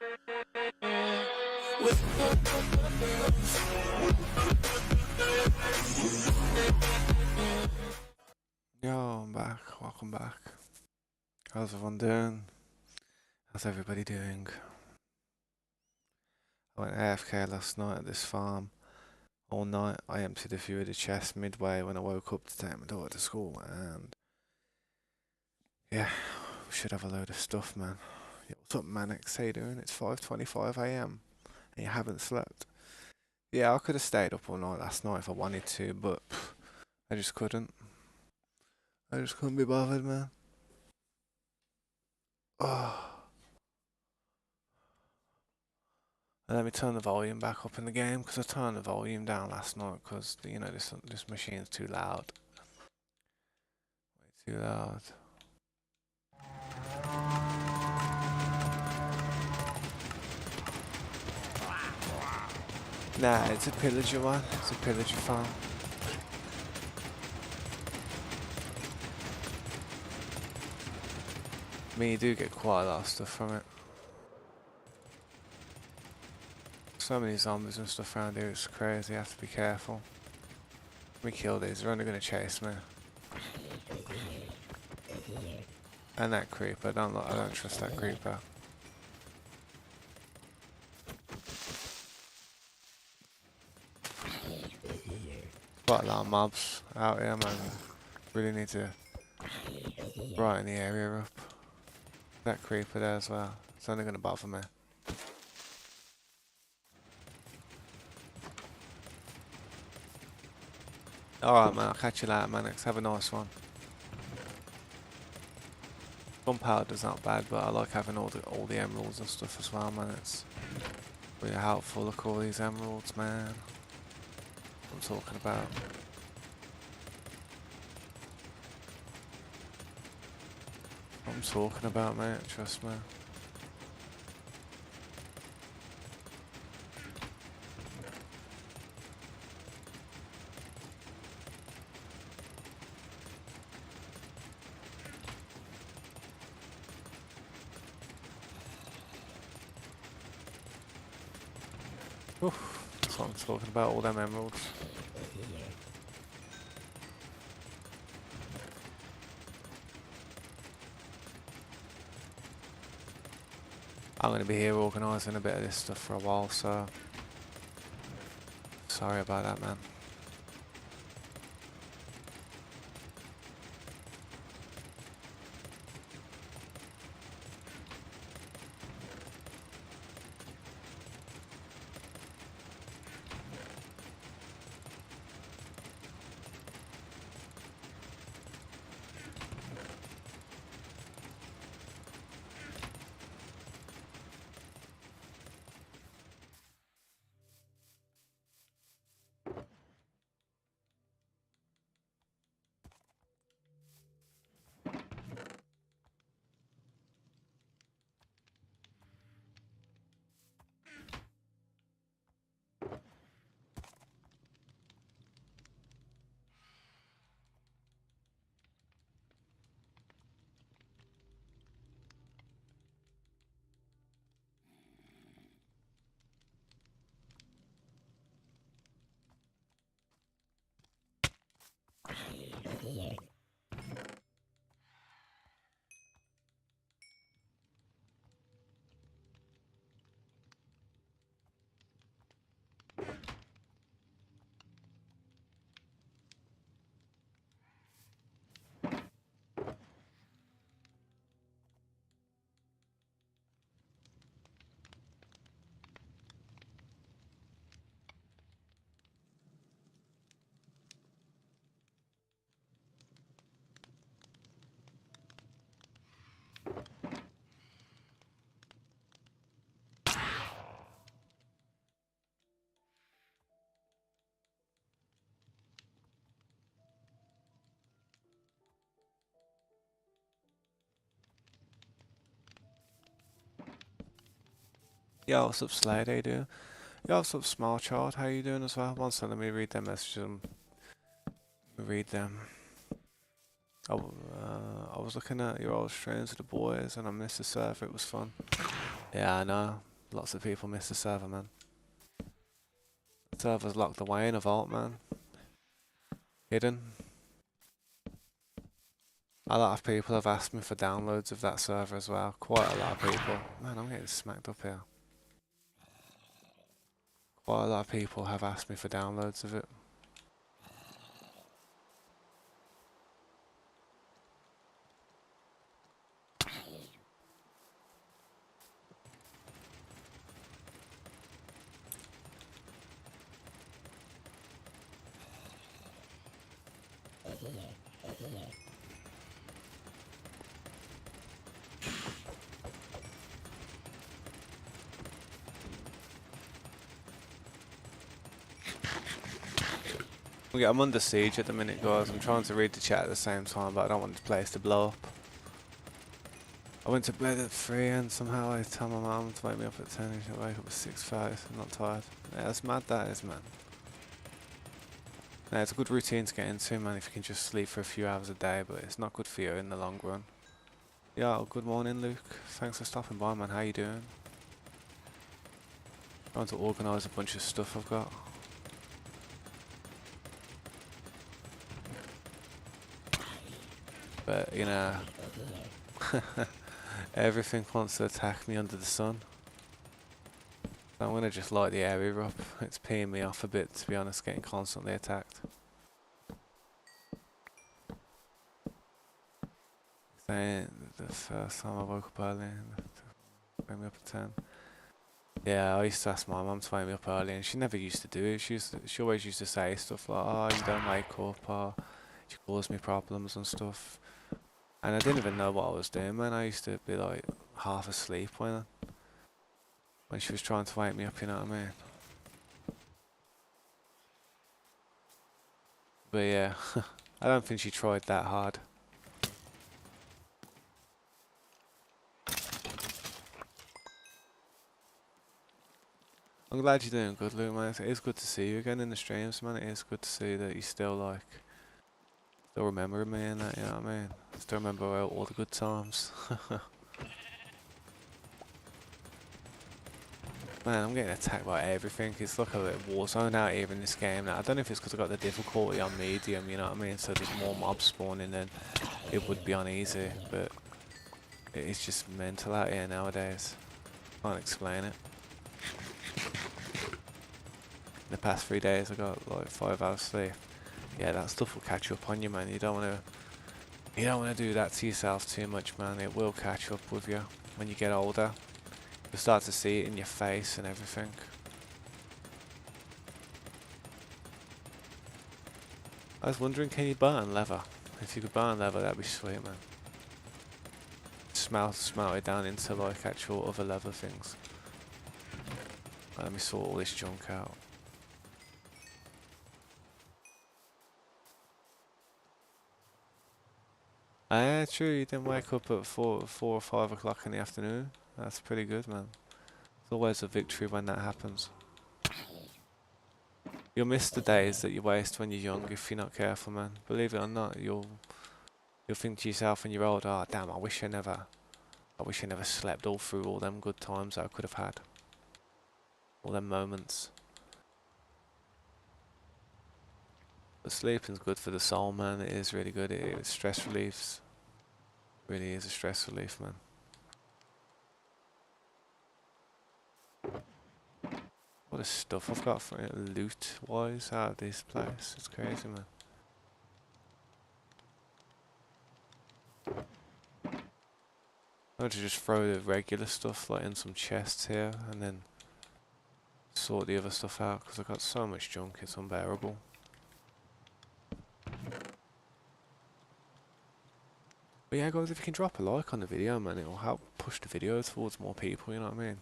Yo, I'm back. Welcome back. How's everyone doing? How's everybody doing? I went AFK last night at this farm all night. I emptied a few of the chests midway when I woke up to take my daughter to school, and yeah, we should have a load of stuff, man. Yo, what's up, Manix? How you doing? It's 5:25 a.m. and you haven't slept. Yeah, I could have stayed up all night last night if I wanted to, but I just couldn't. I just couldn't be bothered, man. Oh. And let me turn the volume back up in the game because I turned the volume down last night because this machine's too loud. Way too loud. Nah, it's a pillager one. It's a pillager farm. I mean, you do get quite a lot of stuff from it. So many zombies and stuff around here, it's crazy. You have to be careful. Let me kill these. They're only going to chase me. And that creeper. I don't trust that creeper. Quite a lot of mobs out here, man. Really need to brighten the area up. That creeper there as well. It's only going to bother me. Alright, man. I'll catch you later, Manix. Have a nice one. Gunpowder's not bad, but I like having all the emeralds and stuff as well, man. It's really helpful. Look all these emeralds, man. What I'm talking about. What I'm talking about, mate. Trust me. Oof. That's what I'm talking about. All them emeralds. I'm going to be here organising a bit of this stuff for a while, so sorry about that, man. Yo, what's up, Slade? How you doing? Yo, what's up, Small Child? How you doing as well? One second, let me read them messages. Read them. I was looking at your old streams with the boys and I missed the server. It was fun. Yeah, I know. Lots of people miss the server, man. The server's locked away in a vault, man. Hidden. A lot of people have asked me for downloads of that server as well. Quite a lot of people. Man, I'm getting smacked up here. Quite a lot of people have asked me for downloads of it. I'm under siege at the minute, guys. I'm trying to read the chat at the same time, but I don't want the place to blow up. I went to bed at 3 and somehow I tell my mum to wake me up at 10 and she'll wake up at 6:30. I'm not tired. Yeah, that's mad, that is, man. Yeah, it's a good routine to get into, man, if you can just sleep for a few hours a day, but it's not good for you in the long run. Yeah, good morning, Luke. Thanks for stopping by, man. How you doing? Trying to organise a bunch of stuff I've got. But, you know, everything wants to attack me under the sun. So I'm going to just light the area up. It's peeing me off a bit, to be honest, getting constantly attacked. Saying the first time I woke up early, wake me up at 10. Yeah, I used to ask my mum to wake me up early, and she never used to do it. She always used to say stuff like, "Oh, you don't wake up," or "You cause me problems" and stuff. And I didn't even know what I was doing, man. I used to be like half asleep when she was trying to wake me up, you know what I mean? But yeah, I don't think she tried that hard. I'm glad you're doing good, Luke, man. It is good to see you again in the streams, man. It is good to see that you still remember me and that, you know what I mean? Still remember all the good times. Man, I'm getting attacked by everything. It's like a little war zone out here in this game now. I don't know if it's because I got the difficulty on medium, you know what I mean? So there's more mobs spawning than it would be on easy, but it's just mental out here nowadays. Can't explain it. In the past 3 days I got like 5 hours sleep. Yeah, that stuff will catch up on you, man. You don't wanna do that to yourself too much, man. It will catch up with you when you get older. You'll start to see it in your face and everything. I was wondering, can you burn leather? If you could burn leather, that'd be sweet, man. Smelt it down into like actual other leather things. Let me sort all this junk out. Ah, true, you didn't wake up at 4 or 5 o'clock in the afternoon. That's pretty good, man. It's always a victory when that happens. You'll miss the days that you waste when you're young if you're not careful, man. Believe it or not, you'll think to yourself when you're old, "Oh, damn, I wish I never slept all through all them good times I could have had. All them moments." But sleeping's good for the soul, man. It is really good. It stress reliefs. Really is a stress relief, man. What a stuff I've got for it, loot-wise out of this place. It's crazy, man. I'm going to just throw the regular stuff like in some chests here and then sort the other stuff out because I've got so much junk, it's unbearable. But yeah, guys, if you can drop a like on the video, man, it'll help push the video towards more people, you know what I mean?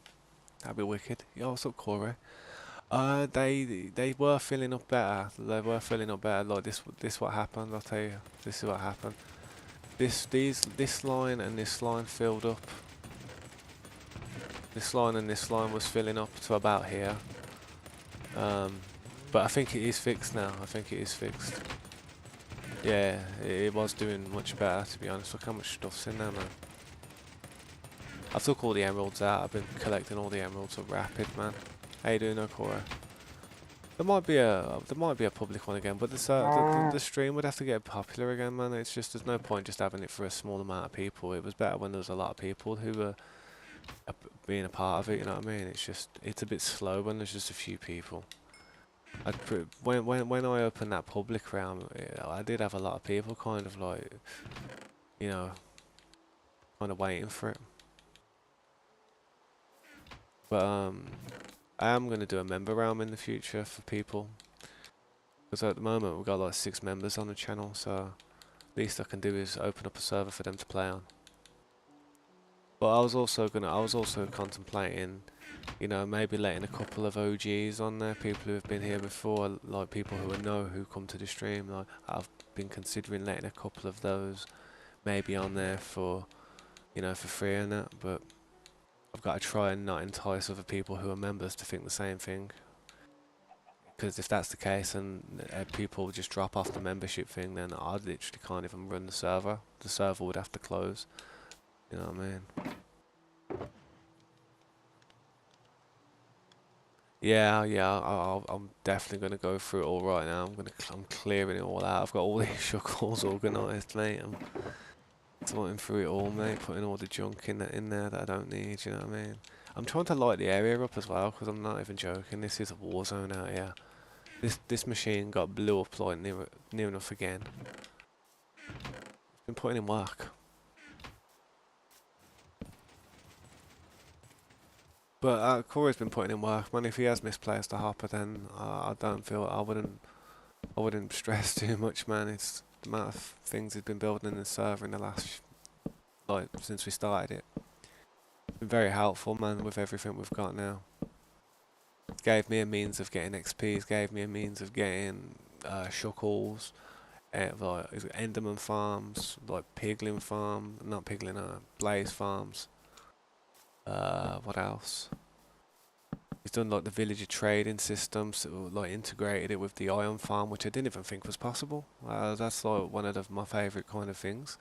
That'd be wicked. Yo, what's up, Corey? They were filling up better. They were filling up better. Like this what happened. I'll tell you. This is what happened. This line and this line filled up. This line and this line was filling up to about here. But I think it is fixed now. I think it is fixed. Yeah, it was doing much better, to be honest. Look how much stuff's in there, man. I took all the emeralds out. I've been collecting all the emeralds at Rapid, man. How you doing, Okora? There might be a public one again, but the stream would have to get popular again, man. It's just there's no point just having it for a small amount of people. It was better when there was a lot of people who were being a part of it. You know what I mean? It's a bit slow when there's just a few people. When I opened that public realm, I did have a lot of people kind of like, you know, kind of waiting for it. But I am gonna do a member realm in the future for people, because at the moment we've got like 6 members on the channel, so least I can do is open up a server for them to play on. But I was also contemplating, you know, maybe letting a couple of OGs on there, people who have been here before, like people who I know who come to the stream. Like I've been considering letting a couple of those maybe on there for, you know, for free and that. But I've got to try and not entice other people who are members to think the same thing. Because if that's the case and people just drop off the membership thing, then I literally can't even run the server. The server would have to close. You know what I mean? Yeah, I'm definitely gonna go through it all right now. I'm clearing it all out. I've got all these shuckles organised, mate. I'm sorting through it all, mate. Putting all the junk in there that I don't need. You know what I mean? I'm trying to light the area up as well, because I'm not even joking. This is a war zone out here. This machine got blew up like near enough again. It's been putting in work. But Corey's been putting in work, man. If he has misplaced the hopper, then I don't feel I wouldn't stress too much, man. It's the amount of things he's been building in the server in the last, like, since we started it. Been very helpful, man, with everything we've got now. It gave me a means of getting XPs, gave me a means of getting shuckles, like Enderman farms, like Piglin farm, not Piglin, Blaze farms. What else? He's done like the villager trading systems, like integrated it with the iron farm, which I didn't even think was possible. That's like one of my favourite kind of things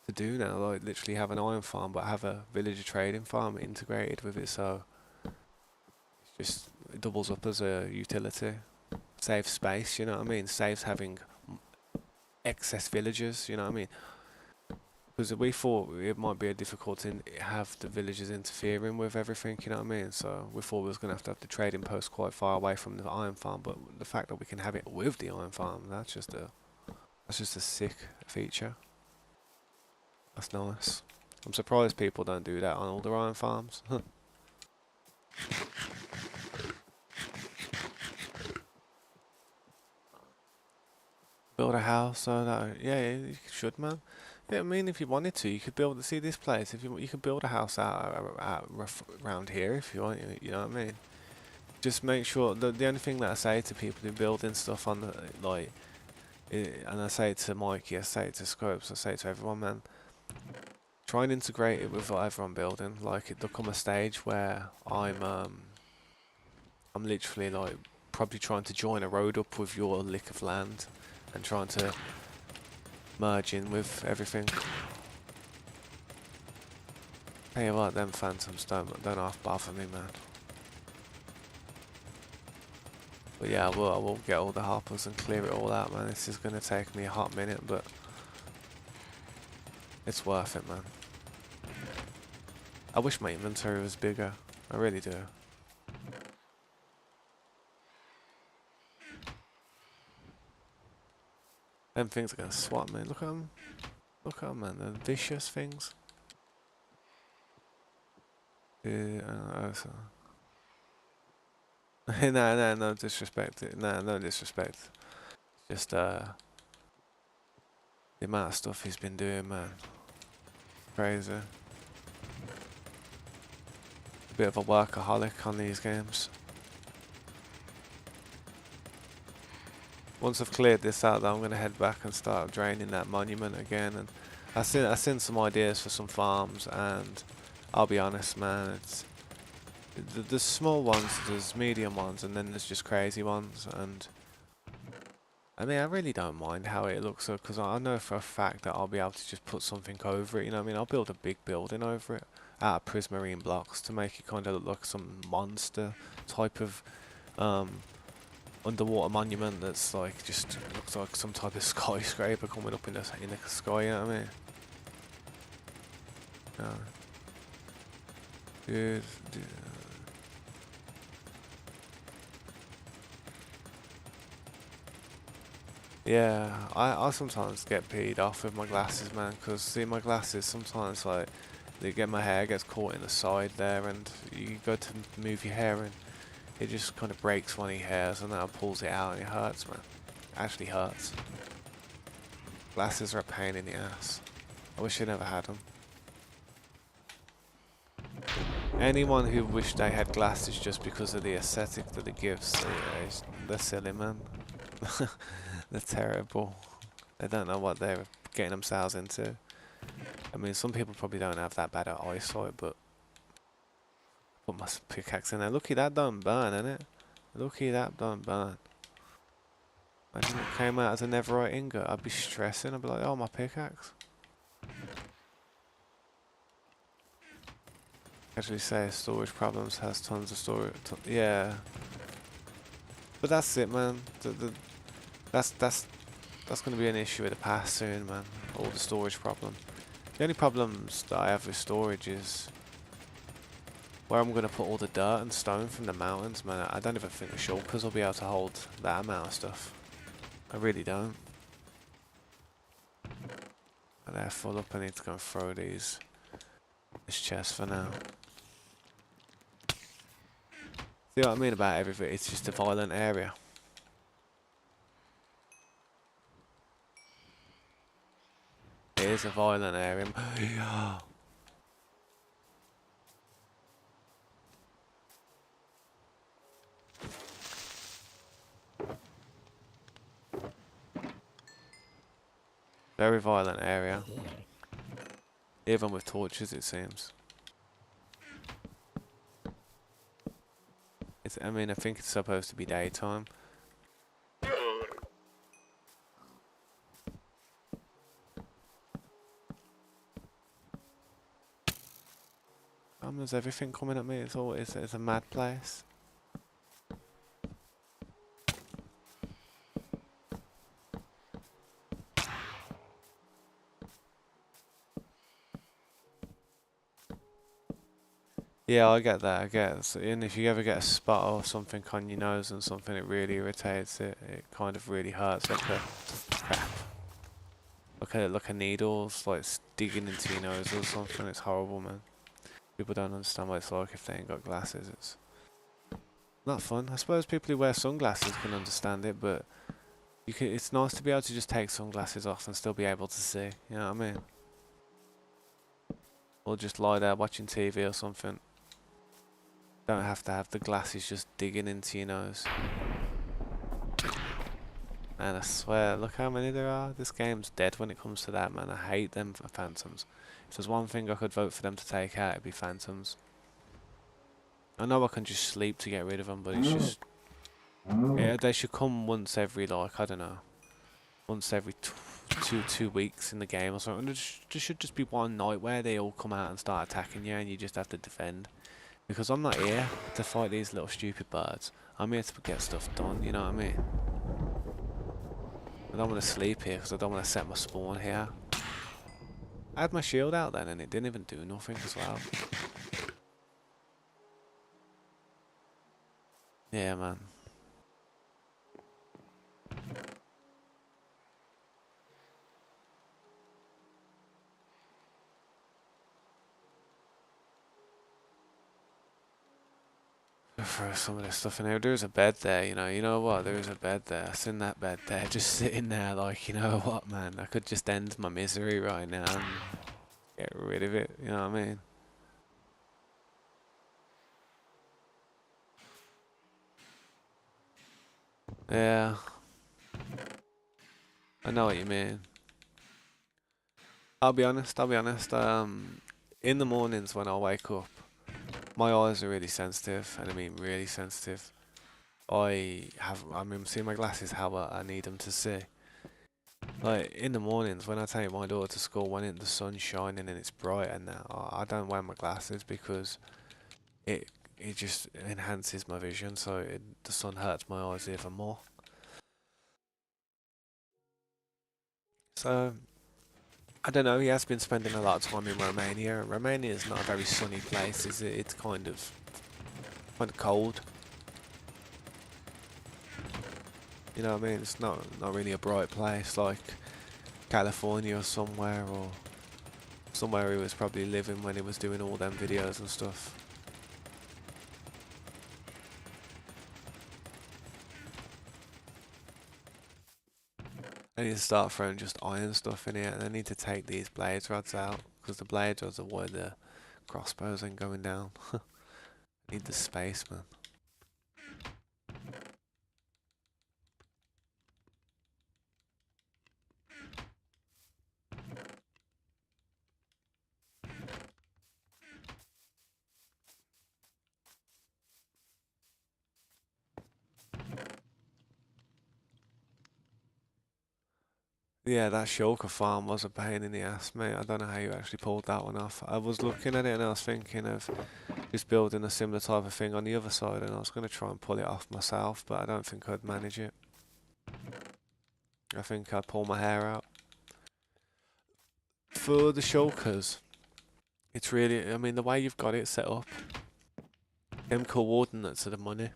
to do now. Like literally have an iron farm, but have a villager trading farm integrated with it. So it doubles up as a utility, saves space. You know what I mean? Saves having excess villagers. You know what I mean? Because we thought it might be a difficult to have the villagers interfering with everything, you know what I mean? So we thought we was going to have the trading post quite far away from the iron farm, but the fact that we can have it with the iron farm, that's just a sick feature. That's nice. I'm surprised people don't do that on all the iron farms. Build a house, so that, yeah, you should, man. Yeah, I mean, if you wanted to, you could build. See this place. If you could build a house out around here if you want. You know what I mean? Just make sure. The only thing that I say to people who building stuff on the like, and I say it to Mikey, I say it to Scopes, I say it to everyone, man. Try and integrate it with whatever I'm building. Like, there'll come a stage where I'm literally like probably trying to join a road up with your lick of land, and trying to merge in with everything. Tell you what, them phantoms don't half bother me, man. But yeah, I will get all the hoppers and clear it all out, man. This is gonna take me a hot minute, but it's worth it, man. I wish my inventory was bigger. I really do. Them things are gonna swat me. Look at them. Look at them, man. They're vicious things. So. No disrespect. No disrespect. Just the amount of stuff he's been doing, man. Crazy. A bit of a workaholic on these games. Once I've cleared this out, though, I'm gonna head back and start draining that monument again. And I seen some ideas for some farms, and I'll be honest, man, there's small ones, there's medium ones, and then there's just crazy ones. And I mean, I really don't mind how it looks, because I know for a fact that I'll be able to just put something over it. You know what I mean? I'll build a big building over it. out of prismarine blocks to make it kind of look like some monster type of um, underwater monument that's like just looks like some type of skyscraper coming up in the sky. You know what I mean? Yeah. Dude. Yeah, I sometimes get peed off with my glasses, man, because see my glasses sometimes like my hair gets caught in the side there, and you go to move your hair and it just kind of breaks one of your hairs and then it pulls it out and it hurts, man. It actually hurts. Glasses are a pain in the ass. I wish I never had them. Anyone who wished they had glasses just because of the aesthetic that it gives, they're silly, man. They're terrible. They don't know what they're getting themselves into. I mean, some people probably don't have that bad at eyesight, but put my pickaxe in there. Lucky that don't burn, innit? Lucky that don't burn. Imagine it came out as a netherite ingot. I'd be stressing. I'd be like, oh, my pickaxe. Actually say storage problems, has tons of storage. Yeah. But that's it, man. That's going to be an issue with the past soon, man. All the storage problem. The only problems that I have with storage is where I'm going to put all the dirt and stone from the mountains, man. I don't even think the shulkers will be able to hold that amount of stuff. I really don't. But they're full up. I need to go and throw this chest for now. See what I mean about everything? It's just a violent area. It is a violent area. Very violent area. Even with torches, it seems. I mean, I think it's supposed to be daytime. There's everything coming at me. It's a mad place. Yeah, I get that. I get it. So, and if you ever get a spot or something on your nose and something, it really irritates it. It kind of really hurts, like a crap. Like a needle's like digging into your nose or something. It's horrible, man. People don't understand what it's like if they ain't got glasses. It's not fun. I suppose people who wear sunglasses can understand it, but it's nice to be able to just take sunglasses off and still be able to see. You know what I mean? Or just lie there watching TV or something. Don't have to have the glasses just digging into your nose. Man, I swear, look how many there are. This game's dead when it comes to that, man. I hate them for phantoms. If there's one thing I could vote for them to take out, it'd be phantoms. I know I can just sleep to get rid of them, but it's just... Yeah, they should come once every, like, I don't know. Once every two weeks in the game or something. There should just be one night where they all come out and start attacking you and you just have to defend. Because I'm not here to fight these little stupid birds. I'm here to get stuff done, you know what I mean? I don't want to sleep here because I don't want to set my spawn here. I had my shield out then and it didn't even do nothing as well. Yeah, man. Throw some of this stuff in here. There's a bed there, you know. You know what? There is a bed there. I've seen that bed there, just sitting there, like, you know what, man? I could just end my misery right now and get rid of it. You know what I mean? Yeah. I know what you mean. I'll be honest. In the mornings when I wake up, my eyes are really sensitive, and I mean really sensitive. I mean, see my glasses how I need them to see. Like in the mornings when I take my daughter to school, when the sun's shining and it's bright and that, I don't wear my glasses because it it just enhances my vision, so the sun hurts my eyes even more. So I don't know. He has been spending a lot of time in Romania. Romania is not a very sunny place, is it? It's kind of cold. You know what I mean? It's not really a bright place like California or somewhere he was probably living when he was doing all them videos and stuff. I need to start throwing just iron stuff in here, and I need to take these blades rods out because the blade rods are where the crossbows ain't going down. I need the space, man. Yeah, that shulker farm was a pain in the ass, mate. I don't know how you actually pulled that one off. I was looking at it and I was thinking of just building a similar type of thing on the other side, and I was going to try and pull it off myself, but I don't think I'd manage it. I think I'd pull my hair out. For the shulkers, it's really, I mean, the way you've got it set up, them coordinates are the money.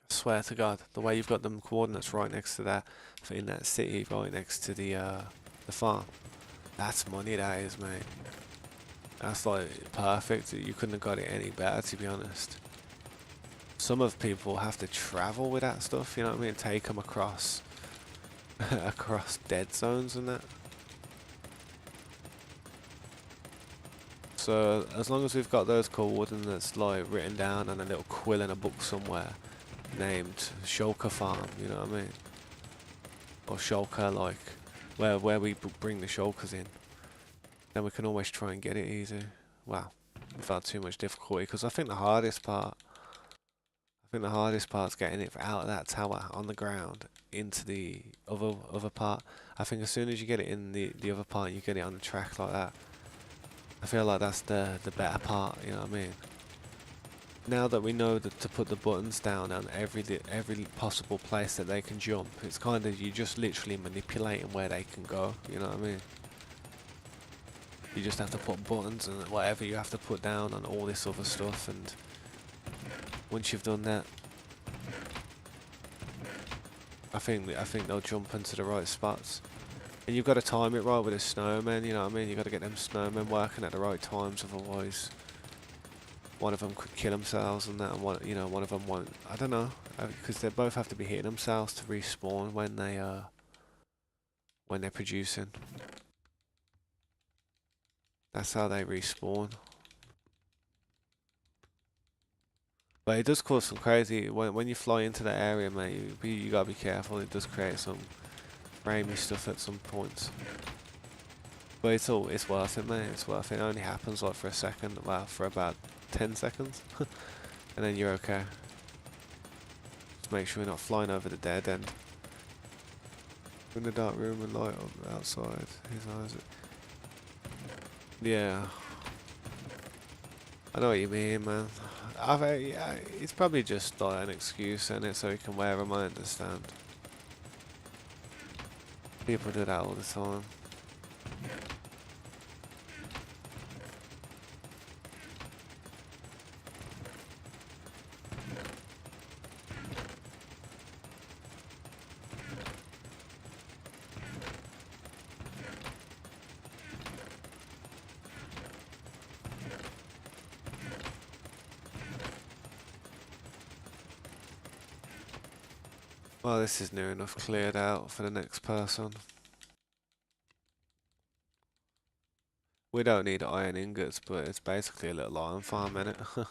I swear to God, the way you've got them coordinates right next to that, in that city, right next to the farm, that's money, that is, mate. That's like perfect. You couldn't have got it any better, to be honest. Some of people have to travel with that stuff, you know what I mean? Take them across, across dead zones and that. So as long as we've got those coordinates like written down on a little quill in a book somewhere, named Shulker Farm, you know what I mean? Or Shulker, like where we bring the shulkers in, then we can always try and get it easy. Well, without too much difficulty, because I think the hardest part's getting it out of that tower on the ground into the other part. I think as soon as you get it in the other part, you get it on the track like that. I feel like that's the better part, you know what I mean? Now that we know that to put the buttons down on every possible place that they can jump, it's kind of, you just literally manipulating where they can go, you know what I mean? You just have to put buttons and whatever you have to put down on all this other stuff, and once you've done that, I think they'll jump into the right spots. And you've got to time it right with the snowmen, you know what I mean? You've got to get them snowmen working at the right times, otherwise one of them could kill themselves and that, and one of them won't. I don't know, because they both have to be hitting themselves to respawn when they're producing. That's how they respawn. But it does cause some crazy when you fly into the area, mate. You gotta be careful. It does create some framey stuff at some points. But it's worth it, mate. It's worth it. It only happens like for a second, well, for about 10 seconds, and then you're okay. Just make sure you're not flying over the dead end. In the dark room and light on outside. His eyes. Yeah. I know what you mean, man. Yeah, it's probably just like an excuse, isn't it, so he can wear them, I understand. People do that all the time. Well, this is near enough cleared out for the next person. We don't need iron ingots, but it's basically a little iron farm, innit?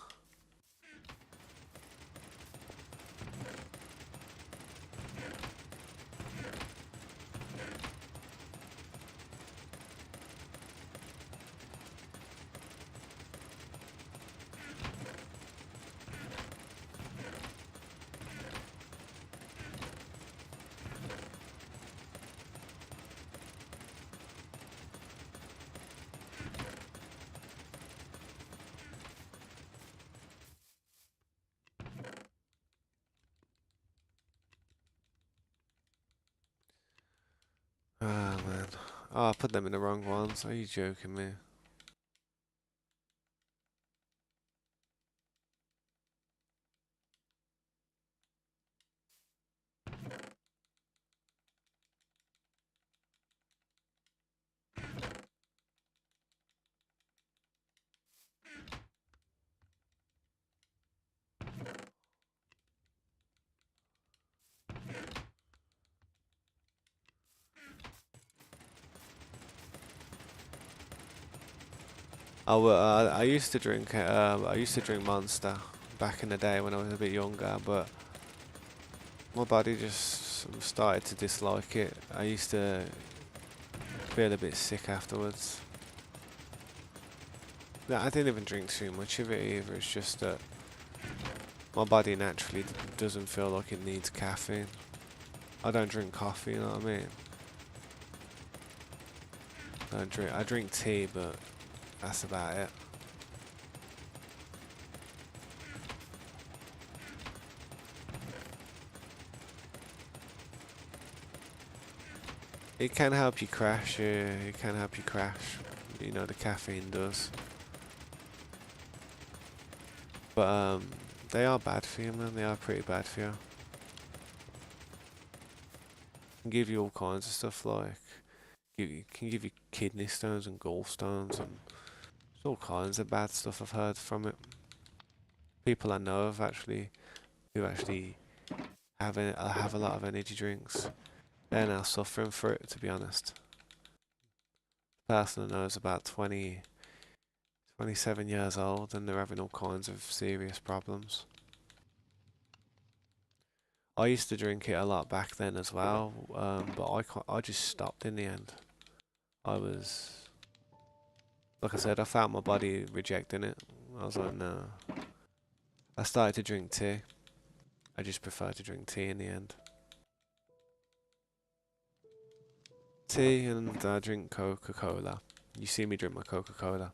Oh, I put them in the wrong ones. Are you joking me? Oh, well, I used to drink. I used to drink Monster back in the day when I was a bit younger, but my body just started to dislike it. I used to feel a bit sick afterwards. No, I didn't even drink too much of it either. It's just that my body naturally doesn't feel like it needs caffeine. I don't drink coffee, you know what I mean? I drink tea, but that's about it. It can help you crash, yeah, it can help you crash. You know, the caffeine does. But they are bad for you, man. They are pretty bad for you. Can give you all kinds of stuff like can give you kidney stones and gallstones and all kinds of bad stuff I've heard from it. People I know have actually who actually have a lot of energy drinks. They're now suffering for it, to be honest. The person I know is about 20, 27 years old and they're having all kinds of serious problems. I used to drink it a lot back then as well, but I just stopped in the end. I was, like I said, I found my body rejecting it. I was like, no. I started to drink tea. I just prefer to drink tea in the end. Tea and I drink Coca-Cola. You see me drink my Coca-Cola.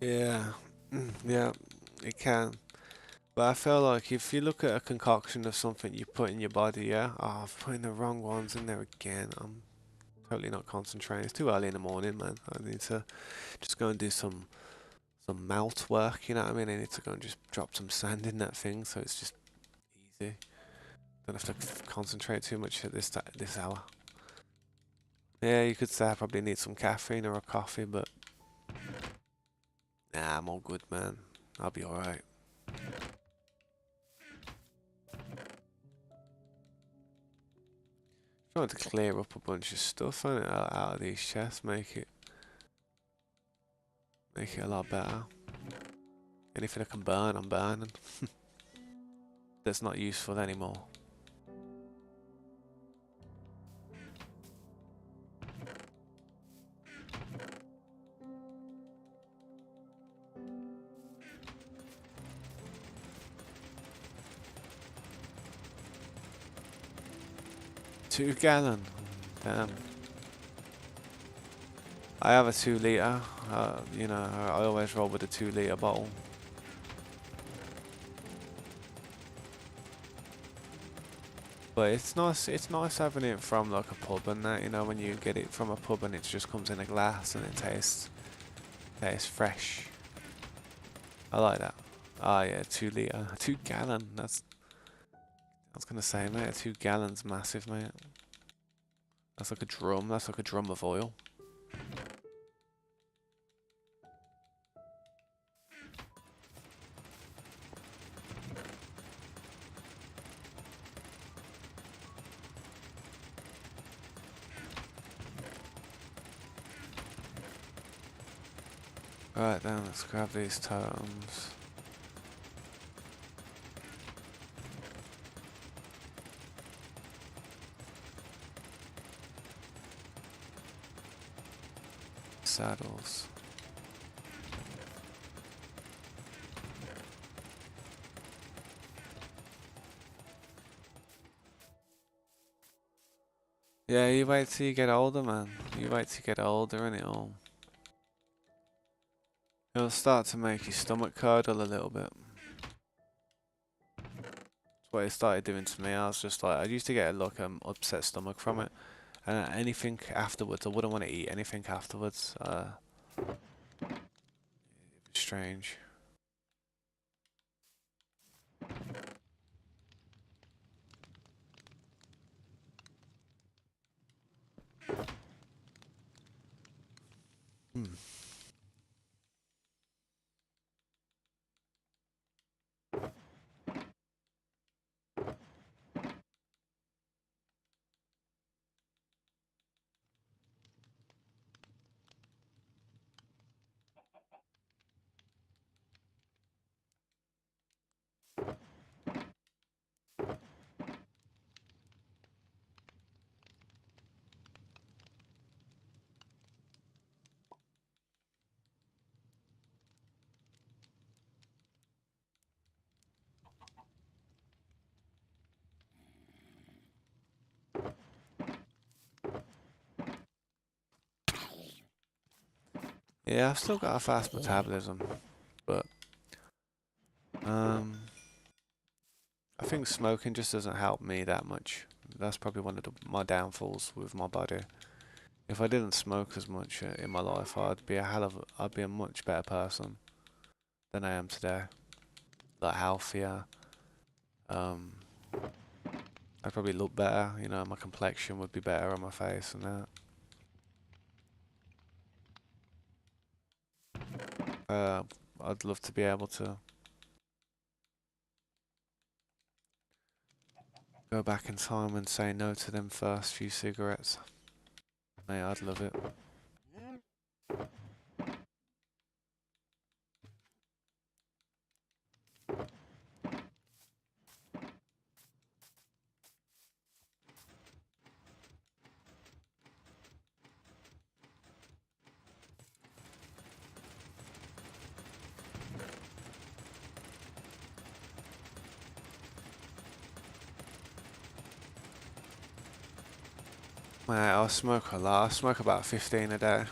Yeah, yeah, it can. But I feel like if you look at a concoction of something you put in your body, yeah, oh, I've put in the wrong ones in there again. I'm totally not concentrating. It's too early in the morning, man. I need to just go and do some melt work. You know what I mean? I need to go and just drop some sand in that thing, so it's just easy. Don't have to concentrate too much at this hour. Yeah, you could say I probably need some caffeine or a coffee, but nah, I'm all good, man. I'll be alright. Trying to clear up a bunch of stuff out of these chests, make it a lot better. Anything I can burn, I'm burning. That's not useful anymore. $2 gallon. Damn. I have a 2 litre. You know, I always roll with a 2 litre bottle. But it's nice. It's nice having it from like a pub and that. You know, when you get it from a pub and it just comes in a glass and it tastes fresh. I like that. Ah, yeah, 2 litre, 2 gallon. I was gonna say, mate, 2 gallons massive, mate. That's like a drum. That's like a drum of oil. Right then, let's grab these totems. Saddles. Yeah, you wait till you get older, man. You wait till you get older and it'll start to make your stomach curdle a little bit. That's what it started doing to me. I was just like, I used to get like upset stomach from it. And anything afterwards, I wouldn't want to eat anything afterwards. Strange. Hmm. Yeah, I've still got a fast metabolism, but um, I think smoking just doesn't help me that much. That's probably one of my downfalls with my body. If I didn't smoke as much in my life, I'd be a much better person than I am today. Like healthier. Um, I'd probably look better. You know, my complexion would be better on my face and that. I'd love to be able to go back in time and say no to them first few cigarettes. Mate, I'd love it. Mate, I smoke a lot. I smoke about 15 a day.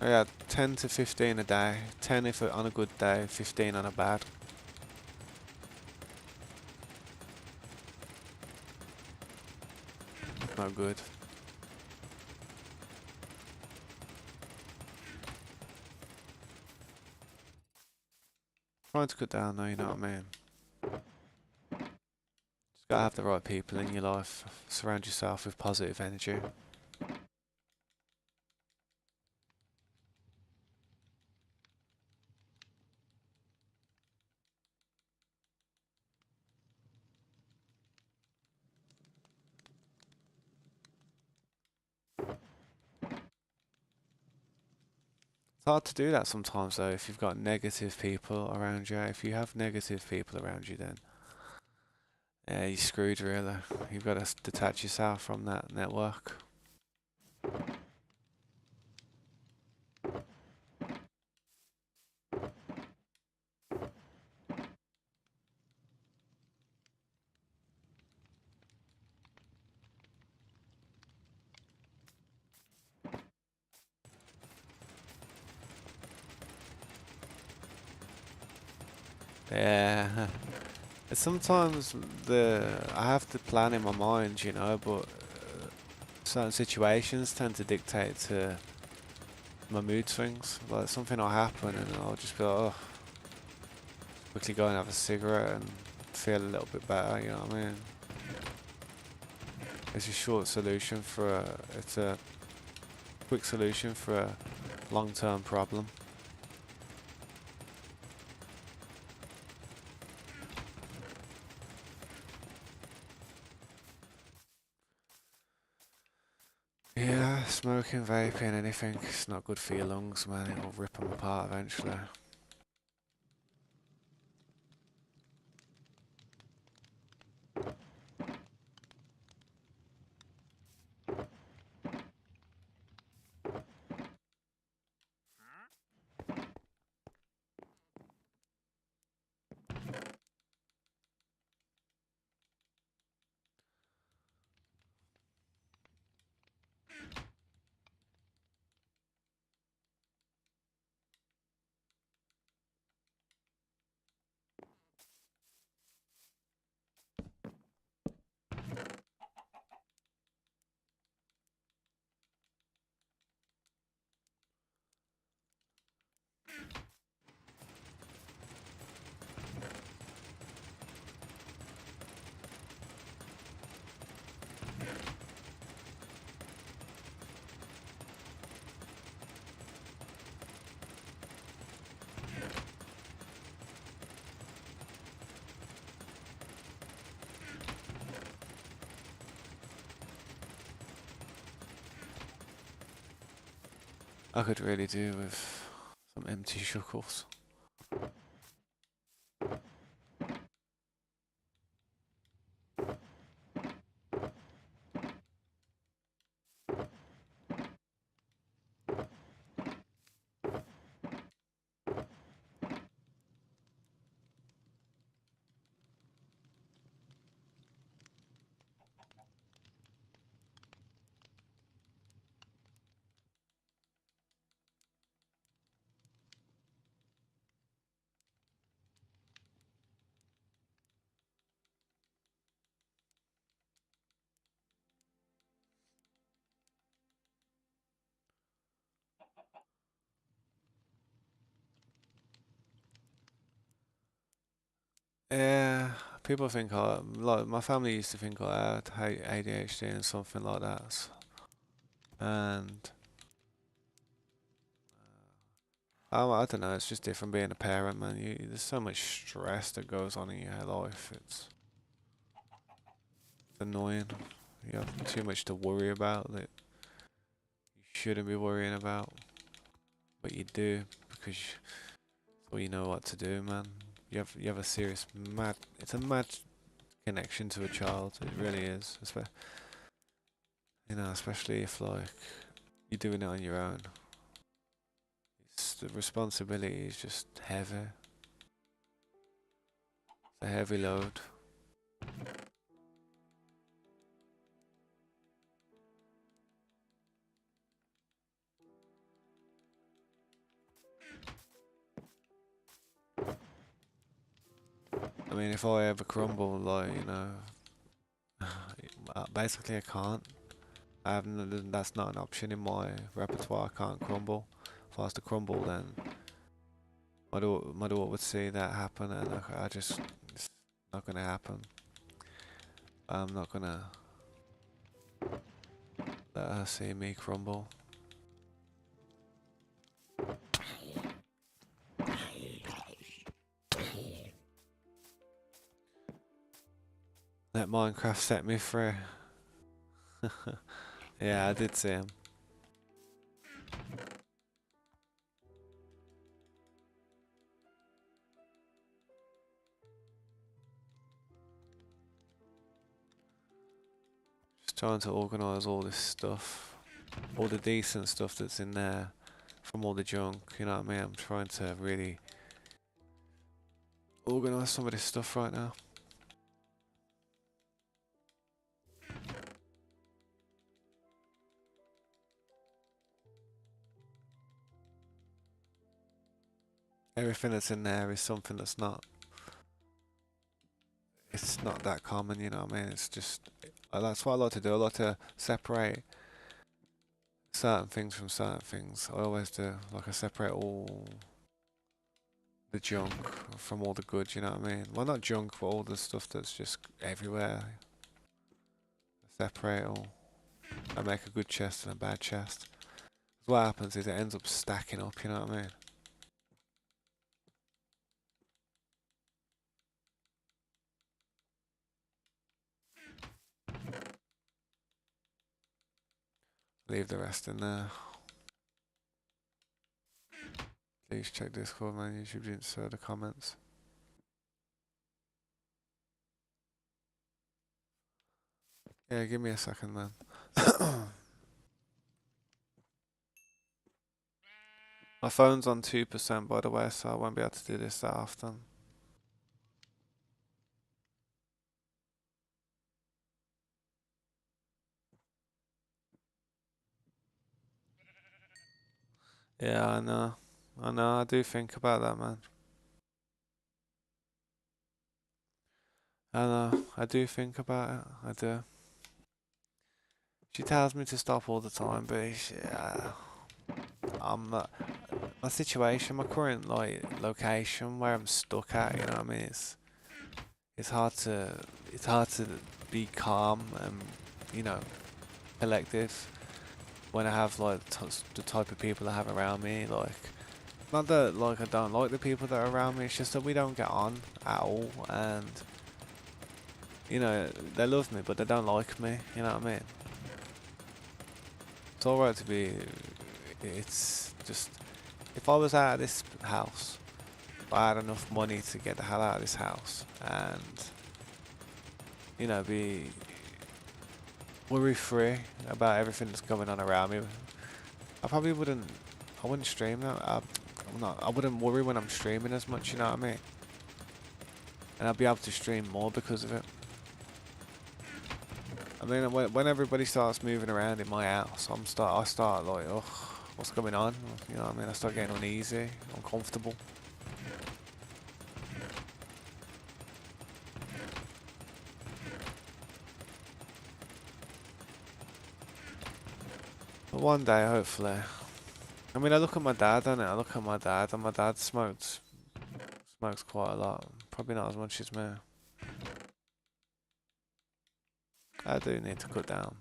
Yeah, 10 to 15 a day. 10 if on a good day, 15 on a bad. Not good. Trying to cut down though, you know what I mean? Just gotta have the right people in your life. Surround yourself with positive energy. It's hard to do that sometimes though if you've got negative people around you. If you have negative people around you, then yeah, you're screwed really. You've got to detach yourself from that network. Yeah. Sometimes I have to plan in my mind, you know, but certain situations tend to dictate to my mood swings. Like something will happen and I'll just be like, oh, quickly go and have a cigarette and feel a little bit better, you know what I mean? It's a short solution it's a quick solution for a long-term problem. Yeah, smoking, vaping, anything, it's not good for your lungs, man. It'll rip them apart eventually. I could really do with some empty shuckles. Yeah, people think like my family used to think I had ADHD and something like that, and I don't know. It's just different being a parent, man. There's so much stress that goes on in your life. It's annoying. You have too much to worry about that you shouldn't be worrying about, but you do because well, you know what to do, man. You have a serious mad. It's a mad connection to a child. It really is. Especially if like you're doing it on your own. The responsibility is just heavy. It's a heavy load. I mean, if I ever crumble, like basically I can't. That's not an option in my repertoire. I can't crumble. If I was to crumble, then my daughter would see that happen, and it's not gonna happen. I'm not gonna let her see me crumble. Let Minecraft set me free. Yeah, I did see him. Just trying to organise all this stuff, all the decent stuff that's in there from all the junk. You know what I mean? I'm trying to really organise some of this stuff right now. Everything that's in there is something that's not. It's not that common, you know what I mean? It's just that's what I like to do. I like to separate certain things from certain things. I always do. Like I separate all the junk from all the good. You know what I mean? Well, not junk, but all the stuff that's just everywhere. I separate all. I make a good chest and a bad chest. What happens is it ends up stacking up. You know what I mean? Leave the rest in there. Please check Discord, man. YouTube didn't insert the comments. Yeah, give me a second, man. My phone's on 2%, by the way, so I won't be able to do this that often. Yeah, I know. I know, I do think about that, man. I know, I do think about it. I do. She tells me to stop all the time, but I'm not. My situation, my current like location where I'm stuck at, you know what I mean? It's hard to it's hard to be calm and you know collected when I have like the type of people I have around me. Like, not that like I don't like the people that are around me. It's just that we don't get on at all, and they love me, but they don't like me. You know what I mean? It's alright to be It's just, if I was out of this house, if I had enough money to get the hell out of this house and, be worry free about everything that's going on around me, I probably wouldn't. I wouldn't stream that. I'm not. I wouldn't worry when I'm streaming as much. You know what I mean? And I'd be able to stream more because of it. I mean, when everybody starts moving around in my house, I start like, ugh, what's going on? You know what I mean? I start getting uneasy, uncomfortable. But one day, hopefully. I mean, I look at my dad, don't I? I look at my dad, and my dad smokes quite a lot. Probably not as much as me. I do need to cut down.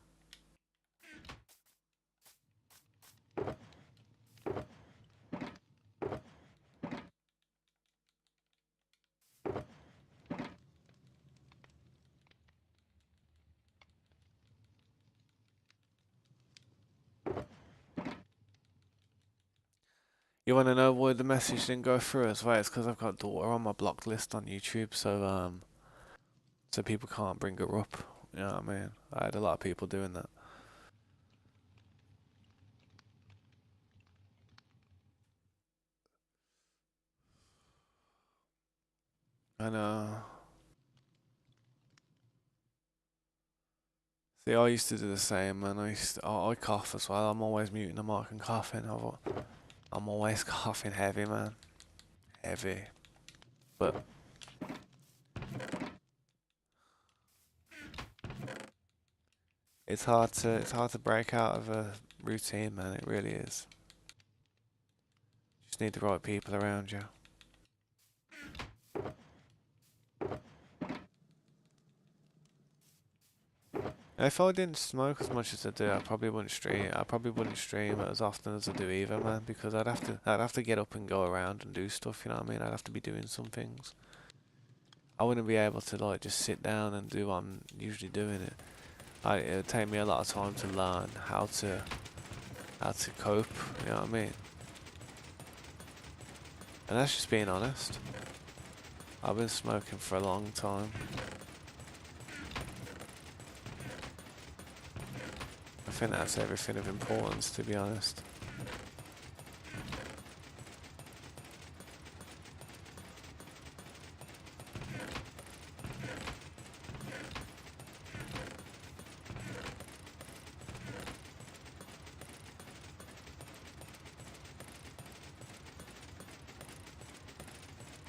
You want to know why the message didn't go through as well? It's because I've got daughter on my blocked list on YouTube, so people can't bring her up. You know what I mean? I had a lot of people doing that. I know. See, I used to do the same, man. I cough as well. I'm always muting the mic and coughing. I'm always coughing heavy, man. Heavy. But it's hard to break out of a routine, man. It really is. Just need the right people around you. If I didn't smoke as much as I do, I probably wouldn't stream. I probably wouldn't stream as often as I do either, man. Because I'd have to get up and go around and do stuff. You know what I mean? I'd have to be doing some things. I wouldn't be able to like just sit down and do what I'm usually doing. It would take me a lot of time to learn how to cope. You know what I mean? And that's just being honest. I've been smoking for a long time. I think that's everything of importance, to be honest.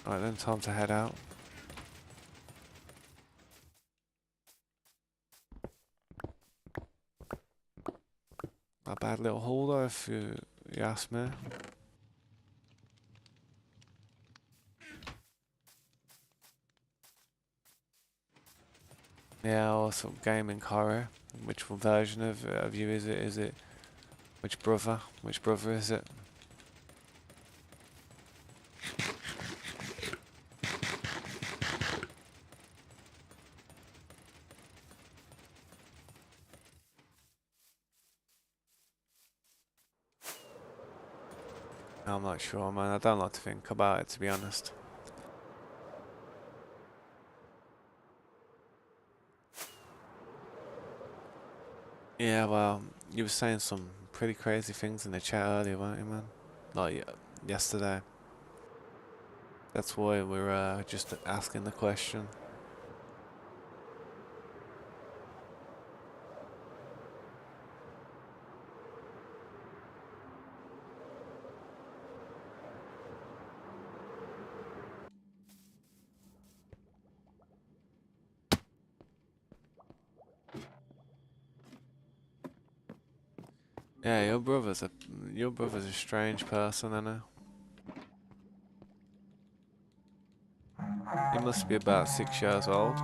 Alright then, time to head out. A bad little haul though, if you ask me. Yeah, also gaming horror. Which version of you is it? Is it which brother? Which brother is it? I'm not sure, man. I don't like to think about it, to be honest. Yeah, well, you were saying some pretty crazy things in the chat earlier, weren't you, man? Like yesterday. That's why we're just asking the question. Yeah, your brother's a strange person, I know. He must be about 6 years old.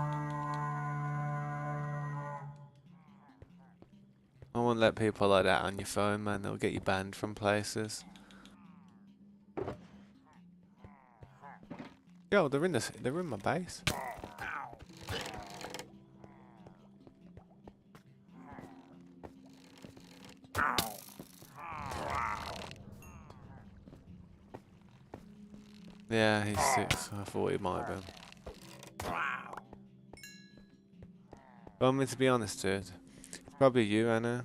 I won't let people like that on your phone, man. They'll get you banned from places. Yo, they're in my base. Yeah, he's 6. I thought he might have been. Well, I mean, to be honest, dude, it's probably you, Anna.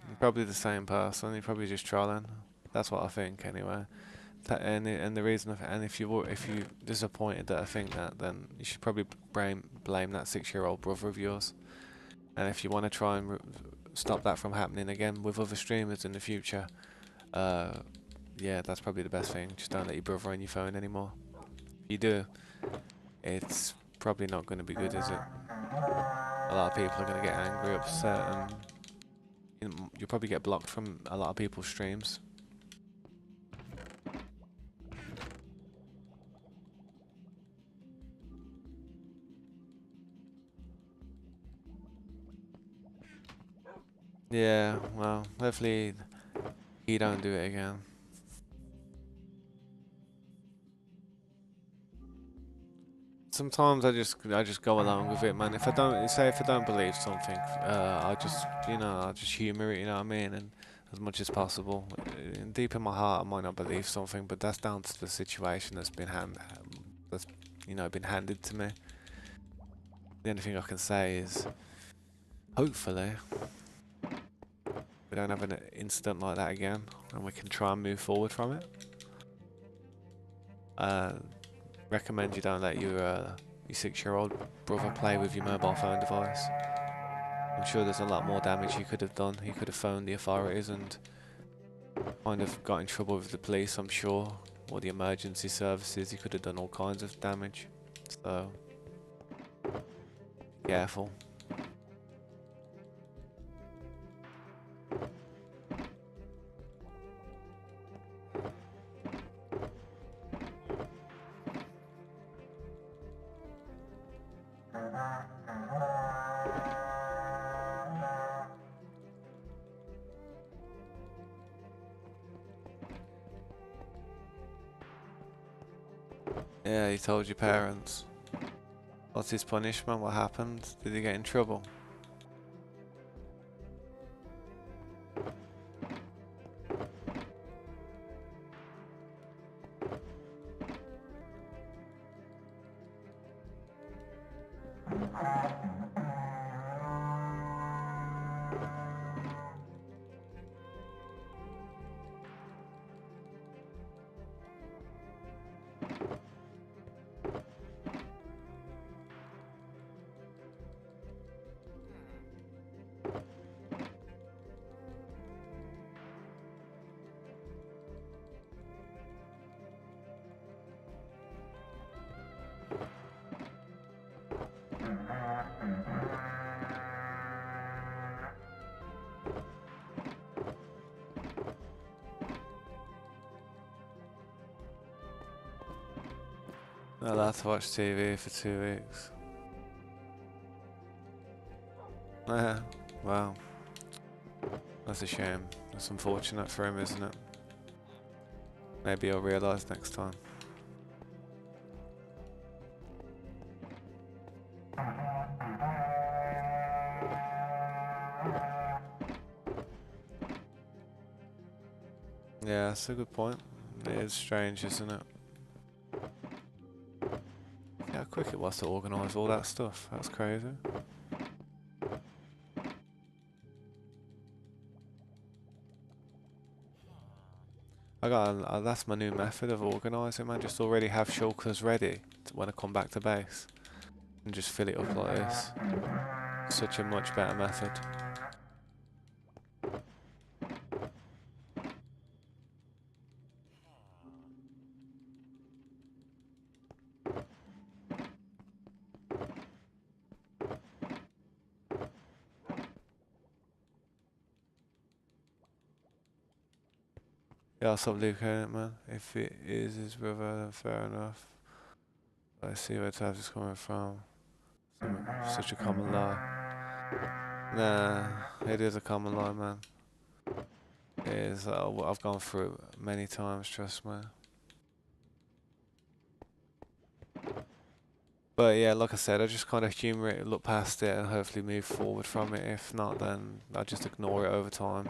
You're probably the same person. You're probably just trolling. That's what I think, anyway. And the reason, and if you disappointed that I think that, then you should probably blame that 6-year-old brother of yours. And if you want to try and stop that from happening again with other streamers in the future, uh, yeah, that's probably the best thing. Just don't let your brother on your phone anymore. If you do, it's probably not going to be good, is it? A lot of people are going to get angry, upset, and you'll probably get blocked from a lot of people's streams. Yeah, well, hopefully he don't do it again. Sometimes I just go along with it, man. If I don't believe something, I just humor it, you know what I mean, and as much as possible. Deep in my heart, I might not believe something, but that's down to the situation that's been handed to me. The only thing I can say is, hopefully, we don't have an incident like that again, and we can try and move forward from it. Recommend you don't let your 6-year-old brother play with your mobile phone device. I'm sure there's a lot more damage he could have done. He could have phoned the authorities and kind of got in trouble with the police, I'm sure, or the emergency services. He could have done all kinds of damage. So, careful. Yeah, he told your parents. What's his punishment? What happened? Did he get in trouble? Not allowed to watch TV for 2 weeks. Yeah, wow. That's a shame. That's unfortunate for him, isn't it? Maybe he'll realise next time. Yeah, that's a good point. It is strange, isn't it? Yeah, how quick it was to organise all that stuff. That's crazy. That's my new method of organising, man. Just already have shulkers ready when I come back to base. And just fill it up like this. Such a much better method. Yeah, I'll stop looking at it, man. If it is his brother, then fair enough. I see where Tabs is coming from. Such a common lie. Nah, it is a common lie, man. It is. I've gone through it many times, trust me. But yeah, like I said, I just kind of humour it, look past it, and hopefully move forward from it. If not, then I just ignore it over time.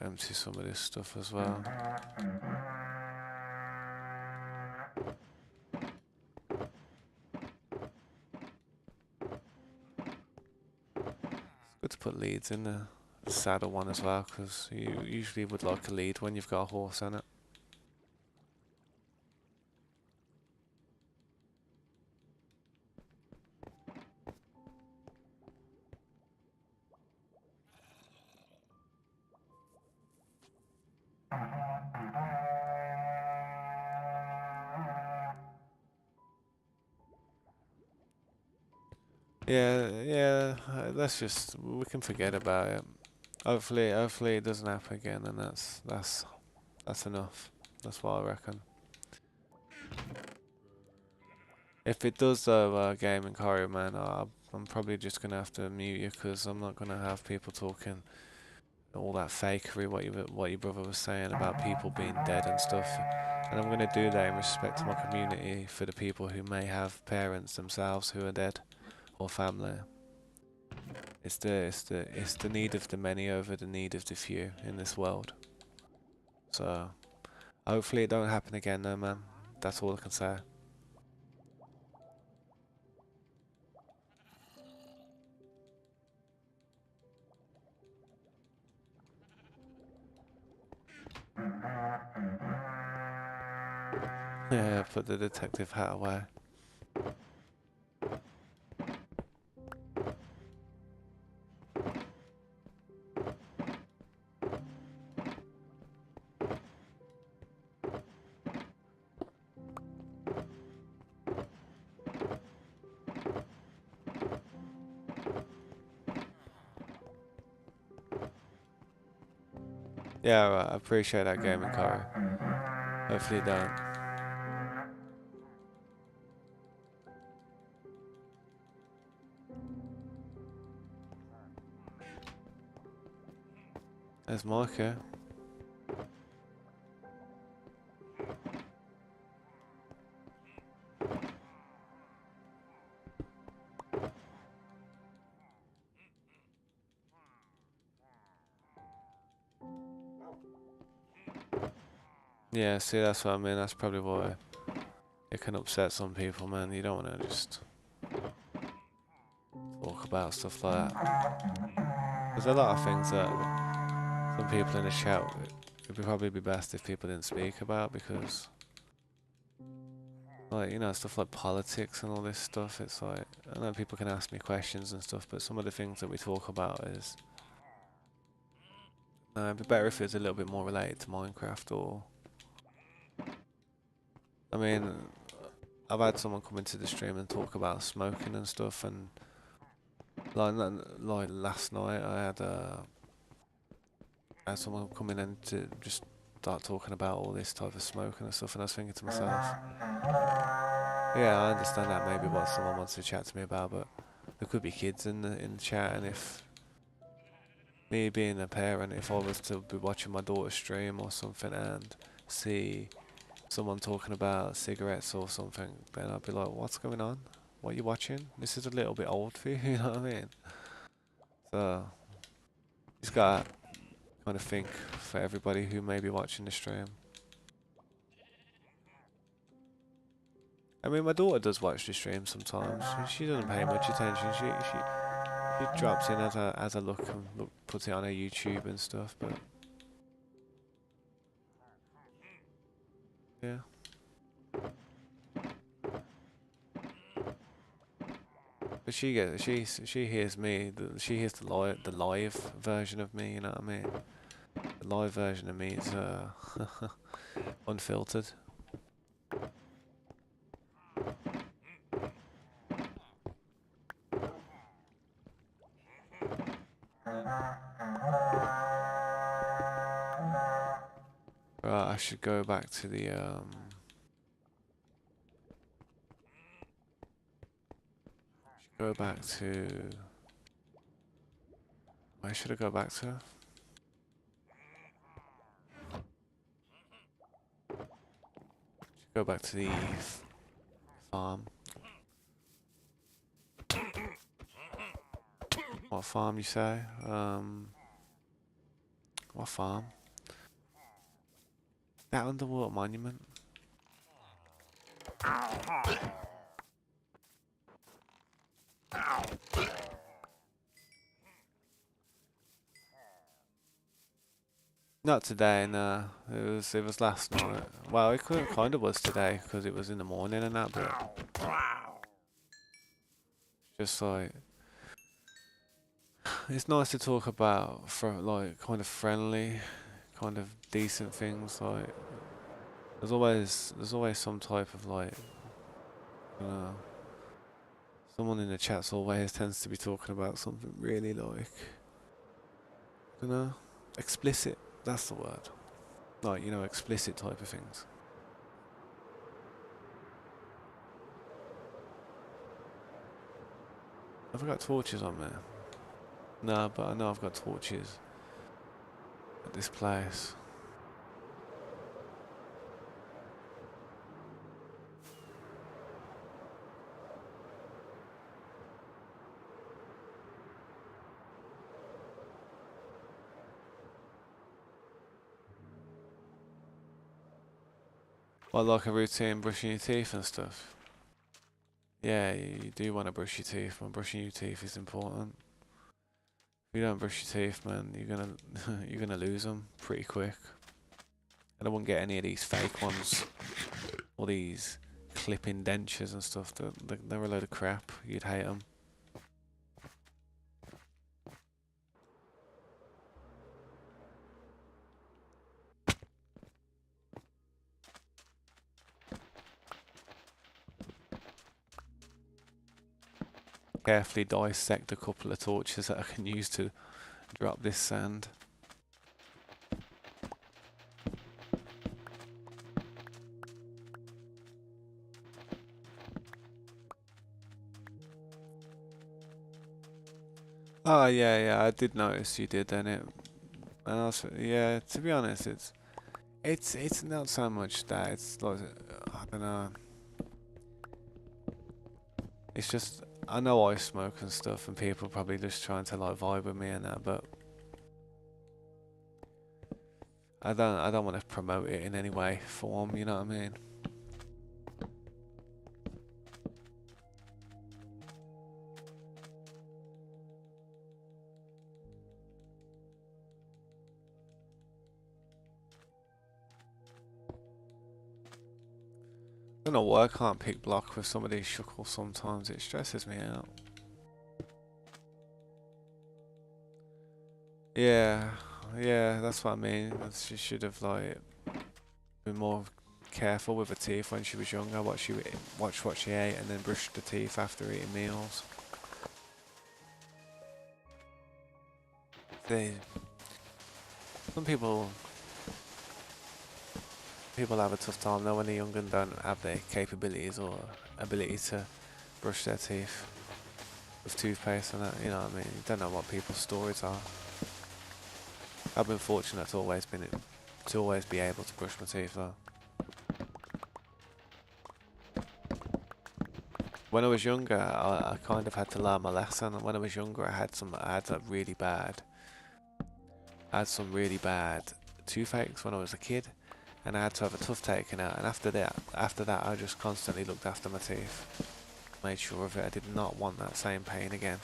empty some of this stuff as well. Good to put leads in the saddle one as well, because you usually would like a lead when you've got a horse on it. Yeah, we can forget about it. Hopefully it doesn't happen again, and that's enough. That's what I reckon. If it does though, Gaming Courier, man, I'm probably just gonna have to mute you because I'm not gonna have people talking all that fakery what your brother was saying about people being dead and stuff. And I'm gonna do that in respect to my community for the people who may have parents themselves who are dead or family. It's the need of the many over the need of the few in this world. So hopefully it don't happen again though, man. That's all I can say. Yeah, put the detective hat away. Yeah, alright, I appreciate that, Gaming Courier. Hopefully you don't. There's Mike here. Yeah, see, that's what I mean. That's probably why it can upset some people, man. You don't want to just talk about stuff like that. There's a lot of things that some people in the chat it'd probably be best if people didn't speak about because, like, you know, stuff like politics and all this stuff. It's like, I know people can ask me questions and stuff, but some of the things that we talk about is, it'd be better if it was a little bit more related to Minecraft or, I mean, I've had someone come into the stream and talk about smoking and stuff, and like last night I had someone come in and to just start talking about all this type of smoking and stuff, and I was thinking to myself, yeah, I understand that maybe what someone wants to chat to me about, but there could be kids in the chat, and if me being a parent, if I was to be watching my daughter stream or something and see someone talking about cigarettes or something, then I'd be like, what's going on? What are you watching? This is a little bit old for you, you know what I mean? So, you just gotta kind of think for everybody who may be watching the stream. I mean, my daughter does watch the stream sometimes. She doesn't pay much attention. She drops in as I look and puts it on her YouTube and stuff. But yeah, but she hears me. She hears the live version of me. You know what I mean? The live version of me is unfiltered. Right, I should go back to the Go back to. Where should I go back to? Go back to the farm. What farm you say? What farm? That underwater monument. Not today, no. It was last night. Well, it kind of was today because it was in the morning and that, but just like it's nice to talk about for like kind of friendly, kind of decent things. Like there's always some type of like, you know, someone in the chats always tends to be talking about something really like, you know, explicit. That's the word. Like, you know, explicit type of things. Have I got torches on there? No, but I know I've got torches at this place. Well, like a routine brushing your teeth and stuff. Yeah, you do want to brush your teeth. Man, brushing your teeth is important. If you don't brush your teeth, man, you're gonna you're gonna lose them pretty quick. And I wouldn't get any of these fake ones, or these clipping dentures and stuff. They're a load of crap. You'd hate them. Carefully dissect a couple of torches that I can use to drop this sand. Oh yeah, I did notice you did, and and also, yeah. To be honest, it's not so much that it's like I don't know. It's just I know I smoke and stuff, and people probably just trying to like vibe with me and that, but I don't want to promote it in any way, form. You know what I mean? I don't know why I can't pick block with some of these shuckles. Sometimes it stresses me out. Yeah, yeah, that's what I mean. She should have like been more careful with her teeth when she was younger. Watch what she ate, and then brush the teeth after eating meals. They, some people have a tough time though when they're young and don't have the capabilities or ability to brush their teeth with toothpaste and that. You know what I mean? You don't know what people's stories are. I've been fortunate to always be able to brush my teeth though. When I was younger, I kind of had to learn my lesson. And when I was younger, I had some really bad toothaches when I was a kid, and I had to have a tooth taken out. And after that, I just constantly looked after my teeth, made sure of it. I did not want that same pain again.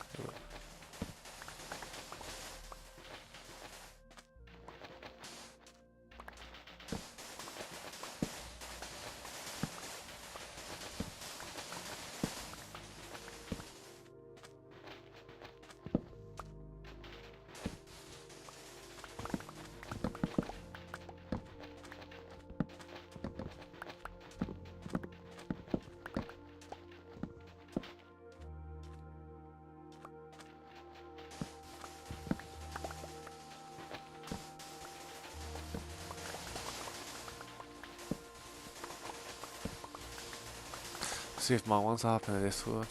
See if my one's happening to this wood.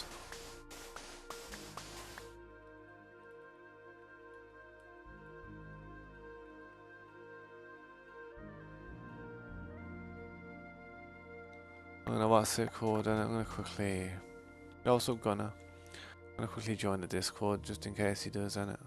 I don't know what's it called, and I'm gonna quickly. Also gonna. I'm gonna quickly join the Discord just in case he does, innit?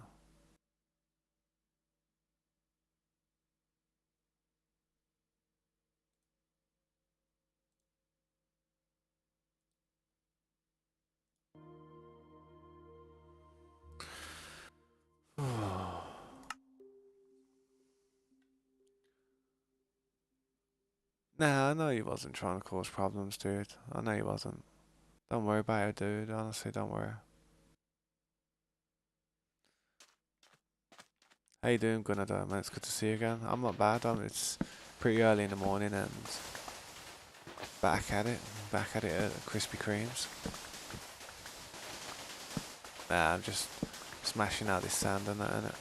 Nah, I know he wasn't trying to cause problems, dude. I know he wasn't. Don't worry about it, dude. Honestly, don't worry. How you doing, Gunnar? Man, it's good to see you again. I'm not bad. It's pretty early in the morning and back at it. Back at it at Krispy Kremes. Nah, I'm just smashing out this sand and that, innit?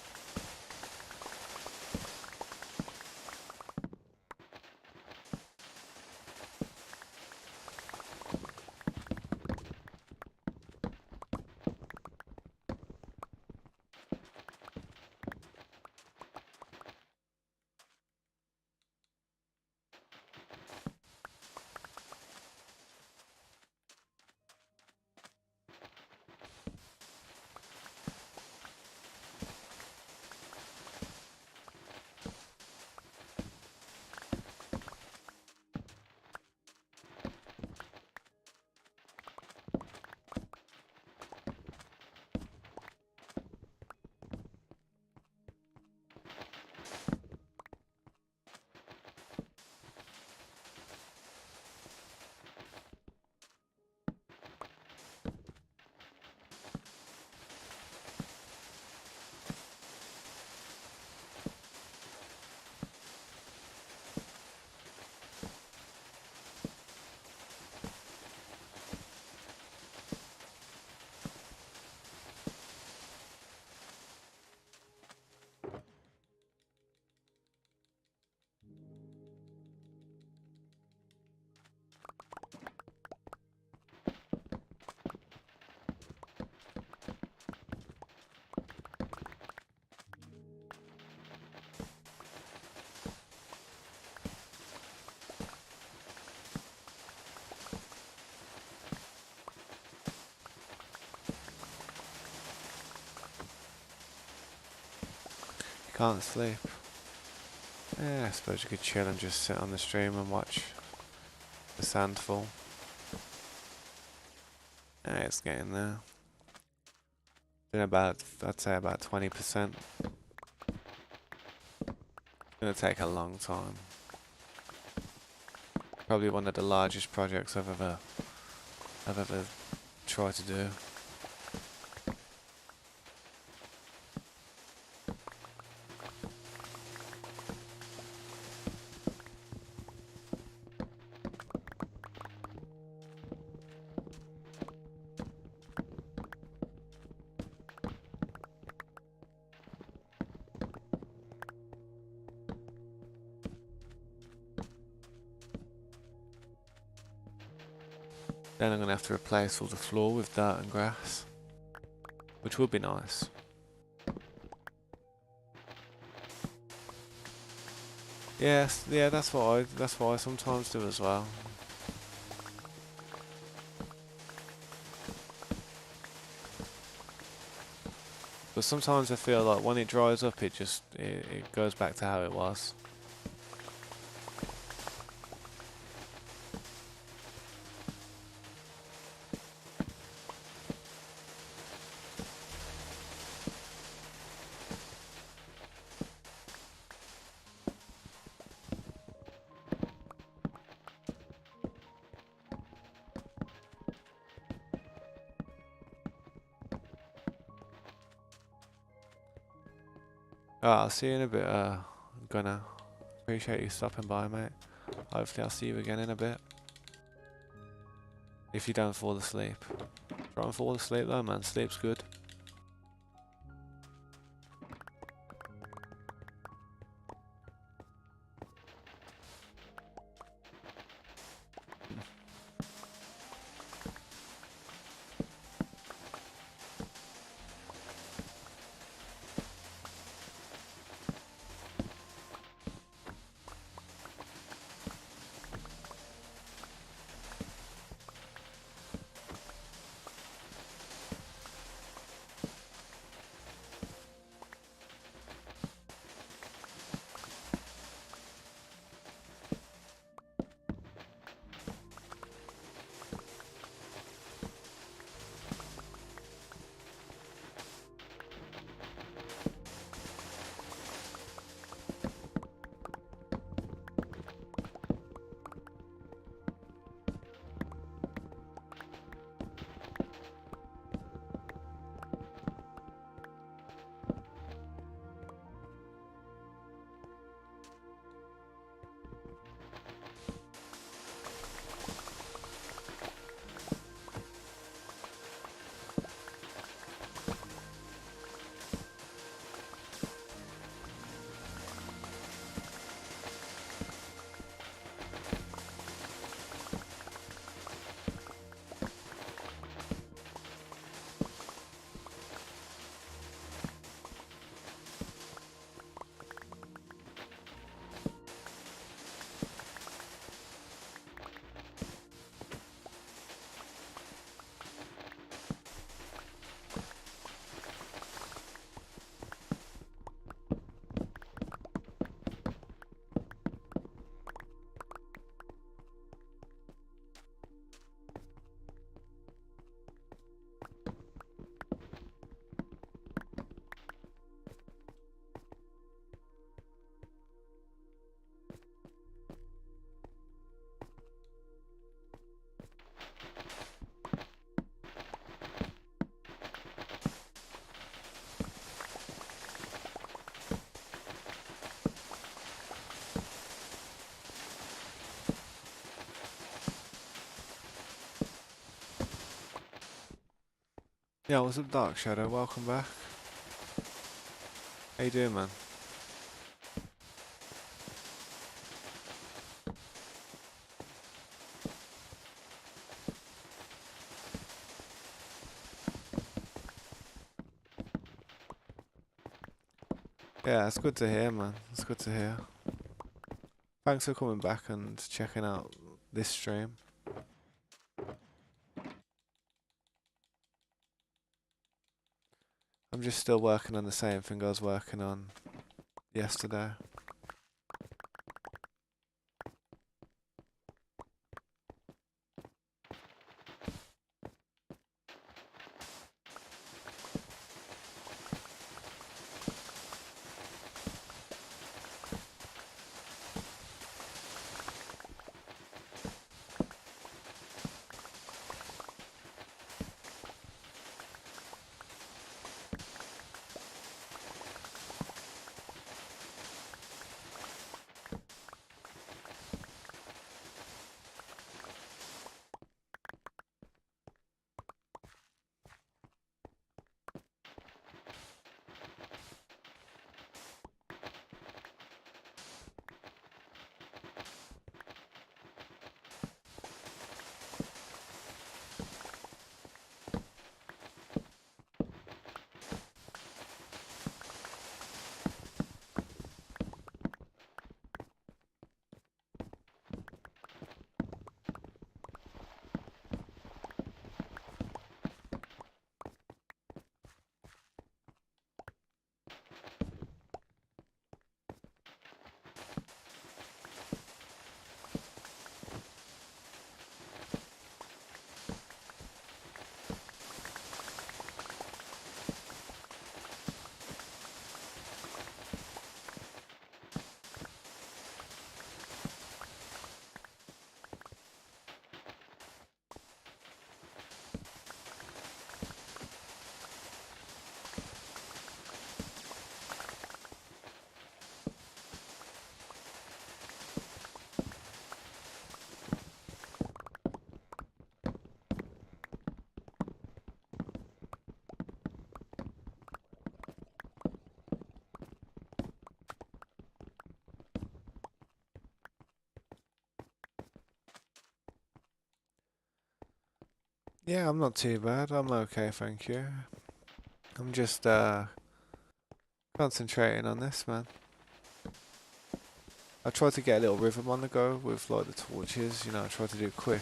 You can't sleep. Yeah, I suppose you could chill and just sit on the stream and watch the sand fall. Yeah, it's getting there. Been about, I'd say about 20%. Gonna take a long time. Probably one of the largest projects I've ever tried to do. Then I'm gonna have to replace all the floor with dirt and grass, which would be nice. Yes, yeah, that's what I sometimes do as well. But sometimes I feel like when it dries up, it goes back to how it was. Alright, I'll see you in a bit, Gunnar. Appreciate you stopping by, mate. Hopefully I'll see you again in a bit. If you don't fall asleep. Try and fall asleep though, man. Sleep's good. Yeah, what's up, Dark Shadow? Welcome back. How you doing, man? Yeah, it's good to hear, man. It's good to hear. Thanks for coming back and checking out this stream. I'm just still working on the same thing I was working on yesterday. Yeah, I'm not too bad. I'm okay, thank you. I'm just concentrating on this, man. I tried to get a little rhythm on the go with like the torches, you know, I tried to do it quick.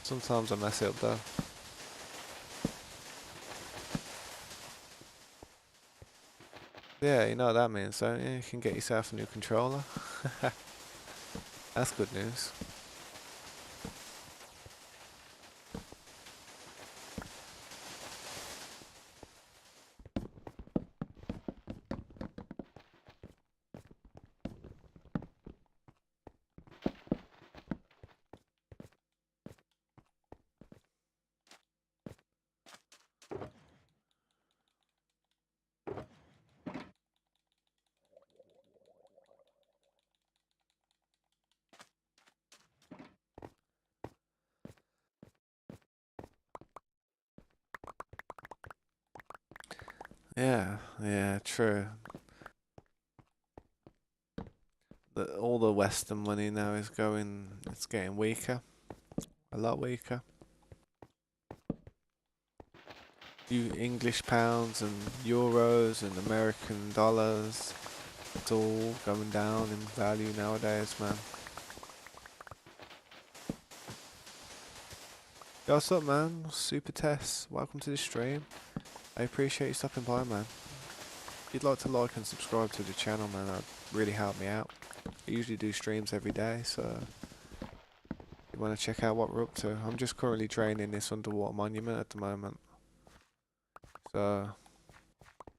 Sometimes I mess it up though. Yeah, you know what that means, don't you? You can get yourself a new controller. That's good news. Yeah, yeah, true. All the Western money now is going, it's getting weaker. A lot weaker. You English pounds and euros and American dollars, it's all going down in value nowadays, man. Yo, what's up, man? Super Tess, welcome to the stream. I appreciate you stopping by, man. If you'd like to like and subscribe to the channel, man, that'd really help me out. I usually do streams every day, so you want to check out what we're up to. I'm just currently draining this underwater monument at the moment. So,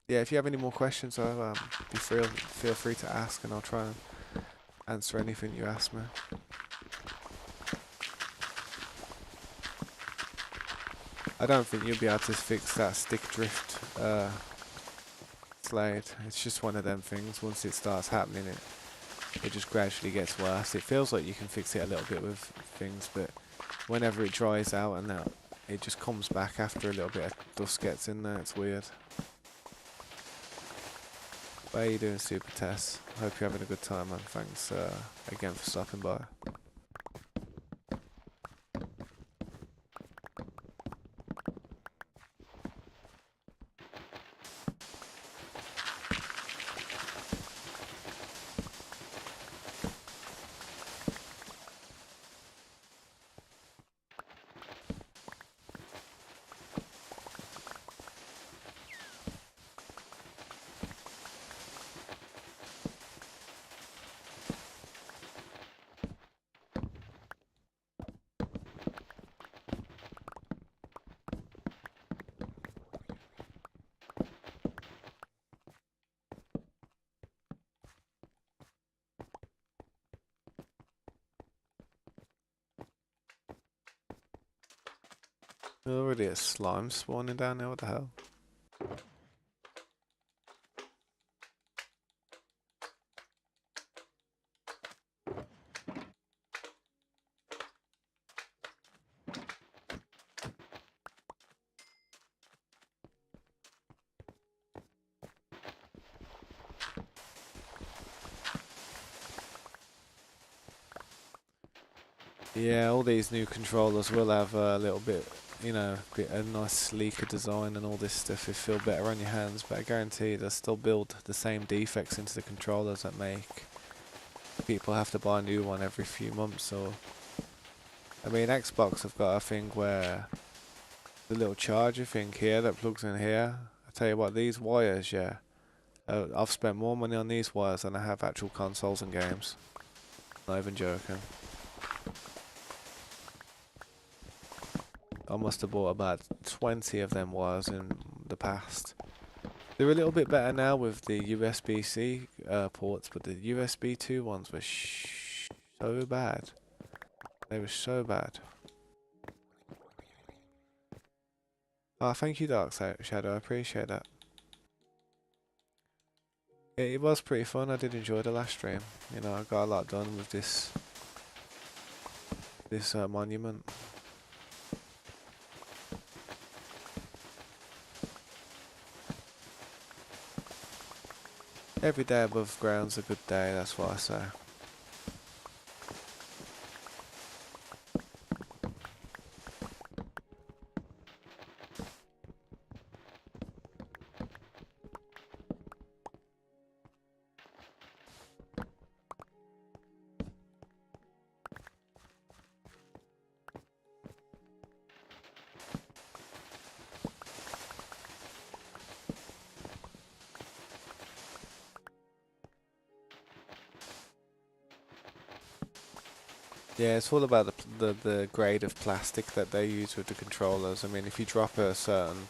yeah, if you have any more questions, feel free to ask, and I'll try and answer anything you ask me. I don't think you'll be able to fix that stick drift Slade. It's just one of them things. Once it starts happening, it just gradually gets worse. It feels like you can fix it a little bit with things, but whenever it dries out and that, it just comes back after a little bit of dust gets in there. It's weird. How are you doing, Super Tess? Hope you're having a good time, man. Thanks again for stopping by. Already a slime spawning down there, what the hell? Yeah, all these new controllers will have a little bit, you know, a nice sleeker design and all this stuff. It feel better on your hands, but I guarantee they'll still build the same defects into the controllers that make people have to buy a new one every few months. Or, I mean, Xbox have got a thing where the little charger thing here that plugs in here. I tell you what, these wires, yeah, I've spent more money on these wires than I have actual consoles and games. Not even joking. I must have bought about 20 of them wires in the past. They're a little bit better now with the USB-C ports, but the USB 2 ones were so bad. They were so bad. Oh, thank you, Dark Shadow. I appreciate that. It was pretty fun. I did enjoy the last stream. You know, I got a lot done with this monument. Every day above ground's a good day, that's what I say. Yeah, it's all about the grade of plastic that they use with the controllers. I mean, if you drop a certain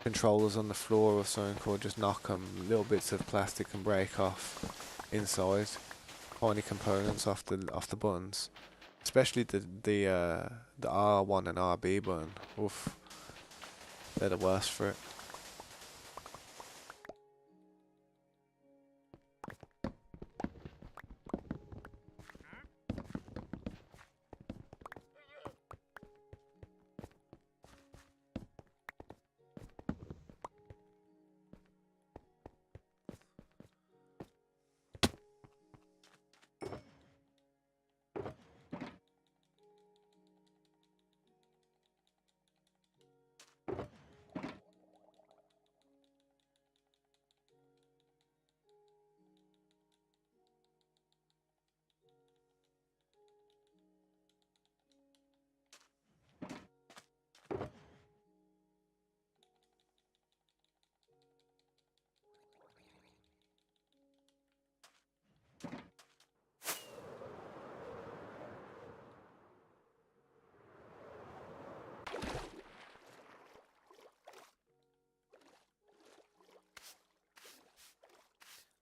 controllers on the floor or something, or just knock them, little bits of plastic can break off inside, tiny components off the buttons. Especially the R1 and RB button. Oof, they're the worst for it.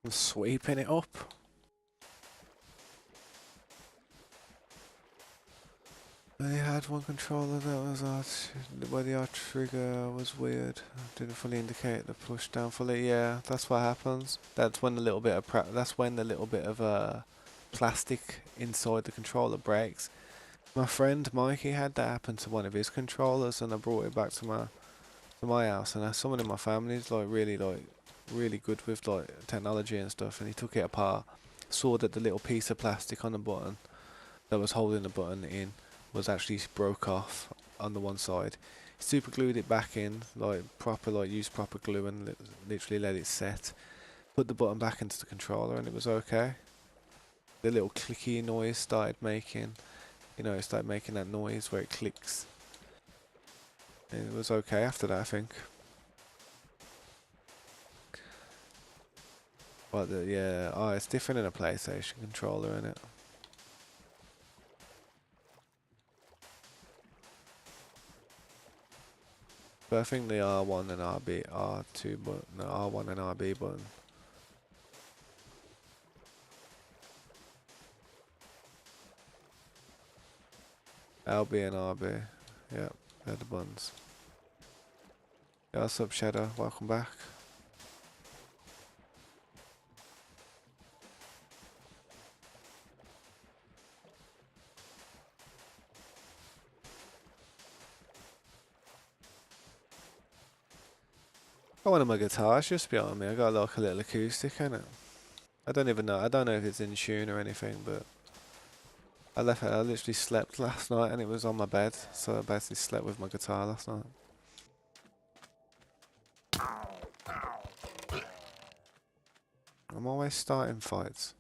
I'm sweeping it up. I only had one controller that was odd, where the R trigger was weird. Didn't fully indicate the push down fully. Yeah, that's what happens. That's when the little bit of plastic inside the controller breaks. My friend Mikey had that happen to one of his controllers, and I brought it back to my house. And someone in my family is really good with like technology and stuff. And he took it apart, saw that the little piece of plastic on the button that was holding the button in was actually broke off on the one side. Super glued it back in, like proper, like used proper glue, and literally let it set. Put the button back into the controller, and it was okay. The little clicky noise started making, it started making that noise where it clicks. And it was okay after that, I think. But yeah, it's different in a PlayStation controller, isn't it? But I think the R1 and R2 button, no, R1 and RB button. LB and RB. Yep, they're the buttons. Yeah, what's up, Shadow? Welcome back. Got one of my guitars just behind me. I got like a little acoustic in it. I don't even know. I don't know if it's in tune or anything, but I left it. I literally slept last night and it was on my bed, so I basically slept with my guitar last night. I'm always starting fights.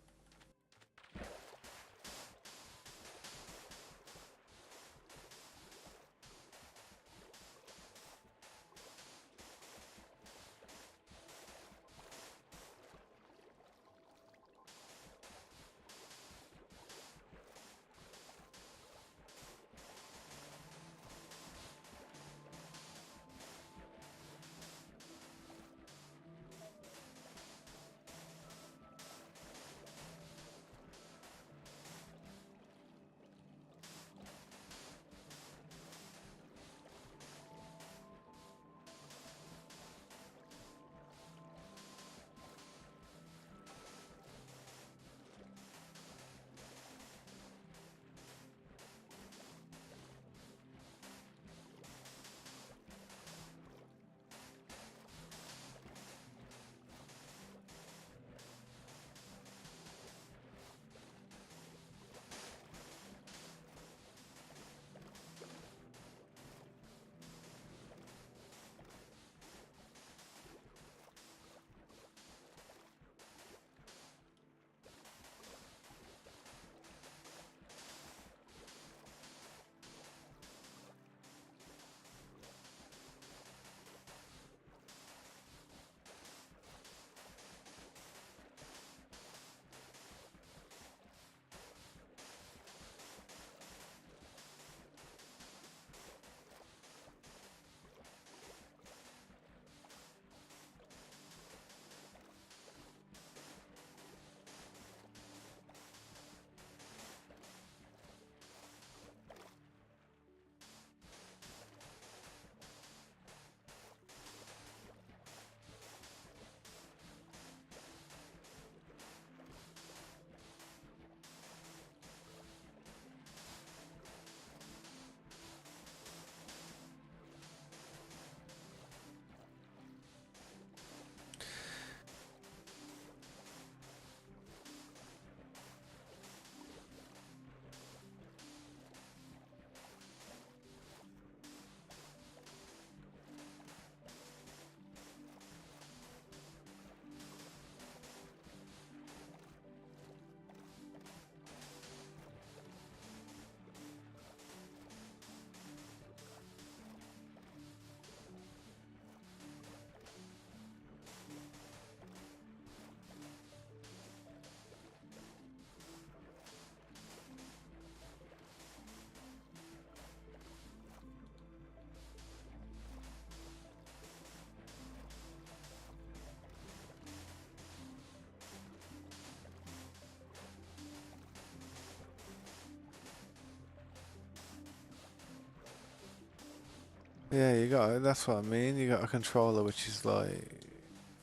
Yeah, you got. That's what I mean. You got a controller which is like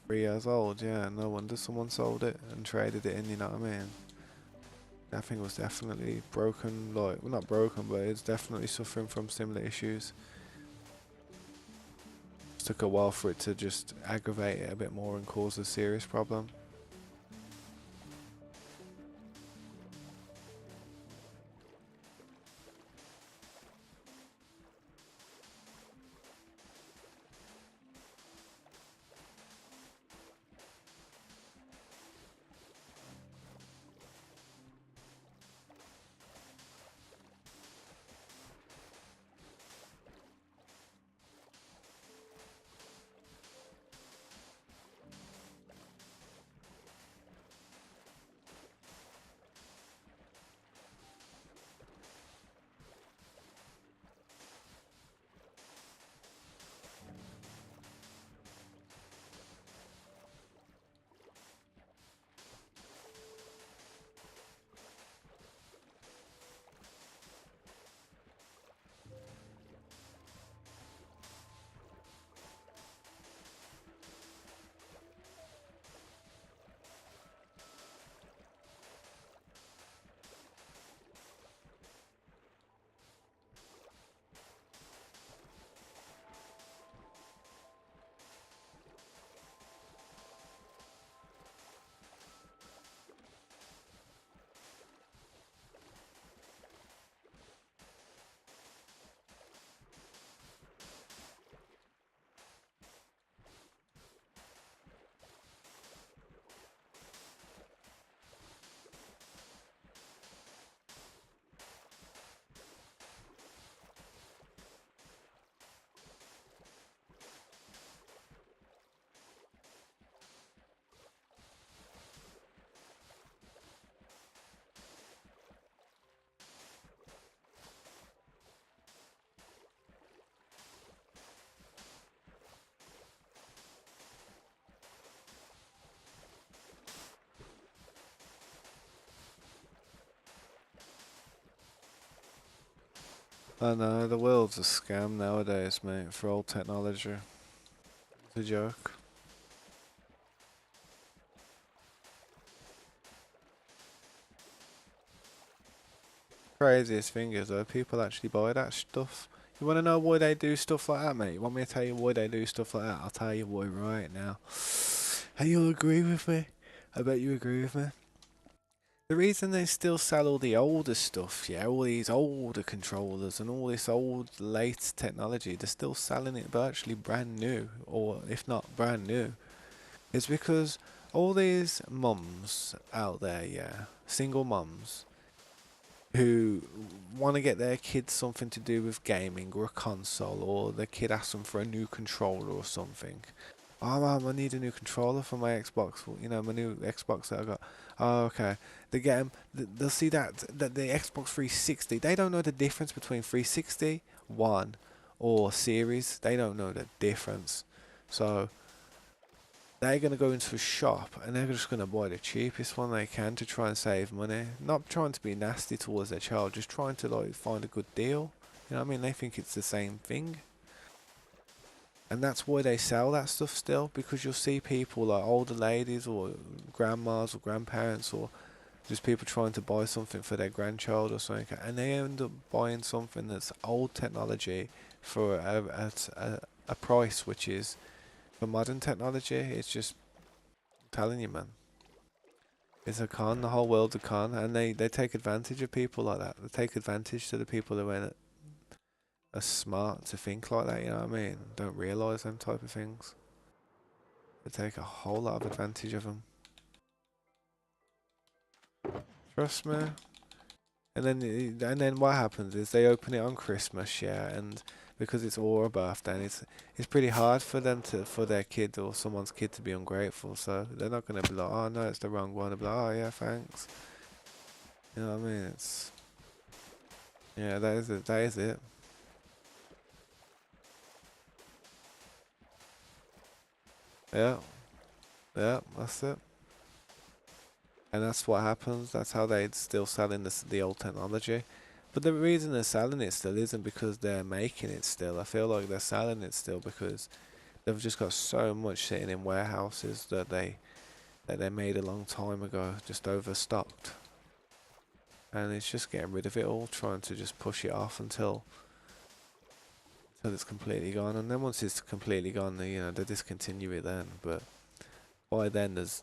3 years old. Yeah, no wonder someone sold it and traded it in. You know what I mean? That thing was definitely broken. Like, well, not broken, but it's definitely suffering from similar issues. It took a while for it to just aggravate it a bit more and cause a serious problem. I know the world's a scam nowadays, mate. For old technology, it's a joke. Craziest thing is though, people actually buy that stuff. You want to know why they do stuff like that, mate? You want me to tell you why they do stuff like that? I'll tell you why right now. And you'll agree with me. I bet you agree with me. The reason they still sell all the older stuff, yeah, all these older controllers and all this old late technology, they're still selling it virtually brand new, or if not brand new, is because all these mums out there, yeah, single mums, who want to get their kids something to do with gaming or a console, or their kid asks them for a new controller or something. Oh, mum, I need a new controller for my Xbox. You know, my new Xbox that I got. Oh, okay. They get them. They'll see that the Xbox 360. They don't know the difference between 360, One, or Series. They don't know the difference. So they're gonna go into a shop and they're just gonna buy the cheapest one they can to try and save money. Not trying to be nasty towards their child, just trying to like find a good deal. You know what I mean? They think it's the same thing. And that's why they sell that stuff still, because you'll see people like older ladies or grandmas or grandparents or just people trying to buy something for their grandchild or something, and they end up buying something that's old technology for a price which is for modern technology. It's just I'm telling you, man. It's a con. The whole world's a con, and they take advantage of people like that. They take advantage to the people who are smart to think like that. You know what I mean? Don't realize them type of things. They take a whole lot of advantage of them. Trust me. And then what happens is they open it on Christmas, yeah, and because it's all a birthday, and it's pretty hard for them to for their kid or someone's kid to be ungrateful. So they're not gonna be like, oh no, it's the wrong one. They'll be like, oh yeah, thanks. You know what I mean? It's yeah, that is it. That is it. Yeah, yeah, that's it. And that's what happens. That's how they're still selling the old technology. But the reason they're selling it still isn't because they're making it still. I feel like they're selling it still because they've just got so much sitting in warehouses that they made a long time ago, just overstocked. And it's just getting rid of it all, trying to just push it off until it's completely gone. And then once it's completely gone, they discontinue it then. But by then, there's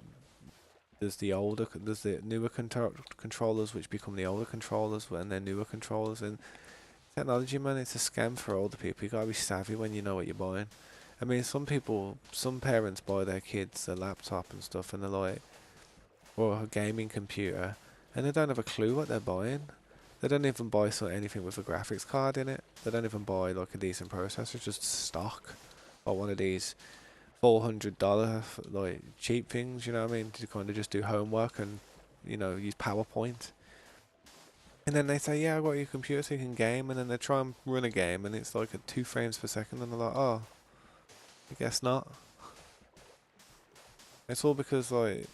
the newer controllers which become the older controllers, and then newer controllers. And technology, man, it's a scam for older people. You gotta be savvy when you know what you're buying. I mean, some parents buy their kids a laptop and stuff, and they're like, or a gaming computer, and they don't have a clue what they're buying. They don't even buy anything with a graphics card in it. They don't even buy like a decent processor, just stock, or one of these $400 like cheap things. You know what I mean? To kind of just do homework and use PowerPoint. And then they say, yeah, I got your computer so you can game, and then they try and run a game, and it's like at 2 frames per second, and they're like, oh, I guess not. It's all because like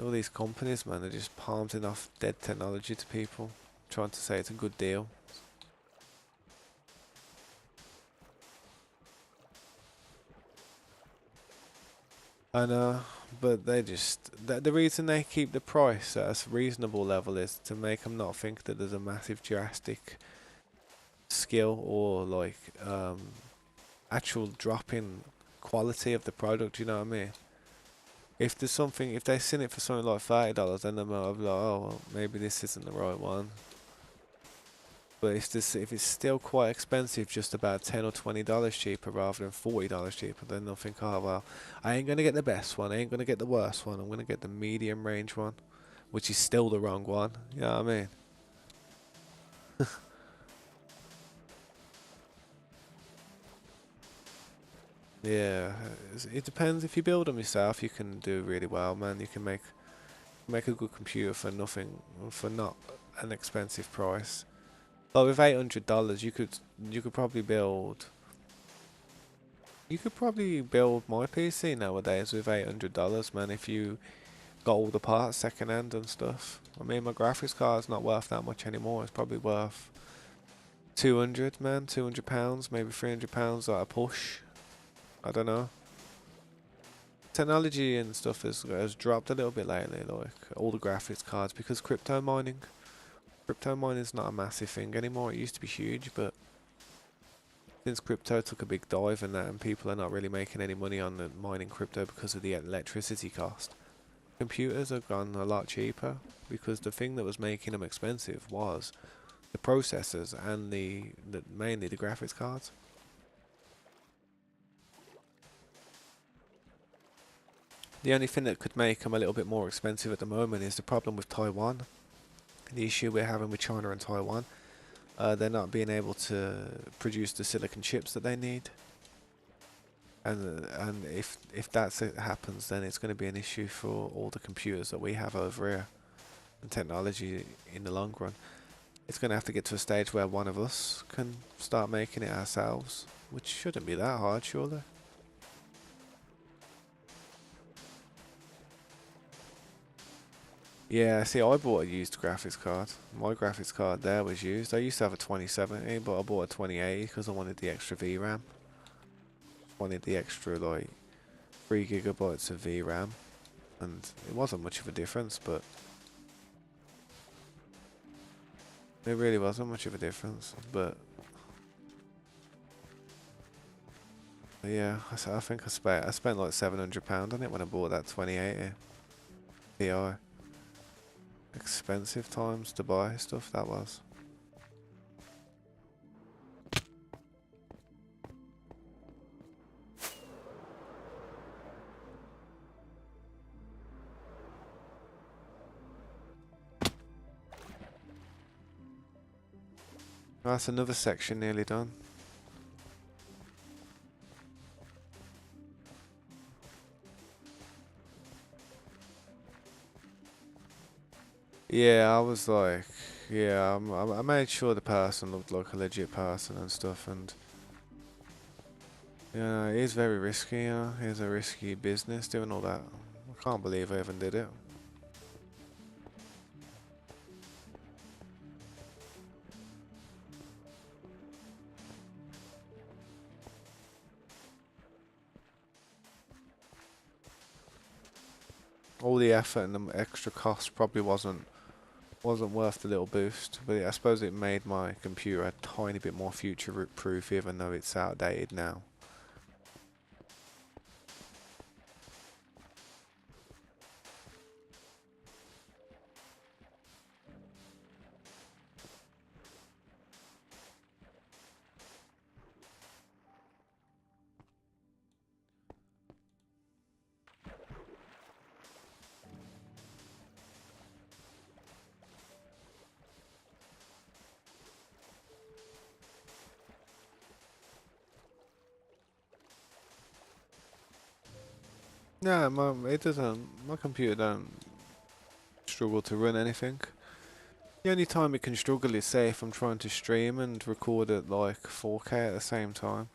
all these companies, man, they're just palming off dead technology to people, trying to say it's a good deal. I know, but the reason they keep the price at a reasonable level is to make them not think that there's a massive drastic skill or like actual drop in quality of the product. You know what I mean? If they seen it for something like $30, then they might be like, oh, well, maybe this isn't the right one. But if it's still quite expensive, just about $10 or $20 cheaper rather than $40 cheaper, then they'll think, oh well, I ain't gonna get the best one, I ain't gonna get the worst one, I'm gonna get the medium range one, which is still the wrong one. You know what I mean? Yeah, it depends. If you build them yourself, you can do really well, man. You can make a good computer for nothing, for not an expensive price. Like with $800, you could probably build. You could probably build my PC nowadays with $800, man. If you got all the parts second hand and stuff. I mean, my graphics card's not worth that much anymore. It's probably worth 200, man. £200, maybe £300 at a push. I don't know. Technology and stuff has dropped a little bit lately, like all the graphics cards, because crypto mining is not a massive thing anymore. It used to be huge, but since crypto took a big dive and that, and people are not really making any money on the mining crypto because of the electricity cost, computers have gone a lot cheaper because the thing that was making them expensive was the processors and mainly the graphics cards. The only thing that could make them a little bit more expensive at the moment is the problem with Taiwan. The issue we're having with China and Taiwan. They're not being able to produce the silicon chips that they need. And if that happens, then it's going to be an issue for all the computers that we have over here and technology in the long run. It's going to have to get to a stage where one of us can start making it ourselves, which shouldn't be that hard, surely. Yeah, see, I bought a used graphics card. My graphics card there was used. I used to have a 2070, but I bought a 2080 because I wanted the extra VRAM. Wanted the extra, like, 3 gigabytes of VRAM. And it wasn't much of a difference, but it really wasn't much of a difference. But yeah, I think I spent like £700 on it when I bought that 2080 Ti. Expensive times to buy stuff, that was. That's another section nearly done. Yeah, I was like, yeah, I made sure the person looked like a legit person and stuff, and yeah, it is very risky, it's a risky business doing all that. I can't believe I even did it. all the effort and the extra cost probably wasn't worth the little boost. But I suppose it made my computer a tiny bit more future proof, even though it's outdated now. Yeah, my computer don't struggle to run anything. The only time it can struggle is say if I'm trying to stream and record at like 4K at the same time.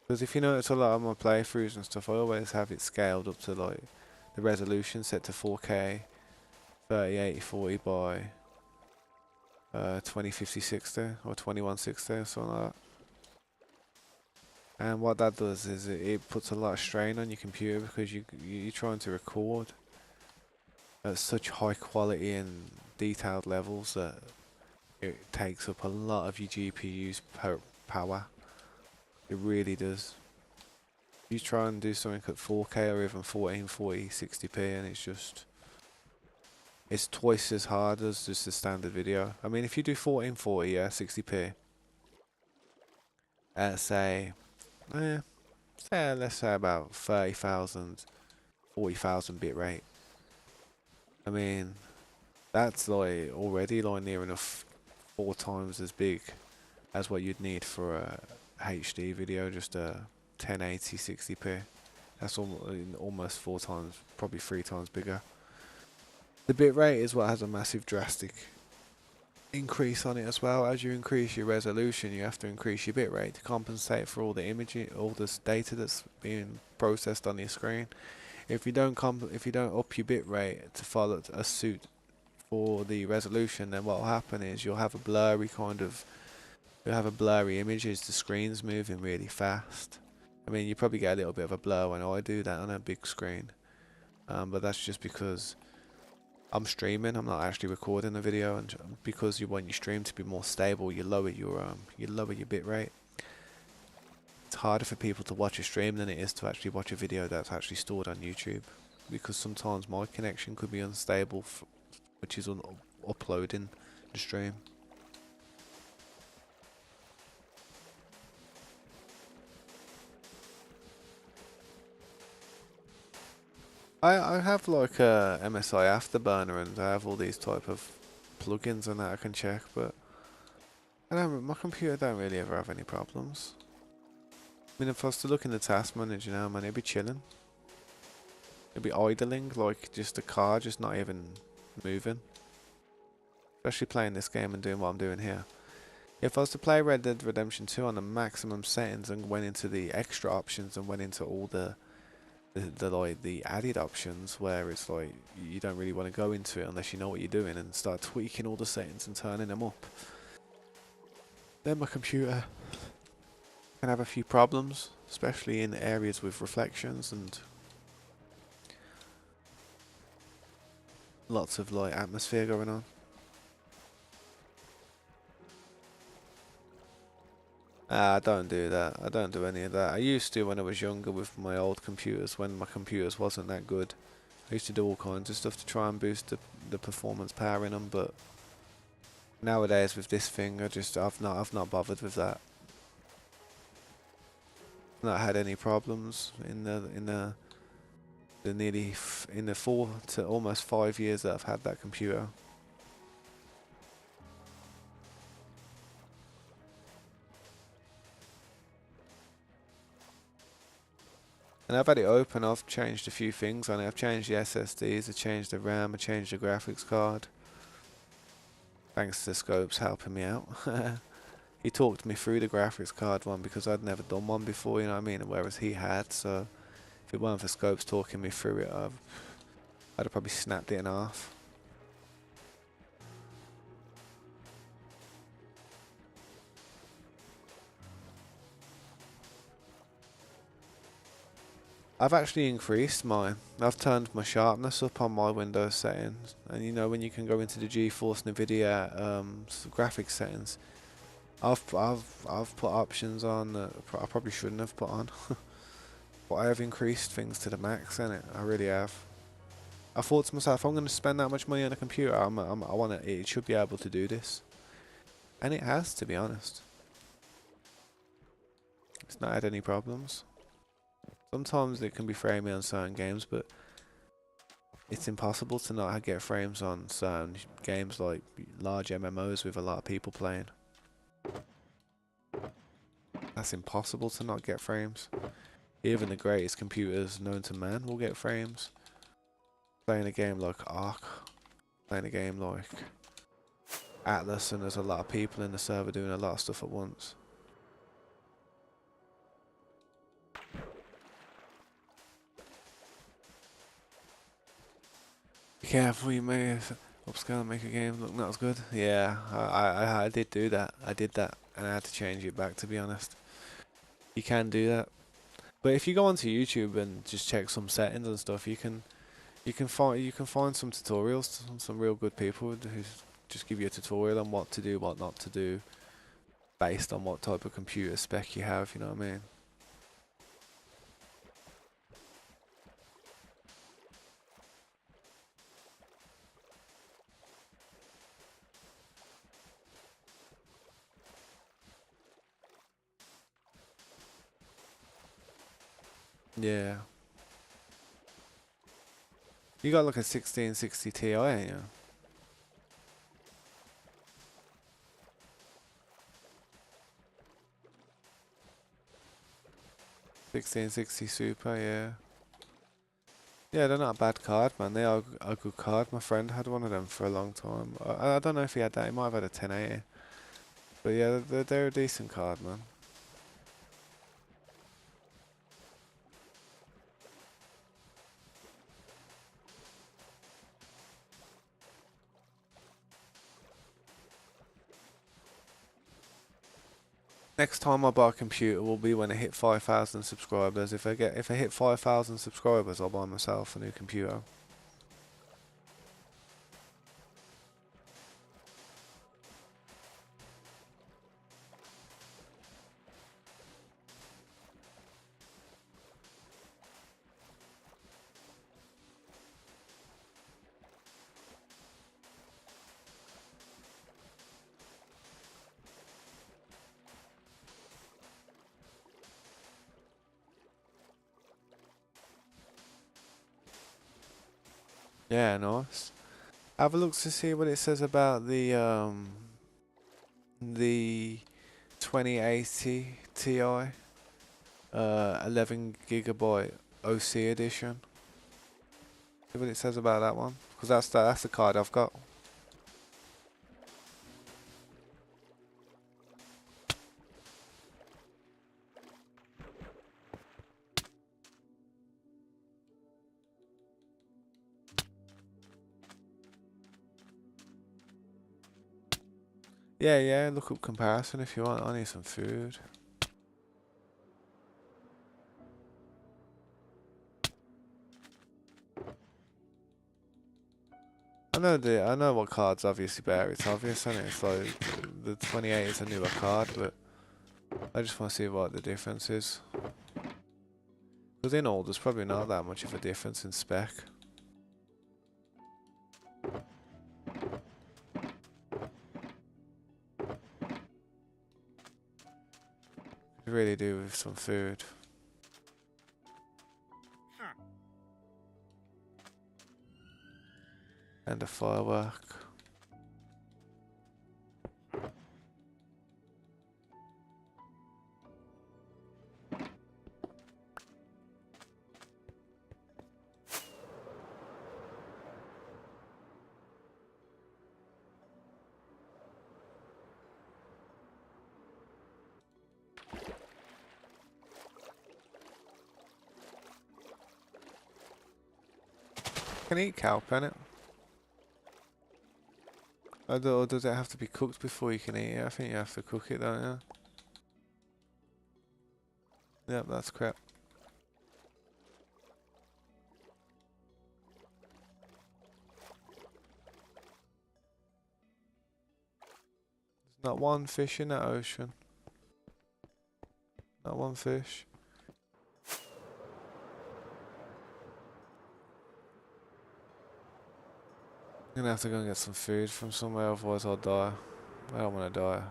Because if you notice a lot of my playthroughs and stuff, I always have it scaled up to like the resolution set to 4K, 3080 by 2050/60 or 2160 or something like that. And what that does is it puts a lot of strain on your computer because you're trying to record at such high quality and detailed levels that it takes up a lot of your GPU's power. It really does. You try and do something at 4K or even 1440 60p and it's twice as hard as just a standard video. I mean, if you do 1440, yeah, 60p at eh, let's say about 30,000, 40,000 bit rate. I mean, that's like already like near enough 4 times as big as what you'd need for a HD video, just a 1080 60p. That's almost 4 times, probably 3 times bigger. The bitrate is what has a massive drastic increase on it as well. As you increase your resolution, you have to increase your bitrate to compensate for all the imaging, all this data that's being processed on your screen. If you don't up your bitrate to follow a suit for the resolution, then what will happen is you'll have a blurry image as the screen's moving really fast. I mean, you probably get a little bit of a blur when I do that on a big screen, but that's just because I'm streaming. I'm not actually recording the video, and because you want your stream to be more stable, you lower your bit rate. It's harder for people to watch a stream than it is to actually watch a video that's actually stored on YouTube, because sometimes my connection could be unstable, which is uploading the stream. I have like a MSI Afterburner, and I have all these type of plugins and that I can check, but my computer don't really ever have any problems. I mean, if I was to look in the task manager now, man, it'd be chilling. It'd be idling, like just the car just not even moving. Especially playing this game and doing what I'm doing here. If I was to play Red Dead Redemption 2 on the maximum settings and went into the extra options and went into all the added options where it's like you don't really want to go into it unless you know what you're doing and start tweaking all the settings and turning them up, then my computer can have a few problems, especially in areas with reflections and lots of like atmosphere going on. I don't do that. I don't do any of that. I used to when I was younger with my old computers, when my computers wasn't that good. I used to do all kinds of stuff to try and boost the performance power in them, but nowadays with this thing, I've not bothered with that. I've not had any problems in the nearly in the 4 to almost 5 years that I've had that computer. And I've had it open, I've changed a few things on it. I've changed the SSDs, I've changed the RAM, I changed the graphics card. Thanks to Scopes helping me out. He talked me through the graphics card one because I'd never done one before, you know what I mean? Whereas he had, so if it weren't for Scopes talking me through it, I'd have probably snapped it in half. I've actually increased mine. I've turned my sharpness up on my Windows settings, and you know when you can go into the GeForce NVIDIA graphics settings, I've put options on that I probably shouldn't have put on, but I have increased things to the max in it. I really have. I thought to myself, I'm going to spend that much money on a computer. I want it. It should be able to do this, and it has, to be honest. It's not had any problems. Sometimes it can be framing on certain games, but it's impossible to not get frames on certain games like large MMOs with a lot of people playing. That's impossible to not get frames. Even the greatest computers known to man will get frames. Playing a game like Ark, playing a game like Atlas, and there's a lot of people in the server doing a lot of stuff at once. Be careful, you may upscale and make a game look not as good. Yeah, I did do that. I did that, and I had to change it back, to be honest. You can do that. But if you go onto YouTube and just check some settings and stuff, you can find some tutorials, some real good people who just give you a tutorial on what to do, what not to do, based on what type of computer spec you have. You know what I mean? Yeah. You got like a 1660 Ti, ain't you? 1660 Super, yeah. Yeah, they're not a bad card, man. They are a good card. My friend had one of them for a long time. I don't know if he had that. He might have had a 1080. But yeah, they're a decent card, man. Next time I buy a computer will be when I hit 5,000 subscribers. If I hit 5,000 subscribers, I'll buy myself a new computer. Yeah, nice. Have a look to see what it says about the 2080 Ti 11 gigabyte OC edition. See what it says about that one, because that's the card I've got. Yeah, yeah. Look up comparison if you want. I need some food. I know what card's obviously better. It's obvious, and it's like the 28 is a newer card, but I just want to see what the difference is. Because in all, there's probably not that much of a difference in spec. You really do with some food. And a firework. Can eat cow, it? Or does it have to be cooked before you can eat it? I think you have to cook it, don't you? Yep, that's correct. Not one fish in the ocean. Not one fish. I'm gonna have to go and get some food from somewhere, otherwise I'll die. I don't wanna die.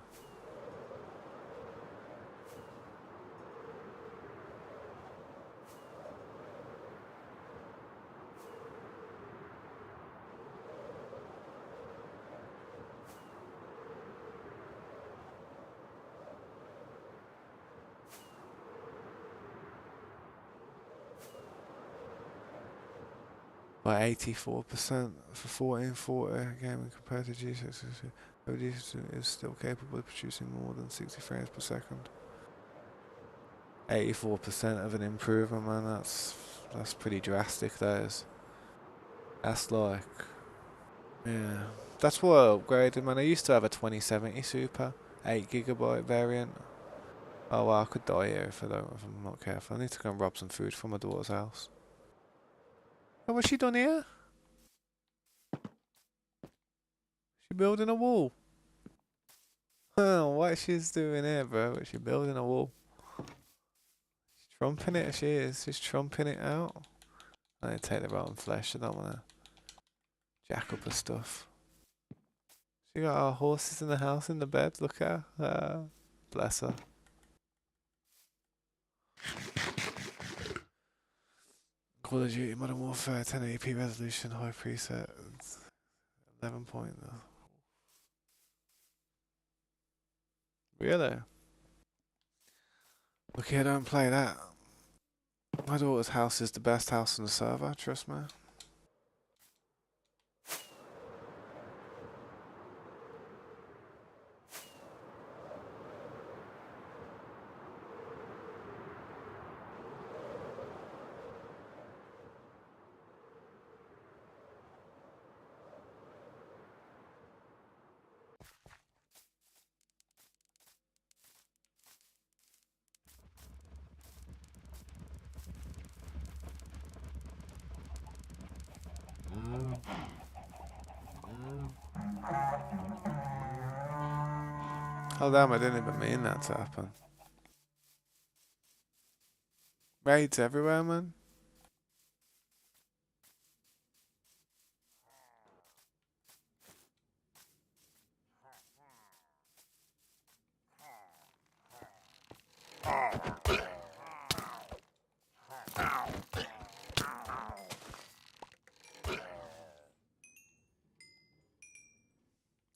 By 84% for 1440 gaming compared to G6. OD is still capable of producing more than 60 frames per second. 84% of an improvement, man. That's pretty drastic. That is. That's like, yeah. That's what I upgraded, man. I used to have a 2070 Super 8GB variant. Oh well, I could die here if I'm not careful. I need to go and rob some food from my daughter's house. Oh, what's she done here? She building a wall. Oh, what she's doing here, bro? Is she building a wall? She's trumping it. She is. She's trumping it out. I need to take the rotten flesh. I don't wanna jack up her stuff. She got our horses in the house in the bed. Look at her. Bless her. Call of Duty Modern Warfare 1080p resolution, high preset, 11 point. Really? Look here, don't play that. My daughter's house is the best house on the server, trust me. Oh damn, I didn't even mean that to happen. Raids everywhere, man.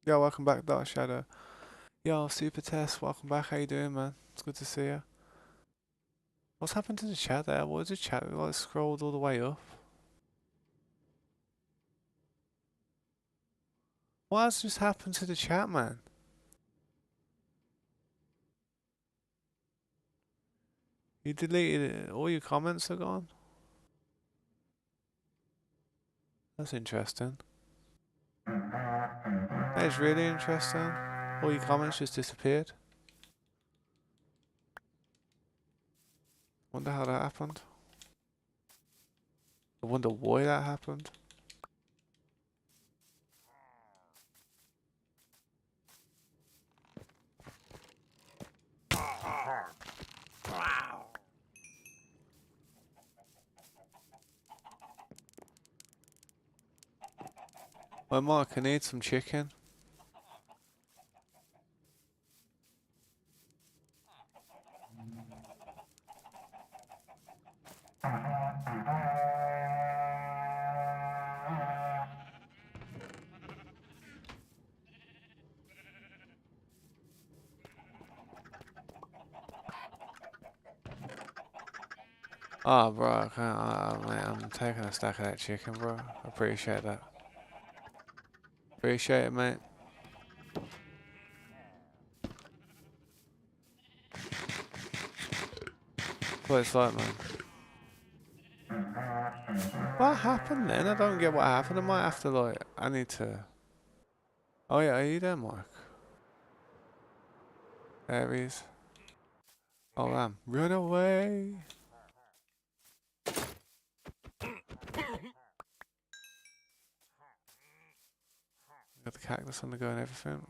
Yo, welcome back, Dark Shadow. Yo, Super Test, welcome back. How you doing, man? It's good to see you. What's happened to the chat there? What is the chat? Like scrolled all the way up. What has just happened to the chat, man? You deleted it. All your comments are gone. That's interesting. That is really interesting. All your comments just disappeared. Wonder how that happened. I wonder why that happened. Well, Mark, I need some chicken. Oh, bro, I can't, mate, I'm taking a stack of that chicken, bro. I appreciate that. Appreciate it, mate. That's what it's like, man. What happened then? I don't get what happened. I might have to, like, I need to... Oh, yeah, are you there, Mark? There he is. Oh, run away! Got the cactus on the go and everything.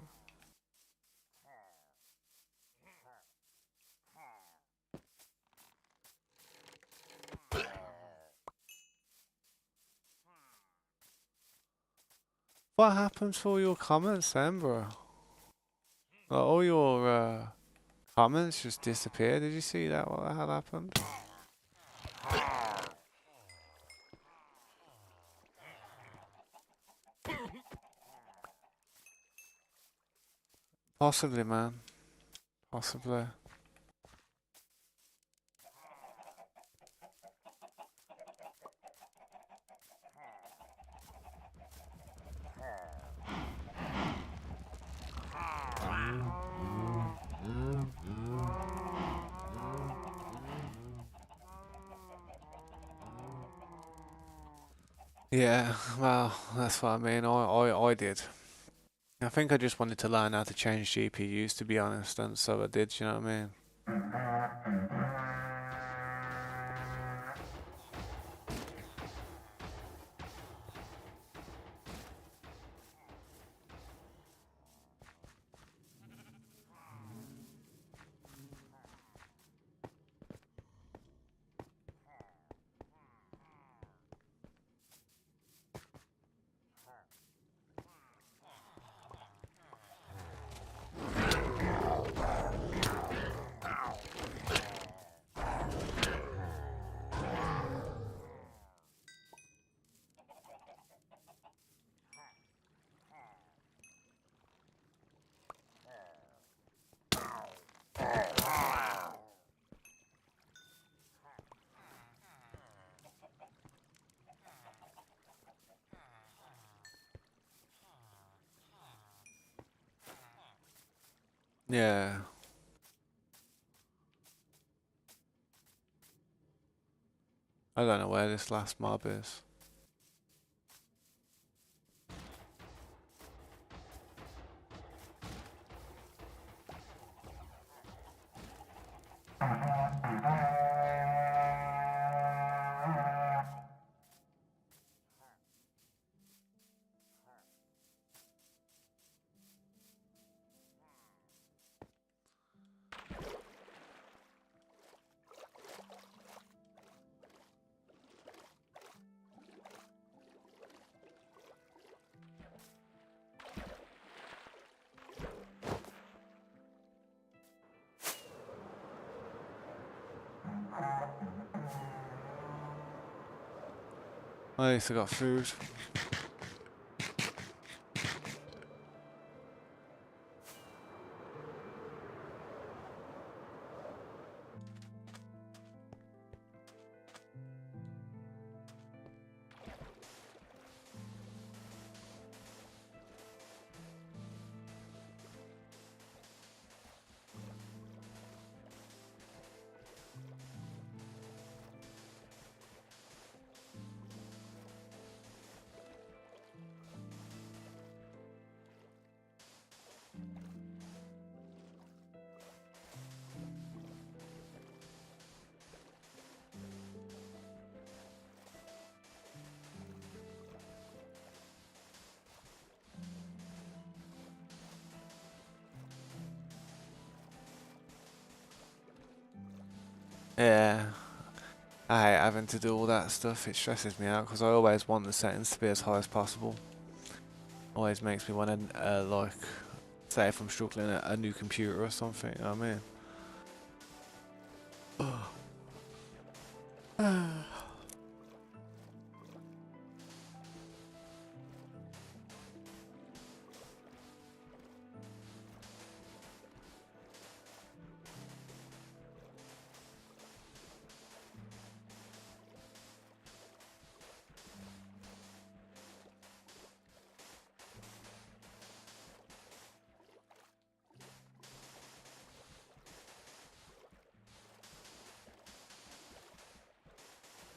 What happened to all your comments then, bro? Like, all your comments just disappeared. Did you see that? What the hell happened? Possibly, man. Possibly. Yeah, well, that's what I mean. I did. I think I just wanted to learn how to change GPUs, to be honest, and so I did, you know what I mean? Yeah. I don't know where this last mob is. At least I got food. Yeah. I hate having to do all that stuff. It stresses me out because I always want the settings to be as high as possible. Always makes me want to, like, say if I'm struggling at a new computer or something, you know what I mean?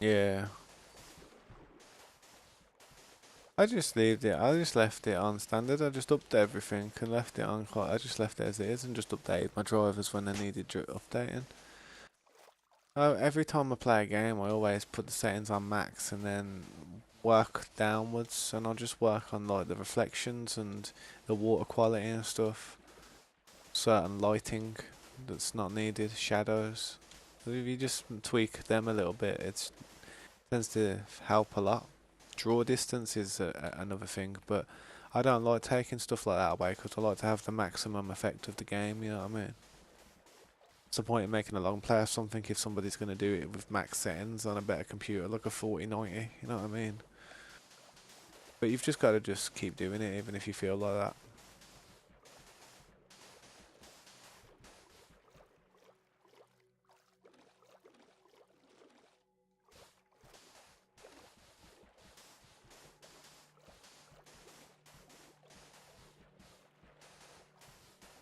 Yeah. I just leave it. I just left it on standard. I just upped everything and left it on. I just left it as it is and just updated my drivers when they needed updating. Every time I play a game, I always put the settings on max and then work downwards, and I'll just work on like the reflections and the water quality and stuff. Certain lighting that's not needed, shadows. If you just tweak them a little bit, it tends to help a lot. Draw distance is another thing, but I don't like taking stuff like that away because I like to have the maximum effect of the game, you know what I mean? What's the point in making a long play of something if somebody's going to do it with max settings on a better computer, like a 4090, you know what I mean? But you've just got to just keep doing it even if you feel like that.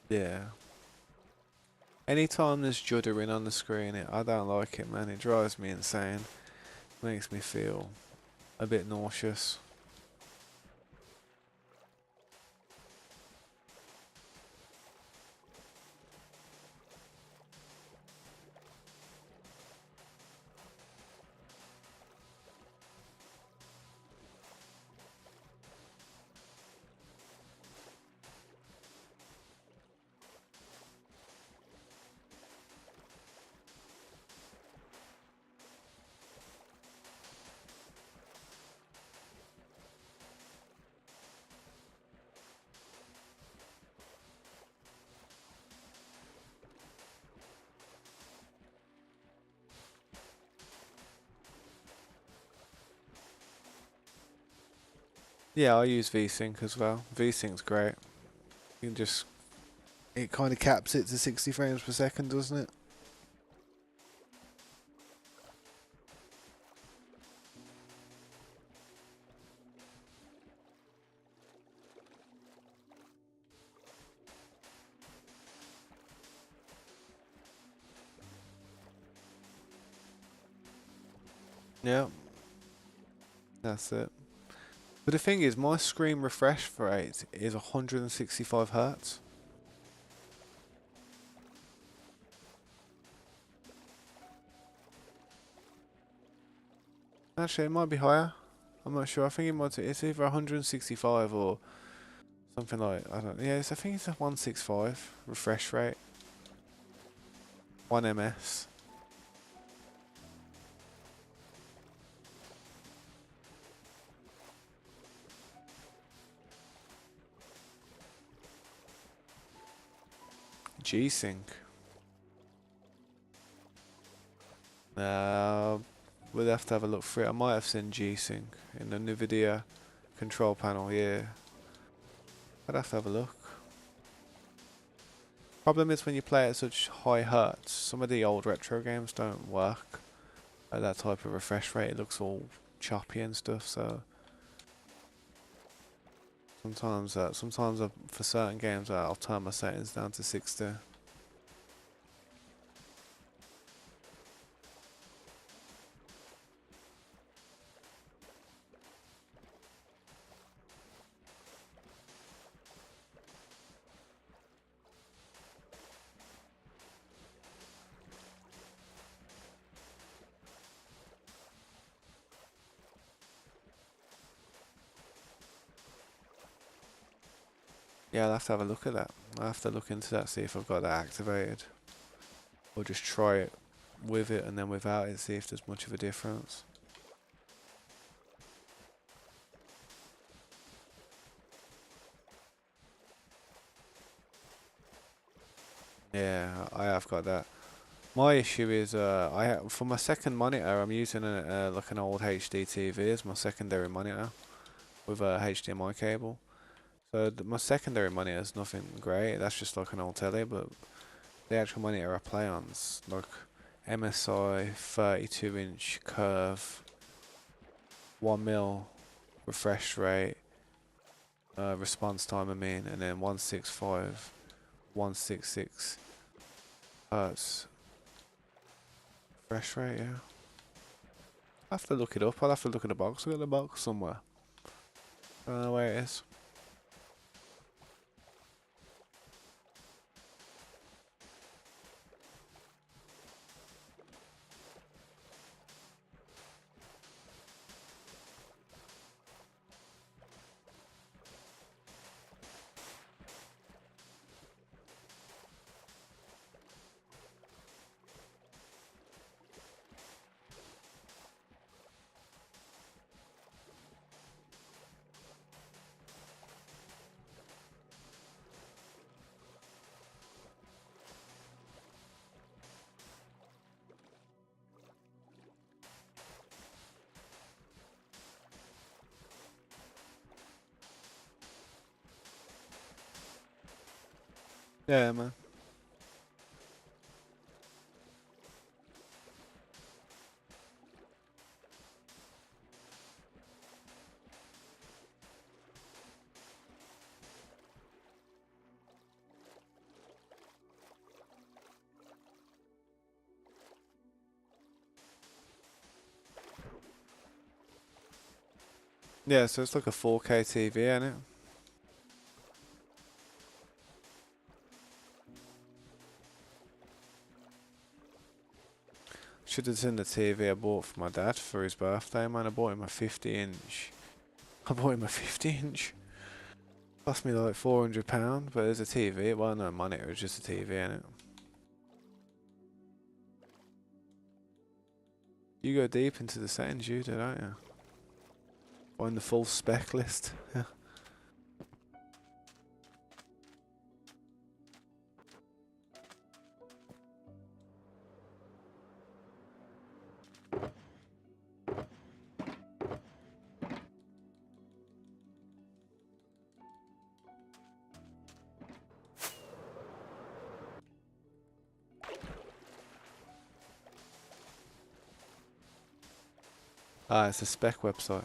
Yeah. Anytime there's juddering on the screen, I don't like it, man. It drives me insane. Makes me feel a bit nauseous. Yeah, I use VSync as well. VSync's great. You can just, it kind of caps it to 60 frames per second, doesn't it? Yeah, that's it. But the thing is, my screen refresh rate is 165 hertz. Actually, it might be higher. I'm not sure. I think it's either 165 or something like, I don't, yeah, I think it's a 165 refresh rate. 1 ms. G-Sync. Uh, we'll have to have a look through it. I might have seen G-Sync in the NVIDIA control panel, yeah. I'd have to have a look. Problem is when you play at such high hertz, some of the old retro games don't work at that type of refresh rate. It looks all choppy and stuff, so sometimes for certain games I'll turn my settings down to 60. Yeah, I'll have to have a look at that. I'll have to look into that, see if I've got that activated. Or just try it with it and then without it, see if there's much of a difference. Yeah, I have got that. My issue is, for my second monitor, I'm using like an old HD TV as my secondary monitor with a HDMI cable. So my secondary monitor is nothing great. That's just like an old telly, but the actual monitor I play on's like MSI 32-inch curve, 1 mil refresh rate, response time. I mean, and then 165, 166 hertz refresh rate. Yeah. I have to look it up. I'll have to look at the box. I got the box somewhere. I don't know where it is. Yeah, man. Yeah, so it's like a 4K TV, ain't it? Should have seen the TV I bought for my dad for his birthday, man. I bought him a 50 inch. I bought him a 50 inch. Cost me like £400, but it was a TV. It wasn't a monitor, it was just a TV, innit? You go deep into the settings, you do, don't you? Find the full spec list. Yeah. Ah, it's a spec website.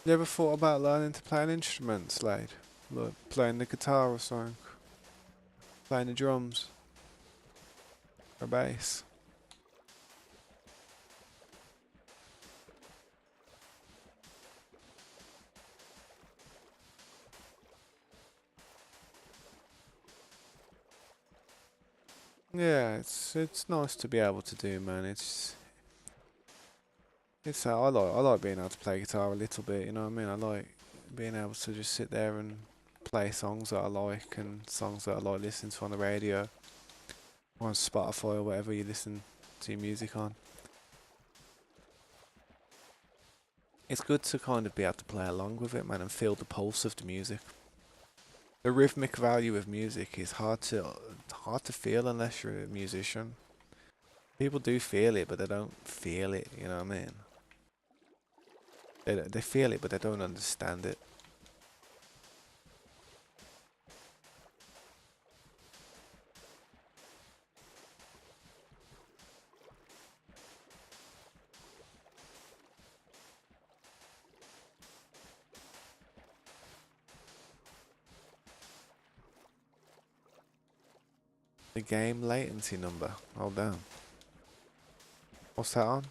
You ever thought about learning to play an instrument, Slade? Like playing the guitar or something? Playing the drums? Or bass? Yeah, it's nice to be able to do, man. It's I like being able to play guitar a little bit. You know what I mean? I like being able to just sit there and play songs that I like and songs that I like listening to on the radio or on Spotify or whatever you listen to your music on. It's good to kind of be able to play along with it, man, and feel the pulse of the music. The rhythmic value of music is hard to feel unless you're a musician. People do feel it, but they don't feel it. You know what I mean? They feel it, but they don't understand it. The game latency number. Hold down. What's that on?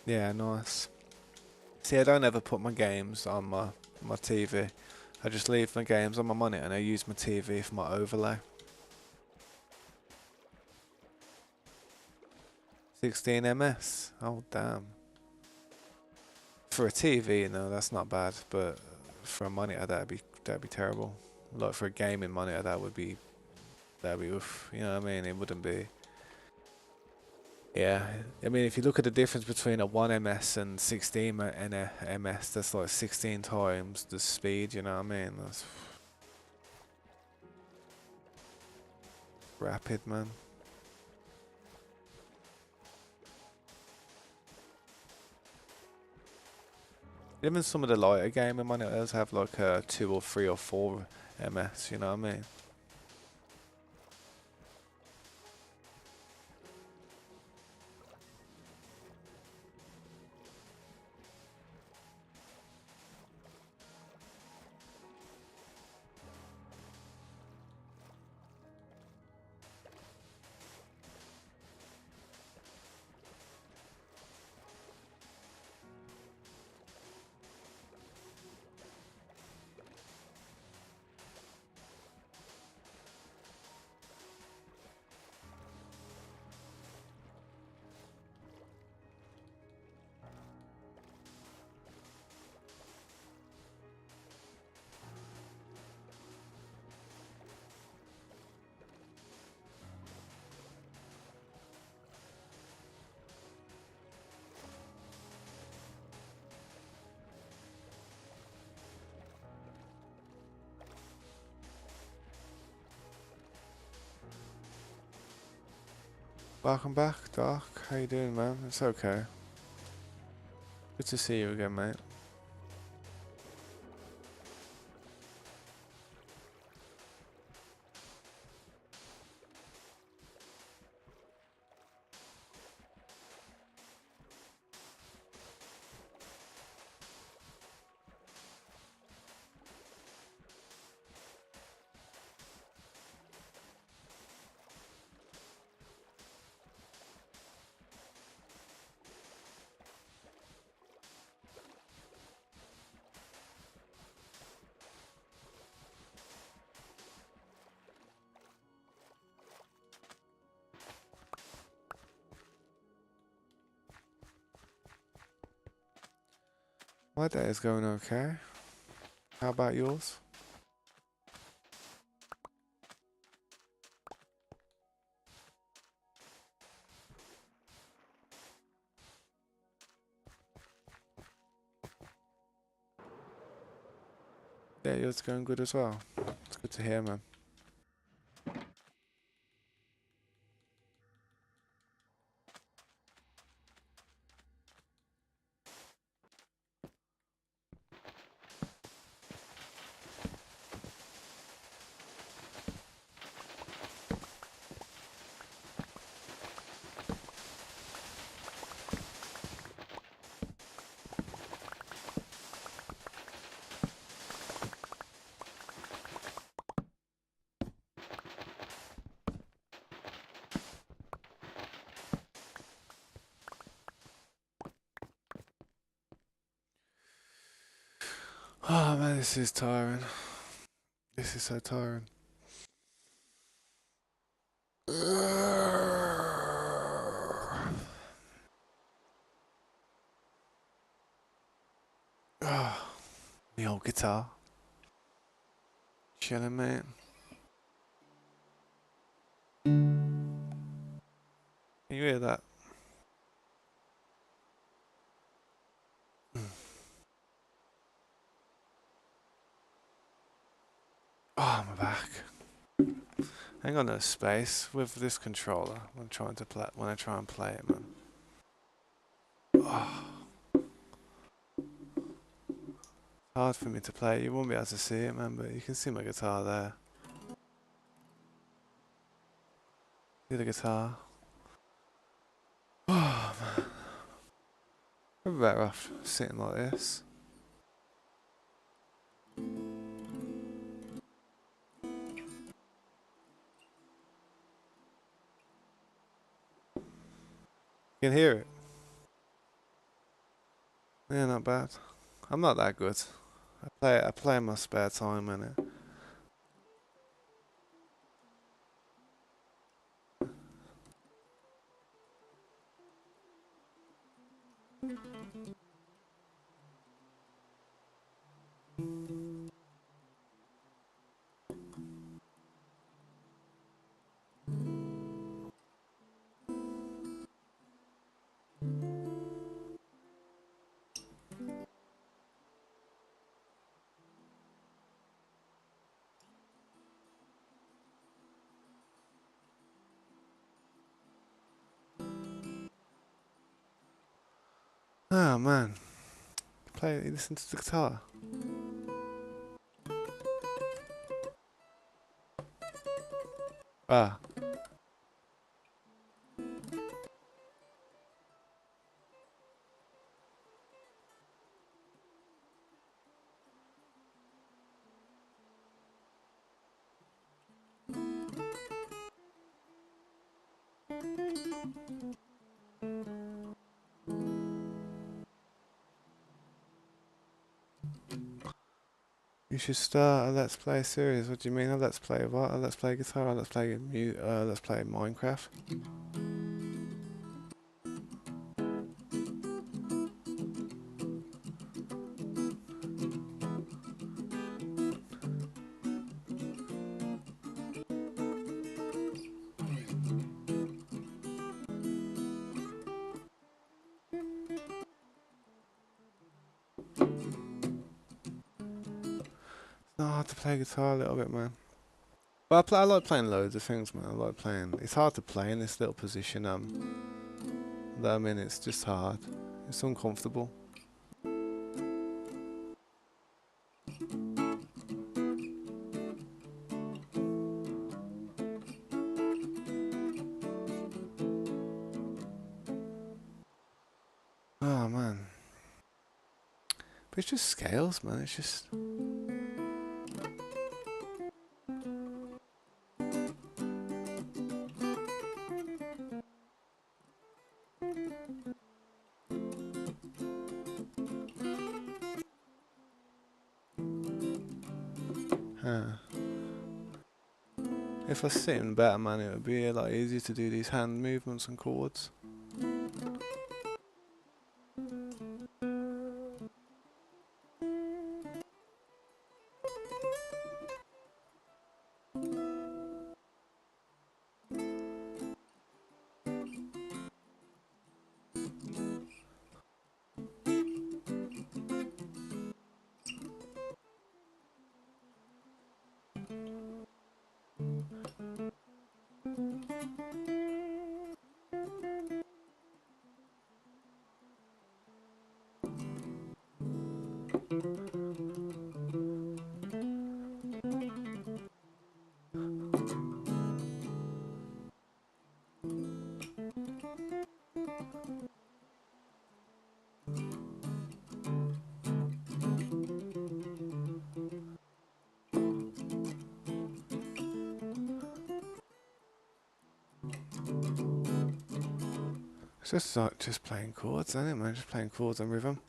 Yeah, nice. See, I don't ever put my games on my TV. I just leave my games on my monitor and I use my TV for my overlay. 16 ms. Oh damn. For a TV, that's not bad, but for a monitor, that'd be terrible. Like for a gaming monitor, that'd be oof. You know what I mean? It wouldn't be. Yeah, I mean, if you look at the difference between a 1 ms and 16 ms, that's like 16 times the speed. You know what I mean? That's rapid, man. Even some of the lighter gaming monitors have like a 2 or 3 or 4 ms. You know what I mean? Welcome back, Doc. How you doing, man? It's okay. Good to see you again, mate. My day is going okay. How about yours? Yeah, yours going good as well. It's good to hear, man. Oh man, this is tiring. This is so tiring. The old guitar. Chilling, mate. Can you hear that? Oh, my back. I ain't got no space with this controller when trying to play. When I try and play it, man. Oh, hard for me to play. You won't be able to see it, man, but you can see my guitar there. See the guitar? Oh man, we're better off sitting like this. You can hear it. Yeah, not bad. I'm not that good. I play in my spare time, innit? Oh man, you listen to the guitar. Ah, you should start a Let's Play series. What do you mean a Let's Play? What? A Let's Play guitar? A Let's Play Let's Play Minecraft? It's not hard to play guitar a little bit, man. Well, I like playing loads of things, man. I like playing. It's hard to play in this little position. That I'm in. It's just hard. It's uncomfortable. Oh man, but it's just scales, man. It's just. Huh. If I was sitting better, man, it would be a lot easier to do these hand movements and chords. It's just like just playing chords, isn't it, man? Just playing chords and rhythm.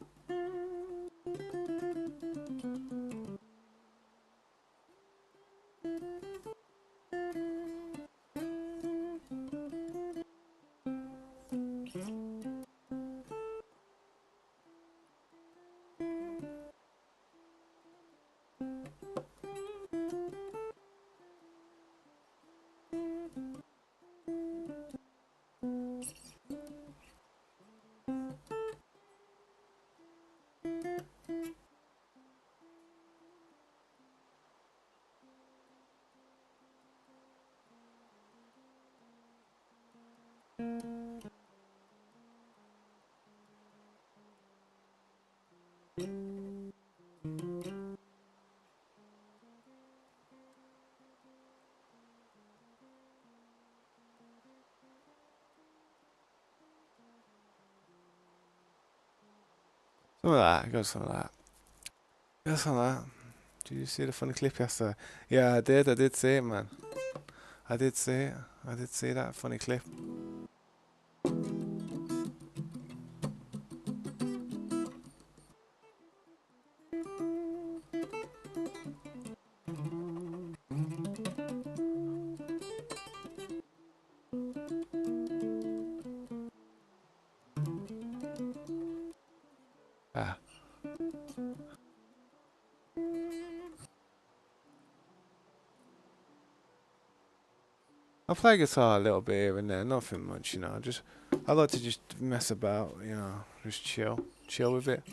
Some of that. Go some of that. Go some of that. Did you see the funny clip yesterday? Yeah, I did. I did see it, man. I did see it. I did see that funny clip. Ah. I play guitar a little bit here and there, nothing much, you know. I like to just mess about, you know, just chill with it.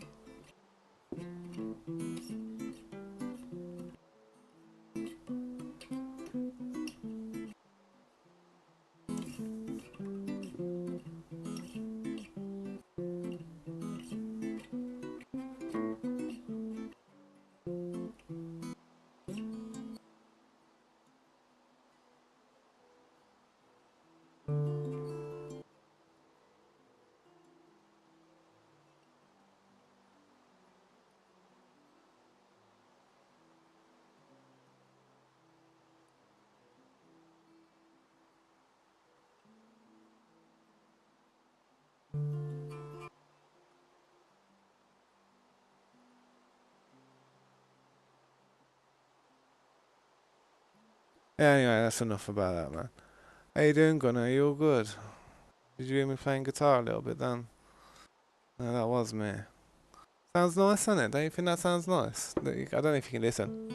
Yeah, anyway, that's enough about that, man. How you doing, Gunnar? Are you all good? Did you hear me playing guitar a little bit then? No, that was me. Sounds nice, doesn't it? Don't you think that sounds nice? I don't know if you can listen.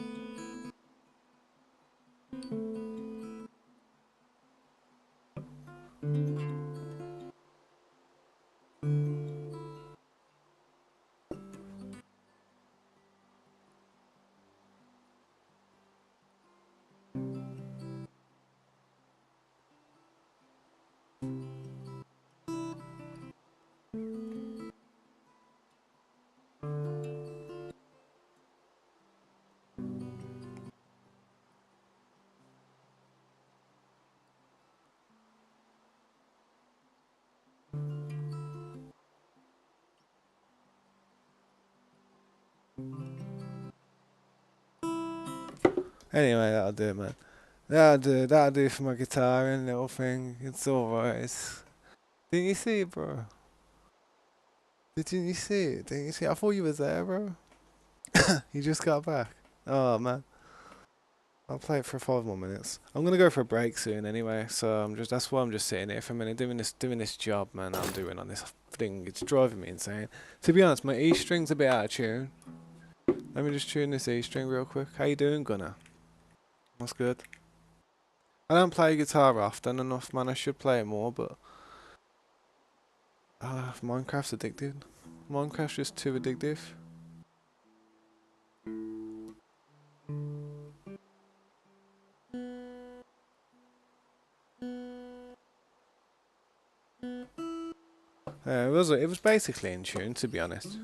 Anyway, that'll do, man. That'll do for my guitar and little thing. It's alright. Didn't you see it, bro? Didn't you see it? Didn't you see it? I thought you was there, bro. You just got back. Oh, man. I'll play it for 5 more minutes. I'm gonna go for a break soon anyway, so that's why I'm just sitting here for a minute doing this job, man. I'm doing on this thing. It's driving me insane. To be honest, my E string's a bit out of tune. Let me just tune this E string real quick. How you doing, Gunnar? That's good. I don't play guitar often enough, man. I should play it more, but Minecraft's addictive. Minecraft's just too addictive. It was basically in tune, to be honest.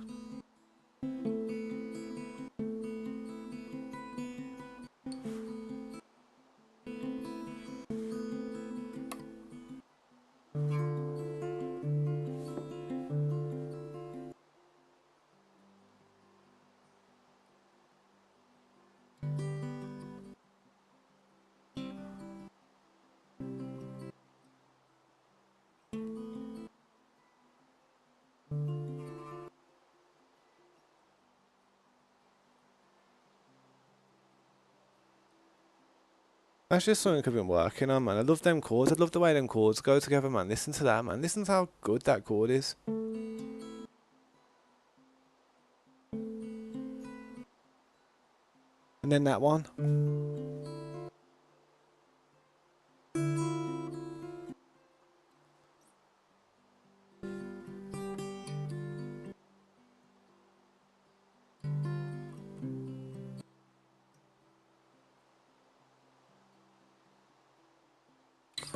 That's just something I've been working on, man. I love them chords. I love the way them chords go together, man. Listen to that, man. Listen to how good that chord is. And then that one.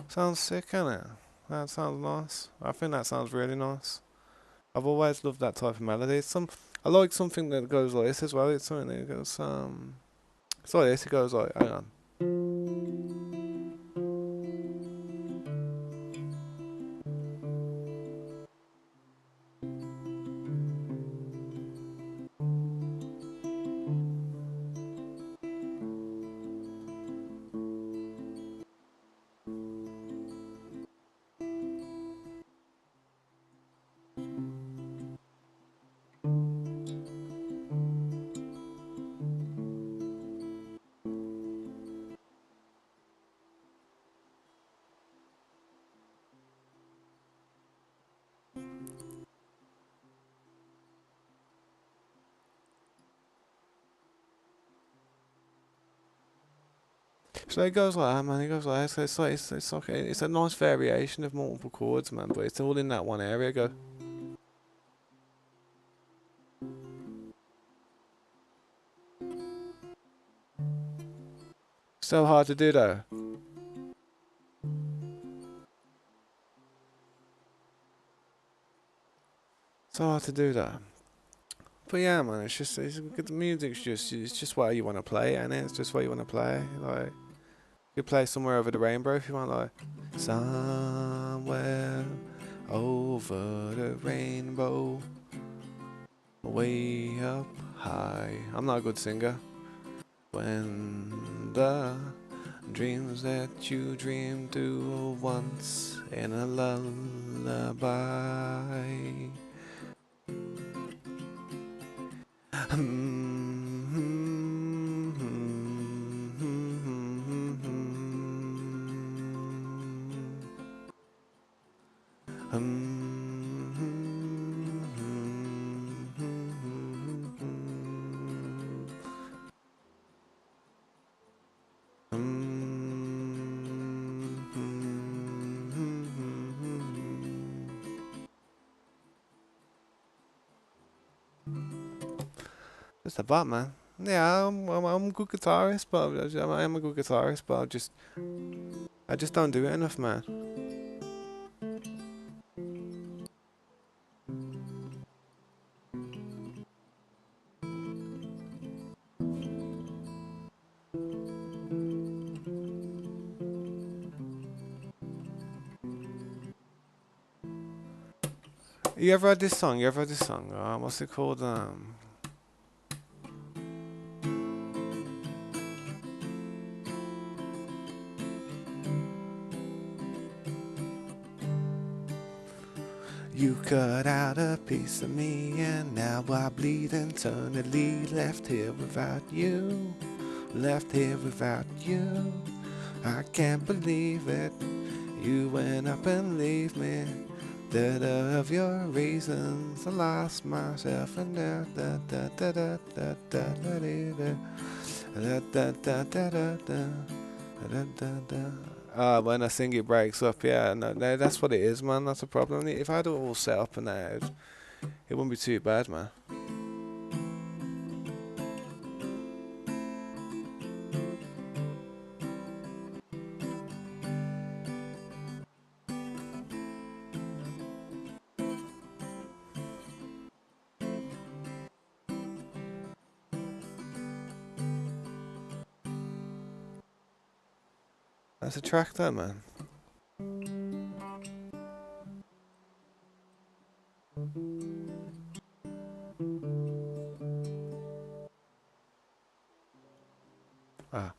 Sounds sick, innit? That sounds nice. I think that sounds really nice. I've always loved that type of melody. I like something that goes like this as well. It's something that goes it's like this. It goes like, hang on. So it goes like that, man. It goes like that. So it's a nice variation of multiple chords, man. But it's all in that one area. Go. So hard to do though. So hard to do that. But yeah, man. The music's it's just where you want to play, and it's just where you want to play. Like you play somewhere over the rainbow if you want, like somewhere over the rainbow, way up high. I'm not a good singer. When the dreams that you dreamed to once in a lullaby. Just a bot, man. Yeah, I'm a good guitarist, but I am a good guitarist, but I just don't do it enough, man. You ever heard this song? You ever heard this song? What's it called? You cut out a piece of me and now I bleed internally. Left here without you, left here without you. I can't believe it, you went up and leave me. Dead of your reasons, I lost myself and da da da da da da da da da da da da da. When I sing it breaks up, yeah, no, that's what it is, man, that's a problem. If I had it all set up and that, it wouldn't be too bad, man. That's a track though, man. Ah.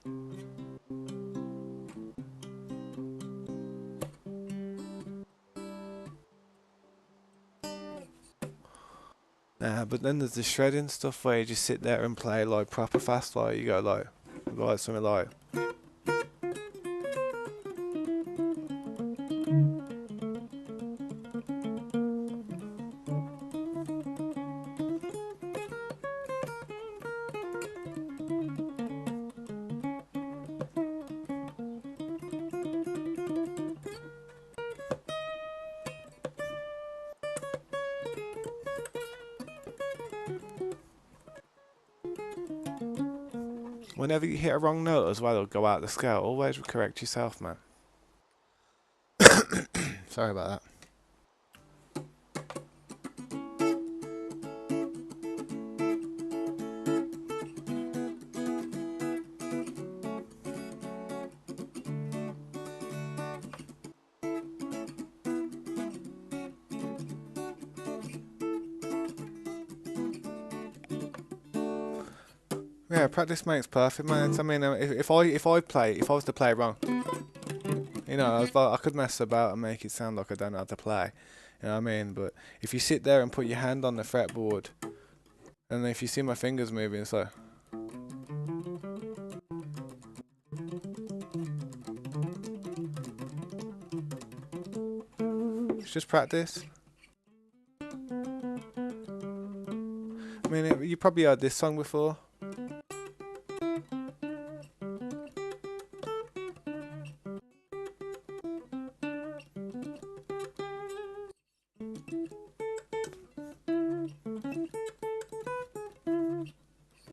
Nah, but then there's the shredding stuff where you just sit there and play like proper fast, like you go like something like. Whenever you hit a wrong note as well, it'll go out the scale. Always correct yourself, man. Sorry about that. Yeah, practice makes perfect, man. I mean, if I was to play wrong, you know, I could mess about and make it sound like I don't know how to play. You know what I mean? But if you sit there and put your hand on the fretboard, and if you see my fingers moving, it's like. It's just practice. I mean, you probably heard this song before.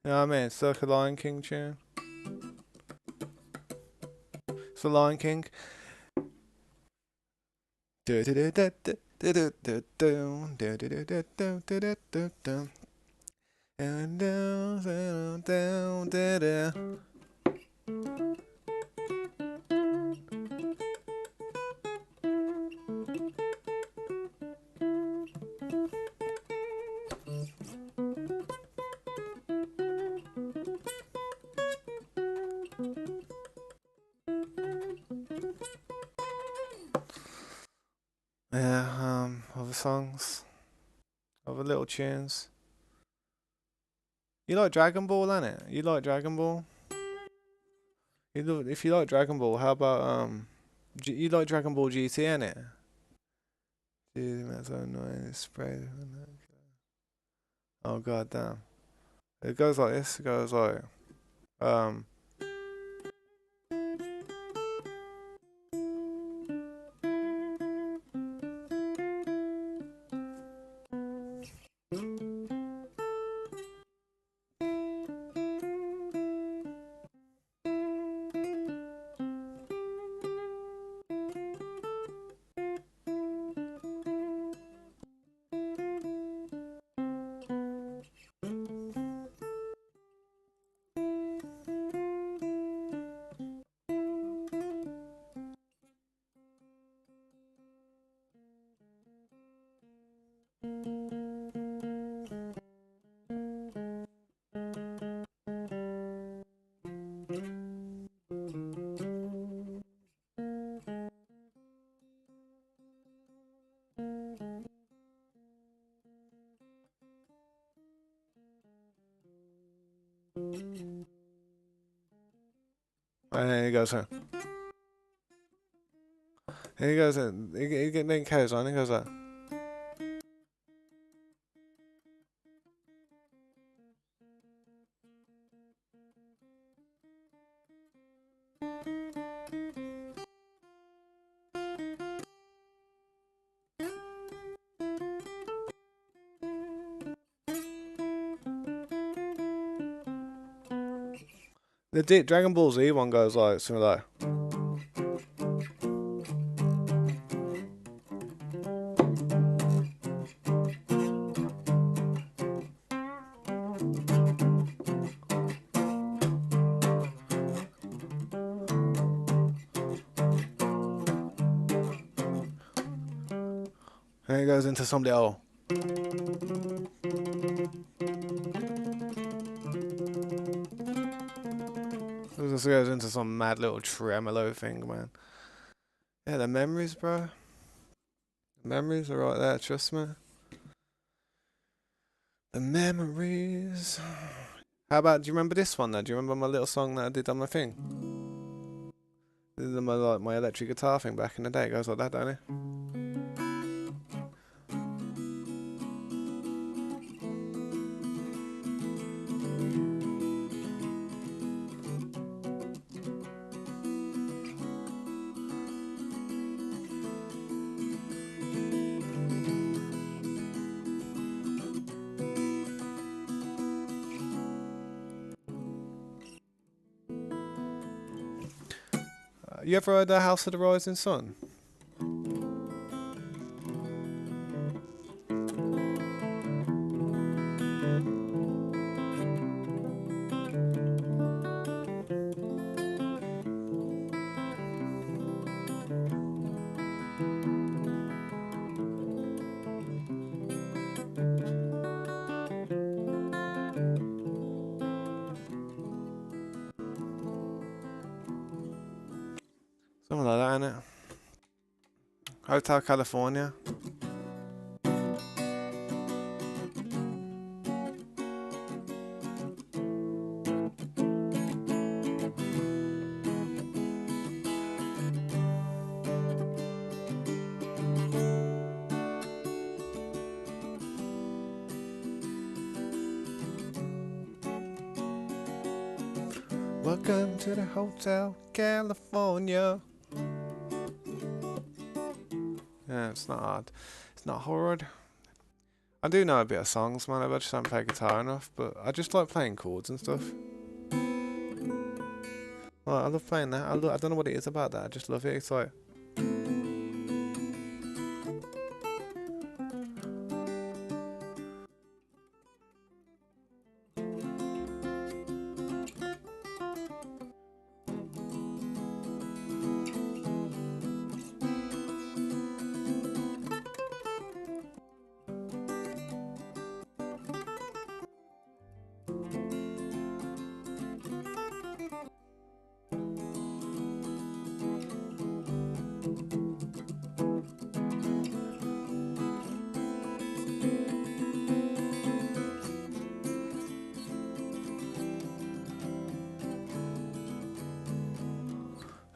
You know what I mean? It's like a Lion King tune. It's the Lion King. Yeah, other songs, other little tunes. You like Dragon Ball, innit? You like Dragon Ball? If you like Dragon Ball, how about you like Dragon Ball GT, innit? Dude, that's so annoying. It's spray. Oh god damn. It goes like this. It goes like um. And then it goes. And he goes. Then carries on. He goes like. The Dragon Ball Z one goes like something like. And it goes into somebody else. It just goes into some mad little tremolo thing, man. Yeah, the memories, bro. The memories are right there. Trust me. The memories. How about? Do you remember this one? Though? Do you remember my little song that I did on my thing? This is my electric guitar thing back in the day. It goes like that, don't it? You ever heard the House of the Rising Sun? Something like that, innit? Hotel California. Welcome to the Hotel California. Yeah, it's not hard. It's not hard. I do know a bit of songs, man. I just don't play guitar enough, but I just like playing chords and stuff. Well, I love playing that. I don't know what it is about that. I just love it. It's like.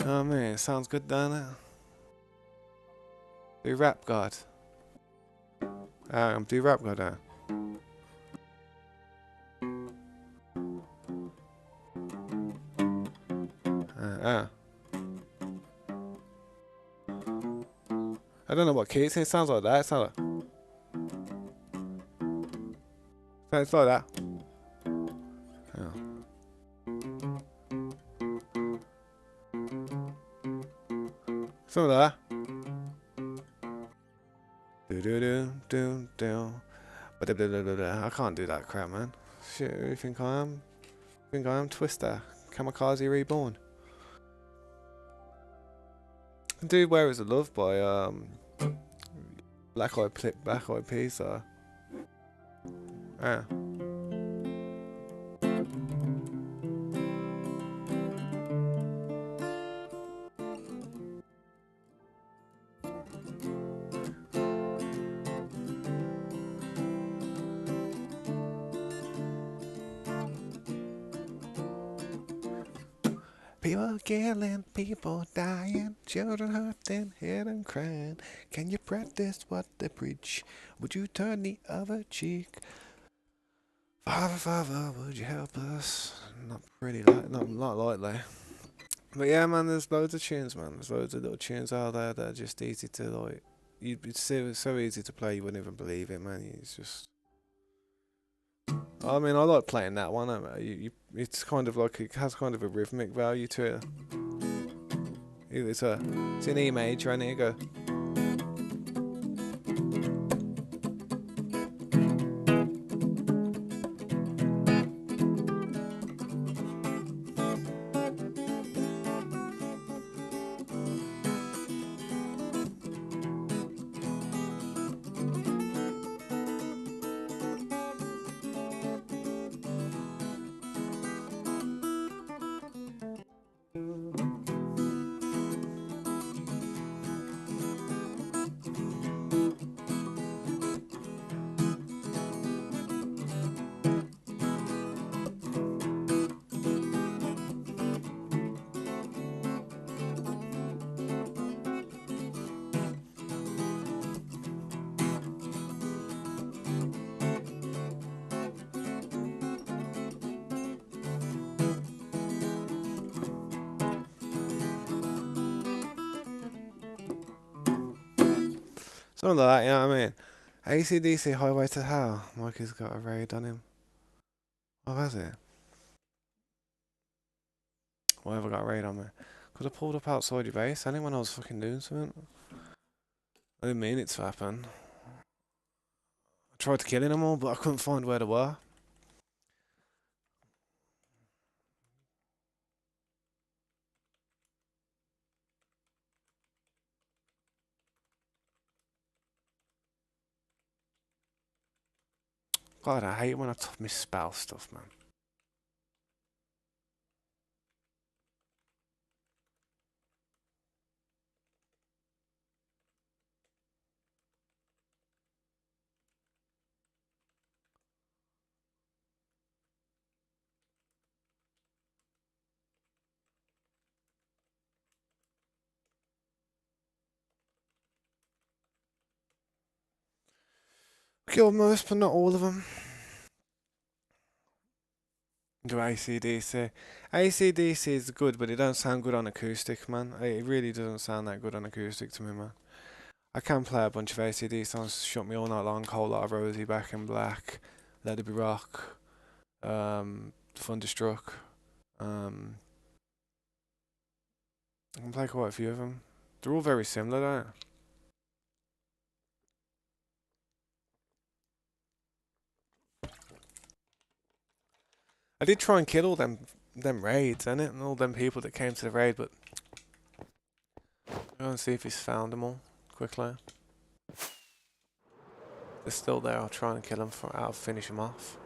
Oh man, sounds good, doesn't it? Do rap god. Do rap god, uh. I don't know what key it sounds like that. It sounds like that. Oh. Something like that. Do do do do do. But I can't do that crap, man. Shit, who do you think I am? I think I am Twister, Kamikaze Reborn. I can do Where Is the Love by Black Eyed Peas. Yeah. People killing, people dying, children hurting, hear them crying. Can you practice what they preach? Would you turn the other cheek? Father, Father, would you help us? Not pretty, not lightly. But yeah, man, there's loads of tunes, man. There's loads of little tunes out there that are just easy to like. It's so easy to play, you wouldn't even believe it, man. It's just. I mean, I like playing that one. It's kind of like it has kind of a rhythmic value to it. It's an E major, and here you go. Something like that, you know what I mean? AC/DC Highway to Hell. Mikey's got a raid on him. Oh, has it? Why have I got a raid on me? Could have pulled up outside your base, when I was fucking doing something. I didn't mean it to happen. I tried to kill them all, but I couldn't find where they were. God, I hate when I misspell stuff, man. Killed most, but not all of them. Do AC/DC. AC/DC is good, but it don't sound good on acoustic, man. It really doesn't sound that good on acoustic to me, man. I can play a bunch of AC/DC songs, Shut Me All Night Long, Whole Lot of Rosie, Back in Black, Let It Be Rock, Thunderstruck. I can play quite a few of them. They're all very similar, don't they? I did try and kill all them raids, innit? And all them people that came to the raid, but go and see if he's found them all quickly. They're still there. I'll try and kill them. I'll finish them off.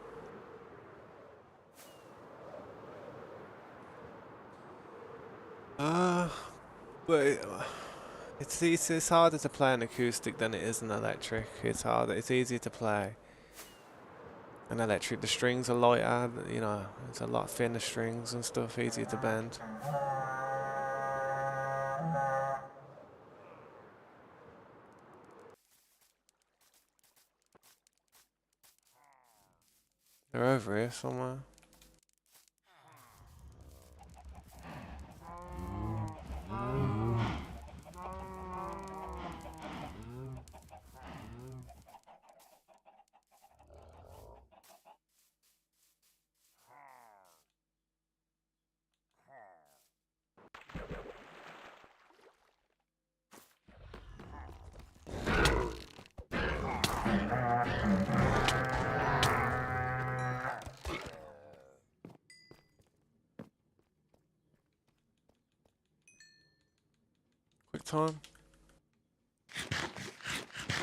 But it's harder to play an acoustic than it is an electric. It's harder. It's easier to play an electric. The strings are lighter. You know, it's a lot thinner strings and stuff. Easier to bend. They're over here somewhere. Quick time.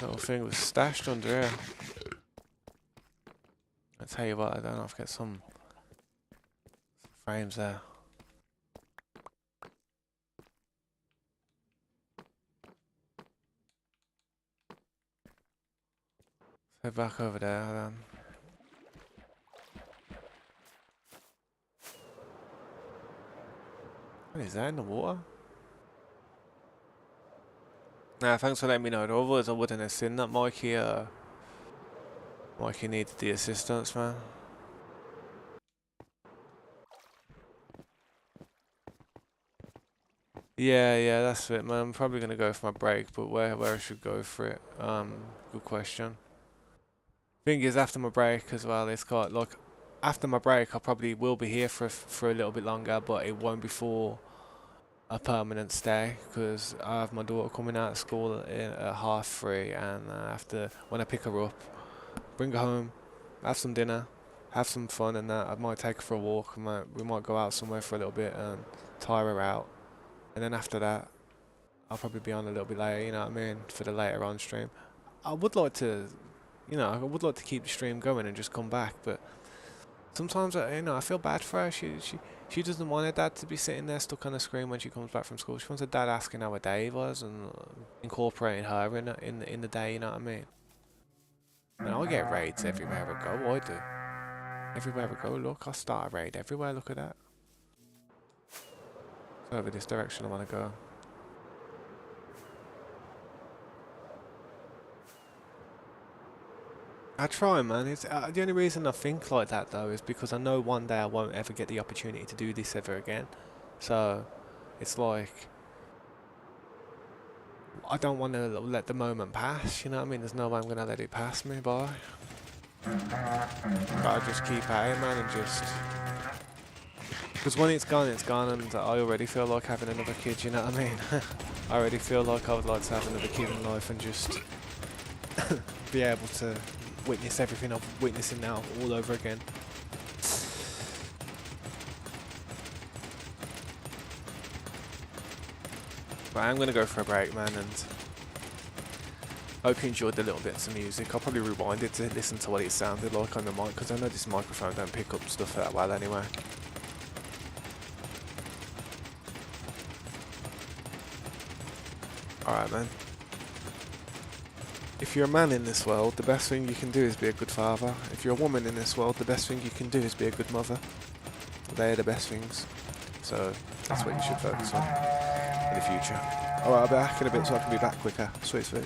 Little thing was stashed under here. I tell you what, I don't know if I get some frames there. Head back over there then. What is that in the water? Nah, thanks for letting me know. Otherwise I wouldn't have seen that Mikey needed the assistance, man. Yeah, that's it, man. I'm probably gonna go for my break, but where I should go for it? Good question. Thing is, after my break as well, it's got like after my break, I probably will be here for a little bit longer, but it won't be for a permanent stay because I have my daughter coming out of school at 3:30, and after when I pick her up, bring her home, have some dinner, have some fun, and I might take her for a walk. We might go out somewhere for a little bit and tire her out, and then after that, I'll probably be on a little bit later. You know what I mean? For the later on stream, I would like to, I would like to keep the stream going and just come back, but sometimes I feel bad for her. She doesn't want her dad to be sitting there stuck on the screen when she comes back from school. She wants her dad asking how her day was and incorporating her in the day. You know what I mean? And I get raids everywhere I go. I do. Everywhere I go, look, I start a raid everywhere. Look at that. It's over this direction I want to go. I try, man. It's the only reason I think like that though is because I know one day I won't ever get the opportunity to do this ever again. So it's like I don't want to let the moment pass. You know what I mean? There's no way I'm gonna let it pass me by. Gotta just keep at it, man, and just because when it's gone, and I already feel like having another kid. You know what I mean? I already feel like I would like to have another kid in life and just be able to witness everything I'm witnessing now all over again. But I'm gonna go for a break, man, and hope you enjoyed the little bits of music. I'll probably rewind it to listen to what it sounded like on the mic, because I know this microphone don't pick up stuff that well anyway. Alright, man. If you're a man in this world, the best thing you can do is be a good father. If you're a woman in this world, the best thing you can do is be a good mother. They are the best things. So that's what you should focus on in the future. Alright, I'll be back in a bit so I can be back quicker. Sweet, sweet.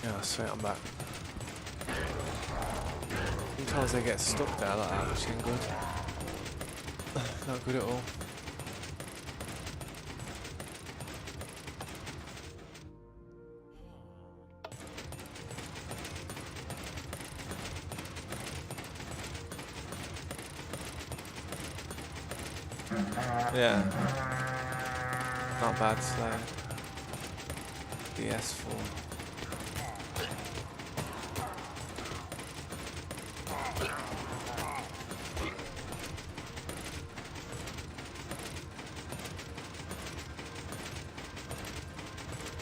Yeah, sweet, I'm back. Sometimes they get stuck there like that, which ain't good. Not good at all. Yeah. Not bad slide. DS4.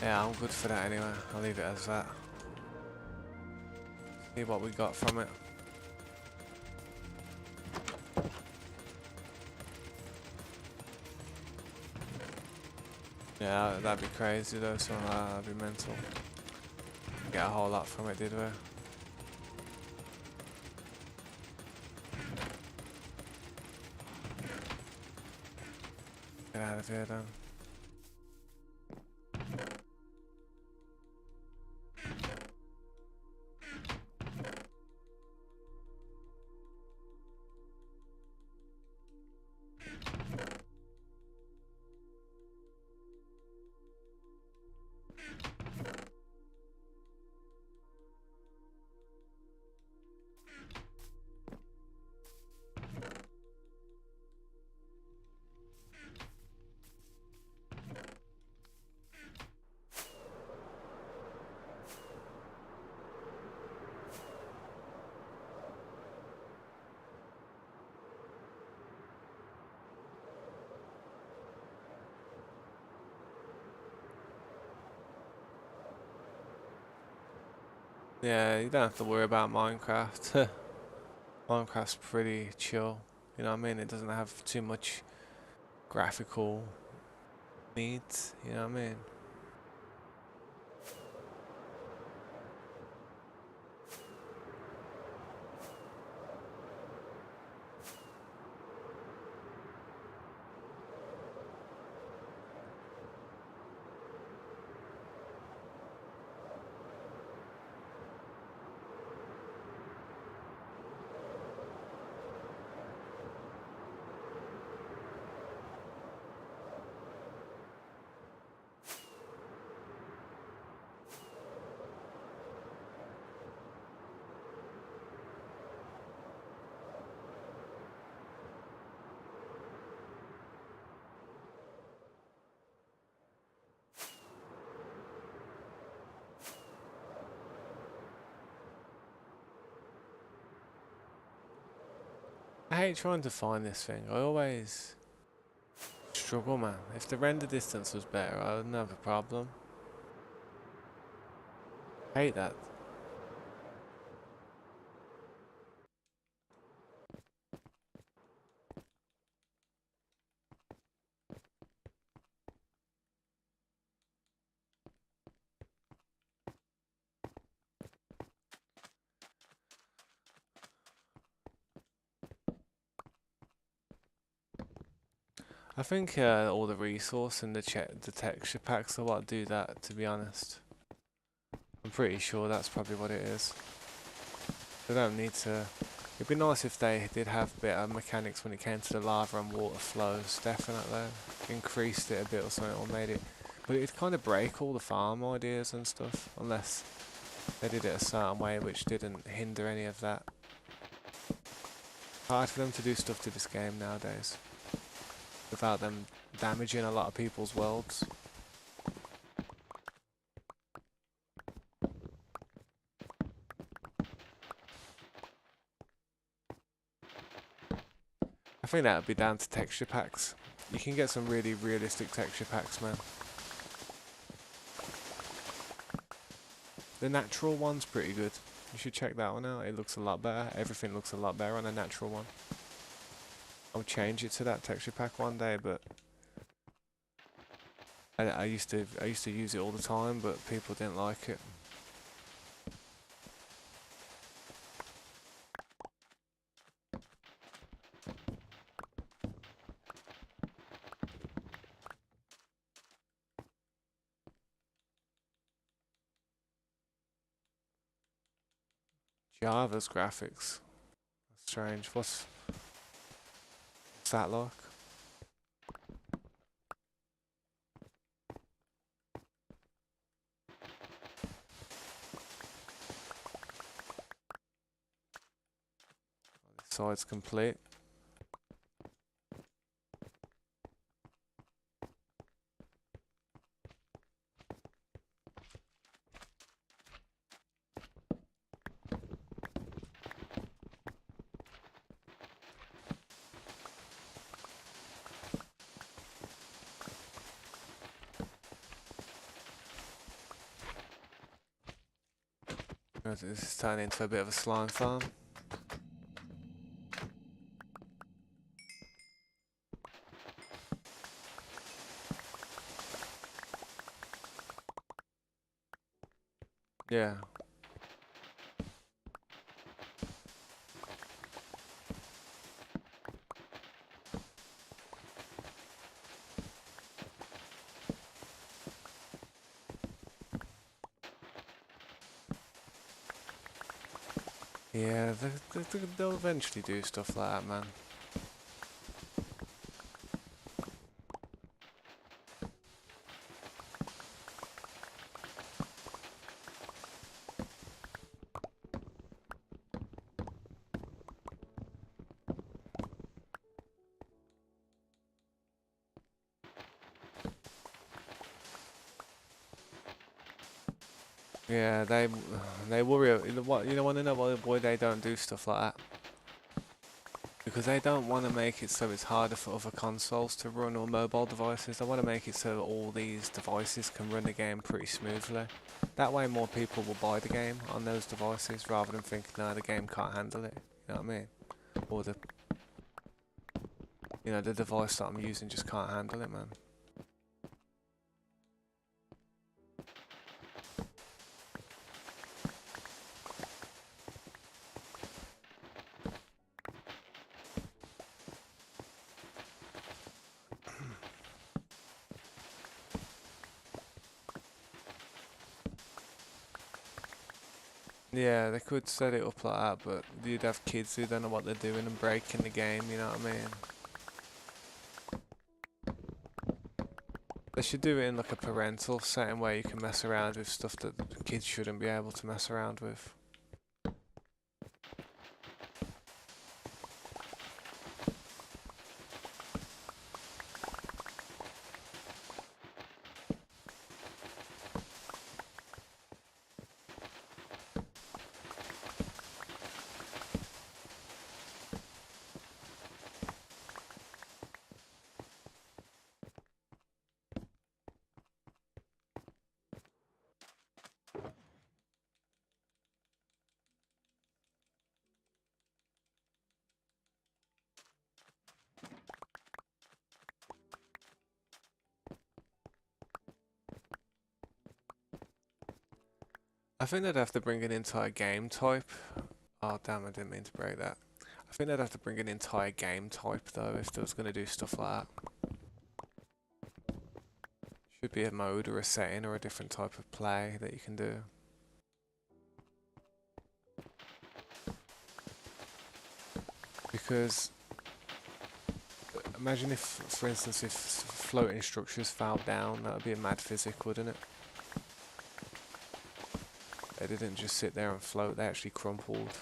Yeah, I'm good for that anyway. I'll leave it as that. See what we got from it. Yeah, that'd be crazy though, something like that, that'd be mental. Get a whole lot from it, did we? Get out of here then. Yeah, you don't have to worry about Minecraft. Minecraft's pretty chill. You know what I mean? It doesn't have too much graphical needs. You know what I mean? I hate trying to find this thing. I always struggle, man. If the render distance was better, I wouldn't have a problem. Hate that. I think all the resource and the texture packs are what do that. To be honest, I'm pretty sure that's probably what it is. They don't need to. It'd be nice if they did have better mechanics when it came to the lava and water flows. Definitely increased it a bit or something, or made it. But it'd kind of break all the farm ideas and stuff, unless they did it a certain way which didn't hinder any of that. Hard for them to do stuff to this game nowadays without them damaging a lot of people's worlds. I think that would be down to texture packs. You can get some really realistic texture packs, man. The natural one's pretty good. You should check that one out. It looks a lot better. Everything looks a lot better on a natural one. I'll change it to that texture pack one day, but I used to use it all the time, but people didn't like it. Java's graphics. That's strange. What's that like? This side's complete. This is turning into a bit of a slime farm. Yeah. Yeah, they'll eventually do stuff like that, man. Yeah, they worry. What you know? Want to know why they don't do stuff like that? Because they don't want to make it so it's harder for other consoles to run or mobile devices. They want to make it so all these devices can run the game pretty smoothly. That way more people will buy the game on those devices rather than thinking, no, the game can't handle it. You know what I mean? Or the device that I'm using just can't handle it, man. Yeah, they could set it up like that, but you'd have kids who don't know what they're doing and breaking the game, you know what I mean? They should do it in like a parental setting where you can mess around with stuff that the kids shouldn't be able to mess around with. I think they'd have to bring an entire game type. Oh damn, I didn't mean to break that. I think they'd have to bring an entire game type though if they was going to do stuff like that. Should be a mode or a setting or a different type of play that you can do. Because imagine if, for instance, if floating structures fell down, that would be a mad physics, wouldn't it? They didn't just sit there and float, they actually crumpled.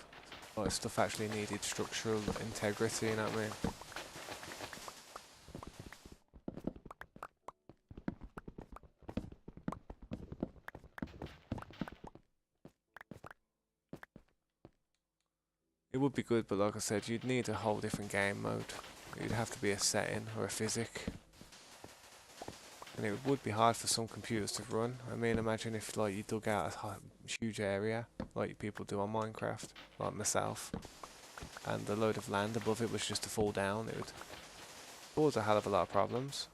Like stuff actually needed structural integrity, you know what I mean? It would be good, but like I said, you'd need a whole different game mode. It'd have to be a setting or a physics. And it would be hard for some computers to run. I mean, imagine if like you dug out a huge area, like people do on Minecraft, like myself, and the load of land above it was just to fall down. It would cause a hell of a lot of problems.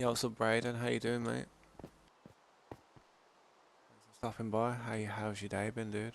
Yo, what's up, Braden? How you doing, mate? Thanks for stopping by. How's your day been, dude?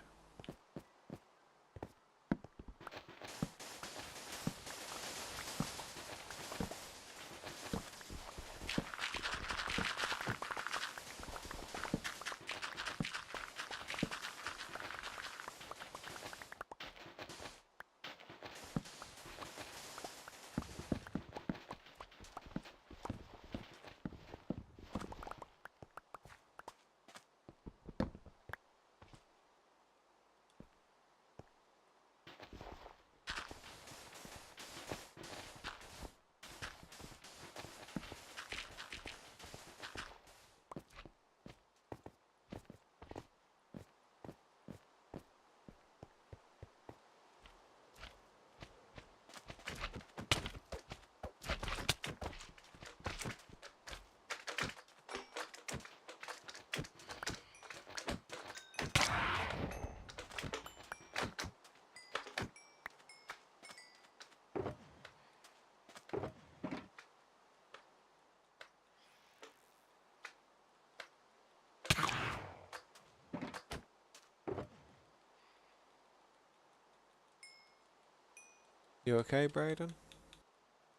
You okay, Braden?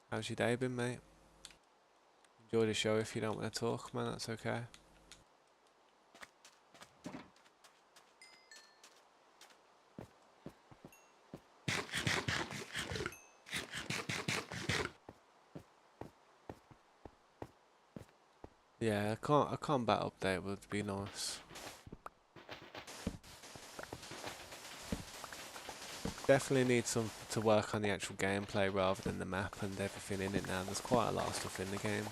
How's your day been, mate? Enjoy the show. If you don't want to talk, man, that's okay. Yeah, a combat update would be nice. Definitely need some to work on the actual gameplay rather than the map and everything in it now. There's quite a lot of stuff in the game.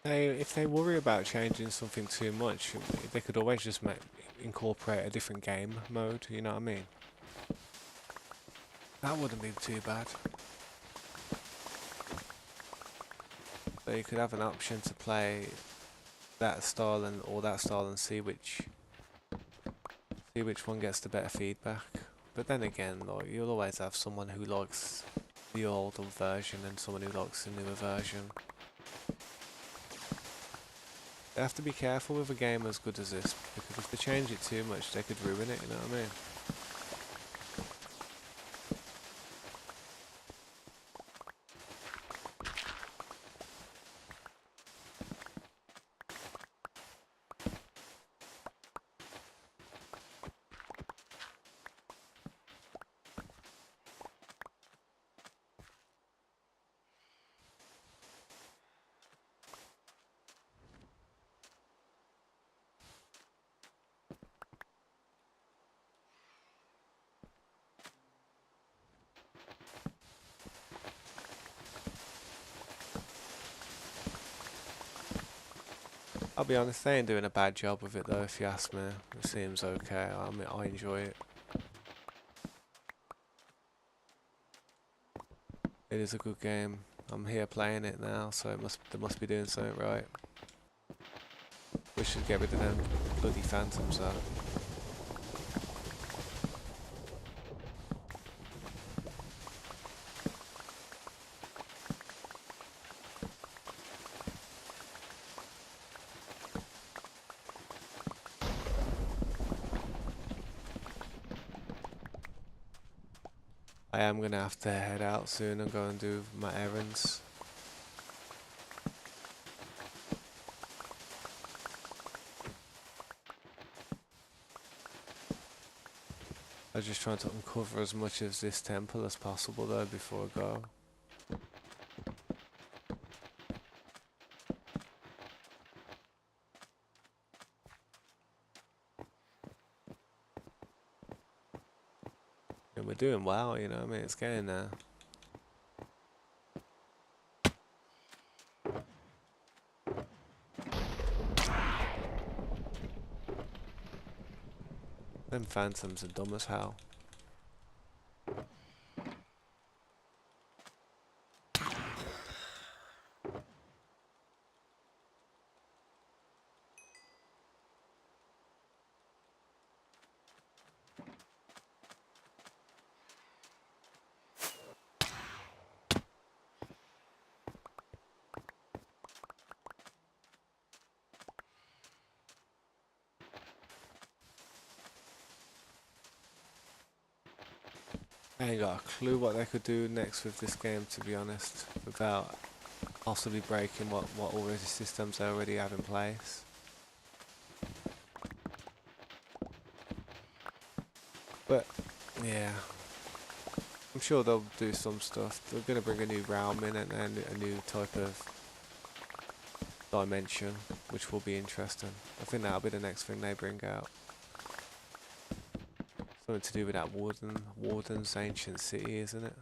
If they worry about changing something too much, they could always just incorporate a different game mode, you know what I mean? That wouldn't be too bad. So you could have an option to play that style or that style and see which one gets the better feedback. But then again, like, you'll always have someone who likes the older version and someone who likes the newer version. They have to be careful with a game as good as this, because if they change it too much, they could ruin it, you know what I mean? I'll be honest, they ain't doing a bad job with it though, if you ask me. It seems okay. I mean, I enjoy it. It is a good game. I'm here playing it now, so they must be doing something right. We should get rid of them bloody phantoms though. I am gonna have to head out soon and go and do my errands. I'm just trying to uncover as much of this temple as possible though before I go. And we're doing well, you know what I mean? It's getting there. Them phantoms are dumb as hell. I ain't got a clue what they could do next with this game, to be honest, without possibly breaking what already systems they already have in place. But yeah, I'm sure they'll do some stuff. They're gonna bring a new realm in and a new type of dimension, which will be interesting. I think that'll be the next thing they bring out. Something to do with that Warden's ancient city, isn't it?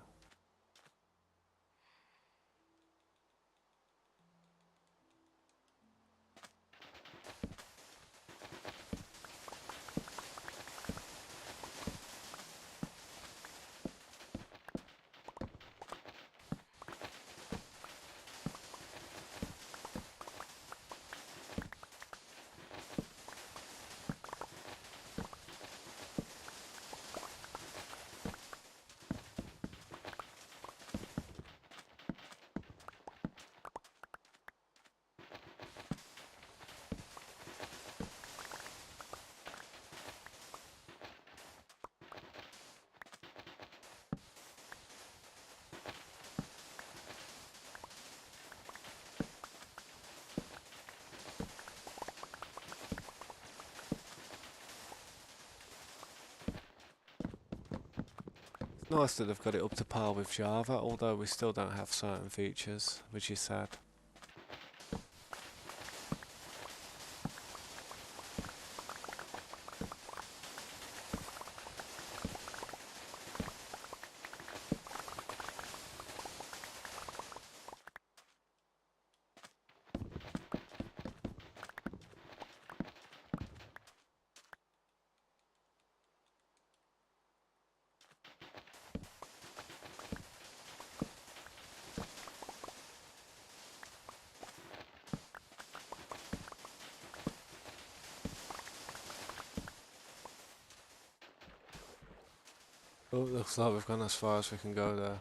It's nice that they've got it up to par with Java, although we still don't have certain features, which is sad. Oh, looks like we've gone as far as we can go there.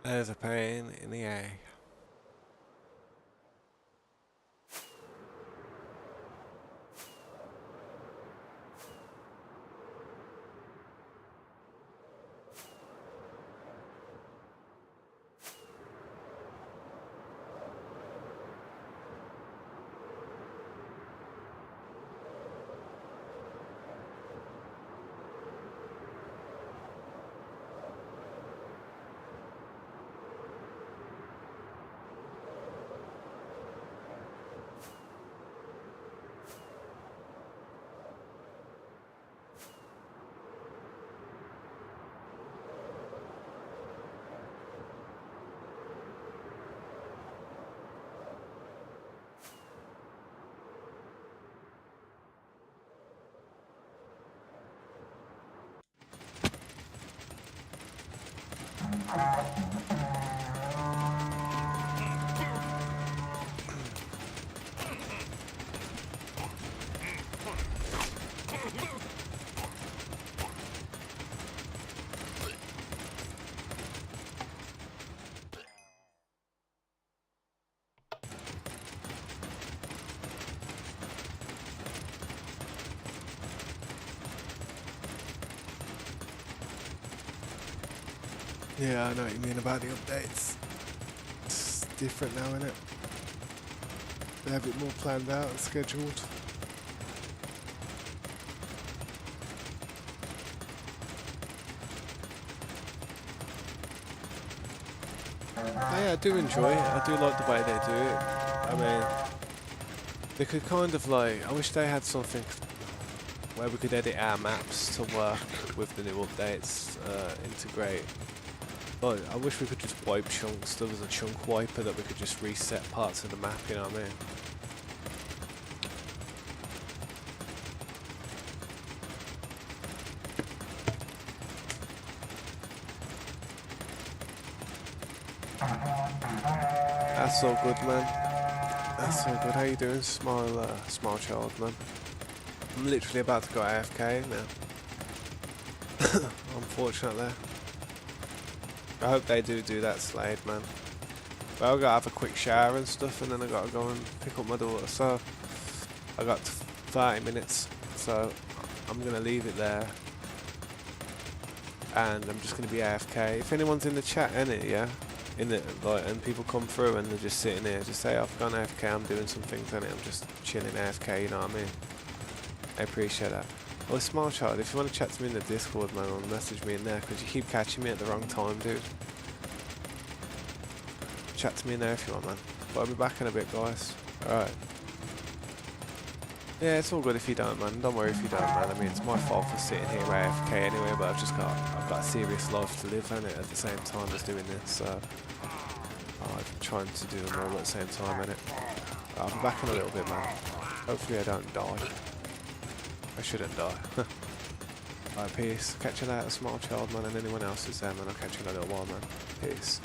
There's a pain in the egg. Yeah, I know what you mean about the updates. It's different now, innit? They have it more planned out and scheduled. Yeah, I do enjoy it. I do like the way they do it. I mean, they could kind of like, I wish they had something where we could edit our maps to work with the new updates, integrate. Like, I wish we could just wipe chunks. There was a chunk wiper that we could just reset parts of the map, you know what I mean? That's all good, man. That's all good. How you doing, small child, man? I'm literally about to go AFK now. Unfortunately. I hope they do that, Slade, man. But I gotta have a quick shower and stuff, and then I gotta go and pick up my daughter. So I got 30 minutes, so I'm gonna leave it there, and I'm just gonna be AFK. If anyone's in the chat, yeah, and people come through and they're just sitting here, just say, oh, I've gone AFK. I'm doing some things, I'm just chilling AFK. You know what I mean? I appreciate that. Oh, Small Child, if you want to chat to me in the Discord, man, or message me in there, because you keep catching me at the wrong time, dude. Chat to me in there if you want, man. But I'll be back in a bit, guys. Alright. Yeah, it's all good if you don't, man. Don't worry if you don't, man. I mean, it's my fault for sitting here AFK anyway, but I've got a serious life to live, innit, at the same time as doing this, so I'm trying to do them all at the same time, innit. I'll be back in a little bit, man. Hopefully I don't die. I shouldn't die. Alright, peace. Catch you later, Small Child, man, and anyone else who's there, man. I'll catch you in a little while, man. Peace.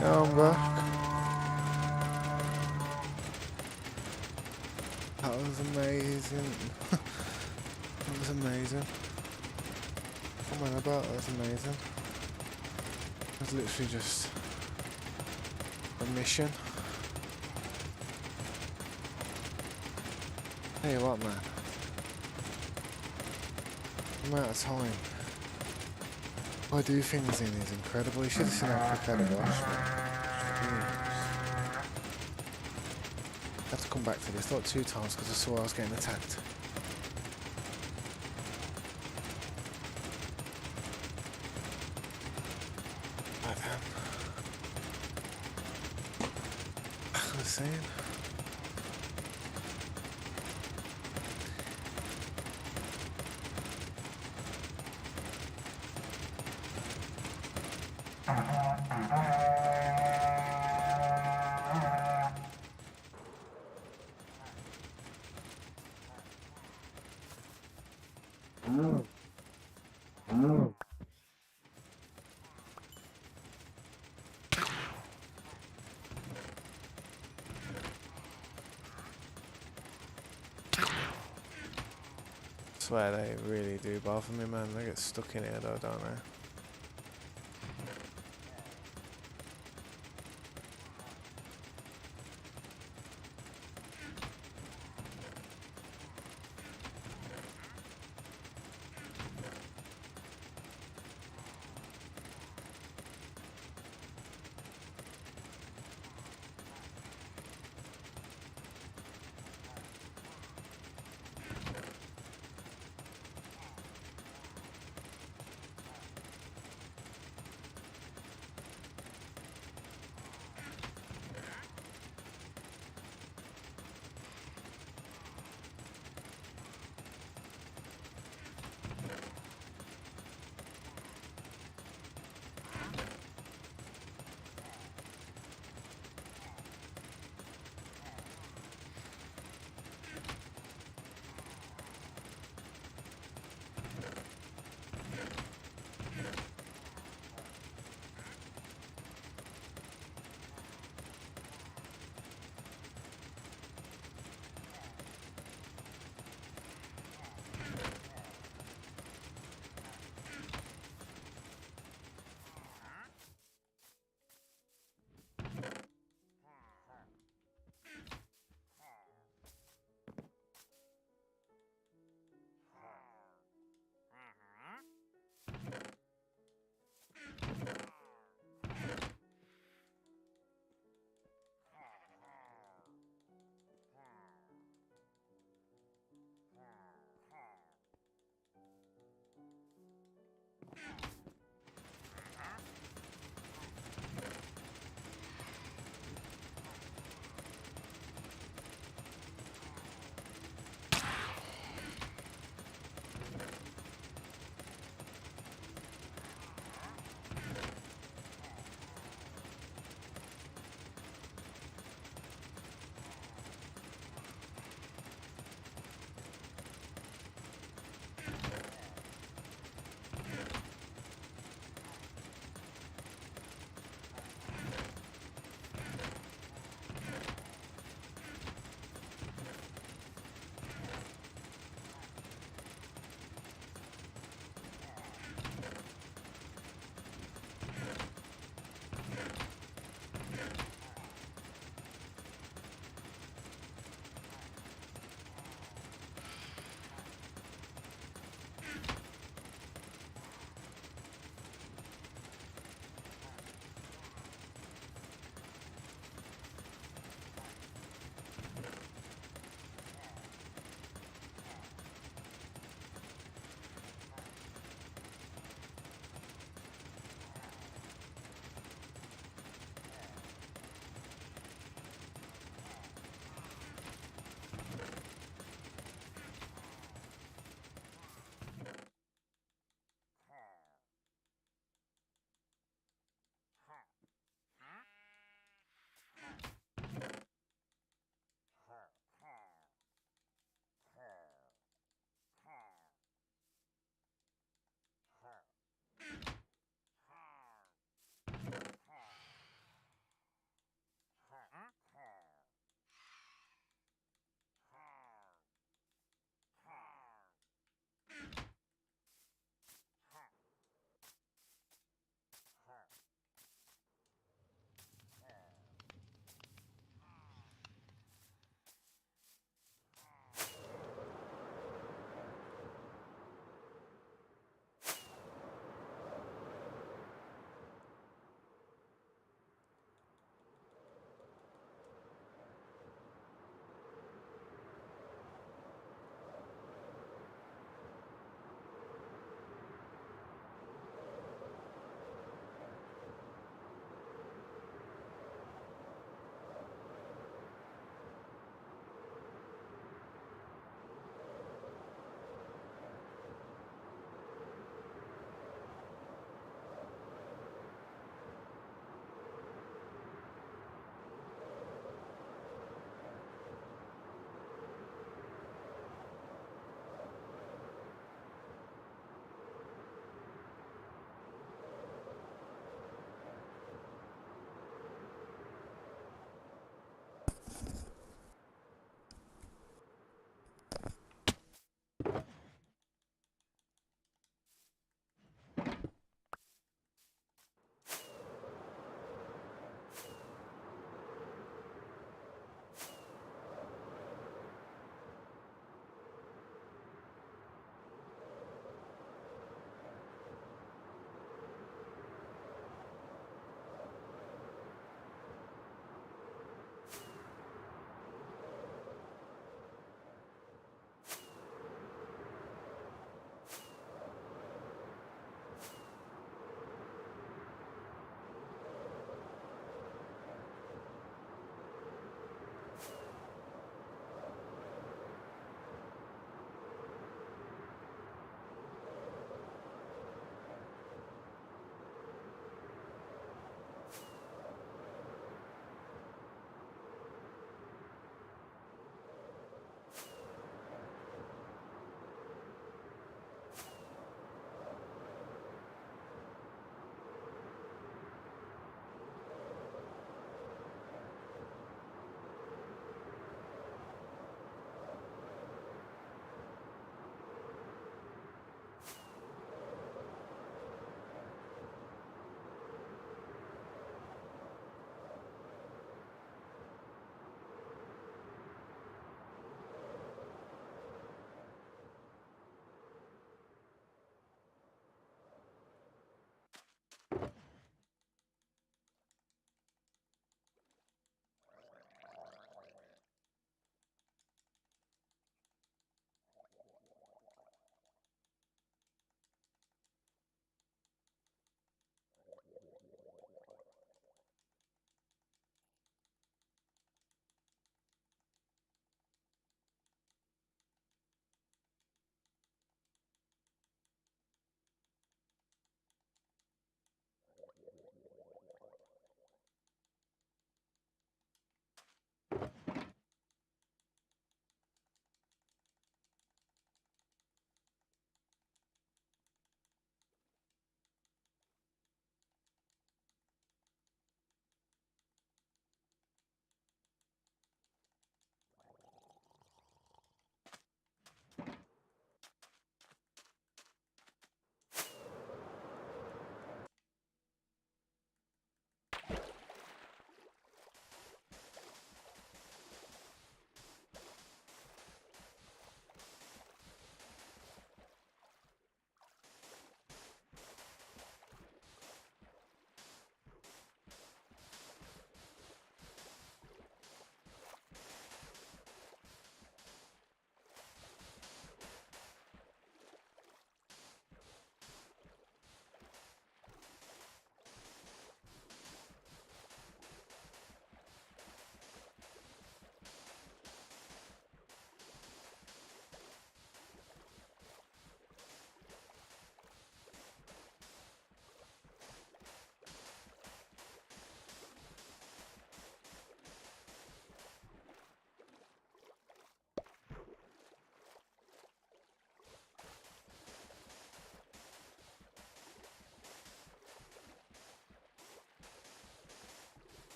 Yeah, I'm back. That was amazing. That was amazing. Oh man, about that was amazing. It was literally just a mission. Tell you what, man. The amount of time I do things in is incredible. You should have seen how quick I had to rush, man. I have to come back to this like 2 times because I saw I was getting attacked. Oh, damn. I was saying. I swear they really do bother me, man. They get stuck in here though, don't they?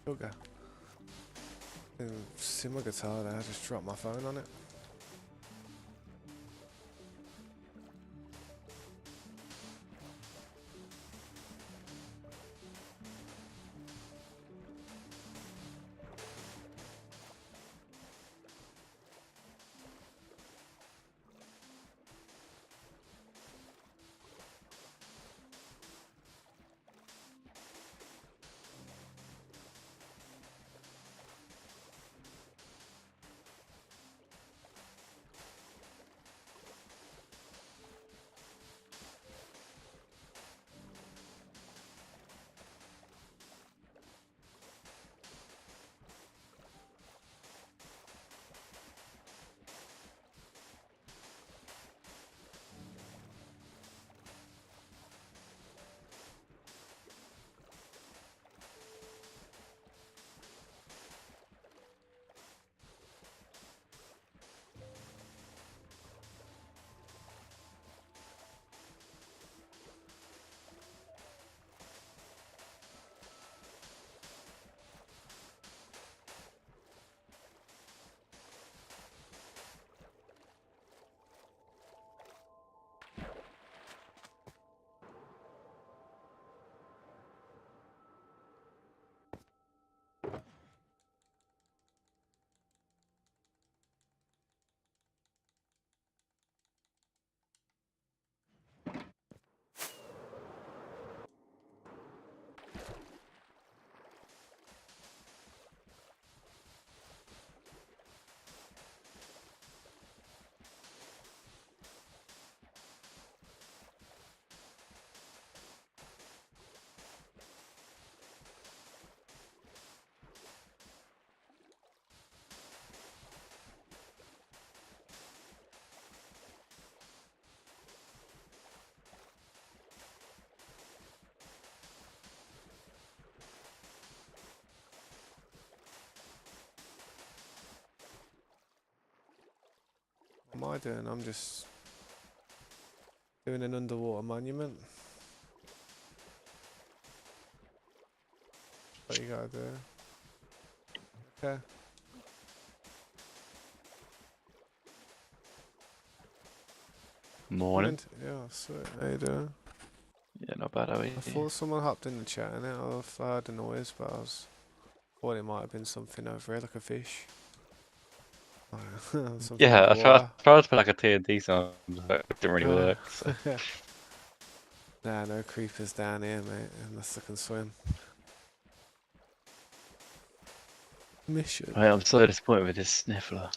Sugar. See my guitar there, I just dropped my phone on it. What am I doing? I'm just doing an underwater monument. What you gotta do? Okay. Morning. Yeah, sweet. How you doing? Yeah, not bad, are we? I thought someone hopped in the chat and I've heard a noise, but thought it might have been something over here, like a fish. Something Yeah, underwater. I tried to put like a TNT sound, but it didn't really Oh. work. So. Nah, no creepers down here, mate, unless I can swim. Mission. Mate, I'm so disappointed with this sniffler.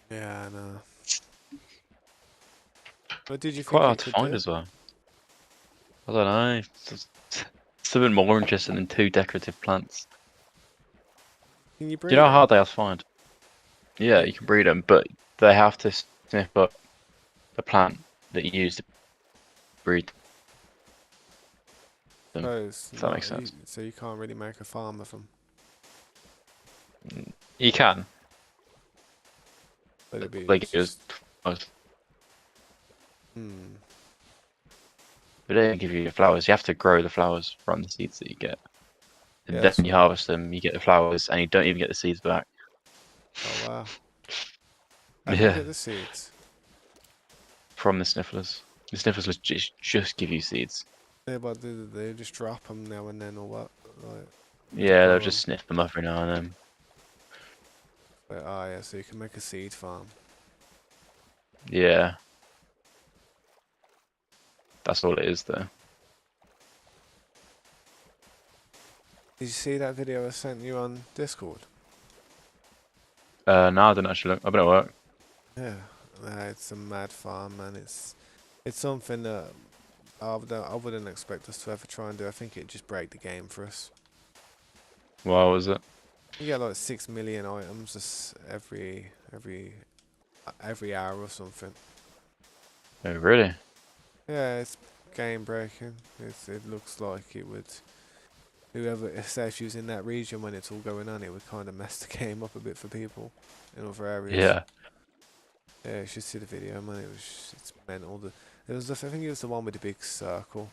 Yeah, I know. What did you Quite think hard it to could find do? as well. I don't know. It's something more interesting than two decorative plants. Can you Do you know breed how them? hard they are to find? Yeah, Yeah. you can breed them, but they have to sniff up the plant that you use to breed them. So it's If that not, makes sense. so you can't really make a farm of them. You can, But it'd be like, just. but Hmm. they don't give you your flowers. You have to grow the flowers from the seeds that you get. And Yeah, then that's you right. harvest them, you get the flowers, and you don't even get the seeds back. Oh wow. How do you Yeah, get the seeds? from the snifflers. The snifflers just give you seeds. Yeah, but do they just drop them now and then or what? Like, to Yeah, they'll grow just them. sniff them every now and then. But, oh yeah, so you can make a seed farm. Yeah, that's all it is though. Did you see that video I sent you on Discord? No, I didn't actually look. I've been at work. Yeah, it's a mad farm, man. It's something that I wouldn't expect us to ever try and do. I think it'd just break the game for us. Why was it? You get like 6 million items every hour or something. Oh, really? Yeah, it's game breaking. It looks like it would. Whoever if who's in that region when it's all going on, it would kind of mess the game up a bit for people in other areas. Yeah. Yeah, you should see the video, man. It's mental. I think it was the one with the big circle.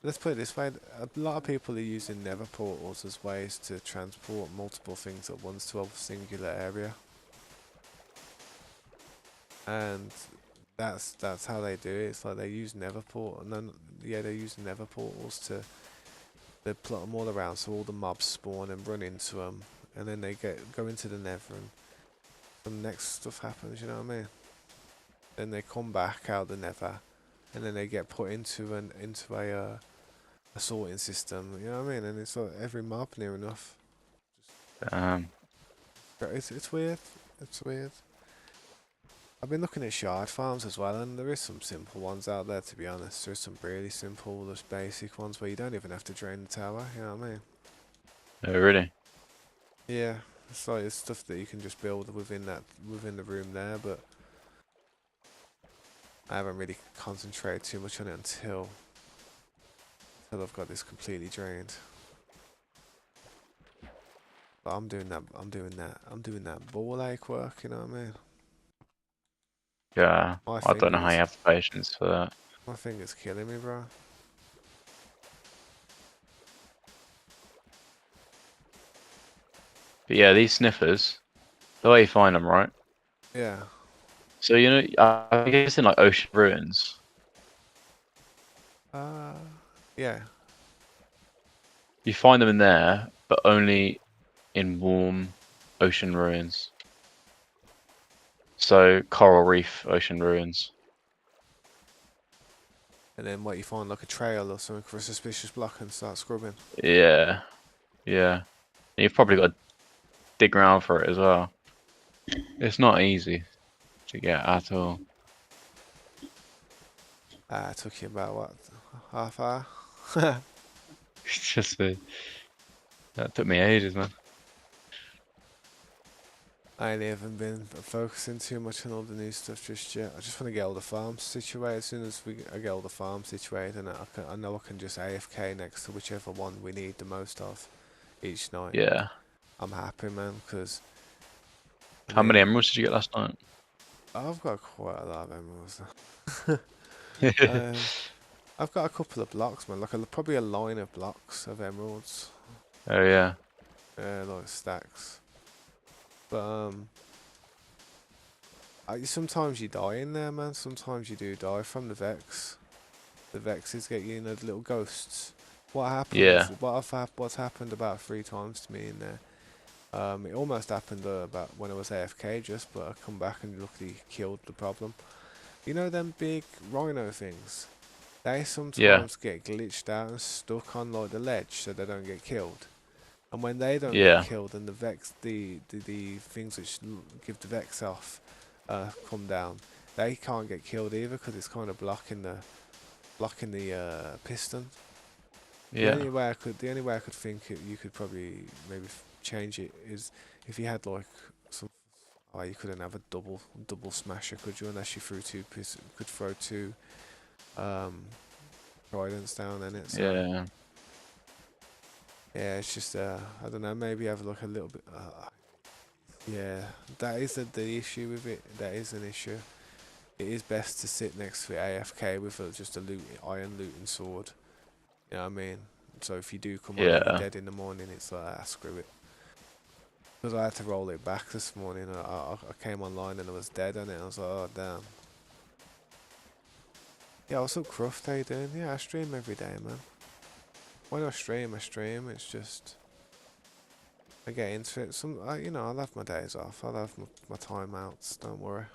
let's put it this way: a lot of people are using nether portals as ways to transport multiple things at once to a singular area, and that's how they do it. It's like they use nether portal, no, yeah, they use nether portals to they plot them all around so all the mobs spawn and run into them, and then they go into the nether and some next stuff happens. You know what I mean? Then they come back out the nether, and then they get put into a sorting system. You know what I mean? And it's like every mob near enough. Um, But it's weird. It's weird. I've been looking at shard farms as well, and there is some simple ones out there. To be honest, there's some really simple, just basic ones where you don't even have to drain the tower. You know what I mean? oh, really? Yeah, it's stuff that you can just build within the room there. But I haven't really concentrated too much on it until I've got this completely drained. But I'm doing that. I'm doing that ball ache work. You know what I mean? Yeah. My I don't know how you fingers, have the patience for that. my fingers killing me, bro. But yeah, these sniffers, the way you find them, right? Yeah. So you know, I guess in like ocean ruins, Uh, yeah. you find them in there, but only in warm ocean ruins. So coral reef ocean ruins. And then what you find like a trail or something for a suspicious block and start scrubbing. Yeah, yeah. And you've probably got to dig around for it as well. It's not easy to get at all. It took you about what, half hour? It's just that took me ages, man. I ain't even been focusing too much on all the new stuff just yet. I just want to get all the farms situated. As soon as I get all the farms situated, and I know I can just AFK next to whichever one we need the most of each night. Yeah. I'm happy, man, because I How many mean emeralds did you get last night? I've got quite a lot of emeralds. um, I've got a couple of blocks, man. Like probably a line of blocks of emeralds, Oh yeah, like stacks. But sometimes you die in there, man. Sometimes you do die from the Vex. The Vexes get you, the little ghosts. What happens? yeah, What's happened about 3 times to me in there. It almost happened about when I was AFK just, but I come back and luckily killed the problem. You know them big rhino things? They yeah, sometimes get glitched out and stuck on like the ledge so they don't get killed. And when they don't get yeah, killed and the Vex, the things which give the Vex off, come down, they can't get killed either because it's kind of blocking the piston. yeah, The only way I could think you could probably maybe change it is if you had like some. Oh, you couldn't have a double smasher, could you? Unless you could throw two um, tridents down in it. So yeah, yeah, it's just I don't know. Maybe have like a little bit. Yeah, that is the issue with it. That is an issue. It is best to sit next to it AFK with just a iron looting sword. You know what I mean? So if you do come on and you're yeah, dead in the morning, it's like, screw it. Because I had to roll it back this morning. I came online and I was dead on it. I was like, oh, damn. Yeah, what's up, Cruft? How you doing? Yeah, I stream every day, man. When I stream, I stream. It's just, I get into it. I'll have my days off. I'll have my timeouts. Don't worry.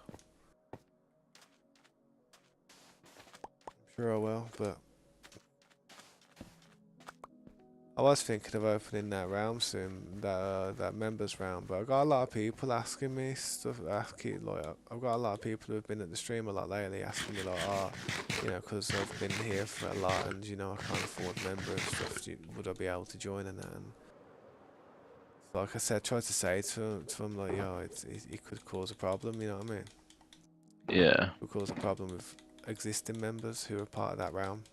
I'm sure I will, but I was thinking of opening that realm soon, that members round, but I got a lot of people asking me stuff. I've got a lot of people who have been at the stream a lot lately, asking me like, because I've been here for a lot, and I can't afford member and stuff. Would I be able to join in that? And like I said, try to say to them like, it could cause a problem. You know what I mean? It yeah, could cause a problem with existing members who are part of that realm,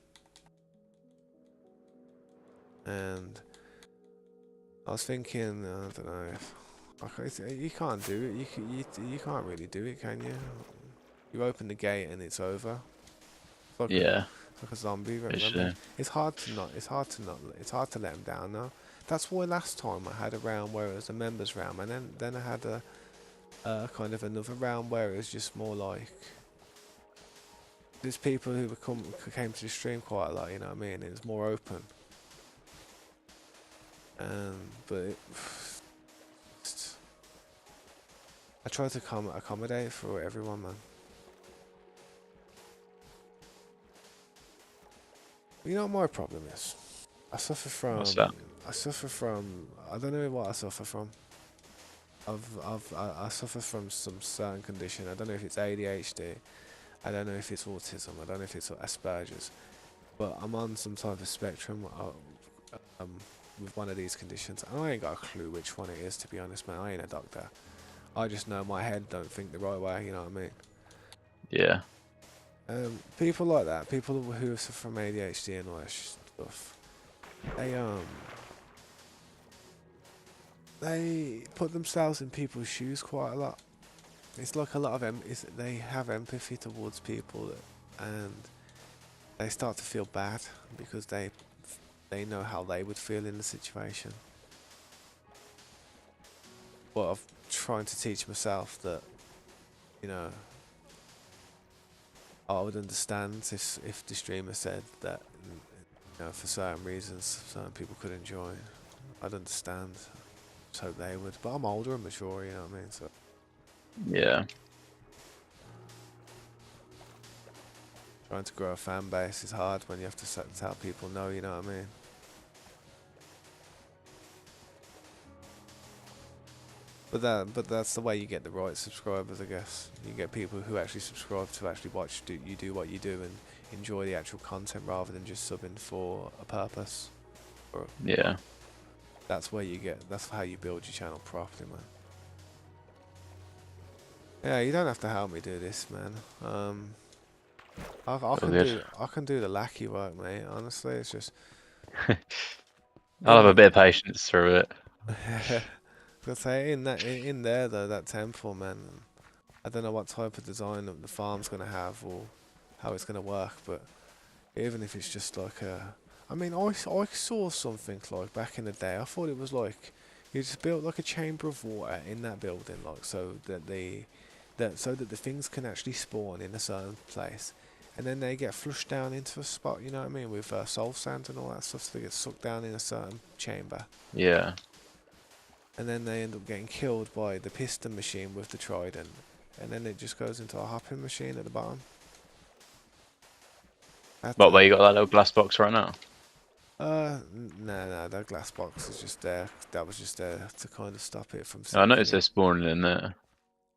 and I was thinking, I don't know. You can't do it. You can't really do it, can you? You open the gate and it's over. It's like yeah. like a zombie. Literally. It's hard to not. It's hard to let them down though. That's why last time I had a round where it was a members round, and then I had a kind of another round where it was just more like there's people who came to the stream quite a lot. You know what I mean? It was more open. But I try to accommodate for everyone, man. You know what my problem is? I suffer What's from. that? I suffer from. I don't know what I suffer from. I suffer from some certain condition. I don't know if it's ADHD. I don't know if it's autism. I don't know if it's Asperger's. But I'm on some type of spectrum with one of these conditions. And I ain't got a clue which one it is, to be honest, man. I ain't a doctor. I just know my head don't think the right way. You know what I mean? Yeah. People like that, people who suffer from ADHD and all that stuff, they put themselves in people's shoes quite a lot. It's like a lot of they have empathy towards people, and they start to feel bad because they know how they would feel in the situation. But I'm trying to teach myself that, you know, I would understand if the streamer said that, you know, for certain reasons, certain people couldn't join. I'd understand. Just hope they would. But I'm older and mature, you know what I mean? So Yeah. trying to grow a fan base is hard when you have to tell people no, you know what I mean? But that's the way you get the right subscribers, I guess. You get people who actually subscribe to actually watch you do what you do and enjoy the actual content rather than just subbing for a purpose. Yeah. That's how you build your channel properly, man. Yeah, you don't have to help me do this, man. I can do the lackey work, mate. Honestly, it's just I'll have a in bit of patience through it. I say in there though, that temple, man. I don't know what type of design the farm's gonna have or how it's gonna work, but even if it's just like I mean, I saw something like back in the day. I thought it was like you just built like a chamber of water in that building, like so that the things can actually spawn in a certain place, and then they get flushed down into a spot. You know what I mean, with soul sand and all that stuff. So they get sucked down in a certain chamber, Yeah. and then they end up getting killed by the piston machine with the trident, and then it just goes into a hopping machine at the bottom. What, where you got that little glass box right now? No, that glass box is just there. That was just there to kind of stop it from I sinking noticed they're in. spawning in there.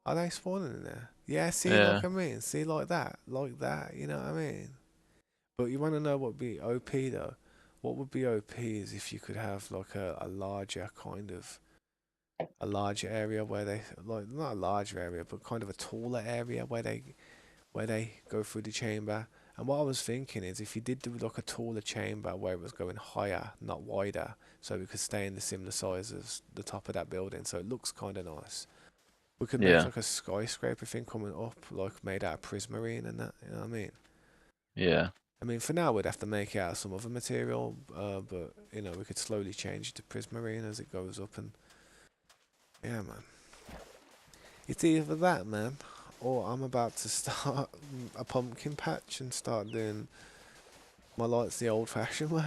Are they spawning in there? Yeah, see, Yeah. like I mean, see, like that, you know what I mean? But you want to know what would be OP though? What would be OP is if you could have like a larger kind of a larger area where they like not a larger area, but kind of a taller area where they go through the chamber. And what I was thinking is if you did do like a taller chamber where it was going higher, not wider, so we could stay in the similar size as the top of that building, so it looks kind of nice. We could make Yeah. like a skyscraper thing coming up, like made out of prismarine and that. You know what I mean? Yeah. I mean, for now we'd have to make it out of some other material, but you know we could slowly change it to prismarine as it goes up, and yeah, man. It's either that, man, or I'm about to start a pumpkin patch and start doing my lights the old-fashioned way.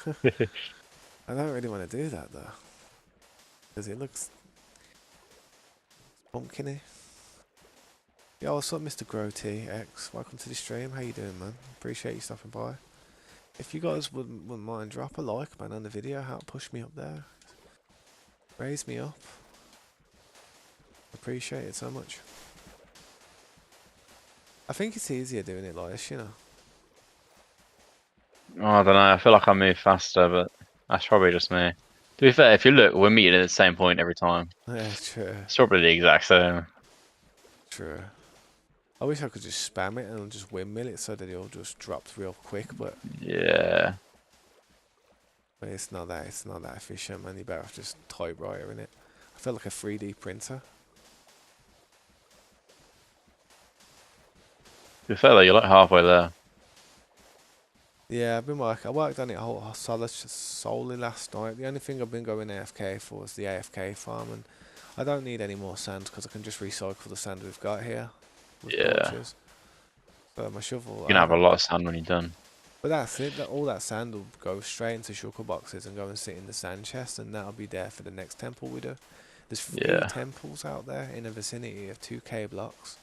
I don't really want to do that though, because it looks pumpkiny. Yo, what's up, Mr. GrowTX? Welcome to the stream. How you doing, man? Appreciate you stopping by. If you guys wouldn't mind, drop a like, man, on the video. Help push me up there. Raise me up. Appreciate it so much. I think it's easier doing it like this, you know. Oh, I don't know. I feel like I move faster, but that's probably just me. To be fair, if you look, we're meeting at the same point every time. Yeah, true. It's probably the exact same. True. I wish I could just spam it and just windmill it so that it all just drops real quick, but Yeah. it's not that efficient, man. You better have just typewriter in it. I feel like a 3D printer. To be fair though, you're like halfway there. Yeah, I worked on it solely last night. The only thing I've been going AFK for is the AFK farm, and I don't need any more sand because I can just recycle the sand we've got here with Yeah. torches. So my shovel, You can have a lot of sand when you're done. but that's it. All that sand will go straight into shulker boxes and go and sit in the sand chest, and that'll be there for the next temple we do. There's 3 Yeah. temples out there in a vicinity of 2k blocks.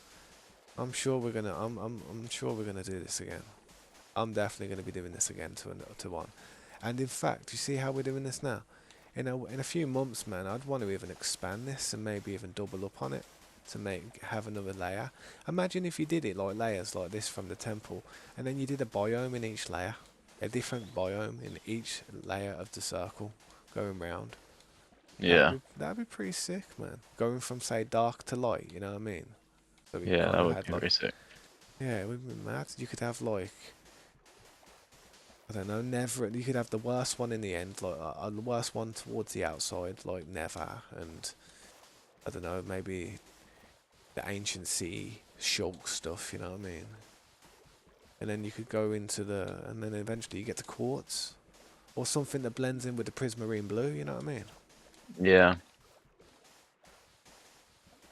I'm sure we're gonna. I'm sure we're gonna do this again. I'm definitely gonna be doing this again to one. And in fact, you see how we're doing this now? In a few months, man, I'd want to even expand this and maybe even double up on it to have another layer. Imagine if you did it like layers like this from the temple, and then you did a biome in each layer, a different biome in each layer of the circle, going round. Yeah. That'd be pretty sick, man. Going from say dark to light, you know what I mean? So we Yeah, kind that of would had be like, very sick. yeah, it would be mad. You could have like, I don't know, never. You could have the worst one in the end, like the worst one towards the outside, like never, and I don't know, maybe the ancient city shulk stuff. You know what I mean? And then you could go into and then eventually you get to quartz or something that blends in with the prismarine blue. You know what I mean? Yeah.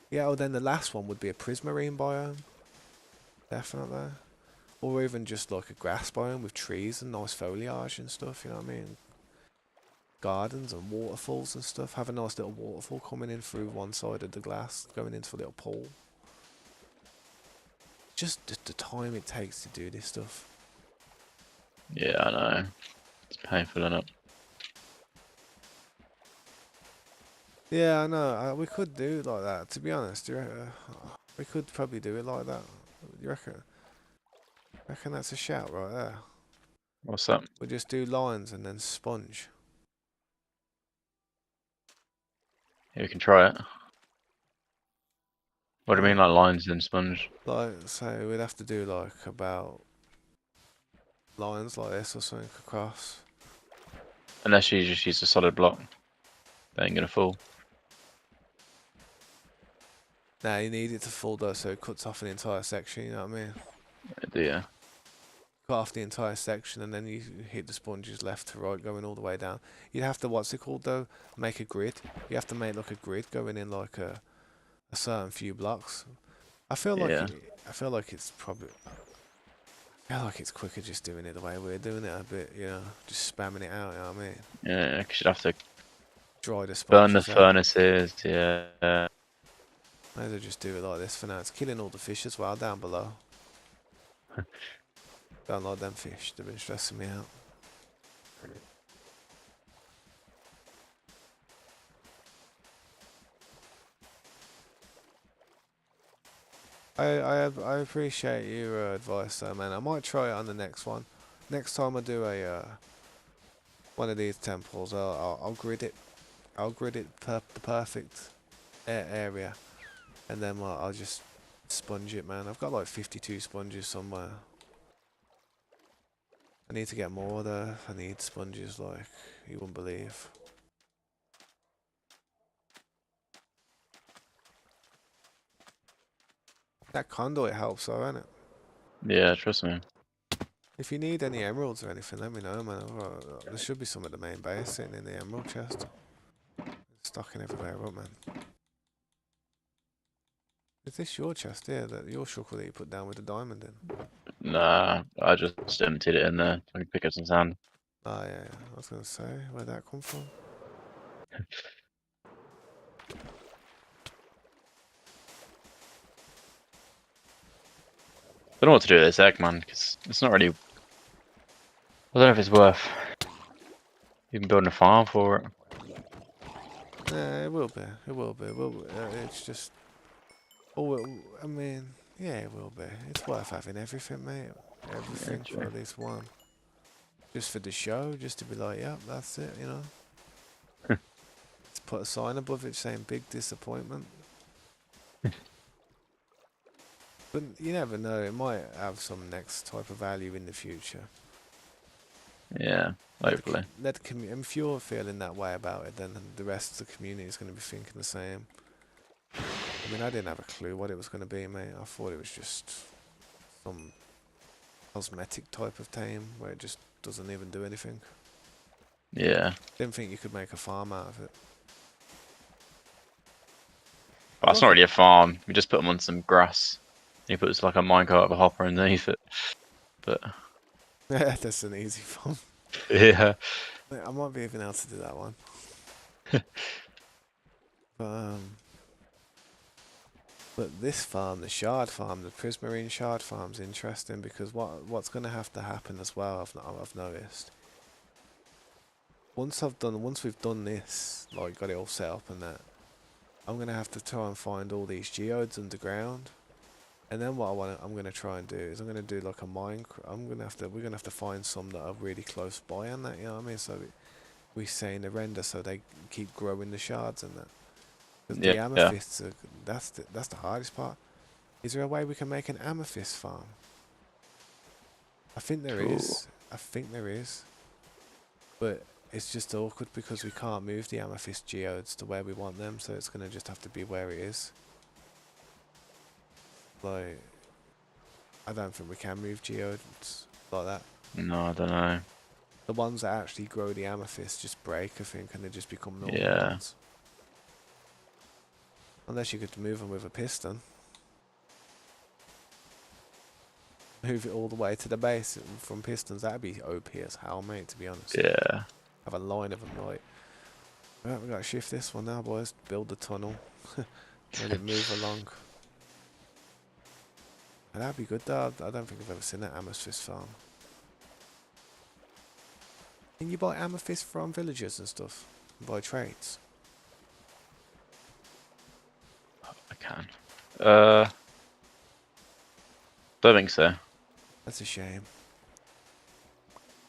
Yeah. Or then the last one would be a prismarine biome, definitely. Or even just like a grass biome with trees and nice foliage and stuff. You know what I mean? Gardens and waterfalls and stuff. Have a nice little waterfall coming in through one side of the glass, going into a little pool. Just the time it takes to do this stuff. Yeah, I know. It's painful, isn't it? Yeah, I know. We could do it like that. To be honest, we could probably do it like that. You reckon? Reckon that's a shout right there. What's that? We just do lines and then sponge. Yeah, we can try it. What do you Like, mean, like lines and sponge? so we'd have to do like about lines like this or something across. Unless you just use a solid block, that ain't gonna fall. Now you need it to fall though, so it cuts off an entire section. You know what I mean? Yeah. Cut off the entire section, and then you hit the sponges left to right, going all the way down. You'd have to, what's it called though? Make a grid. You have to make like a grid going in like a certain few blocks. I feel like Yeah. I feel like it's probably. I feel like it's quicker just doing it the way we're doing it a bit, you know, just spamming it out. You know what I mean? Yeah, 'cause you'd have to Dry the burn the sponges out. furnaces. Yeah. Might as well just do it like this for now. It's killing all the fish as well down below. Don't like them fish. They've been stressing me out. I appreciate your advice though, man. I might try it on the next one. Next time I do a one of these temples, I'll grid it. I'll grid it the perfect area, and then I'll just sponge it, man. I've got like 52 sponges somewhere. I need to get more though. I need sponges like you wouldn't believe. That conduit helps though, innit? Yeah, trust me. If you need any emeralds or anything, let me know, man. There should be some at the main base sitting in the emerald chest. Stocking everywhere up, man. Is this your chest here, that your shulker that you put down with the diamond in? Nah, I just emptied it in there. I can pick up some sand. Oh yeah, I was gonna say, where'd that come from? Don't know what to do with this egg, man, because it's not really. I don't know if it's worth even building a farm for it. Yeah, it will be. It will be. It's just. Oh, I mean, yeah, it will be. It's worth having everything, mate. Yeah, Everything for true. at least one. Just for the show, just to be like, yep, that's it, you know. To put a sign above it saying big disappointment. But you never know, it might have some next type of value in the future. Yeah, hopefully. If you're feeling that way about it, then the rest of the community is going to be thinking the same. I mean, I didn't have a clue what it was going to be, mate. I thought it was just some cosmetic type of tame where it just doesn't even do anything. Yeah. Didn't think you could make a farm out of it. Well, I'd that's not like it. really a farm. We just put them on some grass. He puts like a minecart of a hopper underneath it. But That's an easy farm. yeah, I might be even able to do that one. But but this farm, the shard farm, the prismarine shard farm's interesting because what's going to have to happen as well, I've noticed. Once we've done this, like got it all set up and that, I'm going to have to try and find all these geodes underground. And then I'm going to try and do is I'm going to do like a mine. We're going to have to find some that are really close by and that, you know what I mean? So we say in the render so they keep growing the shards and that. Because the yeah. amethysts are, that's the hardest part. Is there a way we can make an amethyst farm? I think there Cool. is. I think there is. But it's just awkward because we can't move the amethyst geodes to where we want them, so it's gonna just have to be where it is. Like, I don't think we can move geodes like that. No, I don't know. The ones that actually grow the amethyst just break, I think, and they just become normal Yeah. ones. Unless you could move them with a piston. Move it all the way to the base from pistons. That'd be OP as hell, mate, to be honest. Yeah. Have a line of them, like. Right, we gotta shift this one now, boys. Build the tunnel. Let it move along. And that'd be good, though. I don't think I've ever seen an amethyst farm. Can you buy amethyst from villagers and stuff? Buy traits? I can. Uh, don't think so. That's a shame.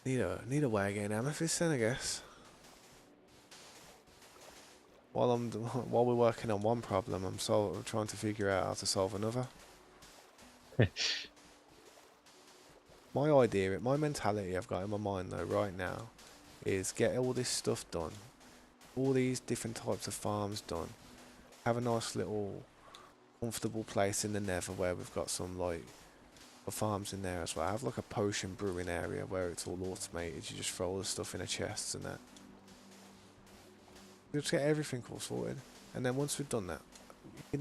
Need a way of getting amethyst then, I guess. While we're working on one problem, I'm trying to figure out how to solve another. My mentality I've got in my mind though right now is get all this stuff done, all these different types of farms done, have a nice little comfortable place in the Nether where we've got some like farms in there as well. Have like a potion brewing area where it's all automated. You just throw all the stuff in a chest and that. We just get everything all sorted, and then once we've done that, I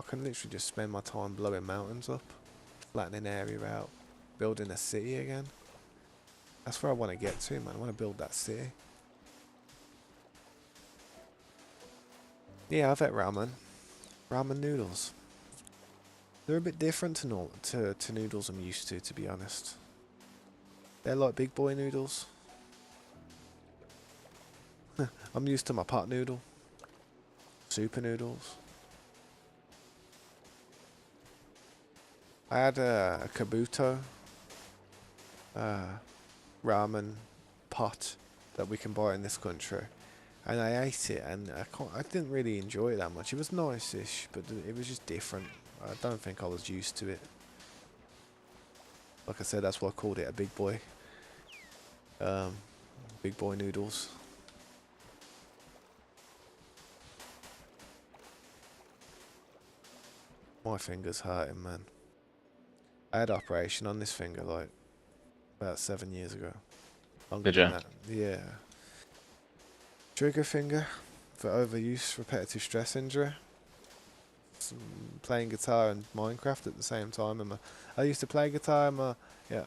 can literally just spend my time blowing mountains up, flattening area out, building a city again. That's where I want to get to, man. I want to build that city. Yeah, I've had ramen. Ramen noodles. They're a bit different to noodles I'm used to be honest. They're like big boy noodles. I'm used to my pot noodle. Super noodles. I had a Kabuto ramen pot that we can buy in this country, and I ate it, and I didn't really enjoy it that much. It was nice-ish, but it was just different. I don't think I was used to it. Like I said, that's why I called it a big boy. Big boy noodles. My finger's hurting, man. I had operation on this finger like about 7 years ago. Longer Did than you? that. Yeah. Trigger finger for overuse, repetitive stress injury. Playing guitar and Minecraft at the same time. I used to play guitar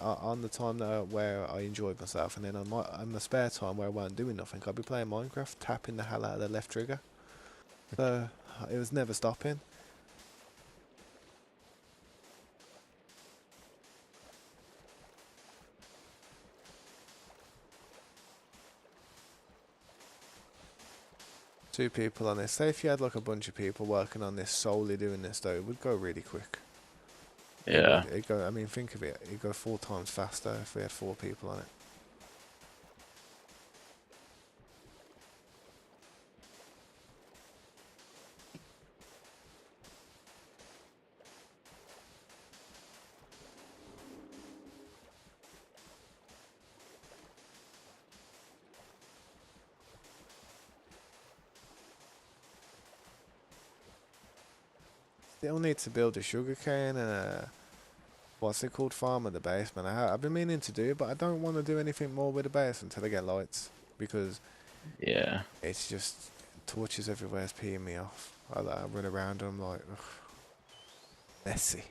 on the time where I enjoyed myself, and then on my spare time where I weren't doing nothing, I'd be playing Minecraft, tapping the hell out of the left trigger. So it was never stopping. Two people on this. Say if you had like a bunch of people working on this solely doing this though, it would go really quick. It Yeah. would. It go. I mean, think of it. It'd go 4 times faster if we had 4 people on it. Still need to build a sugarcane and what's it called, farm at the base, man. I've been meaning to do it, but I don't want to do anything more with the base until I get lights, because Yeah. it's just torches everywhere is peeing me off. I run around and I'm like, ugh, messy.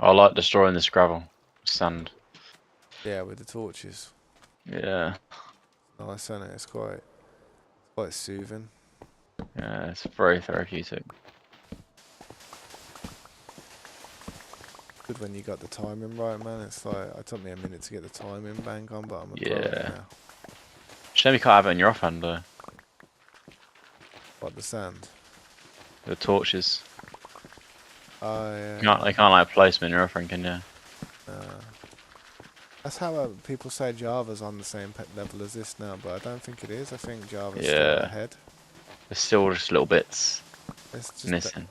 I like destroying this gravel, sand. Yeah, with the torches. Yeah. Nice, isn't it? It's quite soothing. Yeah, it's very therapeutic. Good when you got the timing right, man. It's like, it took me a minute to get the timing bang on, but I'm a pro at it Yeah. now. Shame you can't have it in your offhand though. What, the sand? The torches. Oh, yeah. They can't like place them in your offhand, can you? That's how people say Java's on the same level as this now, but I don't think it is. I think Java's still Yeah. ahead. There's still just little bits It's just missing.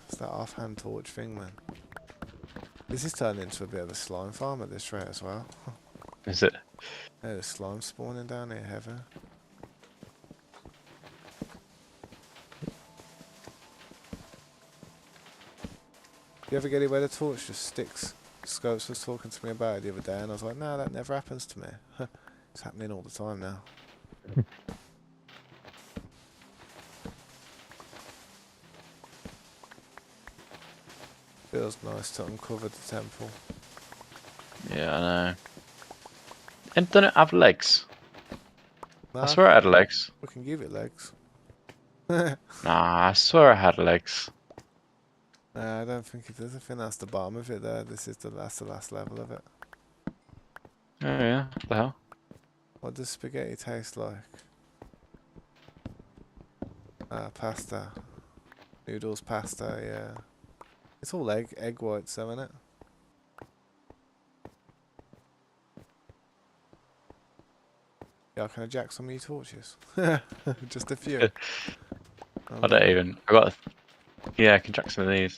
it's that offhand torch thing, man. This is turning into a bit of a slime farm at this rate as well. Is it? Yeah, there's slime spawning down here, heavy. You ever get it where the torch just sticks? Scopes was talking to me about it the other day, and I was like, no, that never happens to me. It's happening all the time now. Feels nice to uncover the temple. Yeah, I know. And don't it have legs? I Nah, swear it had legs. we can give it legs. Nah, I swear it had legs. Nah, I don't think it does. I think that's the bottom of it there. That's the last level of it. Oh yeah, what the hell? What does spaghetti taste like? Pasta. Noodles, pasta, yeah. It's all egg whites though, isn't it? Yeah, can I jack some of your torches? Just a few. I don't even. Yeah, I can jack some of these.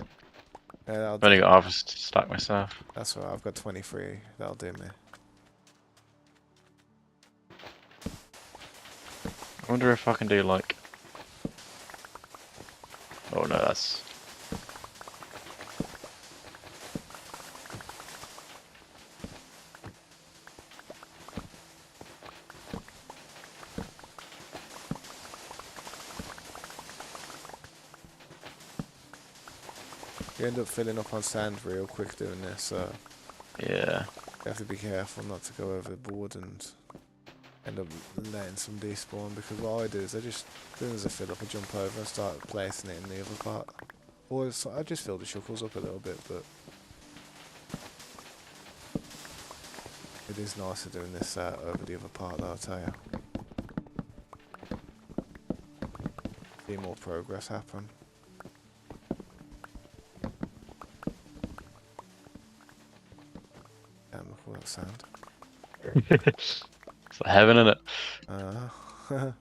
Yeah, that'll I've only do. got half a stack myself. That's right, I've got 23. That'll do me. I wonder if I can do like. Oh no, that's. You end up filling up on sand real quick doing this, so Yeah. you have to be careful not to go over the board and end up letting some despawn, because what I do is as soon as I fill up, I jump over and start placing it in the other part. Or I just fill the shuckles up a little bit, but it is nicer doing this over the other part, though, I'll tell you. See more progress happen. Damn, look all that sand. It's like heaven, isn't it?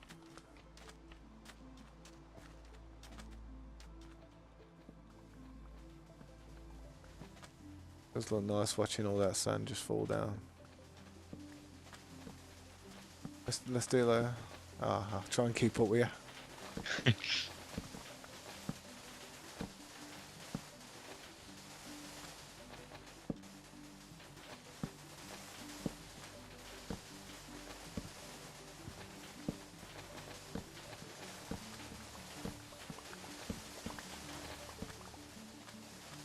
It's look nice watching all that sand just fall down. Let's do that. I'll try and keep up with you.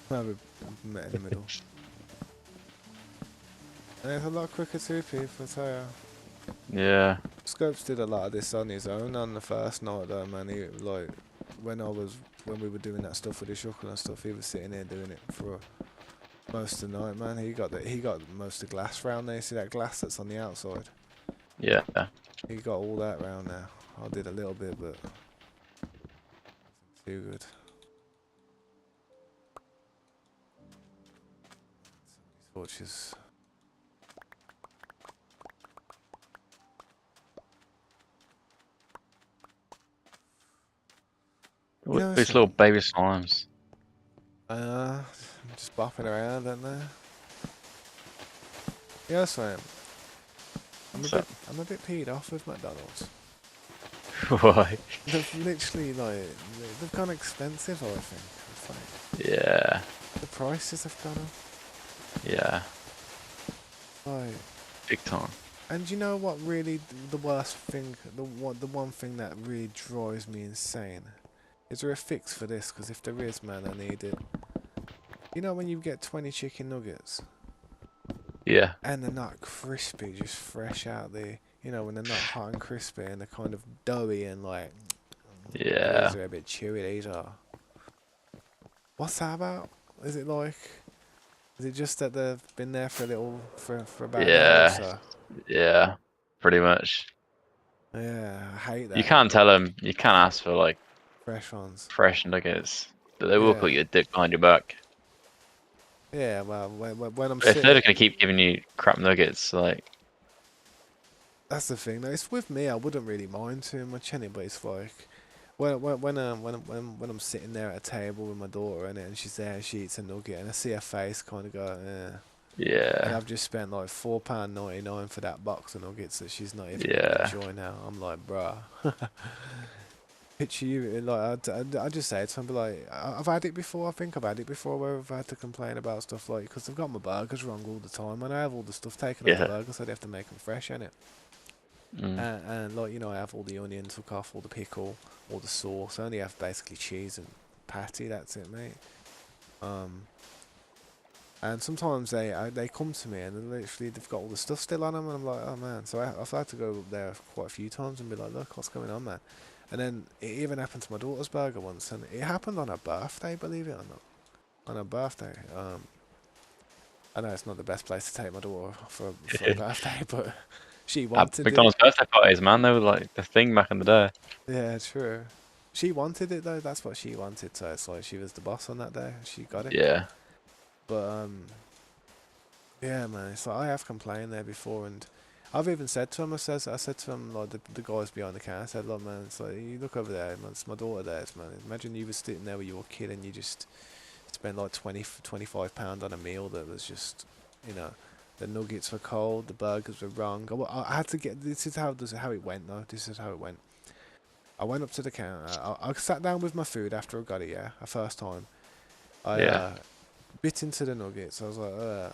Maybe met in the middle. And it's a lot quicker too, people, I tell you. Yeah. Scopes did a lot of this on his own on the first night though, man. He, like, when we were doing that stuff with the shuckle and stuff, he was sitting there doing it for most of the night, man. He got most of the glass round there. You see that glass that's on the outside? Yeah. He got all that round now. I did a little bit, but too good. Torches. You know These little something? baby slimes. Just bopping around, aren't they? You know something? I'm a What's up? bit, I'm a bit peed off with McDonald's. Why? They've literally like, they've gone expensive. I think. It's like Yeah, the prices have gone yeah, up. Like, big time. and you know what? Really, the worst thing, the one thing that really drives me insane. Is there a fix for this? Because if there is, man, I need it. You know when you get 20 chicken nuggets Yeah, and they're not crispy, just fresh out there. You know when they're not hot and crispy and they're kind of doughy and like these yeah, are a bit chewy. These are. What's that about? Is it like? Is it just that they've been there for a little for about an hour or yeah, so? yeah. Pretty much. Yeah, I hate You that. can't tell them. You can't ask for like Fresh ones. fresh nuggets, but they will Yeah, put your dick behind your back. yeah. Well, when I'm But if they're sitting, just gonna keep giving you crap nuggets, like that's the thing. Though. It's with me. I wouldn't really mind too much in it, but it's like when I'm sitting there at a table with my daughter and she's there, she eats a nugget, and I see her face kind of go, eh. And yeah, I've just spent like £4.99 for that box of nuggets that she's not even gonna yeah, enjoy now. I'm like, bruh. Picture you like I just say it to him, be like I've had it before. I think I've had it before where I've had to complain about stuff like because I've got my burgers wrong all the time, and I have all the stuff taken off the yeah. burger, so they have to make them fresh, innit? Mm. And like I have all the onion took off, all the pickle, all the sauce. I only have basically cheese and patty. That's it, mate. Um, and sometimes they come to me and they've got all the stuff still on them, and I'm like, oh man. So I've had to go up there quite a few times and be like, look, what's going on, man? And then it even happened to my daughter's burger once, and it happened on her birthday, believe it or not. On her birthday. I know it's not the best place to take my daughter for a birthday, but she At wanted it. McDonald's birthday parties, man, they were like the thing back in the day. Yeah, true. She wanted it though. That's what she wanted. So it's like she was the boss on that day. She got it. Yeah, But yeah, man. It's like I have complained there before, and I've even said to him. I said to him like the guys behind the counter. I said, look, man. It's like you look over there, man. It's my daughter there, man. Imagine you were sitting there with your kid and you just spend like 25 pounds on a meal that was just, you know. The nuggets were cold, the burgers were wrong. I had to get. This is how it went though. This is how it went. I went up to the counter. I sat down with my food after I got it. Yeah, a first time. I yeah, bit into the nuggets. I was like,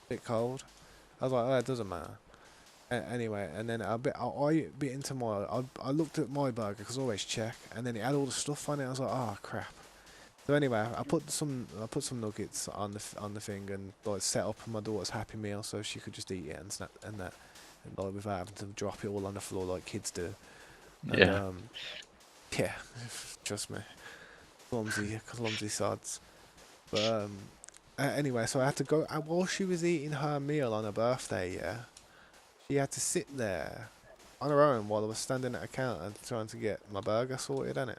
bit cold. I was like, it doesn't matter. Anyway, and then I bit into I looked at my burger because I always check, and then it had all the stuff on it. I was like, oh crap. So anyway, I put some nuggets on the thing and like set up my daughter's Happy Meal so she could just eat it and snap and that, and like without having to drop it all on the floor like kids do. And yeah. yeah, trust me, clumsy sods. But anyway, so I had to go while she was eating her meal on her birthday. Yeah, she had to sit there on her own while I was standing at a counter trying to get my burger sorted, innit?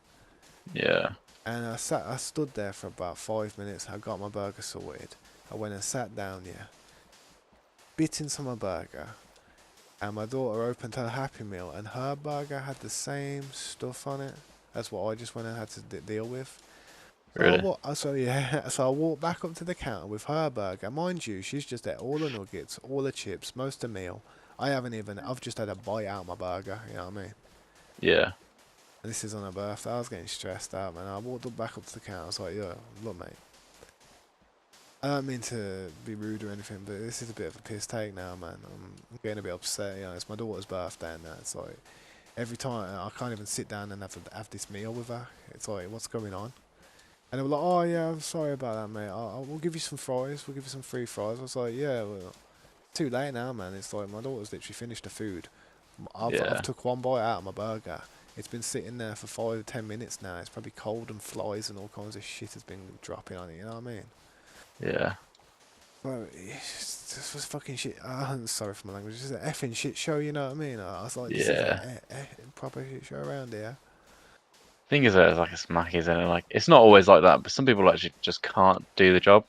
Yeah, And I stood there for about 5 minutes. I got my burger sorted. I went and sat down. Yeah, bit into my burger, and my daughter opened her Happy Meal, and her burger had the same stuff on it as what I just went and had to deal with. really. So yeah, so I walked back up to the counter with her burger. Mind you, she's just ate all the nuggets, all the chips, most of the meal. I've just had a bite out of my burger, you know what I mean? Yeah, And this is on her birthday. I was getting stressed out, man. I walked back up to the counter. I was like, yo, look, mate. I don't mean to be rude or anything, but this is a bit of a piss take now, man. I'm getting a bit upset, you know. It's my daughter's birthday and that. It's like, every time, I can't even sit down and have this meal with her. It's like, what's going on? And they were like, oh yeah, I'm sorry about that, mate. We'll give you some fries. We'll give you some free fries. I was like, yeah, well, too late now, man. It's like my daughter's literally finished the food. I've yeah, took one bite out of my burger. It's been sitting there for 5 or 10 minutes now. It's probably cold and flies and all kinds of shit has been dropping on it. You know what I mean? yeah, Bro, this was fucking shit. I'm sorry for my language. It's just an effing shit show. You know what I mean? I was like, this is yeah. a proper shit show around here. Thing is, that it's like a smack, isn't it? Like it's not always like that, but some people actually just can't do the job.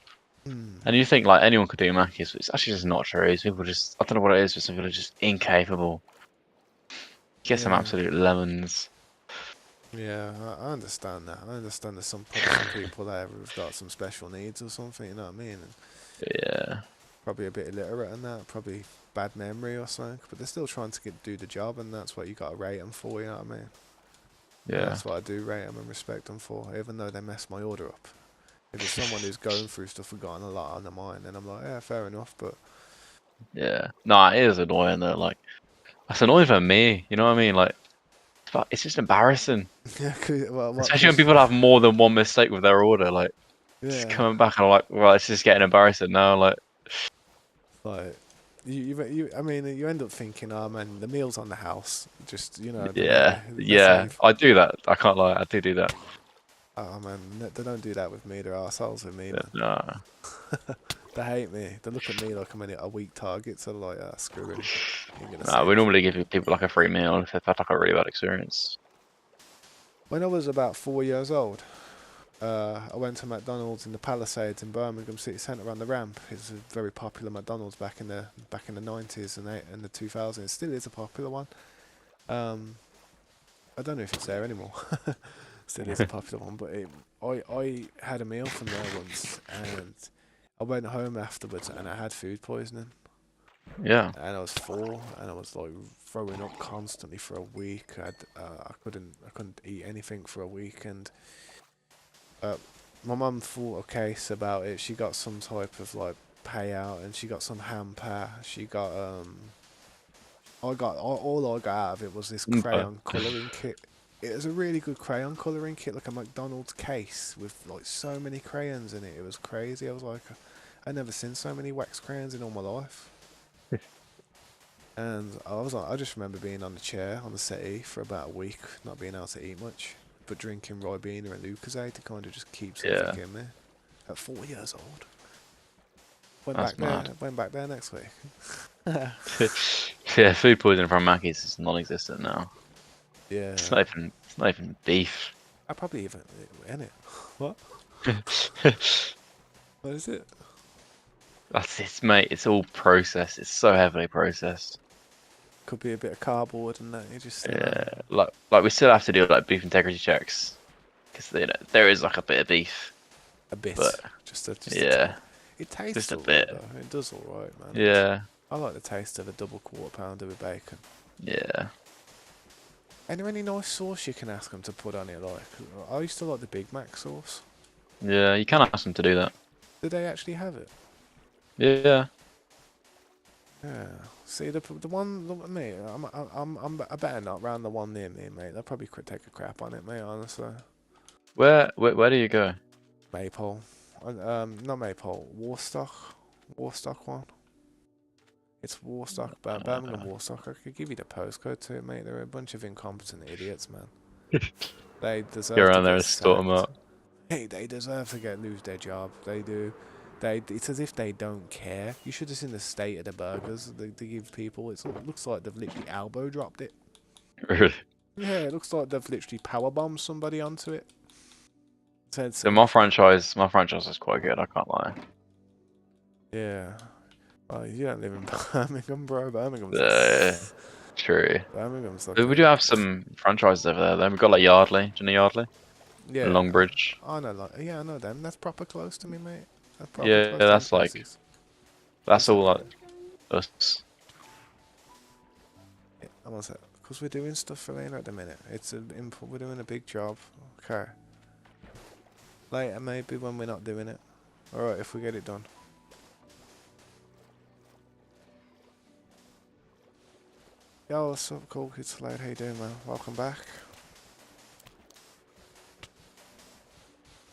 Hmm. And you think like anyone could do Mackies, but it's actually just not true. It's people just I don't know what it is, but some people are just incapable. Get some Yeah. absolute lemons. Yeah, I understand that. I understand there's probably some people there who've got some special needs or something. You know what I mean? And Yeah, probably a bit illiterate and that. Probably bad memory or something. But they're still trying to do the job, and that's what you got to rate them for. You know what I mean? And yeah, that's what I do rate them and respect them for, even though they mess my order up. If it's someone who's going through stuff and got a lot on their mind, then I'm like, yeah, fair enough. But yeah. No, it is annoying though. Like, it's annoying for me. You know what I mean? Like, it's just embarrassing, yeah, well, what? especially when Cause people have more than one mistake with their order. Like, just yeah, coming back and I'm like, well, it's just getting embarrassing now. Like, like I mean, you end up thinking, oh man, the meal's on the house. Just yeah, let's say, yeah. I do that. I can't lie. I do that. oh man, they don't do that with me. They're arseholes with me, Yeah, man. no. They hate me. They look at me like I'm a weak target. So they're like, ah, screw him. He ain't gonna Nah, say we anything. normally give people like a free meal if they've had like a really bad experience. When I was about 4 years old, I went to McDonald's in the Palisades in Birmingham City Centre on the ramp. It's a very popular McDonald's back in the 90s and the 2000s. It still is a popular one. Um, I don't know if it's there anymore. Still is a popular one, but I had a meal from there once, and I went home afterwards, and I had food poisoning, Yeah. and I was 4, and I was like throwing up constantly for a week. I couldn't eat anything for a week, and Uh, my mum thought a case about it. She got some type of like payout, and she got some hamper. She got I got all I got out of it was this Okay. crayon colouring kit. It was a really good crayon colouring kit, like a McDonald's case with like so many crayons in it. It was crazy. I was like, I never seen so many wax crayons in all my life. And I just remember being on the chair on the settee for about a week, not being able to eat much, but drinking Ribena and Lucozade to kind of just keep something Yeah. in me. At 4 years old, went That's back there. mad. Went back there next week. Yeah, food poisoning from Mackey's is non-existent now. It's Yeah, not even it's not even beef. I probably even in it. What? What is it? That's it, mate. It's all processed. It's so heavily processed. Could be a bit of cardboard and that. You just. Yeah, like we still have to do like beef integrity checks because there is like a bit of beef, A but bit, just a yeah, tiny. It tastes just a alright bit. though. It does alright, man. Yeah, I like the taste of a double quarter pounder with bacon. yeah. Any nice sauce you can ask them to put on it? Like, I used to like the Big Mac sauce. Yeah, you can ask them to do that. Do they actually have it? Yeah, Yeah. See the one look at me. I better not round the one near me, mate. They'll probably take a crap on it, mate. Honestly. where do you go? Maypole. Not Maypole. Warstock one. It's Warstock, Birmingham Uh, Warstock. I could give you the postcode to it, mate. They're a bunch of incompetent idiots, man. They Go deserve to around there get and sort them sacked. out. Hey, they deserve to lose their job. They do. It's as if they don't care. You should have seen the state of the burgers they give people. It looks like they've literally elbow dropped it. Really. Yeah, it looks like they've literally power bombed somebody onto it. Said So some. my franchise is quite good. I can't lie. Yeah. Oh, you don't live in Birmingham, bro. Uh, True. Birmingham's like But we a do have some franchises over there. Then we've got like Yardley. Do you know Yardley? And yeah. Longbridge. I know, like yeah, I know them. That's proper close to me, mate. That's proper Yeah, close. Them that's like places. One that's all second. like us. Yeah, one sec. Because we're doing stuff for later at the minute. We're doing a big job. Okay. Later, maybe when we're not doing it. All right, if we get it done. Yo, what's up, cool kids? Late, how you doing, man? Welcome back.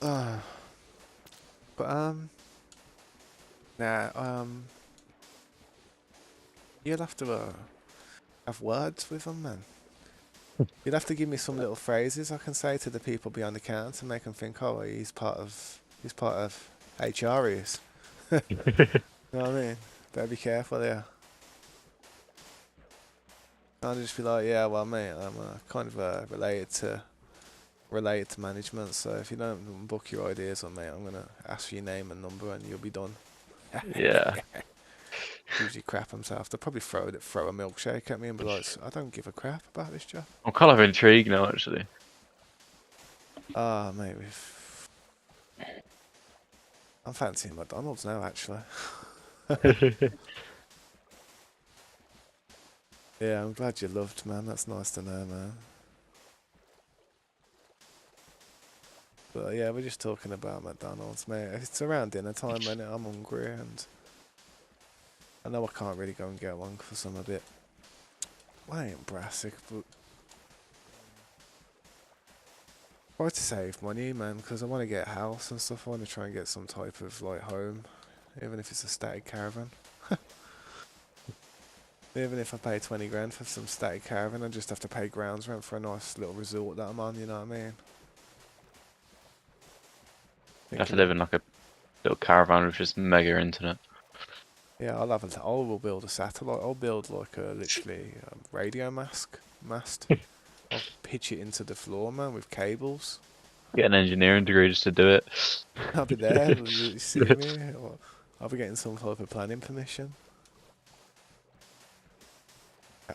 Uh, but nah, you'll have to have words with them, man. You'd have to give me some little phrases I can say to the people behind the counter to make them think, oh, he's part of HR. He is. You know what I mean? Better be careful there. Can't just be like, yeah, well, mate, I'm kind of related to management. So if you don't book your ideas on, mate, I'm gonna ask for your name and number, and you'll be done. Yeah. Usually crap himself. They'll probably throw a milkshake at me and be like, I don't give a crap about this job. I'm kind of intrigued now, actually. Ah, mate, I'm fancying McDonald's now, actually. Yeah, I'm glad you loved, man. That's nice to know, man. But yeah, we're just talking about McDonald's, mate. It's around dinner time, and I'm hungry, and I know I can't really go and get one because I'm a bit. Well, I ain't brassic, but I try to save money, man, because I want to get a house and stuff. I want to try and get some type of like home, even if it's a static caravan. Even if I pay 20 grand for some static caravan, I just have to pay grounds rent for a nice little resort that I'm on. You know what I mean? You have to Thinking live of in like a little caravan with just mega internet. yeah, I will build a satellite. I'll build like a literally radio mast. I'll pitch it into the floor, man, with cables. Get an engineering degree just to do it. I'll be there. You see me? I'll be getting some type of planning permission.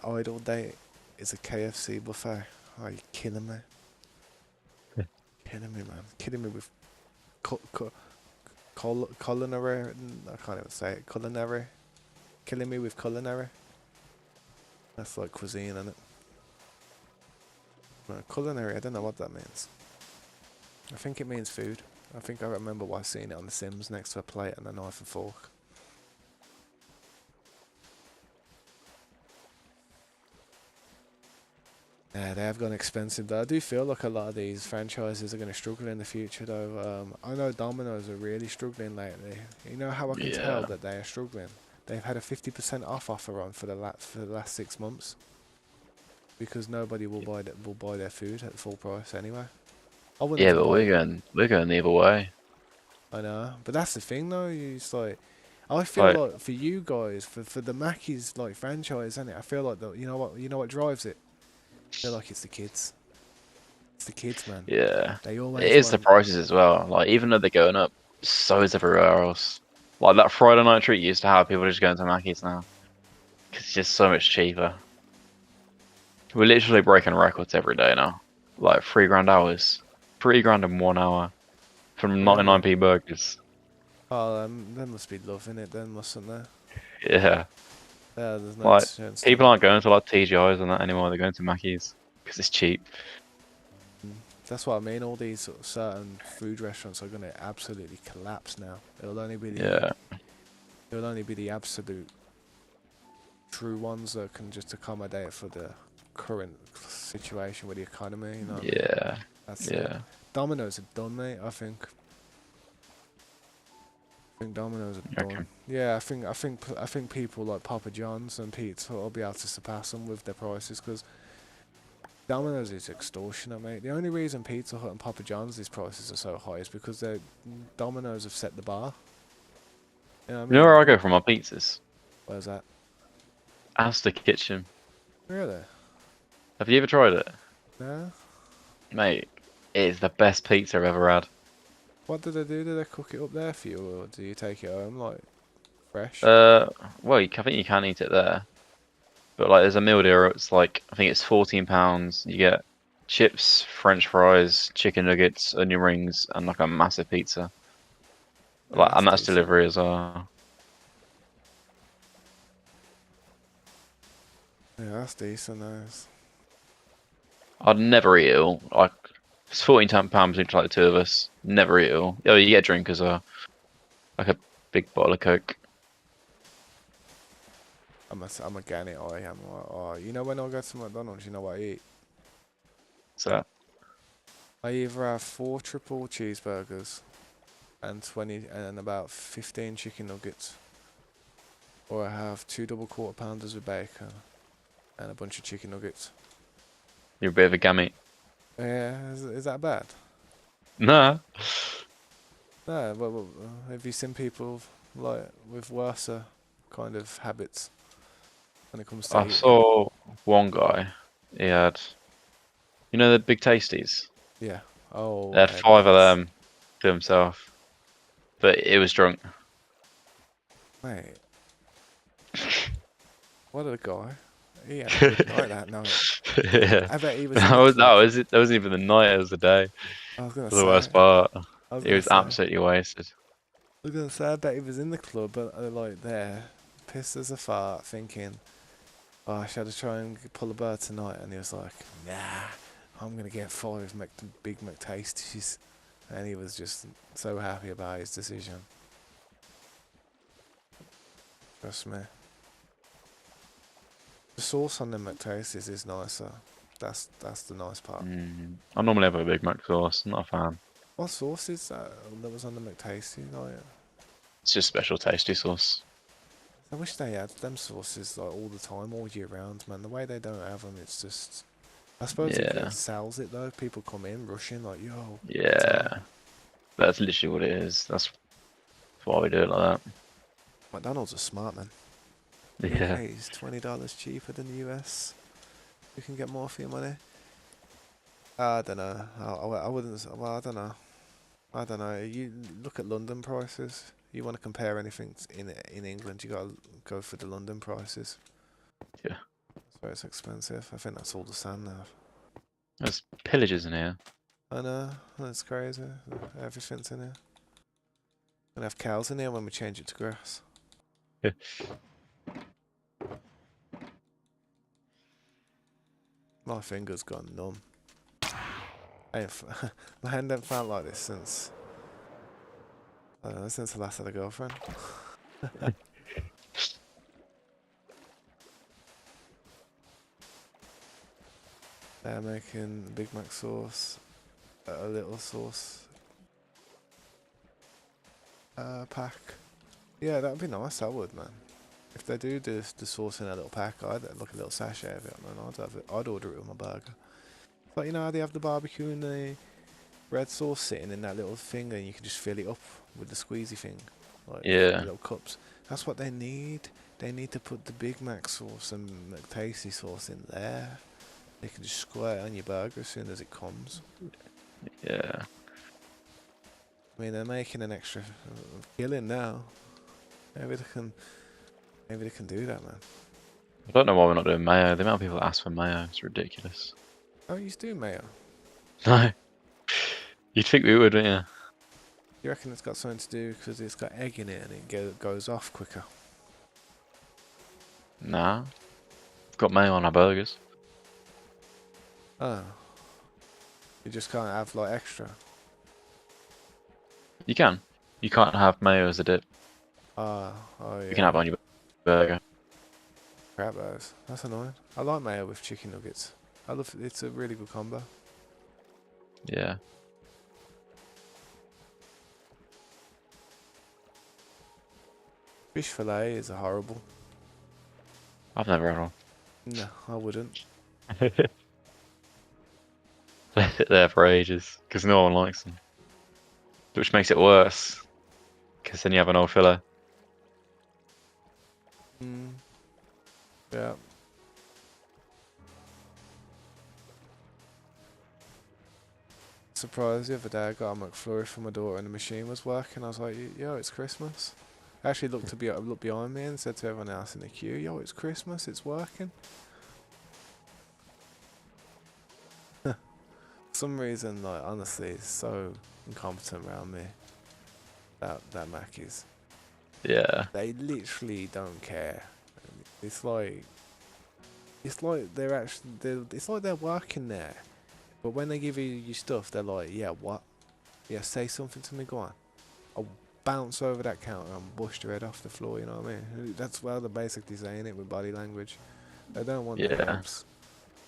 Idle day is a KFC buffet. Oh, you killing me? Killing me, man. Killing me with culinary. I can't even say it. Culinary. Killing me with culinary. That's like cuisine, isn't it? No, culinary. I don't know what that means. I think it means food. I think I remember why seeing it on The Sims next to a plate and a knife and fork. Yeah, they have gone expensive though. I do feel like a lot of these franchises are going to struggle in the future though. I know Domino's are really struggling lately. You know how I can tell Yeah. that they are struggling? They've had a 50% off offer on for the last 6 months because nobody will buy their food at full price anyway. I wouldn't Yeah, even but buy it. we're going the other way. I know, but that's the thing though. It's like I feel Like, like for you guys, for the Mackey's like franchise, isn't it? I feel like you know what drives it. I feel like it's the kids. It's the kids, man. yeah, They it always is the want. prices as well. Like, even though they're going up, so is everywhere else. Like that Friday night treat you used to have, people just going to Mackey's now because it's just so much cheaper. We're literally breaking records every day now. Like 3 grand hours, 3 grand in 1 hour from Really? 99p burgers. Oh, they must be loving it then, mustn't they? Yeah, Yeah, there's no like chance to. people aren't going to like TGI's and that anymore. They're going to Mackey's because it's cheap. That's what I mean. All these sort of certain food restaurants are going to absolutely collapse now. Yeah, It'll only be the absolute true ones that can just accommodate for the current situation with the economy. You know what I mean? yeah, That's it. yeah. Domino's are done, mate. I think. I think Domino's are Okay. done. Yeah, I think people like Papa John's and Pizza will be able to surpass them with their prices because Domino's is extortionate, mate. The only reason Pizza Hut and Papa John's these prices are so high is because Domino's have set the bar. You know what I You know where mean? I go for my pizzas? Where's that? Asda Kitchen. Really? Have you ever tried it? No. Mate, it is the best pizza I've ever had. What do they do? Do they cook it up there for you, or do you take it home like fresh? Uh, well, I think you can eat it there, but like, there's a meal deal. It's like I think it's £14. You get chips, French fries, chicken nuggets, onion rings, and like a massive pizza. Yeah, Like, that's and that's decent. delivery as well. Yeah, that's decent. Nice. I'd never eat it all. Like, it's £14 between like the two of us. Never eat it all. Oh, you get a drink as well, like a big bottle of Coke. I'm a Gannet. I am. Oh, you know when I go to McDonald's, you know what I eat? So I either have 4 triple cheeseburgers and 20 and about 15 chicken nuggets, or I have 2 double quarter pounders with bacon and a bunch of chicken nuggets. you're a bit of a gammy. Yeah, is that bad? Nah. No, well, have you seen people like with worse kind of habits when it comes to I eating? saw one guy. He had, you know, the big tasties. Yeah. Oh, He had hey, 5 of that's them to himself, but it was drunk. mate. What a guy. He had a good night that night. Yeah. I bet he was in That the was club. that wasn't even the night, it was the day. I was gonna For the say. worst part. I was He gonna was say. absolutely wasted. I bet he was in the club, but like there, pissed as a fart, thinking, "Oh, I should try and pull a bird tonight." And he was like, "Nah, I'm gonna get 5 Big McTasties," and he was just so happy about his decision. Trust me. The sauce on the McTasties is nicer. That's the nice part. I normally have a Big Mac sauce. I'm not a fan. What sauce is that was on the McTasty? Like, It's just special tasty sauce. I wish they had them sauces like all the time, all year round, man. The way they don't have them, it's just. I suppose Yeah. it sells it though. People come in rushing like, yo. Yeah. That's literally what it is. That's why we do it like that. McDonald's are smart, man. Yeah. UK is $20 cheaper than the US. You can get more for your money. I don't know. I wouldn't. Well, I don't know. I don't know. You look at London prices. You want to compare anything in England, you gotta go for the London prices. Yeah. That's why it's expensive. I think that's all the sand now. There's pillages in here. I know. That's crazy. Everything's in here. Gonna have cows in here when we change it to grass. Yeah. My finger's gone numb. My hand ain't felt like this since. I don't know, since I last had a girlfriend. They're making Big Mac sauce, a little sauce pack. Yeah, that'd be nice. I would, man. If they do the sauce in a little pack, I'd like a little sachet of it, man. I'd order it with my burger. But you know how they have the barbecue and the red sauce sitting in that little thing, and you can just fill it up with the squeezy thing, like Yeah. little cups. That's what they need. They need to put the Big Mac sauce and McTasty sauce in there. They can just squirt it on your burger as soon as it comes. Yeah. I mean, they're making an extra killing now. Maybe they can do that, man. I don't know why we're not doing mayo. The amount of people that ask for mayo is ridiculous. Oh, you do mayo. No. You'd think we would, wouldn't You reckon it's got something to do because it's got egg in it and it goes off quicker? you? Nah. We've got mayo on our burgers. Oh. You just can't have like extra. You can. You can't have mayo as a dip. Oh yeah. You can have it on your burger. Crap those. That's annoying. I like mayo with chicken nuggets. I love it. It's a really good combo. Yeah. Fish fillet is horrible. I've never had one. No, I wouldn't. Left it there for ages because no one likes them. Which makes it worse because then you have an old fillet. Yeah. Surprised the other day I got a McFlurry for my daughter and the machine was working. I was like, yo, it's Christmas. I actually looked behind me and said to everyone else in the queue, yo, it's Christmas, it's working. For some reason, like, honestly, it's so incompetent around me. That Mackey's. Yeah. They literally don't care. It's like it's like they're working there. But when they give you your stuff, they're like, yeah, what? Yeah, say something to me, go on. I'll bounce over that counter and bust your head off the floor, you know what I mean? That's why they're basically saying it with body language. They don't want the Yeah. helps.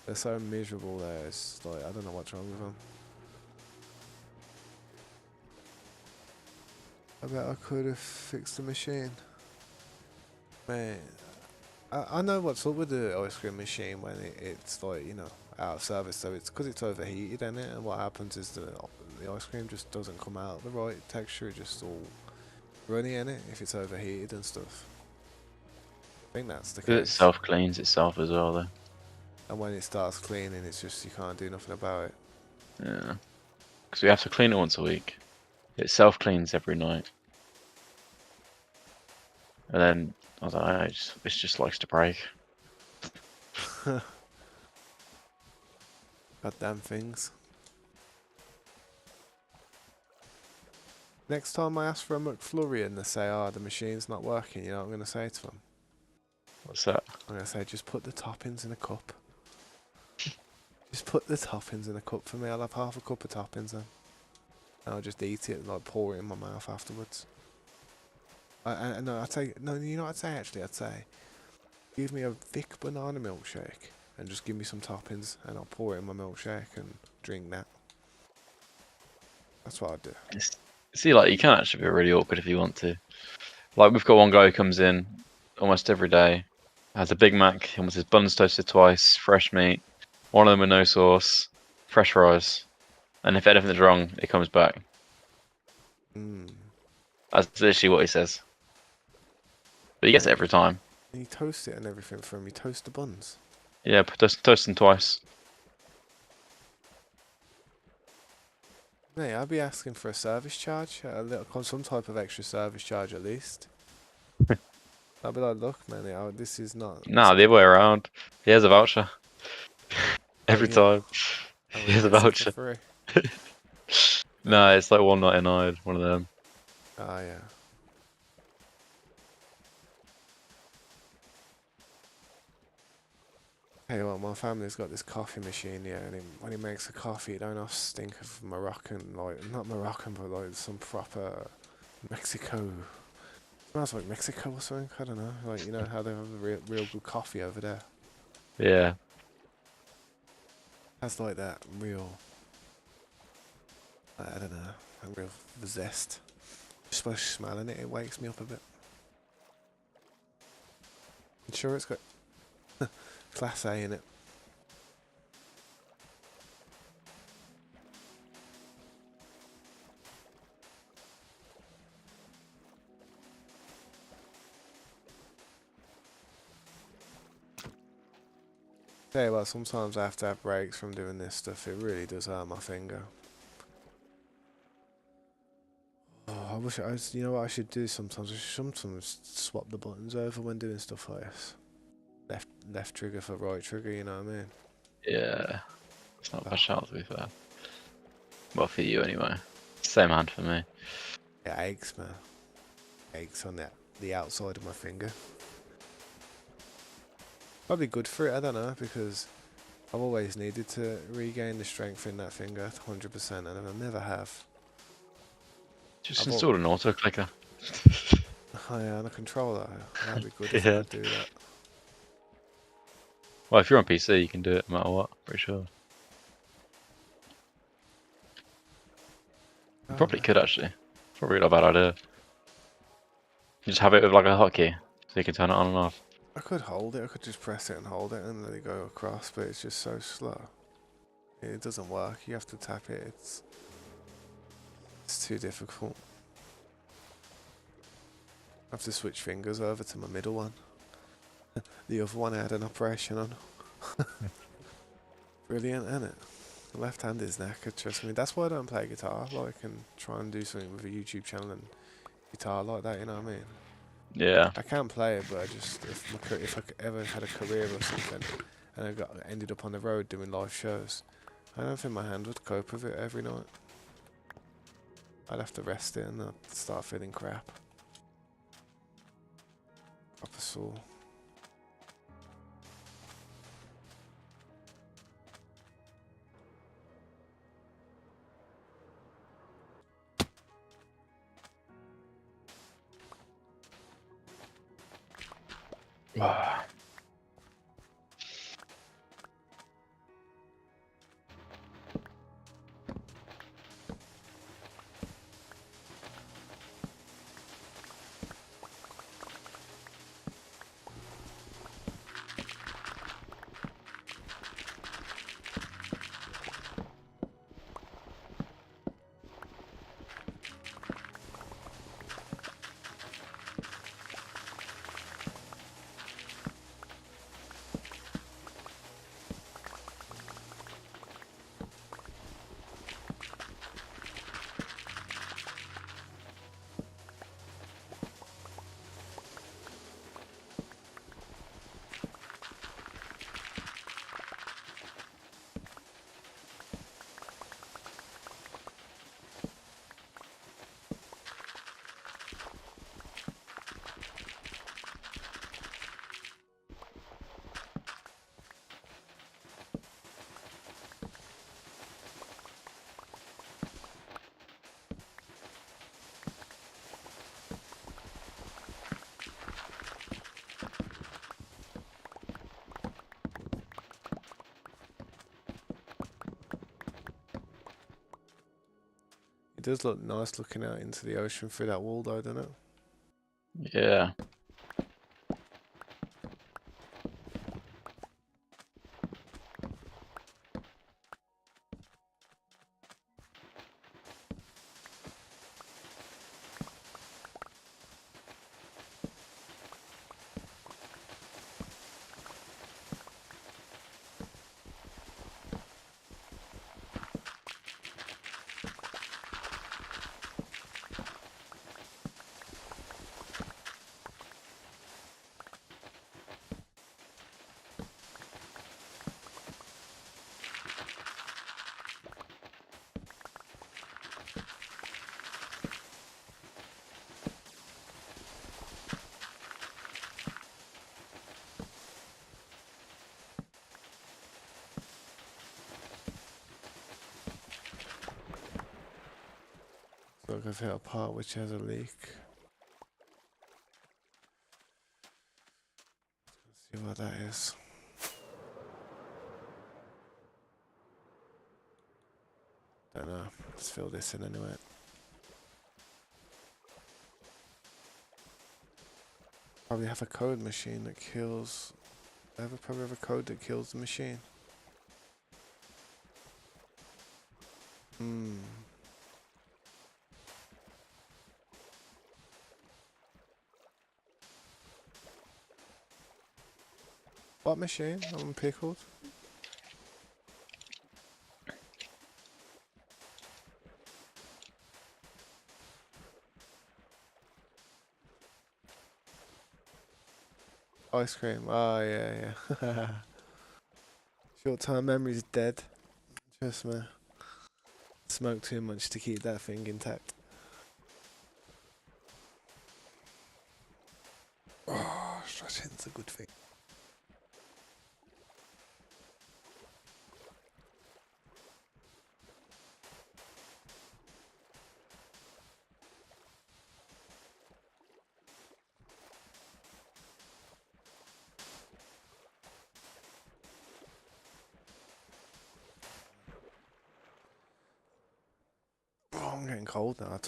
They're so miserable there, it's like, I don't know what's wrong with them. I bet I could have fixed the machine. Man, I know what's up with the ice cream machine when it's like, you know, out of service, so it's because it's overheated, isn't it? And what happens is the ice cream just doesn't come out the right texture, it's just all runny in it if it's overheated and stuff. I think that's the Because it case. self cleans itself as well, though. And when it starts cleaning, it's just you can't do nothing about it. Yeah. Because we have to clean it once a week. It self cleans every night. And then, I don't know, it just likes to break. Goddamn things. Next time I ask for a McFlurry and they say, oh, the machine's not working, you know what I'm going to say to them? What's that? I'm going to say, just put the toppings in a cup. Just put the toppings in a cup for me. I'll have half a cup of toppings then. And I'll just eat it and like pour it in my mouth afterwards. No, I'd say, no, you know what I'd say actually? I'd say, give me a thick banana milkshake and just give me some toppings and I'll pour it in my milkshake and drink that. That's what I'd do. See, like, you can actually be really awkward if you want to. Like, we've got one guy who comes in almost every day, has a Big Mac, he wants his buns toasted twice, fresh meat, one of them with no sauce, fresh fries, and if anything's wrong, he comes back. That's literally what he says. But he gets it every time. And you toast it and everything for him. You toast the buns. Yeah, toast them twice. Mate, I'd be asking for a service charge, some type of extra service charge at least. I'd be like, look, man, this is not. Nah, the other way around. He has a voucher. Every yeah. time. Oh, He has a voucher. For free. No, it's like $1.99, one of them. Oh, yeah. Hey, well, my family's got this coffee machine, yeah, and when he makes a coffee, it don't have stink of Moroccan, like, not Moroccan, but like some proper Mexico. Smells like Mexico or something, I don't know. Like, you know how they have the real good coffee over there? Yeah. Has like that real, I don't know, a real zest. Just by smelling it, it wakes me up a bit. I'm sure it's got Class A in it. Tell you what, sometimes I have to have breaks from doing this stuff. It really does hurt my finger. Oh, I wish you know what I should do sometimes? I should sometimes swap the buttons over when doing stuff like this. Left trigger for right trigger, you know what I mean? Yeah. It's not a bad shout, to be fair. Well, for you anyway. Same hand for me. Yeah, aches, man. Aches on the outside of my finger. Probably good for it, I don't know, because I've always needed to regain the strength in that finger 100%, and I never have. Just install an auto clicker. Oh yeah, and a controller. That'd be good if I could do that. Well, if you're on PC, you can do it no matter what, pretty sure. You probably could actually. Probably not a bad idea. You just have it with like a hotkey, so you can turn it on and off. I could hold it, I could just press it and hold it and let it go across, but it's just so slow. It doesn't work, you have to tap it, it's too difficult. I have to switch fingers over to my middle one. The other one I had an operation on. Brilliant, isn't it? The left hand is knackered, trust me. That's why I don't play guitar. Like, I can try and do something with a YouTube channel and guitar like that, you know what I mean? Yeah. I can play it, but I just, if I ever had a career or something and I ended up on the road doing live shows, I don't think my hand would cope with it every night. I'd have to rest it and I'd start feeling crap. Proper sore. does look nice looking out into the ocean through that wall though, doesn't it? Yeah. So I've hit a part which has a leak. Let's see what that is. Don't know. Let's fill this in anyway. Probably have a code machine that kills. Probably have a code that kills the machine. Hmm. What machine? I'm pickled. Ice cream. Oh yeah, yeah. Short-term memory's dead. Trust me. Smoke too much to keep that thing intact. Oh, stretching's a good thing. Oh, I'm getting cold now.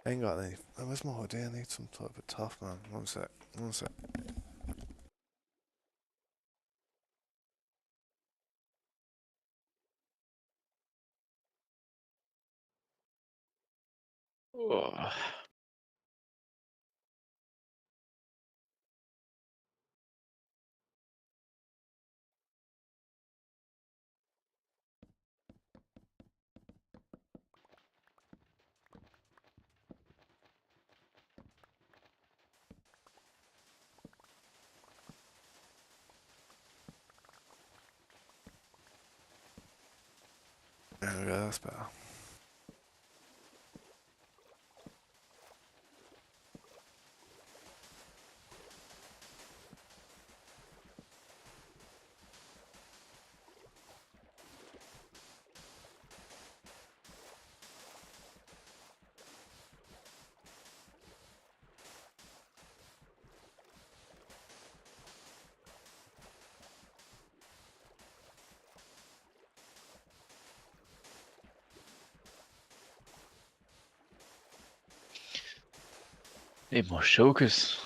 I ain't got any. Where's my hoodie? I need some type of tough, man. One sec. One sec. Ugh. There we go. That's better. Need more shulkers.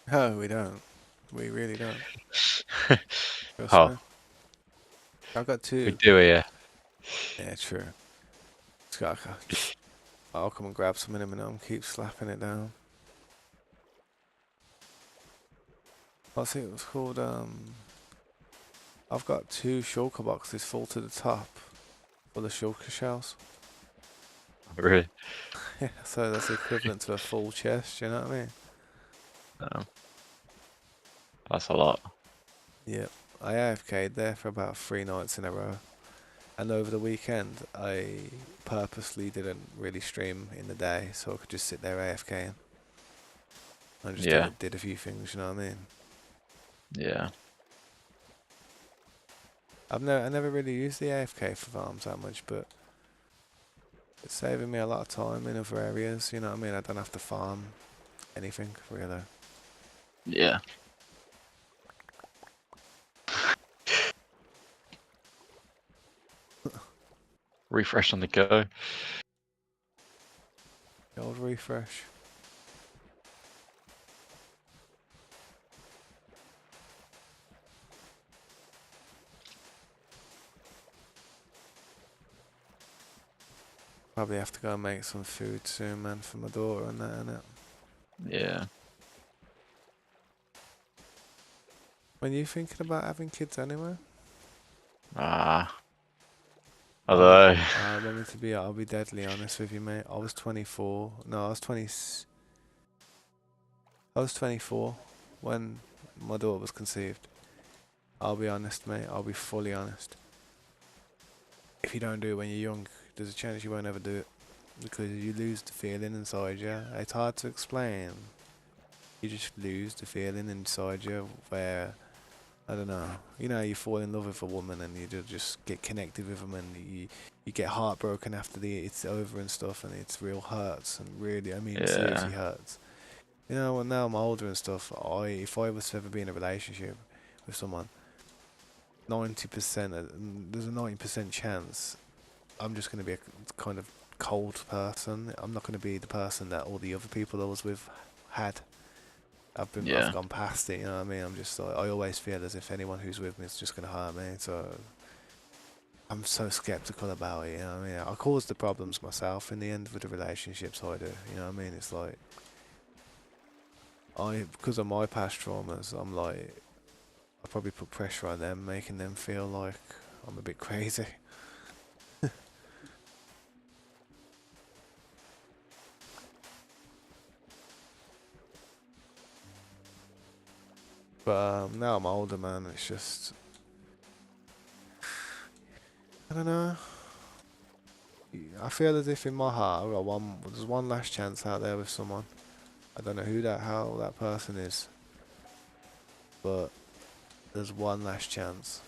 No, we don't. We really don't. Trust Oh, me. I've got we two. do, yeah. Yeah, true. I'll come and grab some in a minute and keep slapping it down. What's it was called? I've got two shulker boxes full to the top full of shulker shells. Really. Yeah, so that's equivalent to a full chest, you know what I mean? Um, that's a lot. Yep. I AFK'd there for about 3 nights in a row. And over the weekend, I purposely didn't really stream in the day so I could just sit there AFKing. I just Yeah. did a few things, you know what I mean? Yeah. I never really used the AFK for farms that much, but it's saving me a lot of time in other areas, you know what I mean? I don't have to farm anything, really. Yeah. refresh on the go. The old refresh. Probably have to go and make some food soon, man, for my daughter and that, innit? Yeah. When you thinking about having kids anyway? Ah. I'll, Although. let me to be, I'll be deadly honest with you, mate. I was 24. No, I was 20. I was 24 when my daughter was conceived. I'll be honest, mate. I'll be fully honest. If you don't do it when you're young, there's a chance you won't ever do it because you lose the feeling inside you. It's hard to explain. You just lose the feeling inside you where, I don't know, you know, you fall in love with a woman and you just get connected with them and you get heartbroken after it's over and stuff, and it's real hurts and really, I mean, seriously Yeah. hurts. You know, well, now I'm older and stuff, if I was to ever be in a relationship with someone, 90%, there's a 90% chance I'm just going to be a kind of cold person. I'm not going to be the person that all the other people I was with had. I've Yeah. gone past it, you know what I mean? I'm just like, I always feel as if anyone who's with me is just going to hurt me, so I'm so skeptical about it, you know what I mean? I cause the problems myself in the end with the relationships I do, you know what I mean? It's like, because of my past traumas, I'm like, I probably put pressure on them, making them feel like I'm a bit crazy. But now I'm older, man. It's just, I don't know. I feel as if in my heart there's one last chance out there with someone. I don't know how that person is, but there's one last chance.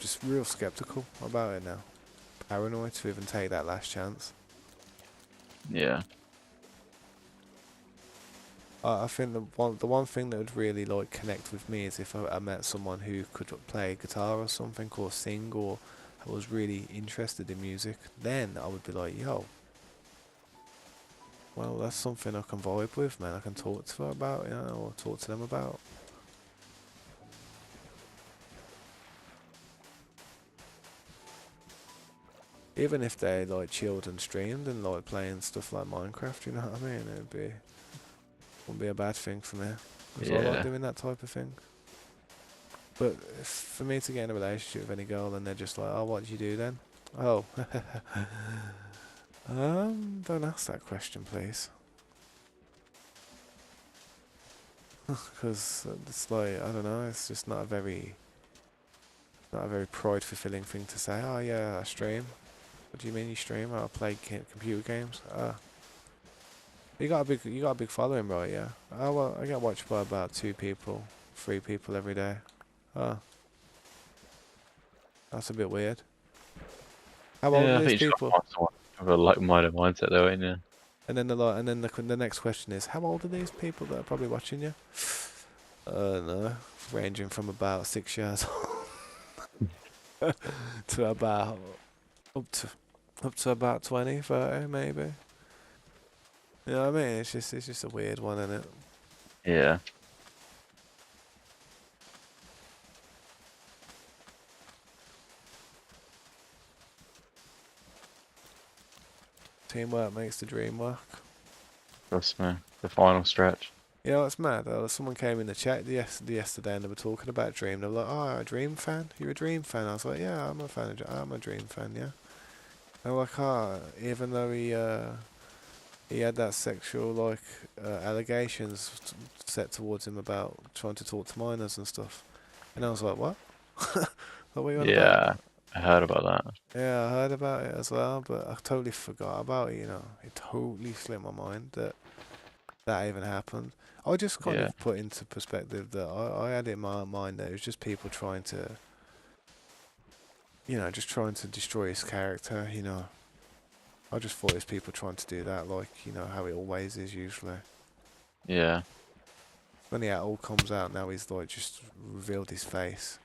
Just real skeptical about it now. Paranoid to even take that last chance. Yeah. I think the one thing that would really like connect with me is if I met someone who could play guitar or something, or sing, or was really interested in music. Then I would be like, yo, well, that's something I can vibe with, man. I can talk to her about, you know, or talk to them about. Even if they like chilled and streamed and like playing stuff like Minecraft, you know what I mean? Wouldn't be a bad thing for me, because I like Yeah. doing that type of thing. But for me to get in a relationship with any girl and they're just like, oh, what do you do then? Oh, don't ask that question, please. Because it's like, I don't know, it's just not a very pride fulfilling thing to say. Oh yeah, I stream. What do you mean you stream? Oh, I play computer games. You got a big following, right? Yeah. Oh well, I get watched by about 2 people, 3 people every day. Oh, that's a bit weird. How old are Yeah, I these think you just people? gotta find someone with a like-minded mindset though, ain't you? And then the next question is, how old are these people that are probably watching you? No, ranging from about 6 years to about up to up to about 20, 30 maybe. You know what I mean? It's just a weird one, isn't it? Yeah. Teamwork makes the dream work. Trust me. The final stretch. You know what's mad? Someone came in the chat yesterday and they were talking about Dream. They were like, "Oh, a Dream fan? You're a Dream fan?" I was like, "Yeah, I'm a fan. I'm a Dream fan. Yeah." And like, "Oh, even though he had that sexual like allegations set towards him about trying to talk to minors and stuff," and I was like, "What? What were you on about?" Yeah. I heard about that. Yeah, I heard about it as well, but I totally forgot about it. You know, it totally slipped my mind that that even happened. I just kind Yeah. of put into perspective that I had in my mind that it was just people trying to, you know, just trying to destroy his character, you know. I just thought it was people trying to do that, like, you know, how it always is usually. Yeah. When it all comes out now, he's like just revealed his face.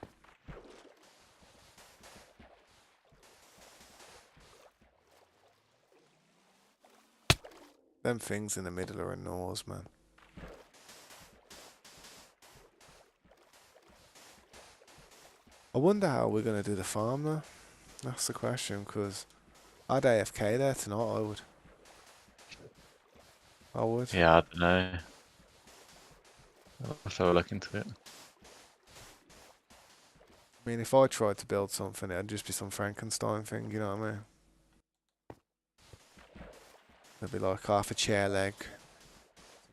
Them things in the middle are a nose, man. I wonder how we're gonna do the farm though. That's the question, because I'd AFK there tonight. I would. Yeah, I don't know. I'll have to have a look into it. I mean, if I tried to build something, it'd just be some Frankenstein thing. You know what I mean? It'd be like half a chair leg,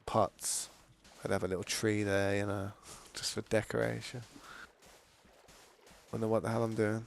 pots. I'd have a little tree there, you know, just for decoration. Wonder what the hell I'm doing.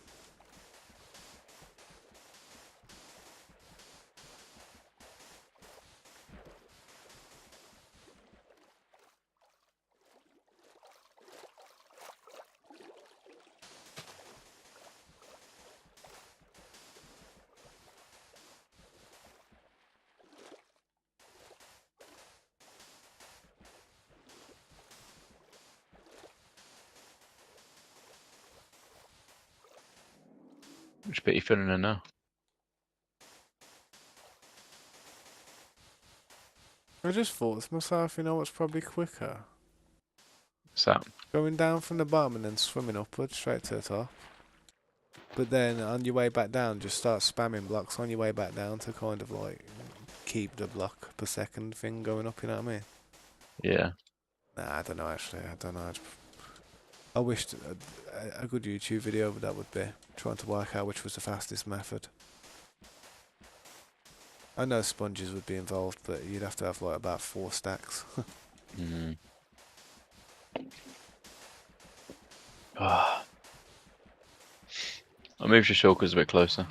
Which bit you filling in now? I just thought to myself, you know what's probably quicker? What's that? Going down from the bottom and then swimming upwards straight to the top. But then on your way back down, just start spamming blocks on your way back down to kind of like keep the block per second thing going up, you know what I mean? Yeah. Nah, I don't know actually. I don't know. I wished a good YouTube video of that would be trying to work out which was the fastest method. I know sponges would be involved, but you'd have to have like about 4 stacks. Mm. I moved your shulkers a bit closer.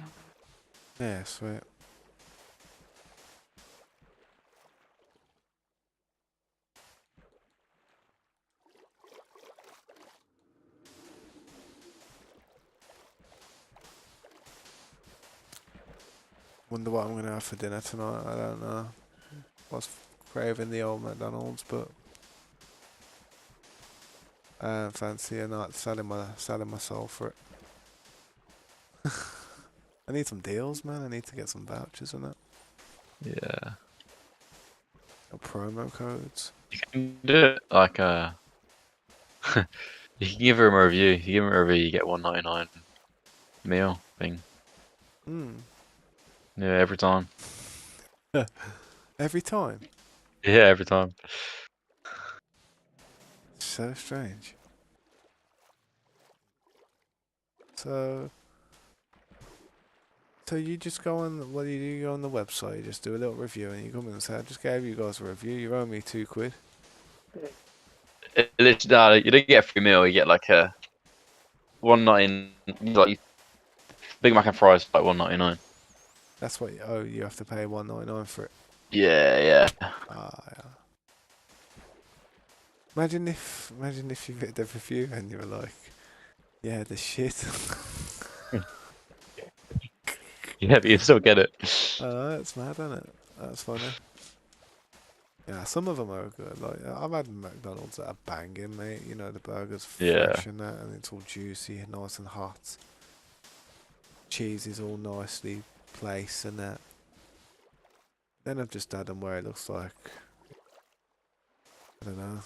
Yeah, sweet. Wonder what I'm gonna have for dinner tonight. I don't know. Was craving the old McDonald's, but I don't fancy a night selling my soul for it. I need some deals, man. I need to get some vouchers and that. Yeah. Or promo codes. You can do it like you can give him a review. You give him a review, you get 1.99 meal thing. Hmm. Yeah, every time. Every time. Yeah, every time. So strange. So, so you just go on. What do? You go on the website. You just do a little review, and you come in and say, "I just gave you guys a review. You owe me £2." No, you don't get a free meal. You get like a 1.99. Like Big Mac and fries like 1.99. That's what you owe. You have to pay 1.99 for it. Yeah, yeah. Ah, yeah. Imagine if you hit the review and you were like, "Yeah, the shit." Yeah, but you still get it. That's mad, isn't it? That's funny. Yeah, some of them are good. Like I've had McDonald's that are banging, mate. You know, the burger's Yeah. fresh and that, and it's all juicy, nice and hot. Cheese is all nicely placed and that. Then I've just had them where it looks like, I don't know.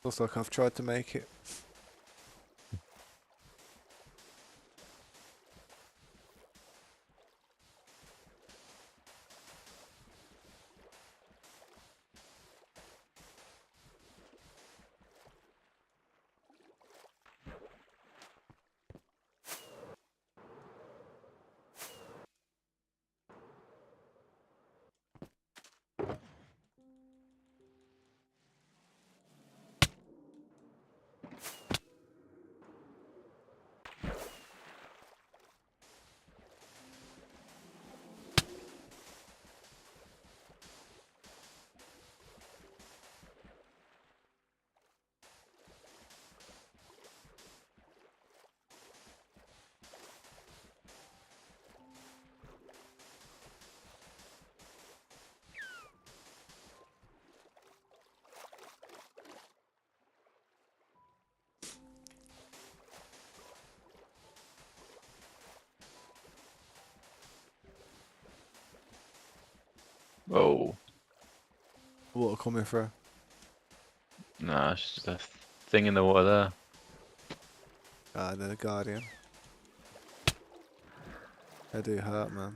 Looks like I've tried to make it. Oh, Water coming through. nah, it's just a thing in the water there. Ah, they're the Guardian. They do hurt, man.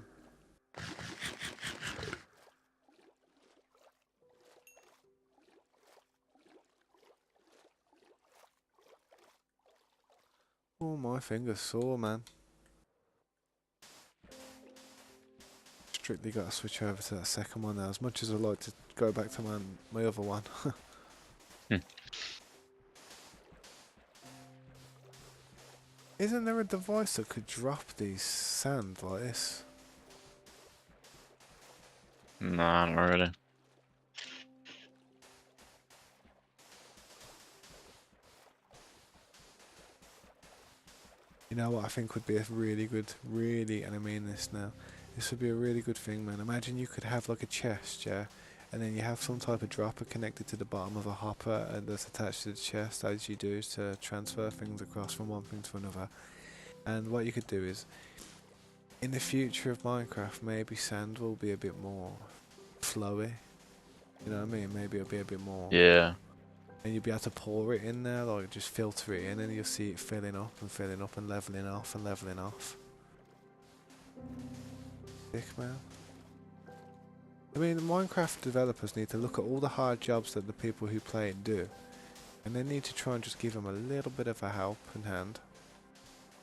Oh, my finger's sore, man. Strictly got to switch over to that second one now. As much as I like to go back to my other one. Hmm. Isn't there a device that could drop these sand like this? Nah, not really. You know what I think would be a really good, and I mean this now, this would be a really good thing, man. Imagine you could have like a chest, yeah, and then you have some type of dropper connected to the bottom of a hopper and that's attached to the chest, as you do to transfer things across from one thing to another. And what you could do is, in the future of Minecraft, maybe sand will be a bit more flowy. You know what I mean? Maybe it'll be a bit more, Yeah. and you'll be able to pour it in there, like just filter it in, and you'll see it filling up and leveling off and leveling off. Sick, man. I mean, Minecraft developers need to look at all the hard jobs that the people who play it do, and they need to try and just give them a little bit of a helping hand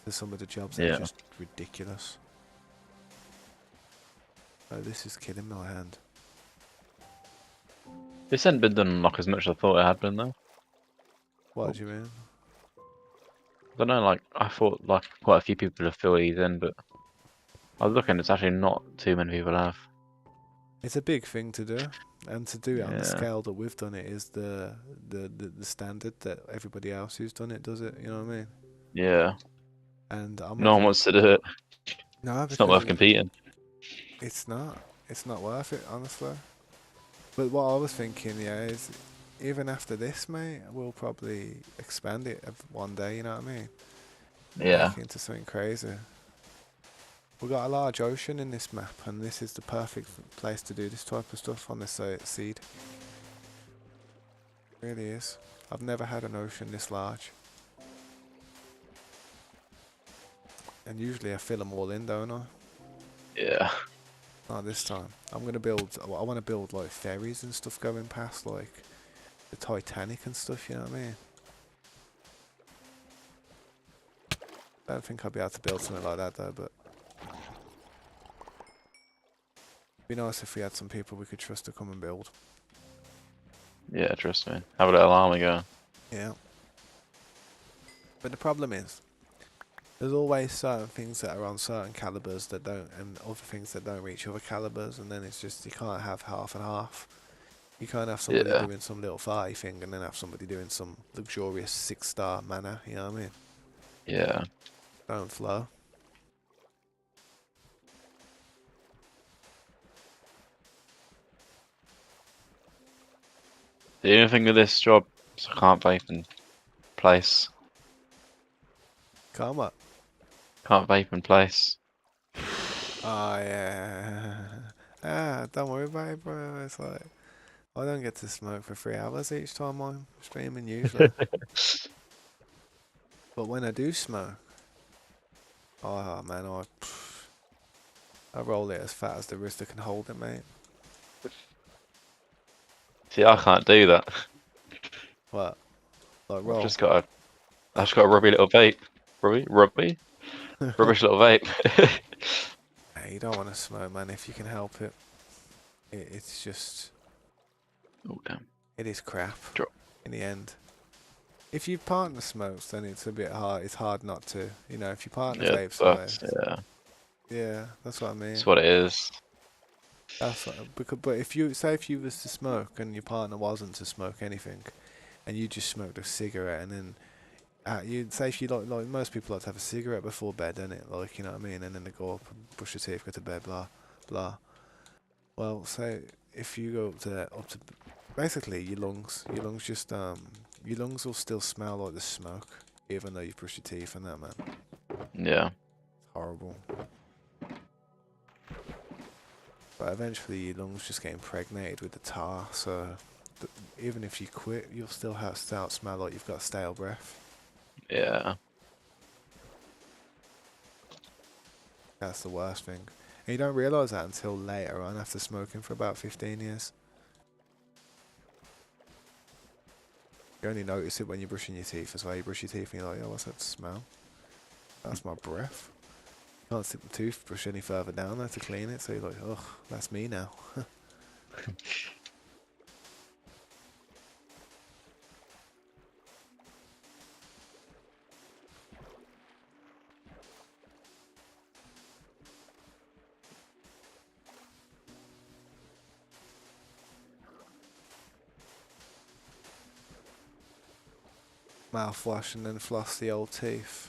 to some of the jobs that are Yeah. just ridiculous. Oh, this is killing my hand. This hadn't been done like as much as I thought it had been though. What do you mean? I don't know, like I thought like quite a few people have filled these in, but I was looking, it's actually not too many people have. It's a big thing to do, and to do it on the Yeah. scale that we've done it is the standard that everybody else who's done it does it. You know what I mean? Yeah. And I'm No one having wants to do it. no, It's not because worth competing. it's not. It's not worth it, honestly. But what I was thinking, yeah, is even after this, mate, we'll probably expand it one day. You know what I mean? Yeah. Make it into something crazy. We've got a large ocean in this map, and this is the perfect place to do this type of stuff on this seed. It really is. I've never had an ocean this large. And usually I fill them all in, don't I? Yeah. Not this time. I'm gonna build. I want to build like ferries and stuff going past, like the Titanic and stuff. You know what I mean? I don't think I'll be able to build something like that though. But it'd be nice if we had some people we could trust to come and build. Yeah, trust me. Have a little army going. Yeah. But the problem is, there's always certain things that are on certain calibers that don't, and other things that don't reach other calibers, and then it's just you can't have half and half. You can't have somebody Yeah. doing some little farty thing and then have somebody doing some luxurious 6-star manor. You know what I mean? Yeah. Don't flow. The only thing with this job is I can't vape in place. Come up. Can't vape in place. Oh yeah. Ah, don't worry about it, bro. It's like I don't get to smoke for 3 hours each time I'm streaming usually. But when I do smoke, oh man, I roll it as fat as the wrist can hold it, mate. See, I can't do that. What? Like I've roll? just got a, I've just got a rubby little vape. Rubby? Rubbish little vape. Hey, you don't want to smoke, man, if you can help it. It's just, Oh damn. it is crap Drop. in the end. If your partner smokes, then it's a bit hard. It's hard not to. You know, if your partner Yeah, vapes away. that's yeah. Yeah, that's what I mean. That's what it is. That's what, because, but if you say if you was to smoke and your partner wasn't to smoke anything, and you just smoked a cigarette, and then you'd say if you like most people like to have a cigarette before bed, don't it? Like you know what I mean, and then they go up, brush their teeth, go to bed, blah blah. Well, say if you go up to basically your lungs just your lungs will still smell like the smoke, even though you brush your teeth and that, man. Yeah. Horrible. But eventually your lungs just get impregnated with the tar, so even if you quit, you'll still smell like you've got stale breath. Yeah. That's the worst thing. And you don't realise that until later on after smoking for about 15 years. You only notice it when you're brushing your teeth as well. You brush your teeth and you're like, oh, what's that smell? That's my breath. You can't stick the toothbrush any further down there to clean it, so you're like, oh, that's me now. Mouthwash and then floss the old teeth.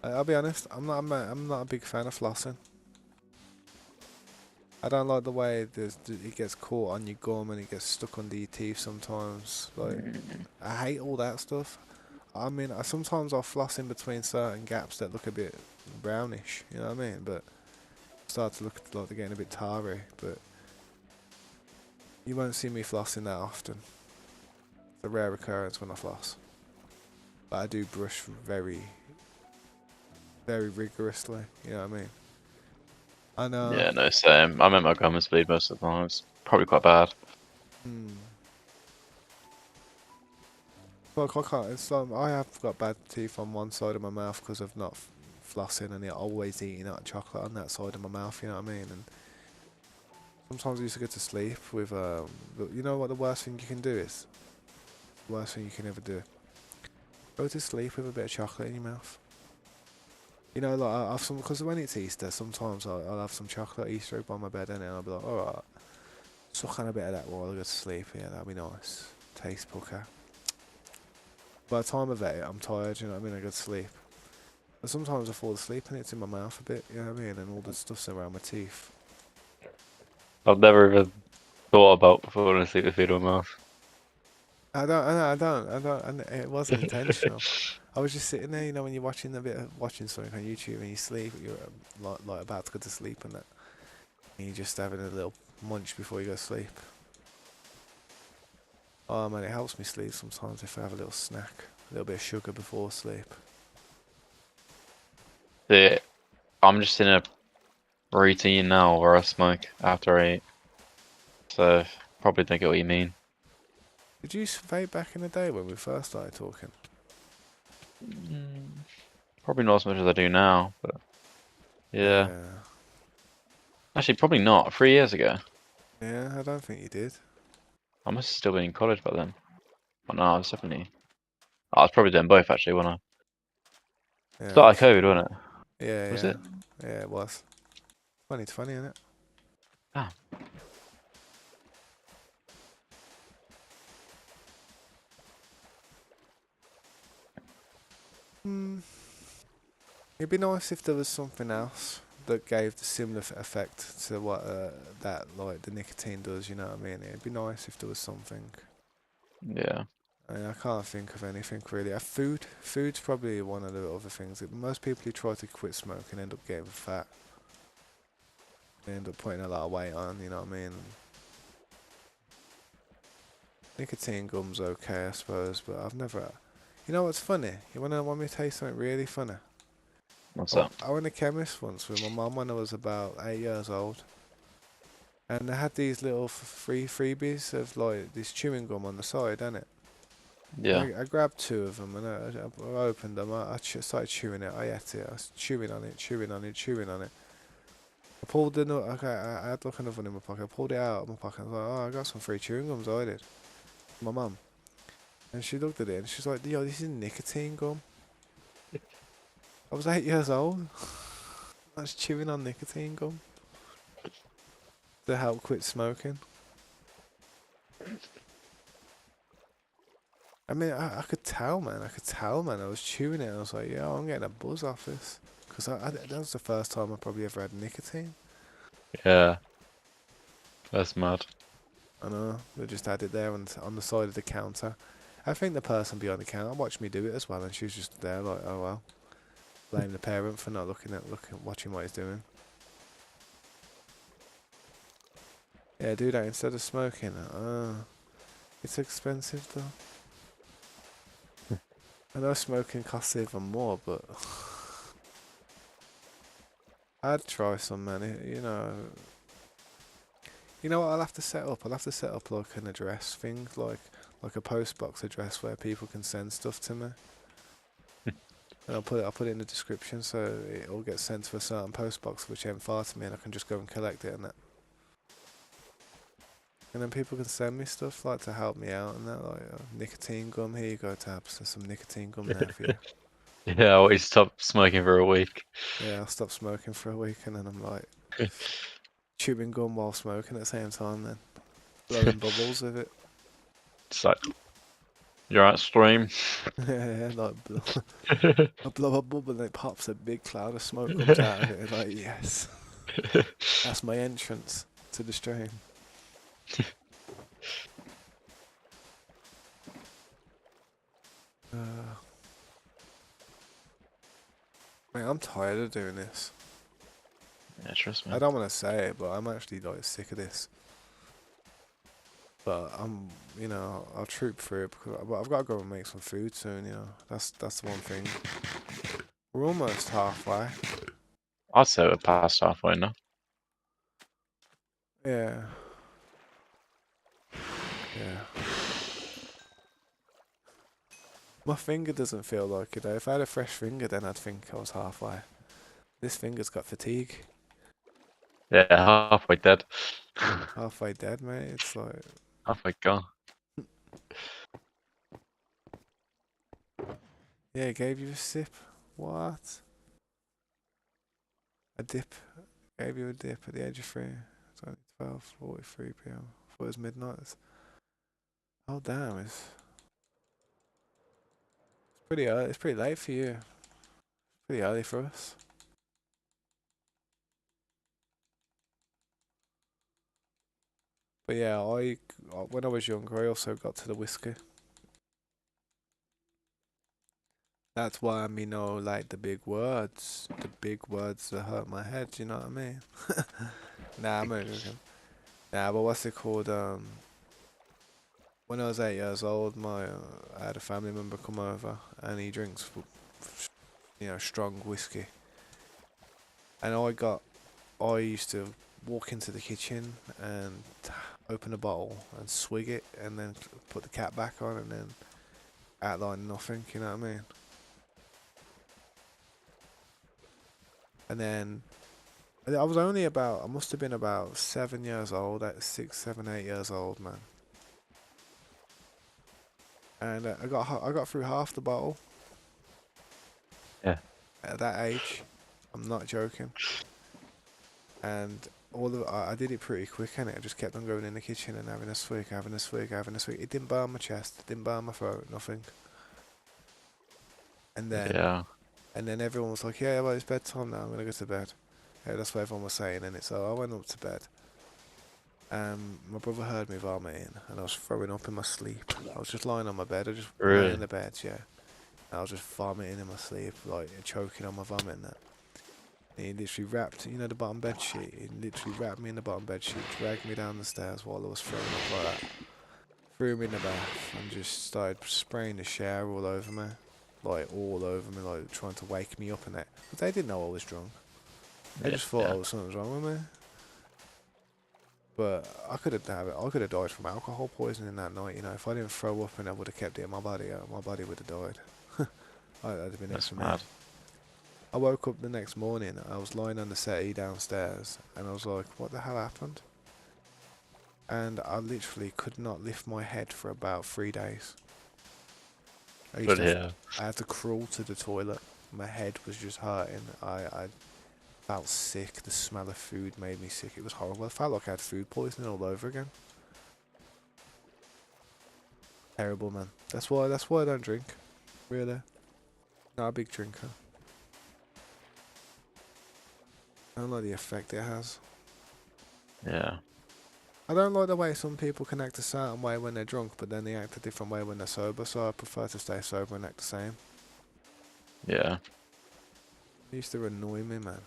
I'll be honest, I'm not a big fan of flossing. I don't like the way it gets caught on your gum and it gets stuck under your teeth sometimes. Like, I hate all that stuff. I mean, sometimes I'll floss in between certain gaps that look a bit brownish, you know what I mean? But start to look like they're getting a bit tarry. But you won't see me flossing that often. It's a rare occurrence when I floss. But I do brush very, very rigorously, you know what I mean? I know. Yeah, no, same. I make my gum bleed most of the time. It's probably quite bad. Hmm. Like I can't. It's like I have got bad teeth on one side of my mouth because of not flossing and always eating hot chocolate on that side of my mouth. You know what I mean? And sometimes I used to go to sleep with but you know what the worst thing you can do is? The worst thing you can ever do. Go to sleep with a bit of chocolate in your mouth. You know, like I have some because when it's Easter, sometimes I'll have some chocolate Easter egg by my bed, and I'll be like, all right, suck on a bit of that while I go to sleep. Yeah, that'll be nice. Taste pucker. By the time I've ate it, I'm tired, you know what I mean? I go to sleep. But sometimes I fall asleep and it's in my mouth a bit, you know what I mean? And all the stuff's around my teeth. I've never even thought about falling asleep with food in my mouth. And it wasn't intentional. I was just sitting there, you know, when you're watching watching something on YouTube and you sleep, you're like about to go to sleep and that, and you're just having a little munch before you go to sleep. Oh man, it helps me sleep sometimes if I have a little snack, a little bit of sugar before sleep. Yeah, I'm just in a routine now where I smoke after I eat. So, probably don't get what you mean. Did you vape back in the day when we first started talking? Probably not as much as I do now, but yeah. Yeah. Actually, probably not. 3 years ago. Yeah, I don't think you did. I must have still been in college by then. Oh no, I was definitely. I was probably doing both actually when I Yeah, I'm started sure. COVID, wasn't it? Yeah, Was yeah. it? Yeah, it was. 2020, isn't it? Ah, Hmm. It'd be nice if there was something else that gave the similar effect to what that like the nicotine does. You know what I mean? It'd be nice if there was something. yeah. I mean, I can't think of anything really. Food's probably one of the other things. Most people who try to quit smoking end up getting fat. They end up putting a lot of weight on. You know what I mean? Nicotine gum's okay, I suppose, but I've never. You know what's funny? You wanna want me to taste something really funny? What's that? I went to chemist once with my mum when I was about 8 years old, and they had these little free freebies of like this chewing gum on the side, innit? Yeah. I grabbed two of them and I opened them. Started chewing it. I ate it. I was chewing on it, chewing on it, chewing on it. I pulled the nut. Okay, I had like another one in my pocket. I pulled it out of my pocket. I was like, oh, I got some free chewing gums. I did. My mum, and she looked at it and she's like, yo, this is nicotine gum. I was 8 years old. I was chewing on nicotine gum to help quit smoking. I mean, I could tell, man. I could tell, man. I was chewing it. And I was like, yeah, I'm getting a buzz off this. Because that was the first time I probably ever had nicotine. Yeah. That's mad. I know. They just had it there on the side of the counter. I think the person behind the counter watched me do it as well. And she was just there like, oh, well. Blame the parent for not watching what he's doing. Yeah, do that instead of smoking. It's expensive though. I know smoking costs even more, but I'd try some, man. You know what I'll have to set up? I'll have to set up like an address thing, like a postbox address where people can send stuff to me. And I'll put it in the description so it all gets sent to a certain postbox which ain't far to me, and I can just go and collect it and that. And then people can send me stuff like to help me out and that, like nicotine gum. Here you go, Tabs. There's some nicotine gum there for you. Yeah, I always stop smoking for a week. Yeah, I'll stop smoking for a week and then I'm like chewing gum while smoking at the same time, then blowing bubbles with it. It's like, you're right, stream. Yeah, like I blow a bubble and it pops, a big cloud of smoke comes out of it. Like, yes, that's my entrance to the stream. Man, I'm tired of doing this. Yeah, trust me. I don't want to say it, but I'm actually like sick of this. But I'll troop through it because I've got to go and make some food soon. That's the one thing. We're almost halfway. I'd say we're past halfway now. Yeah. Yeah. My finger doesn't feel like it though. If I had a fresh finger, then I'd think I was halfway. This finger's got fatigue. Yeah, halfway dead. Halfway dead, mate. It's like, Halfway gone. yeah, it gave you a sip. What? A dip. Gave you a dip at the age of 3. It's only 12:43 p.m. I thought it was midnight. Oh damn, it's pretty early. It's pretty late for you. Pretty early for us. But yeah, when I was younger, I also got to the whiskey. That's why I mean, like the big words that hurt my head. You know what I mean? Nah, I'm not joking. Nah, but what's it called? When I was 8 years old, I had a family member come over, and he drinks, strong whiskey. And I used to walk into the kitchen and open a bottle and swig it, and then put the cap back on, and then act like nothing. You know what I mean? And then I must have been about 7 years old, at 6, 7, 8 years old, man. And I got through half the bottle. Yeah. At that age. I'm not joking. And I did it pretty quick, and I just kept on going in the kitchen and having a swig, having a swig, having a swig. It didn't burn my chest, it didn't burn my throat, nothing. And then Yeah. everyone was like, "Yeah, well, it's bedtime now. I'm gonna go to bed." Yeah, that's what everyone was saying, and so I went up to bed. My brother heard me vomiting, and I was throwing up in my sleep. I was just lying on my bed. I just lay in Really? the bed, yeah. And I was just vomiting in my sleep, like choking on my vomit and that. And he literally wrapped, the bottom bed sheet. He literally wrapped me in the bottom bed sheet, dragged me down the stairs while I was throwing up like that. Threw me in the bath and just started spraying the shower all over me, like all over me, like trying to wake me up and that. But they didn't know I was drunk. They just thought something was wrong with me. But I could have died from alcohol poisoning that night. If I didn't throw up and I would have kept it in my body would have died. That'd have been it That's for me. mad. I woke up the next morning. I was lying on the settee downstairs, and I was like, "What the hell happened?" And I literally could not lift my head for about 3 days. But yeah. I had to crawl to the toilet. My head was just hurting. I felt sick. The smell of food made me sick. It was horrible. I felt like I had food poisoning all over again. Terrible, man. That's why I don't drink. Really. Not a big drinker. I don't like the effect it has. Yeah. I don't like the way some people can act a certain way when they're drunk, but then they act a different way when they're sober, so I prefer to stay sober and act the same. Yeah. It used to annoy me, man.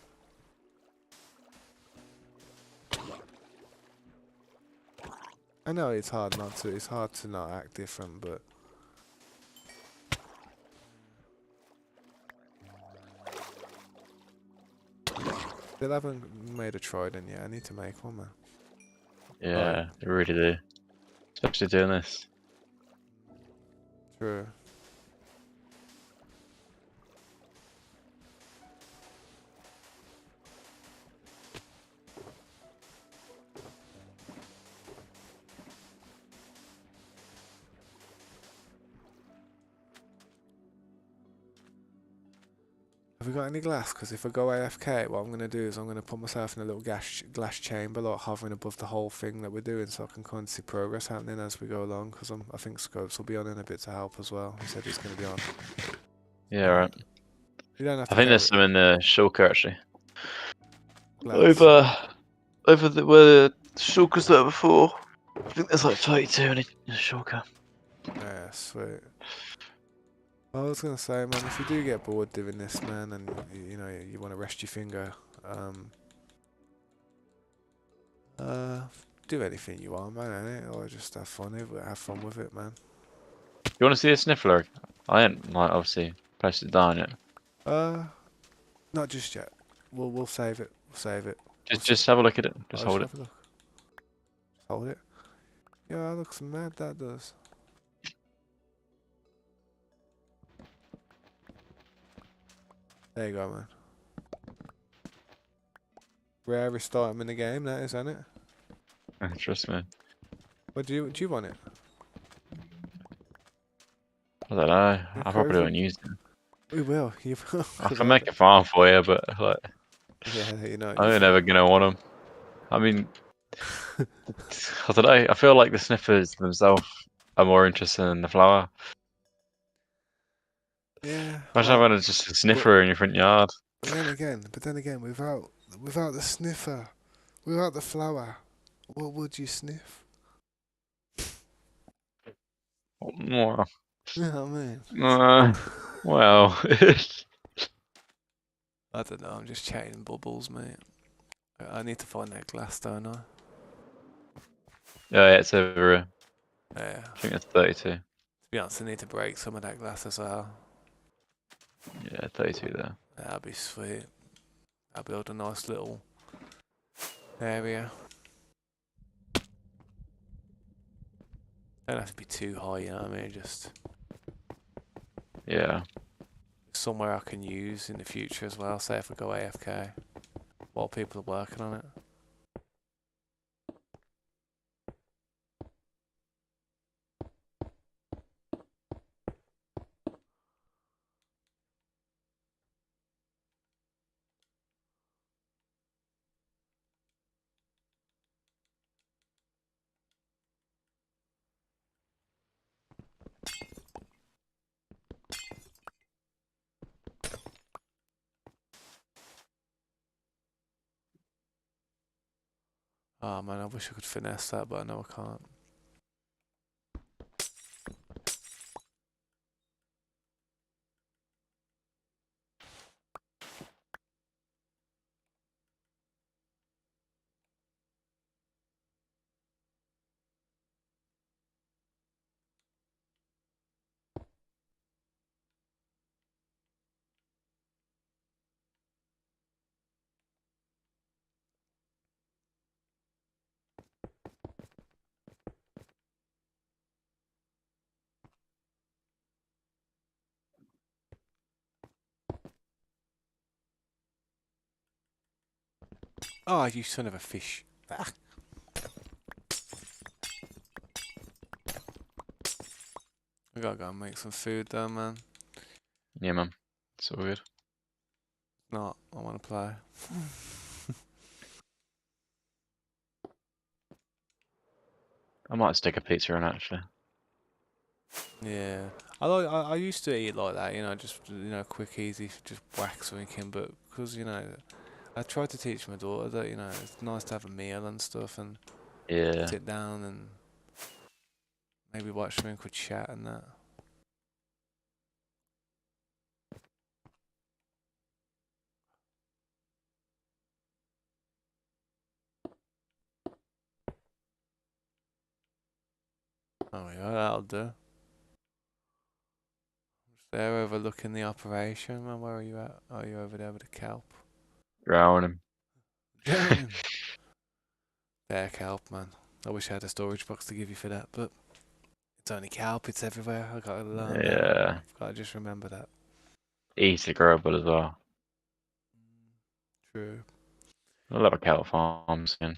I know it's hard not to. It's hard to not act different, but still haven't made a trident yet. I need to make one, man. Right, Yeah, they really do. Especially doing this. true. Have we got any glass? Because if I go AFK, what I'm going to do is I'm going to put myself in a little glass chamber, like hovering above the whole thing that we're doing, so I can kind of see progress happening as we go along. Because I think Scopes will be on in a bit to help as well. He said he's going to be on. Yeah, right. You don't have I to think carry there's some in the shulker actually. glass. Over where the shulkers were before. I think there's like 32 in a shulker. Yeah, sweet. I was going to say, man, if you do get bored doing this, man, and you know you want to rest your finger, um, uh, do anything you want, man, innit? Or just have fun with it. Have fun with it, man. You want to see a sniffler? I ain't like obviously pressed it down yet. Uh, Not just yet. We'll save it. We'll save it. Just have a look at it. Just I'll just hold it. have a look. Just hold it. Yeah, that looks mad. That does. There you go, man. Rarest item in the game, that is, isn't it? Trust me. What do you want it? I don't know. Yeah, I probably don't use it. we will. You will, I because can make a farm for you, but like yeah, you know, I'm never gonna want them. I mean, I don't know. I feel like the sniffers themselves are more interesting than the flower. yeah. Imagine Well, having just a but sniffer in your front yard. but then again, without the sniffer, without the flower, what would you sniff? Well, You know what I mean? well, I don't know. I'm just chatting bubbles, mate. I need to find that glass, don't I? yeah, it's over. Yeah. I think it's 32. To be honest, I need to break some of that glass as well. Yeah, 32 there. That'd be sweet. I'll build a nice little area. Don't have to be too high, you know what I mean? Just Yeah. somewhere I can use in the future as well. Say if I go AFK while people are working on it. Oh man, I wish I could finesse that, but I know I can't. Oh, you son of a fish. Ah. I gotta go and make some food though, man. Yeah, man. It's all good. No, I wanna play. I might stick a pizza in actually. Yeah. I used to eat like that, you know, just quick, easy, just whack something in, but because I tried to teach my daughter that it's nice to have a meal and stuff, and Yeah. sit down and maybe watch something with chat and that. Oh yeah, that'll do. They're overlooking the operation, man. Where are you at? Are you over there with the kelp? Drown him. Drowning. There, kelp, man. I wish I had a storage box to give you for that, but it's only kelp. It's everywhere. I gotta learn that. Yeah. Gotta just remember that. Easy growable as well. True. I love a cattle farm soon.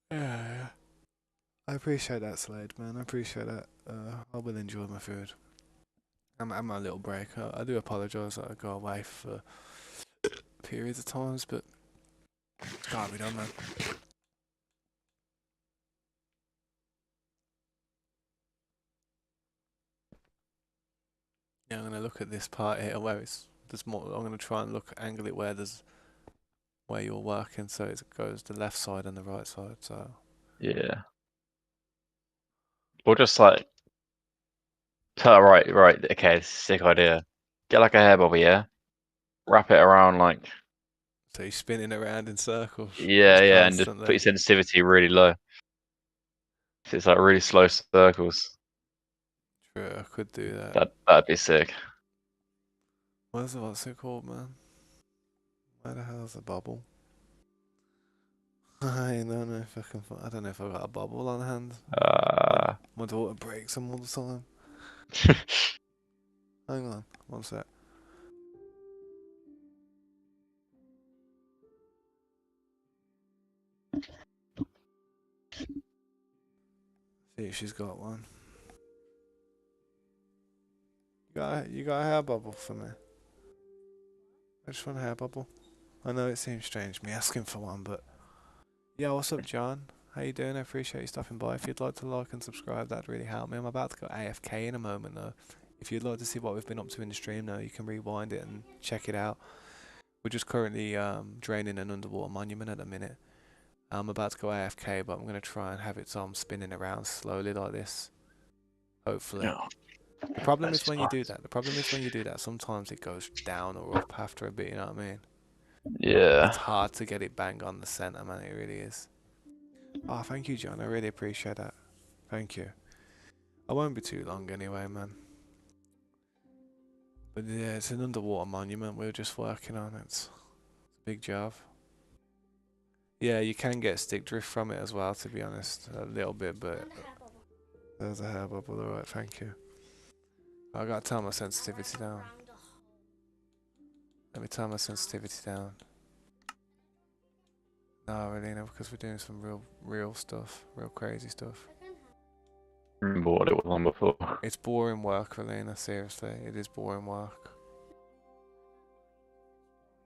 Yeah. I appreciate that, Slade, man. I appreciate that. I will enjoy my food. I'm on a little break. I do apologise that I go away for periods of times, but it's gotta be done, man. Yeah, I'm gonna look at this part here where there's more. I'm gonna try and angle it where you're working, so it goes the left side and the right side. So Yeah. Or just like, right, okay, sick idea. Get like a hair bobby, yeah? Wrap it around like, you're spinning around in circles yeah, just yeah, and just put constantly. your sensitivity really low. So it's like really slow circles. True, I could do that. That'd be sick. What's it called, man? Where the hell's the bubble? I don't know if I can. I don't know if I got a bubble on hand. Uh, My daughter breaks them all the time. Hang on, one sec. See if she's got one. You got a hair bubble for me? I just want a hair bubble. I know it seems strange me asking for one, but yeah, what's up, John? How you doing? I appreciate you stopping by. If you'd like to like and subscribe, that'd really help me. I'm about to go AFK in a moment though. If you'd like to see what we've been up to in the stream now, you can rewind it and check it out. We're just currently draining an underwater monument at the minute. I'm about to go AFK, but I'm gonna try and have it so I'm spinning around slowly like this. Hopefully. no, The problem that's is just when you do nice. that. The problem is when you do that. Sometimes it goes down or up after a bit. You know what I mean? It's Yeah. hard to get it bang on the center, man. It really is. Oh, thank you, John. I really appreciate that. Thank you. I won't be too long anyway, man. But yeah, it's an underwater monument we're just working on. It's a big job. Yeah, you can get stick drift from it as well, to be honest. A little bit, but there's a hair bubble. Alright, thank you. I gotta turn my sensitivity down. Let me turn my sensitivity down. No, really, no, because we're doing some real stuff, real crazy stuff. Remember what it was on before. It's boring work, Relena, seriously. It is boring work.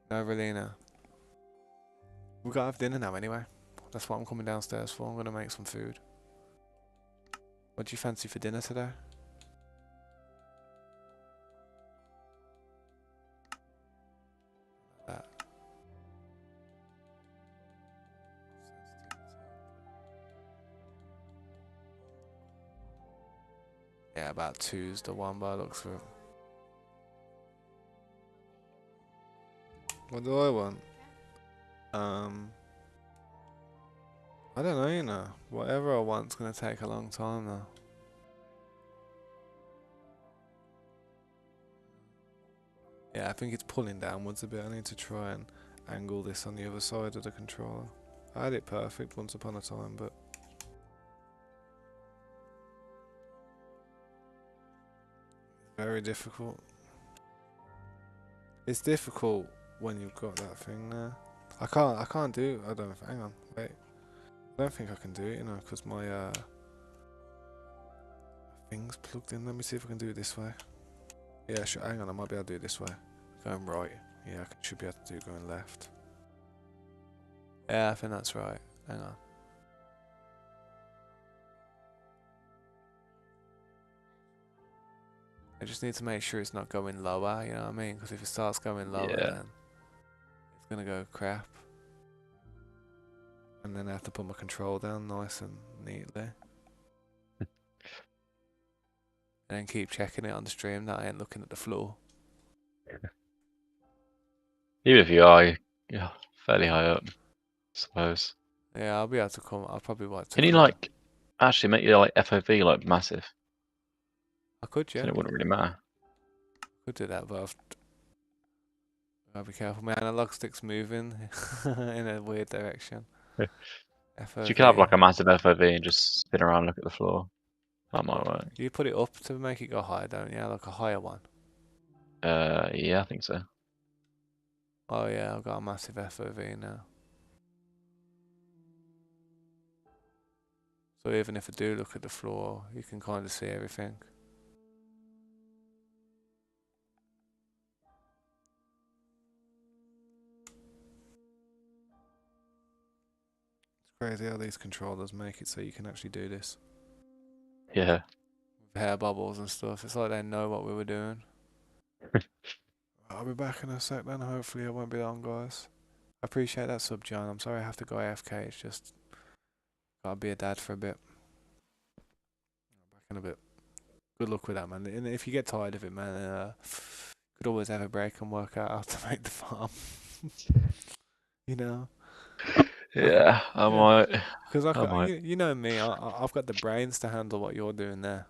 No, Relena. We gotta have dinner now anyway. That's what I'm coming downstairs for. I'm gonna make some food. What do you fancy for dinner today? That. Yeah, about two's the one by the looks of it. What do I want? I don't know, you know. Whatever I want's gonna take a long time though. Yeah, I think it's pulling downwards a bit. I need to try and angle this on the other side of the controller. I had it perfect once upon a time, but very difficult. It's difficult when you've got that thing there. I can't do, I don't know, hang on, wait. I don't think I can do it, you know, because my thing's plugged in. Let me see if I can do it this way. Yeah, sure, hang on, I might be able to do it this way. Going right. Yeah, I should be able to do going left. Yeah, I think that's right. Hang on. I just need to make sure it's not going lower, you know what I mean? Because if it starts going lower, Yeah. then it's gonna go crap. And then I have to put my control down nice and neatly. And then keep checking it on the stream that I ain't looking at the floor. Even if you are, yeah, fairly high up, I suppose. Yeah, I'll be able to come. I'll probably want to Can you cover. like actually make your like FOV like massive, I could, so yeah. it wouldn't really matter. Could do that, but I'll be careful. My analog stick's moving in a weird direction. So you could have FOV. like a massive FOV and just spin around, and look at the floor. That might work. You put it up to make it go higher, don't you? Like a higher one. Yeah, I think so. Oh yeah, I've got a massive FOV now. So even if I do look at the floor, you can kind of see everything. It's crazy how these controllers make it so you can actually do this. Yeah. With hair bubbles and stuff. It's like they know what we were doing. I'll be back in a sec then. Hopefully it won't be long, guys. I appreciate that sub, John. I'm sorry I have to go AFK. It's just gotta be a dad for a bit. Back in a bit. Good luck with that, man. And if you get tired of it, man, could always have a break and work out how to make the farm. You know? Yeah, I Yeah. might. Because I might. you know me, I've got the brains to handle what you're doing there.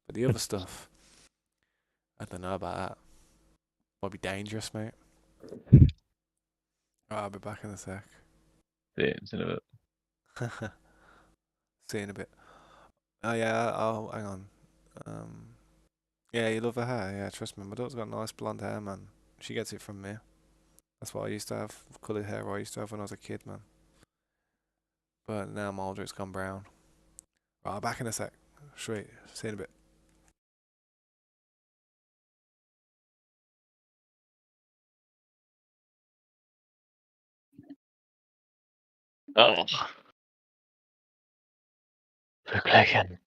But the other stuff, I don't know about that. Might be dangerous, mate. Alright, I'll be back in a sec. Yeah, it's in a bit. See you in a bit. Oh yeah, I'll hang on. Um, yeah, you love her hair. Yeah, trust me. My daughter's got nice blonde hair, man. She gets it from me. That's what I used to have. Coloured hair I used to have when I was a kid, man. But now I'm older, it's gone brown. Right, I'll back in a sec. Sweet. See you in a bit. Oh, vergelijken.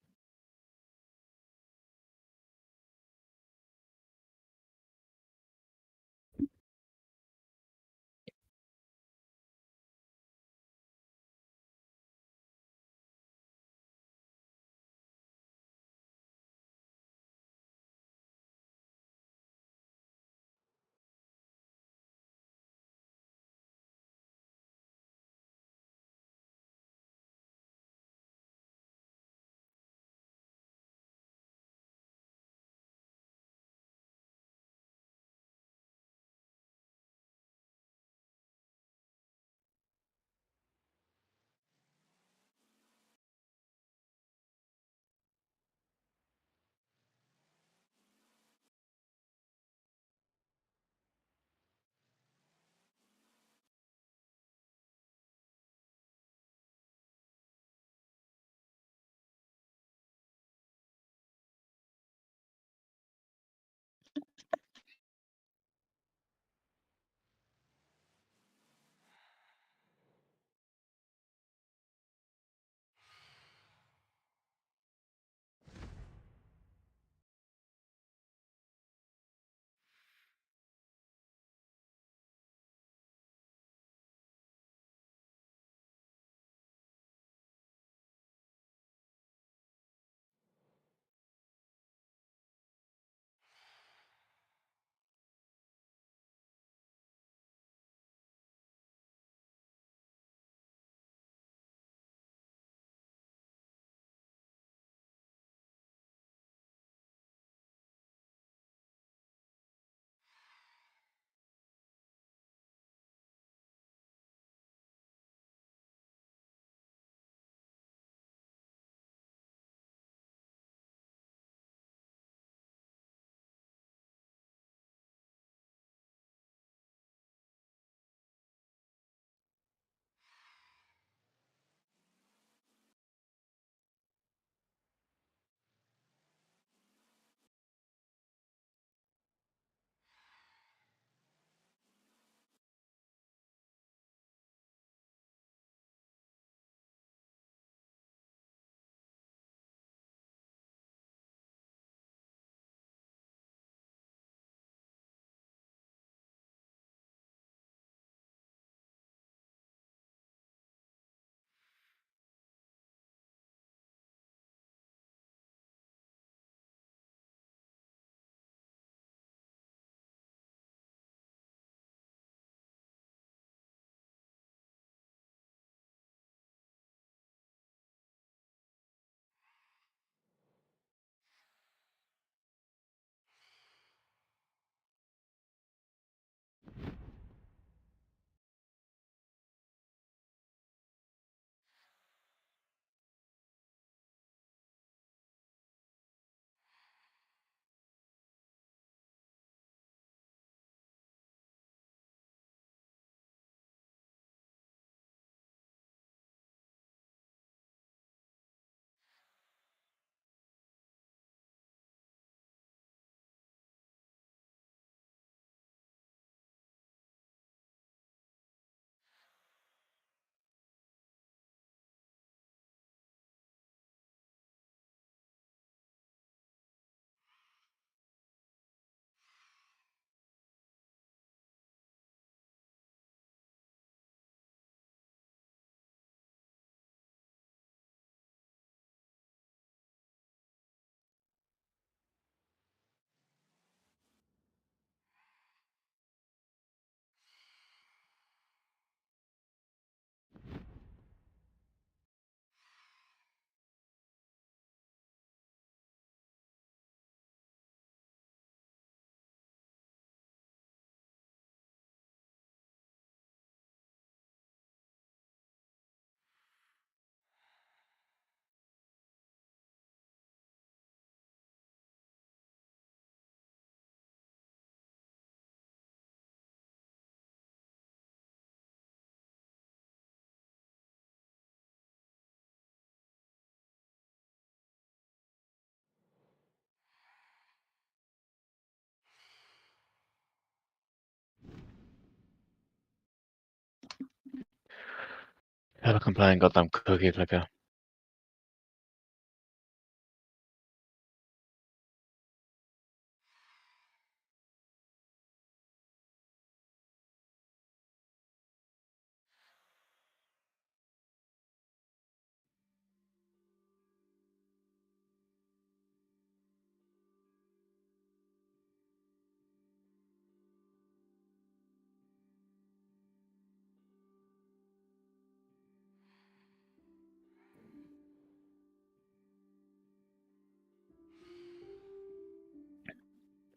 Never complain, goddamn cookie clicker.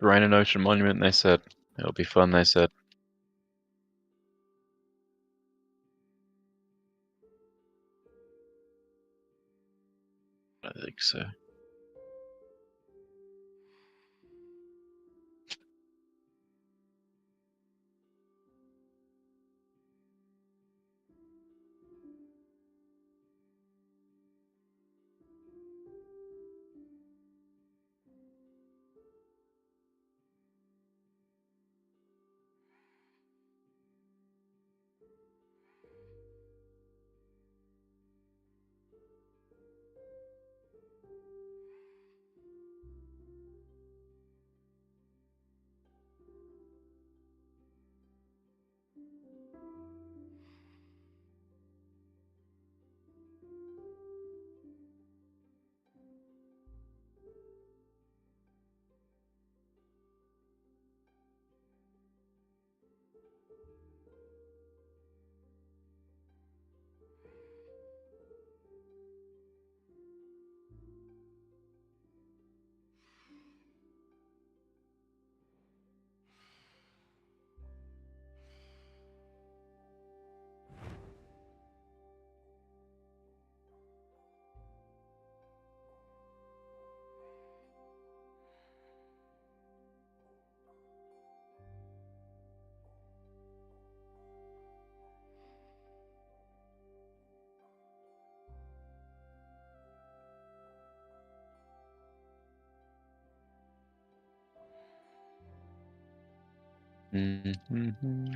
Rain and Ocean Monument, they said. It'll be fun, they said. I think so. Mm-hmm.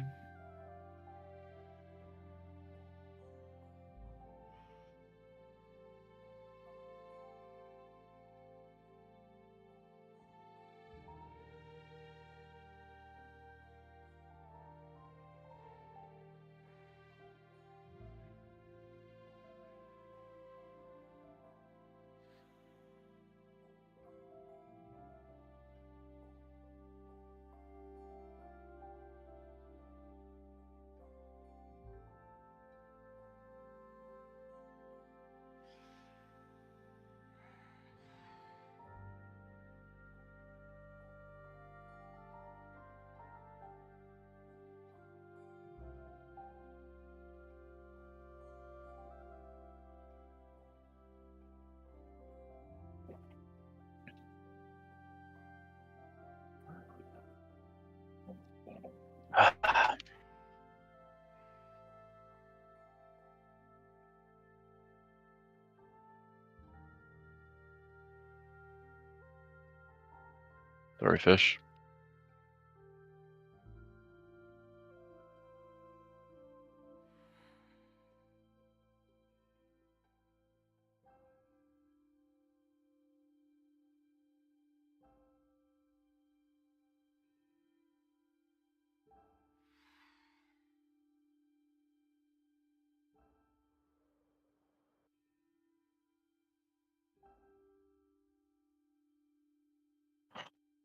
Sorry, fish.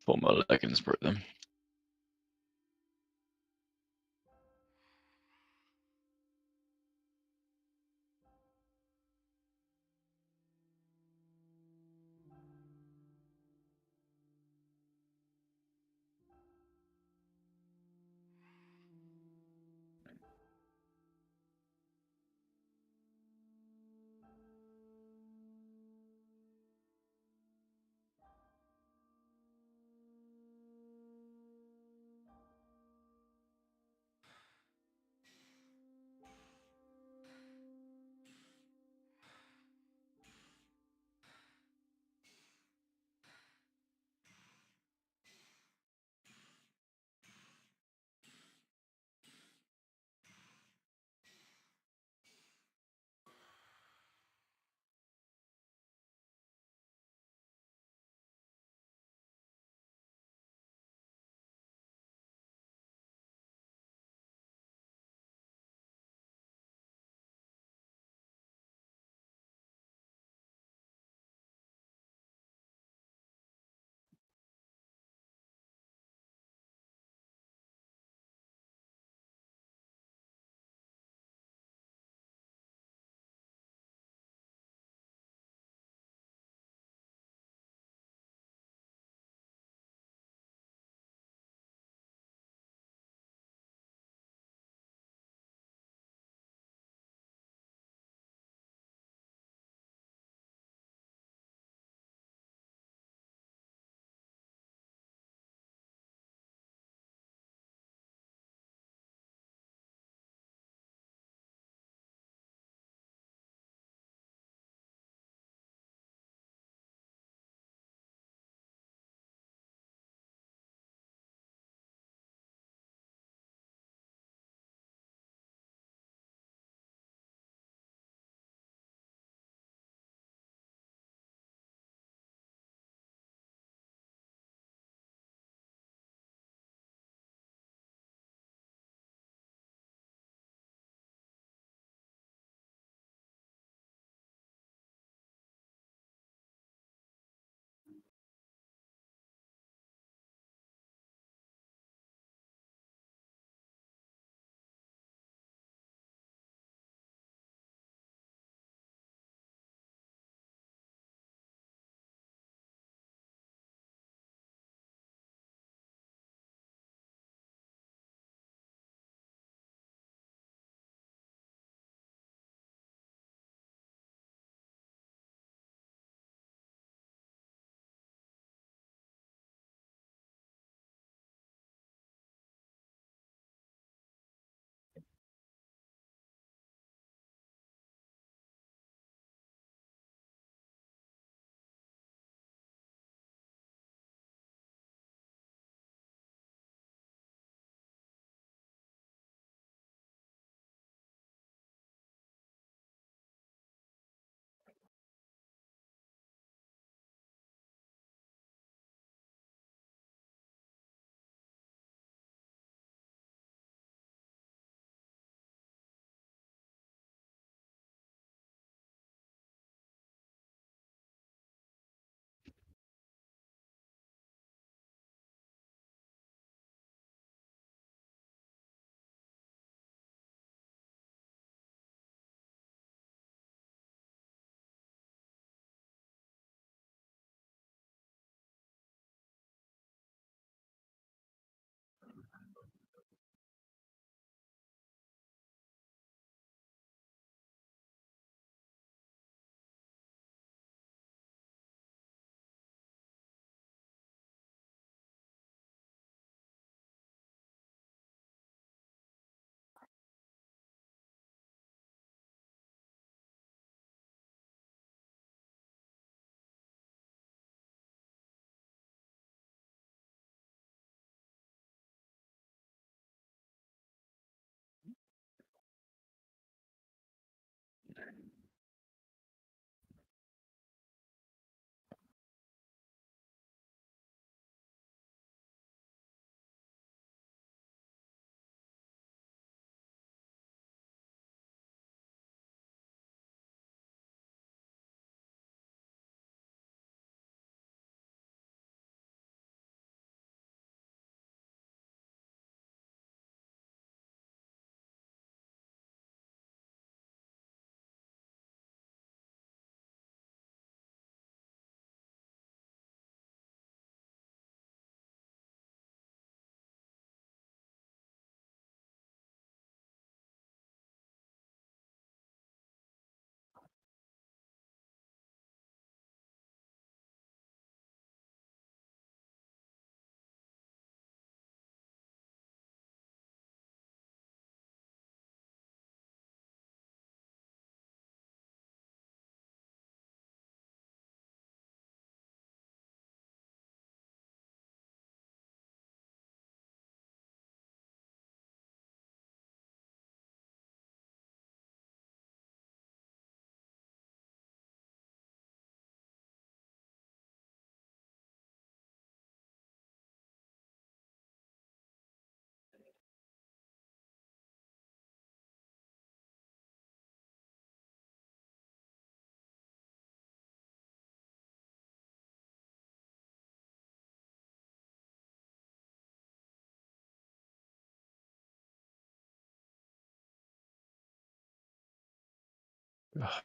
Thought my leggings broke them.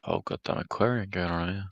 Oh goddamn aquarium going on here.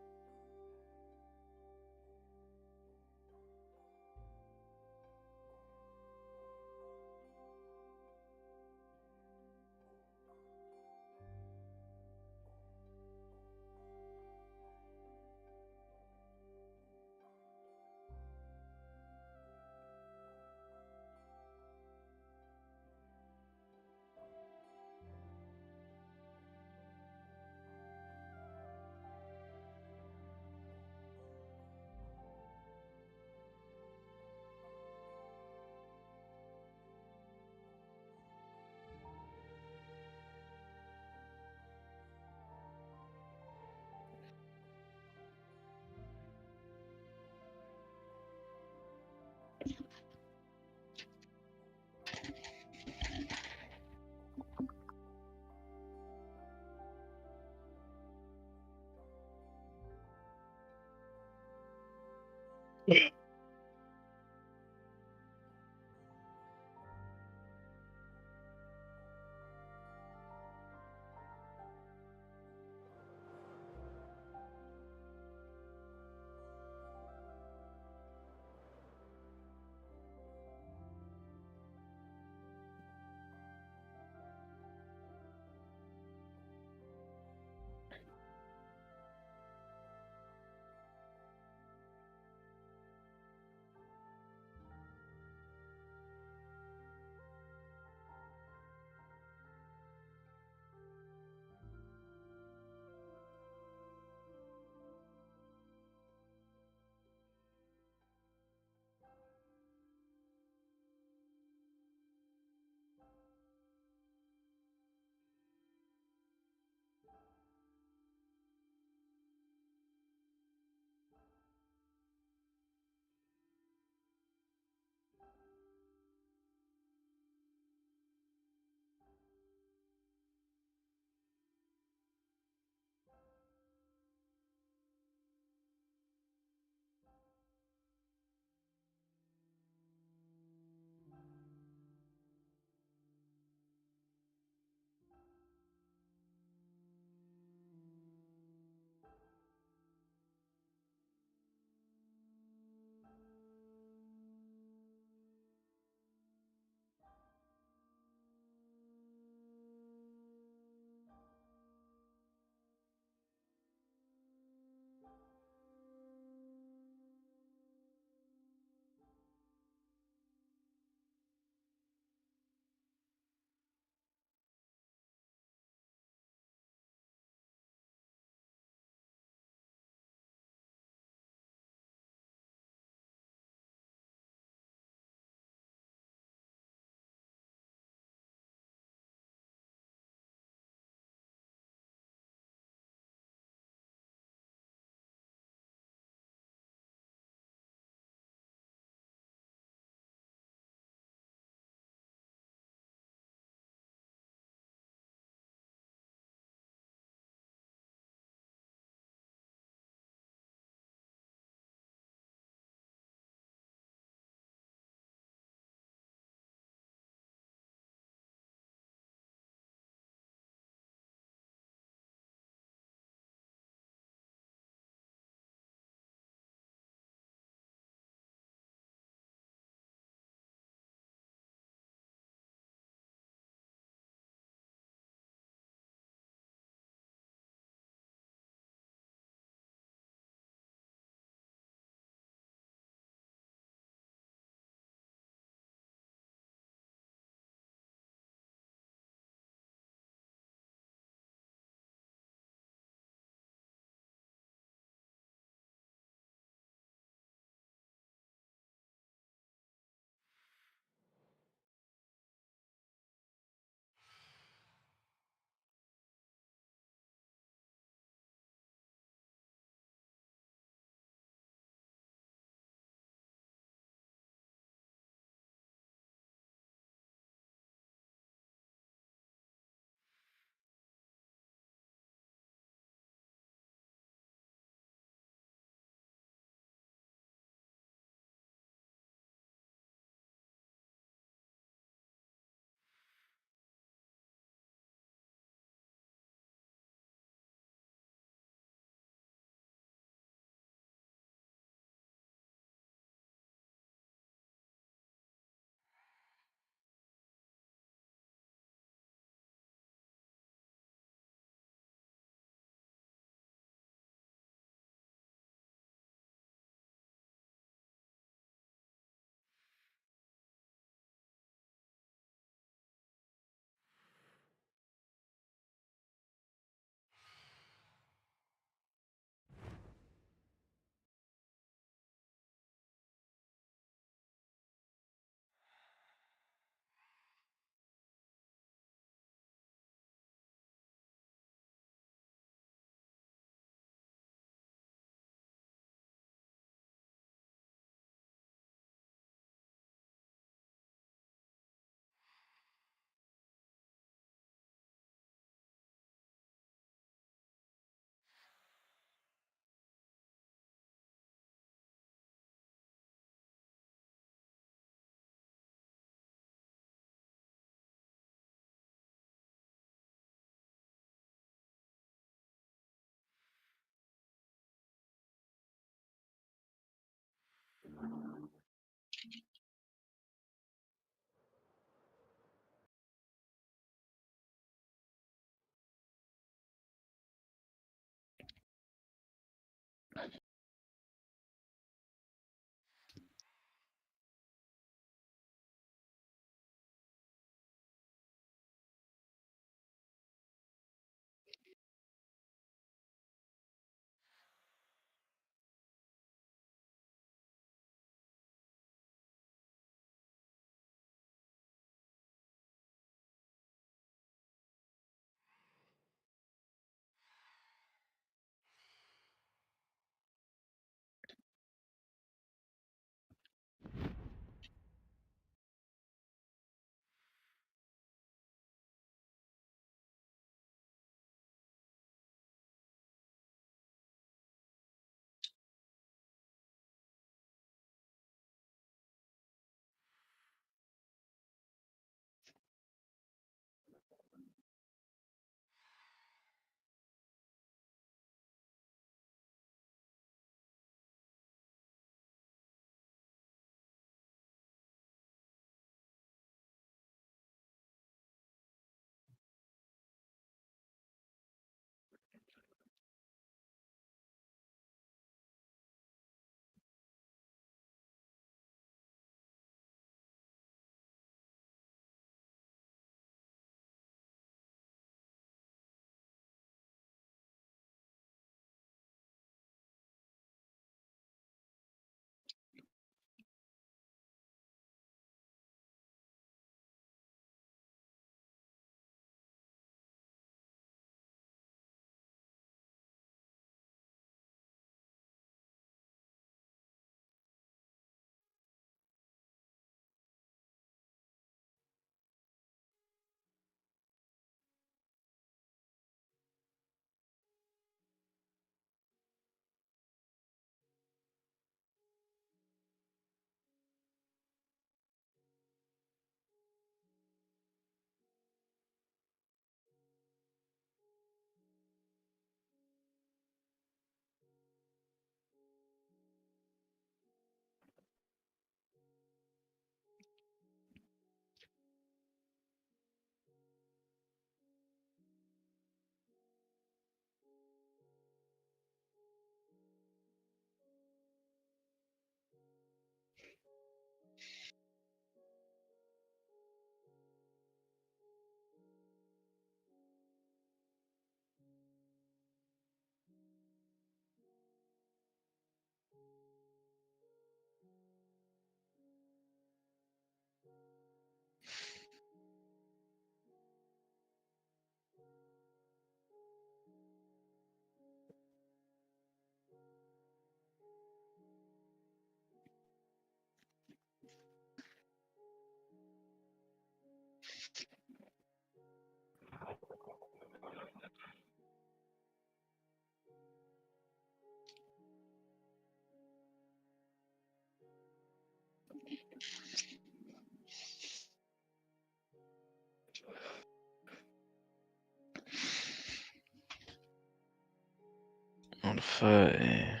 130.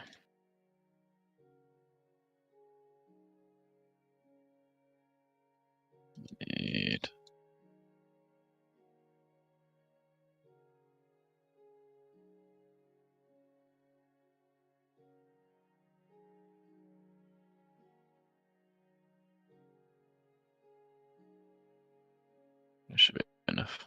Need. That should be enough.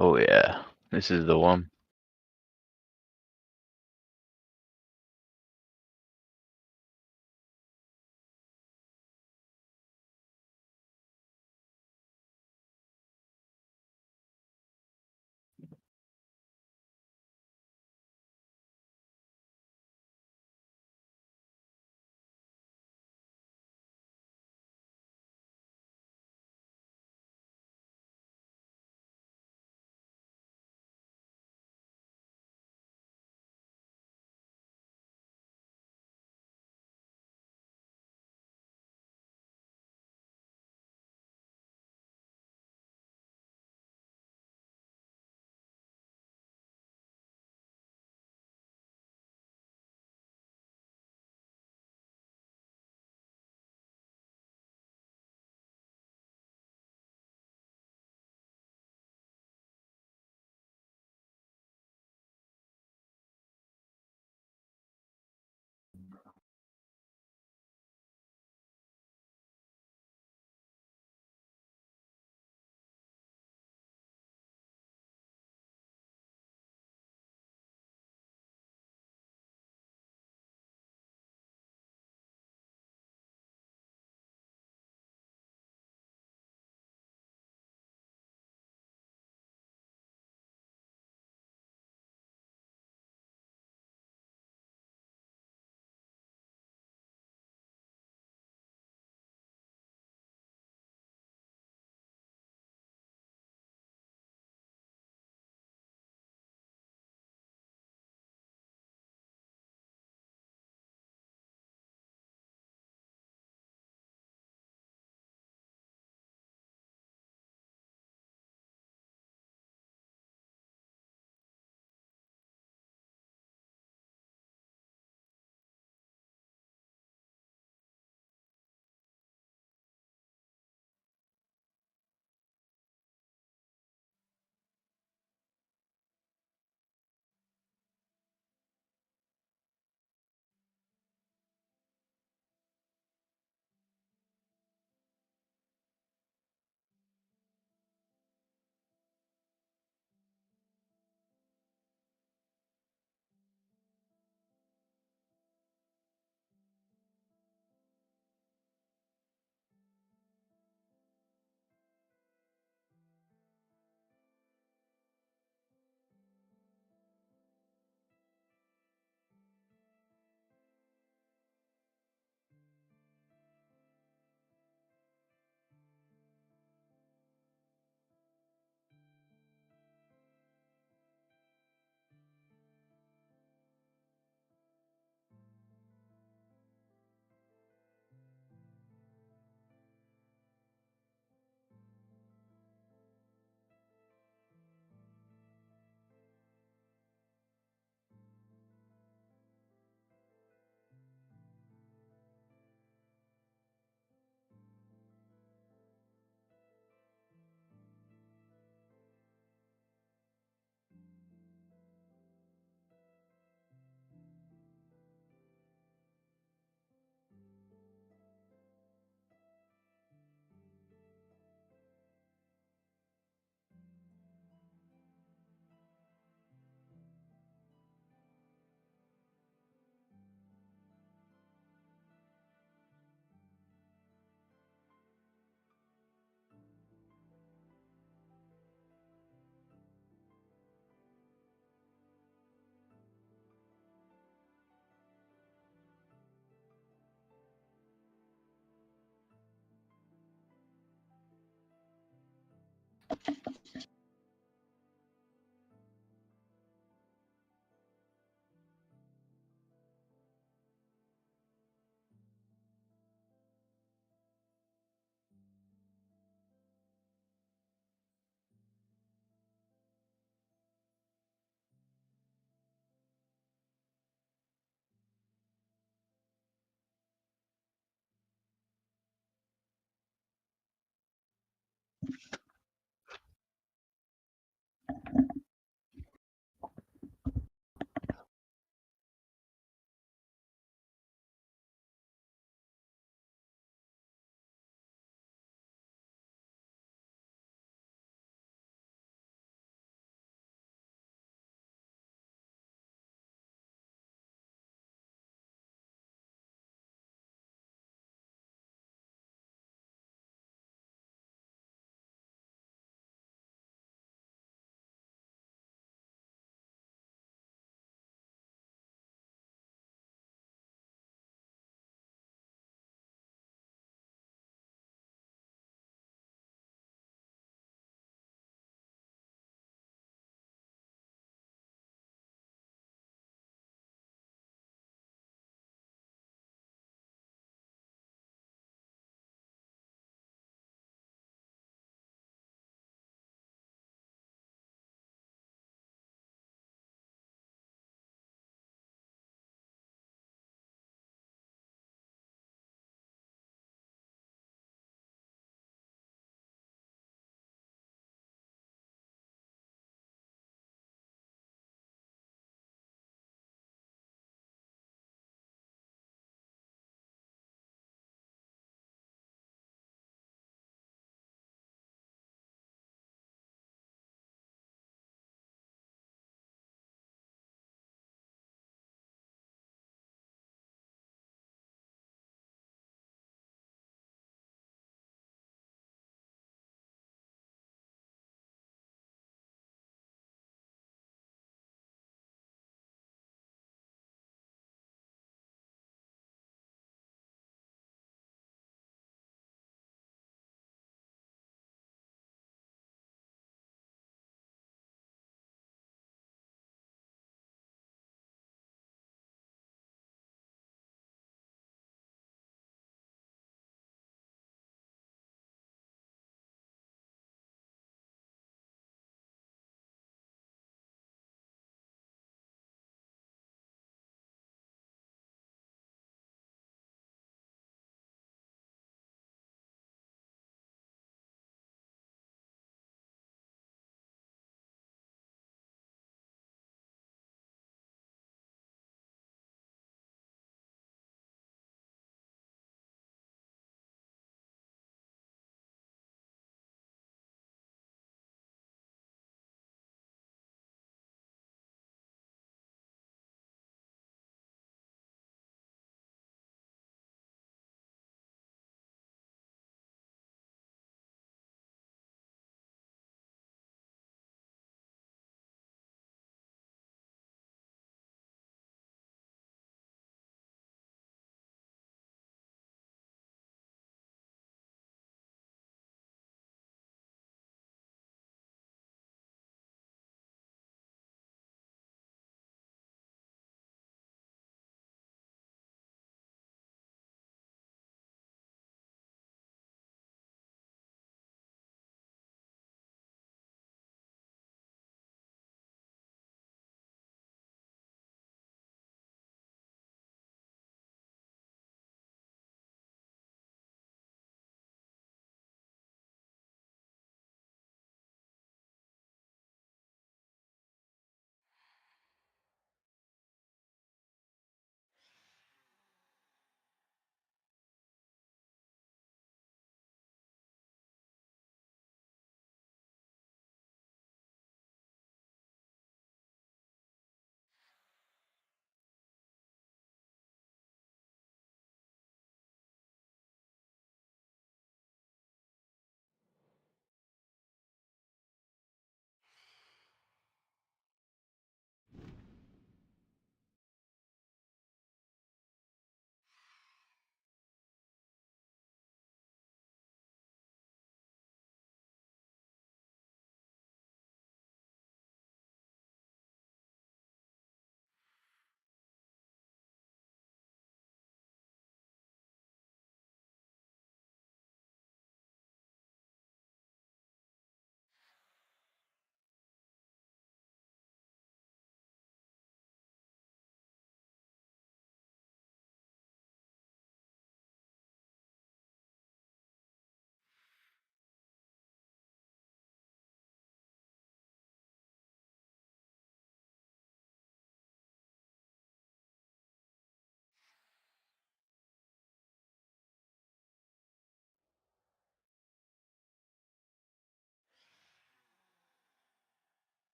Oh yeah, this is the one.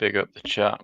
Big up the chat.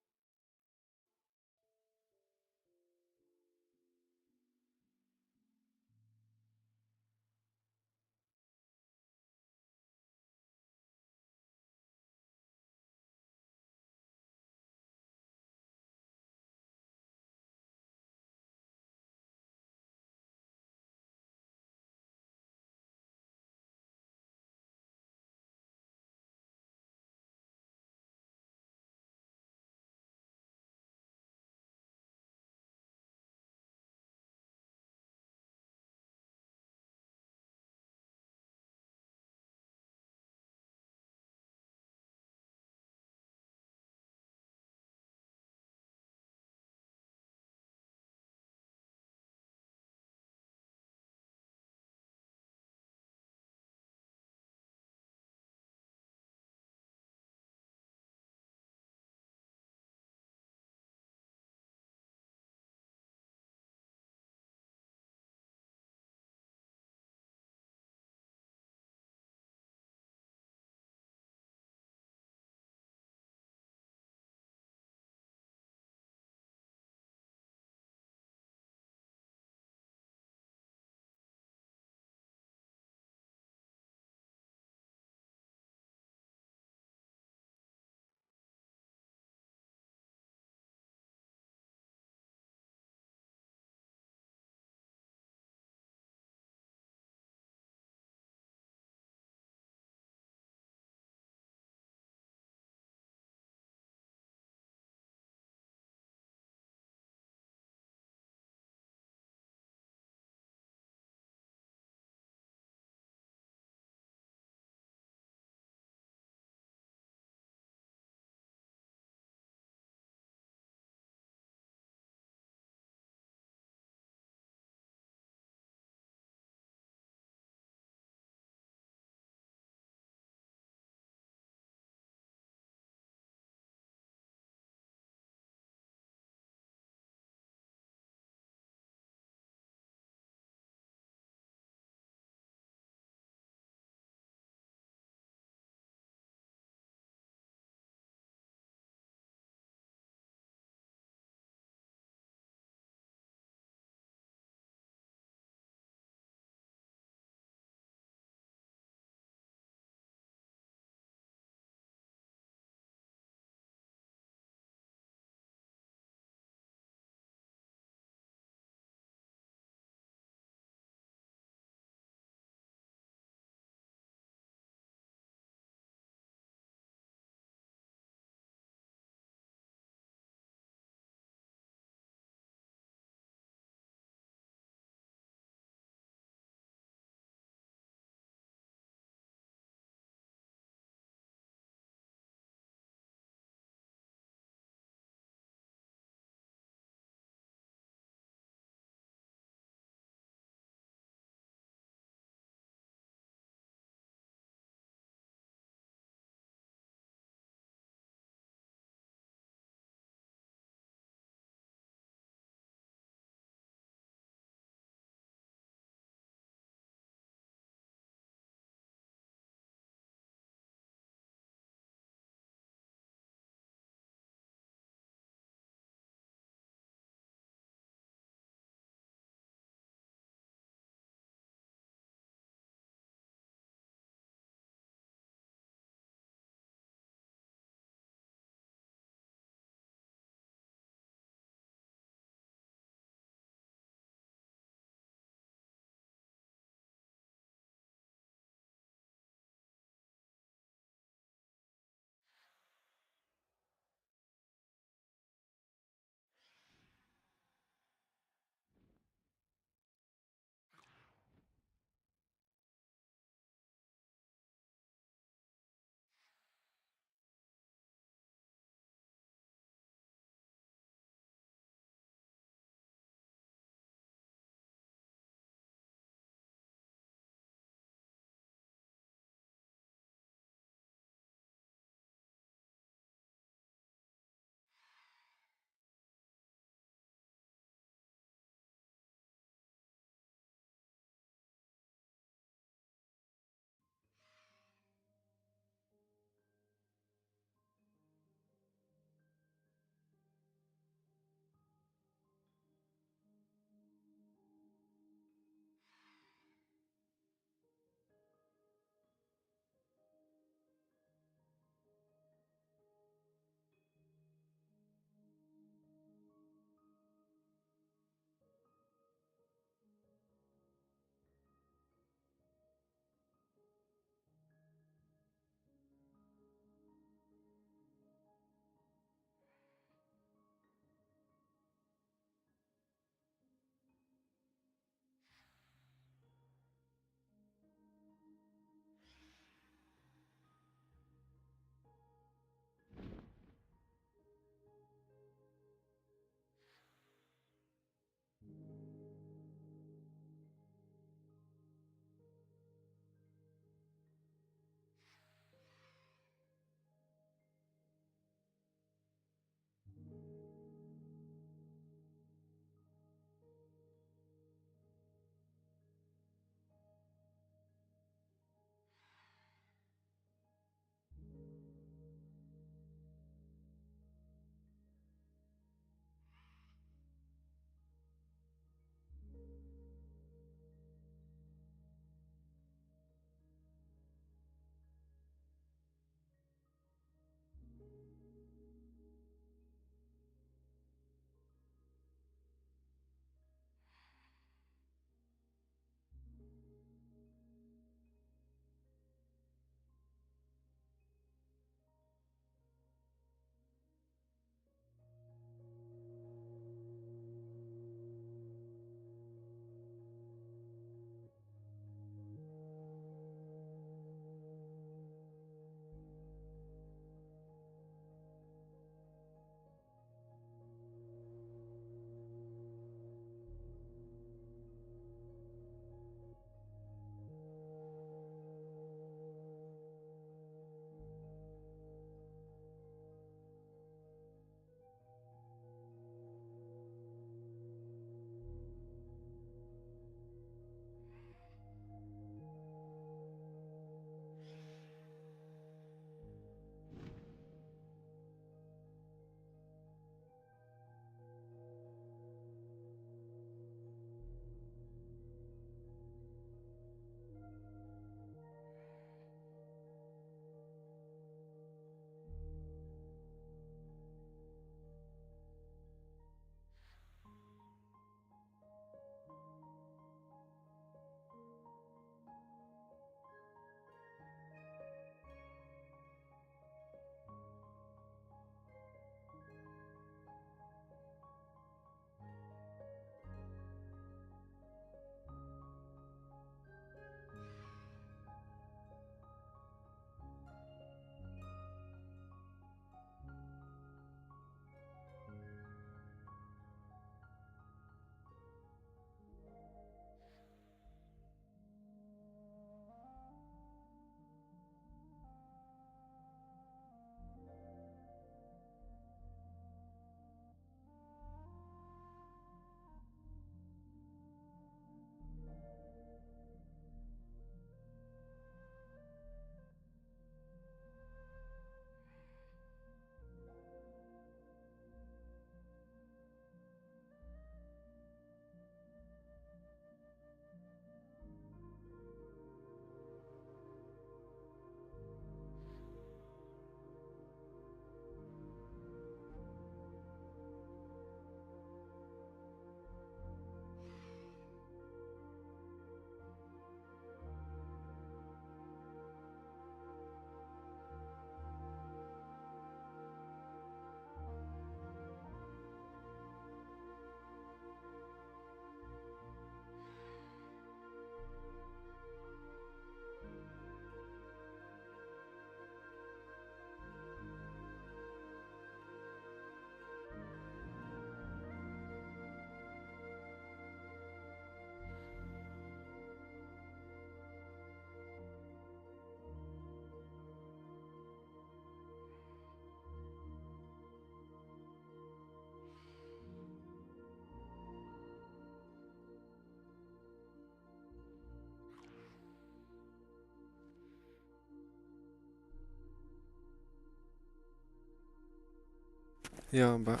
Yeah, I'm back.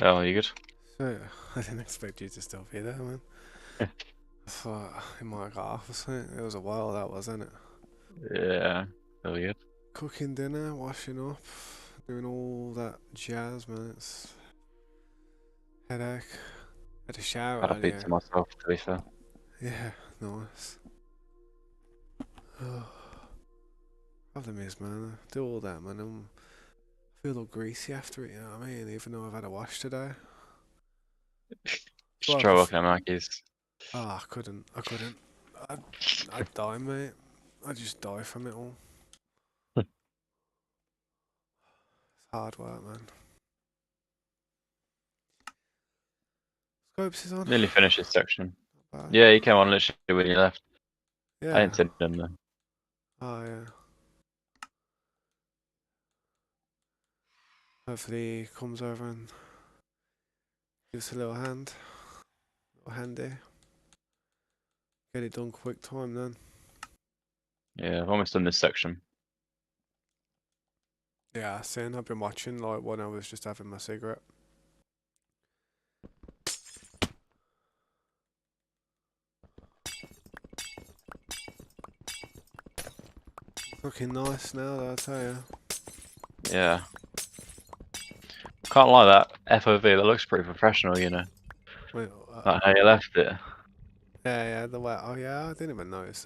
Oh, you good? So, I didn't expect you to still be there, man. I thought it might have got off or something. It was a while, that wasn't it? Yeah, oh, you good? Cooking dinner, washing up, doing all that jazz, man. It's headache. Had a shower Had a earlier. pizza myself, to be fair. Yeah, nice. Oh, problem is, man, I do all that, man. I feel all greasy after it, you know what I mean? Even though I've had a wash today. Just Well, I try pref- working at Mackey's. oh, I couldn't. I'd, I'd die, mate. I'd just die from it all. It's hard work, man. Scopes is on. Nearly finished this section. Not bad. Yeah, he came on literally when you left. I Yeah. didn't see him though. Oh, yeah. Hopefully he comes over and gives us a little hand. Little handy. Get it done quick time then. Yeah, I've almost done this section. Yeah, seen. I've been watching like when I was just having my cigarette. Looking nice now, though, I tell you. Yeah. Can't lie, that FOV, that looks pretty professional, you know. Wait, Like how you left it. yeah, the way. Oh yeah, I didn't even notice.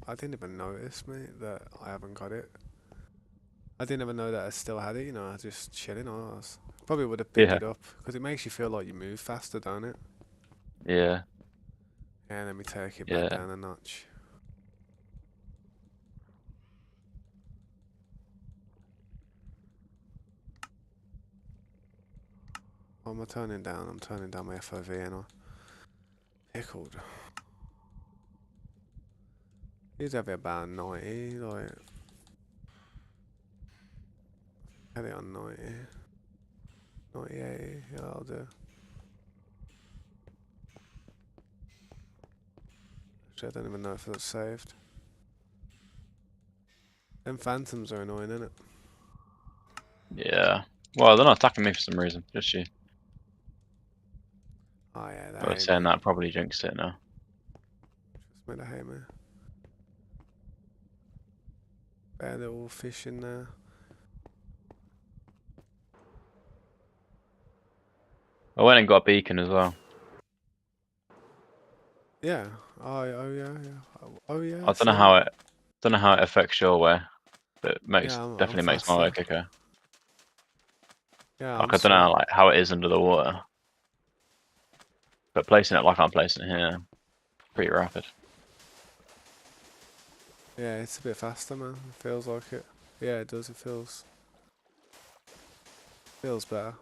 I didn't even notice, mate, that I haven't got it. I didn't even know that I still had it. You know, I was just chilling. I was probably would have picked Yeah, it up because it makes you feel like you move faster, don't it? yeah, Yeah, let me take it back yeah. down a notch. What am I turning down? I'm turning down my FOV and I pickled. He's have it about 90, like had it on 90, 98. Yeah, I'll do. Actually, I don't even know if that's saved. Them phantoms are annoying, innit? Yeah. Well, they're not attacking me for some reason, just you. Oh yeah, they But hate saying me. that probably jinxed it now. Trust me, they hate me. Bare little fish in there. I went and got a beacon as well. Yeah. Oh yeah, yeah. Oh yeah, I I don't know see how that. it don't know how it affects your way, but it makes Yeah, I'm definitely makes my way faster. quicker. Yeah, I'm Like I don't know sweet. like how it is under the water, but placing it like I'm placing it here, pretty rapid. Yeah, it's a bit faster, man. It feels like it. Yeah, it does. It feels better.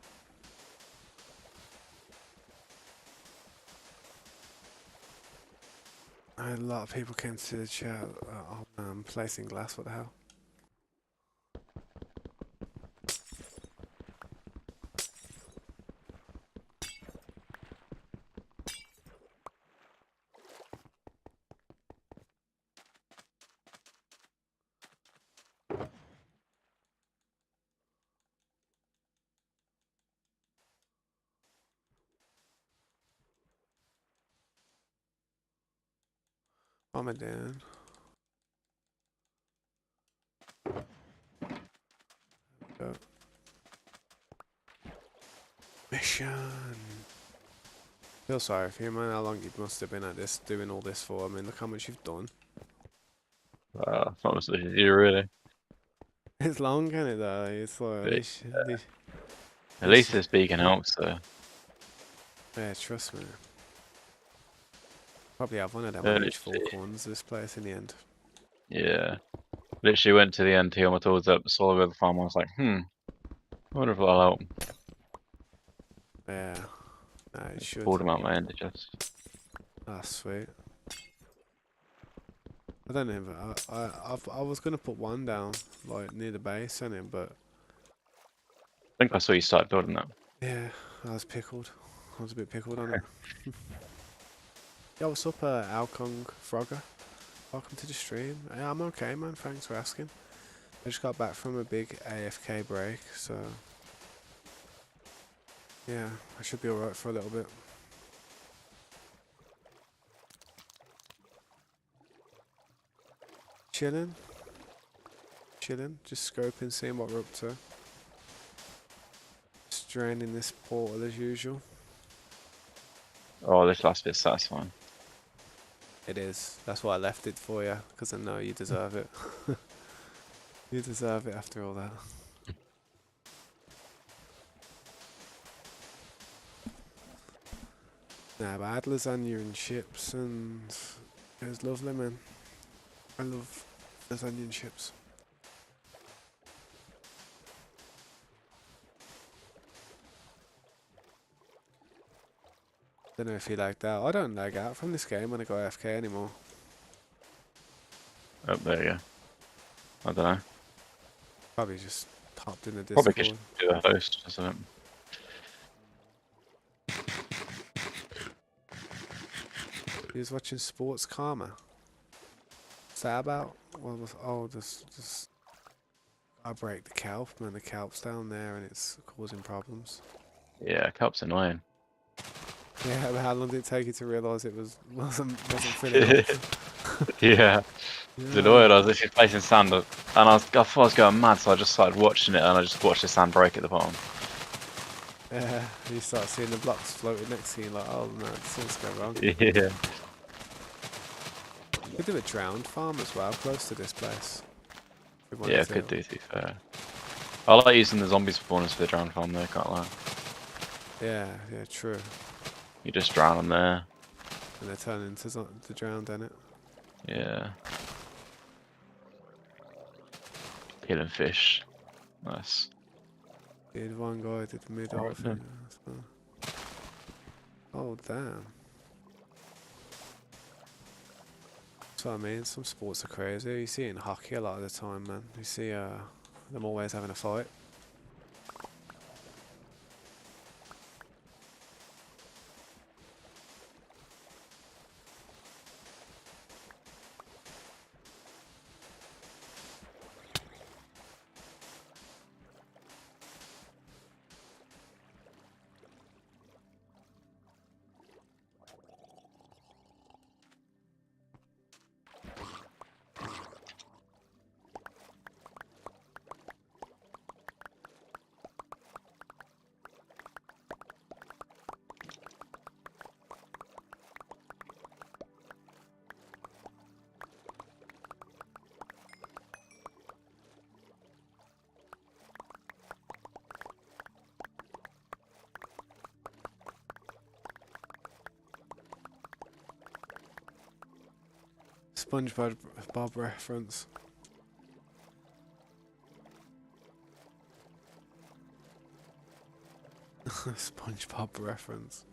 A lot of people came to the chat. Oh man, I'm placing glass. What the hell? What am I doing? Go. Mission. Feel sorry for you, man. How long you must have been at this, doing all this for? I mean, look how much you've done. It's not as much as you really. It's long, can it? Though it's like But at at least least this beacon helps. So yeah, trust me. Probably have one of them on literally, each four corners of this place in the end. yeah, literally went to the end, healed my tools up, saw where the farm. I was like, I wonder if that'll help. Yeah, nah, it should. Pulled him out my ender chest. That's sweet. I don't even. I was gonna put one down like near the base on him, but I think I saw you start building that. yeah, I was pickled. I was a bit pickled on it. Yo, what's up, Alkong Frogger? Welcome to the stream. Yeah, I'm okay, man. Thanks for asking. I just got back from a big AFK break, so yeah, I should be alright for a little bit. Chilling, just scoping, seeing what we're up to. Just draining this portal as usual. Oh, this last bit's satisfying. It is. That's why I left it for you, because I know you deserve it. You deserve it after all that. Nah, but I had lasagna and chips, and it was lovely, man. I love lasagna and chips. Don't know if you like that. I don't lag out from this game when I go AFK anymore. Oh, there you go. I don't know. Probably just popped in the Probably could Discord. do a host or something. He was watching Sports Karma. What's that about? What was? Oh, just I break the kelp, man. The kelp's down there and it's causing problems. Yeah, Cup's annoying. Yeah, but how long did it take you to realise it wasn't filling up? Yeah. It's annoying. Yeah. I was literally placing sand, and I thought I was going mad, so I just started watching it, and I just watched the sand break at the bottom. Yeah, you start seeing the blocks floating next to you, like, oh no, something's going wrong. Yeah. Could do a drowned farm as well, close to this place. If we Yeah, wanted I could to. do, to be fair. I like using the zombie spawners for the drown farm, though, can't lie. Yeah, true. You just drown them there. And they turn into the drowned, innit? Yeah. Killing fish. Nice. Did one guy did the mid Alright off then. Oh damn. That's what I mean, some sports are crazy. You see it in hockey a lot of the time, man. You see them always having a fight. SpongeBob Bob reference. SpongeBob reference.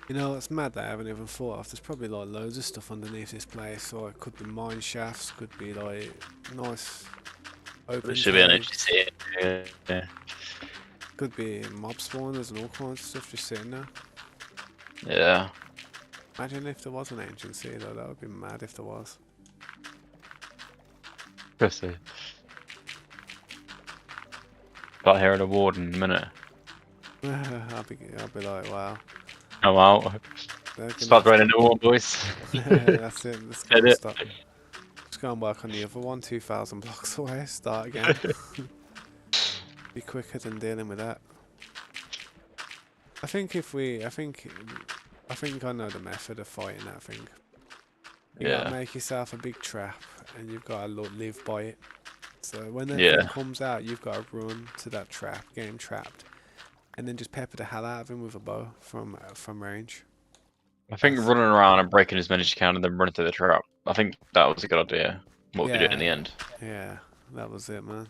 You know, it's mad that I haven't even thought of. There's probably like loads of stuff underneath this place, or it could be mine shafts, could be like nice open There should be an caves, HTC. Yeah. could be mob spawners and all kinds of stuff just sitting there. Yeah. Imagine if there was an agency though, that would be mad if there was. Precisely. Got here at a warden in a minute. I'll be like, wow. I'm out. They're gonna Start have running the warden, boys. That's it. Let's go Get and it. stop. Just go and work on the other one, 2,000 blocks away. Start again. Be quicker than dealing with that. I think if we, I think I know the method of fighting that thing. You gotta Yeah. make yourself a big trap, and you've gotta live by it. So when that thing Yeah. comes out, you've got to run to that trap, get him trapped, and then just pepper the hell out of him with a bow from range. I think That's running around and breaking as many as you can and then running through the trap. I think that was a good idea. What we did in yeah, the end. yeah. That was it, man.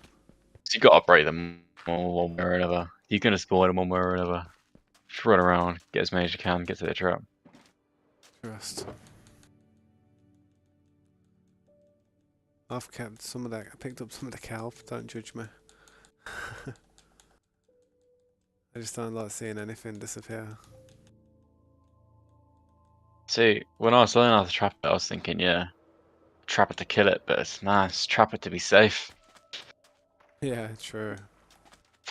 So you got to break them one way or another. You're gonna spoil them one way or another. Just run around, get as many as you can, get to the trap. Trust. I've kept some of that. I picked up some of the kelp. Don't judge me. I just don't like seeing anything disappear. See, when I was learning how to trap it, I was thinking, yeah, trap it to kill it, but it's nice. Trap it to be safe. Yeah, true.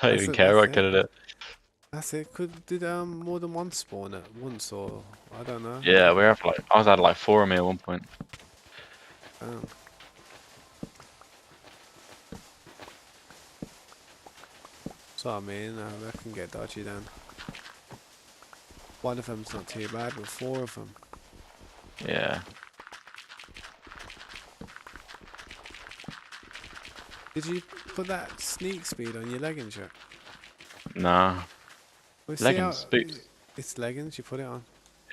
Don't That's even it. care That's about it. killing it. That's it. Did more than one spawn at once, or I don't know. Yeah, we have like I was had like 4 of me at one point. Um, so I mean, that can get dodgy then. One of them's not too bad, but four of them. Yeah. Did you put that sneak speed on your leggings yet? Nah. Well, see how Leggings, boots. it's leggings you put it on.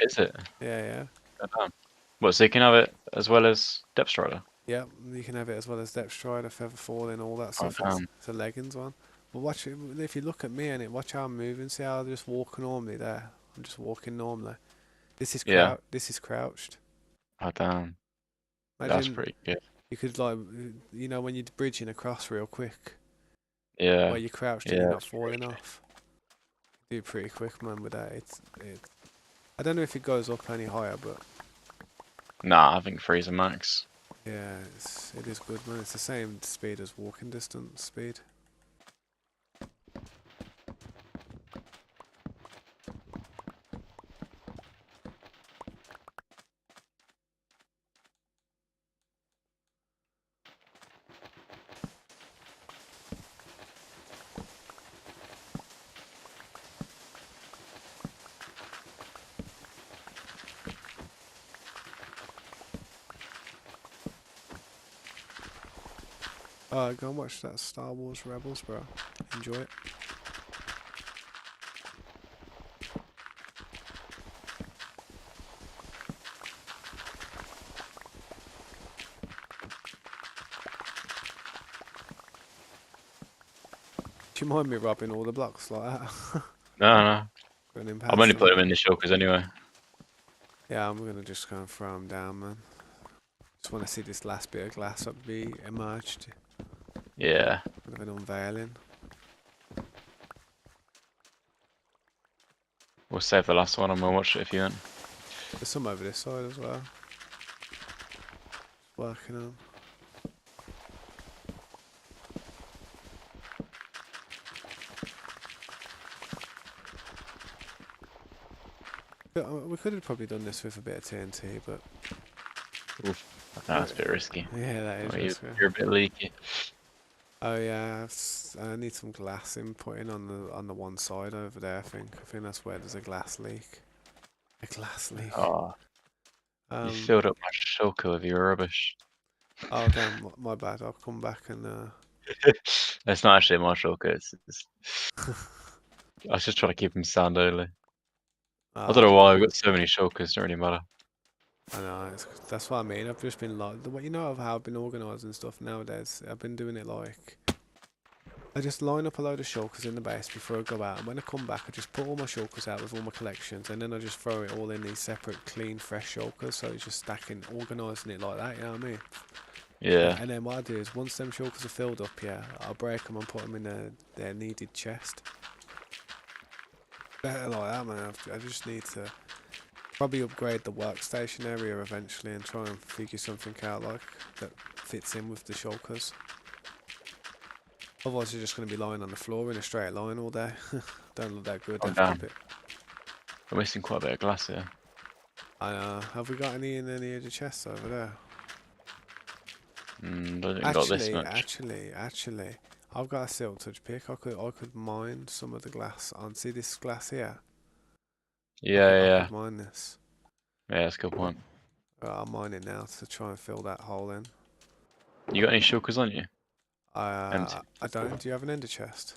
Is it? Yeah, yeah. Goddamn. What, so you can have it as well as Depth Strider? Yep, you can have it as well as depth strider, feather falling, all that Oh stuff. damn. It's a leggings one. But watch it, if you look at me and it, watch how I'm moving. See how I just walk normally there. I'm just walking normally. This is Yeah. This is crouched. Oh damn. That's Imagine pretty good. you could like, when you're bridging across real quick, Yeah. where you crouched and Yeah, you're not that's pretty falling good. off. Do pretty quick, man. With that, I don't know if it goes up any higher, but Nah, I think Freezer Max. yeah, it is good, man. It's the same speed as walking distance speed. Go and watch that Star Wars Rebels, bro. Enjoy it. Do you mind me robbing all the blocks like that? No, no. Running I'm past only them. putting them in the shulkers anyway. Yeah, I'm gonna just go and throw them down, man. Just want to see this last bit of glass up be emerged. Yeah. Bit of an unveiling. We'll save the last one and we'll watch it if you want. There's some over this side as well. Just working on. But, we could have probably done this with a bit of TNT, but Oof. That's a bit risky. yeah, that is Oh, risky. you're a bit leaky. Oh yeah, I need some glass inputting on the one side over there. I think that's where there's a glass leak. A glass leak. Oh, you Um. filled up my shulker with your rubbish. Oh damn, my bad. I'll come back and. That's not actually my shulker. I was just trying to keep him sound only. I don't know why we've got so many shulkers. Don't really matter. I know. That's what I mean. I've just been like the way of how I've been organising stuff nowadays. I've been doing it like I just line up a load of shulkers in the base before I go out, and when I come back, I just put all my shulkers out with all my collections, and then I just throw it all in these separate, clean, fresh shulkers. So it's just stacking, organising it like that. You know what I mean? Yeah. And then what I do is once them shulkers are filled up, yeah, I'll break them and put them in their needed chest. Better like that, man. I just need to probably upgrade the workstation area eventually and try and figure something out like that fits in with the shulkers. Otherwise, you're just going to be lying on the floor in a straight line all day. Don't look that good. Oh Have to damn. keep it. We're missing quite a bit of glass here. I know. Have we got any in any of the chests over there? Don't think we got this much. Actually, I've got a silk touch pick. I could mine some of the glass on. See this glass here? Yeah, I yeah. could mine this. Yeah, that's a good point. I'll mine it now to try and fill that hole in. You got any shulkers on you? Empty. I don't. Do you have an ender chest?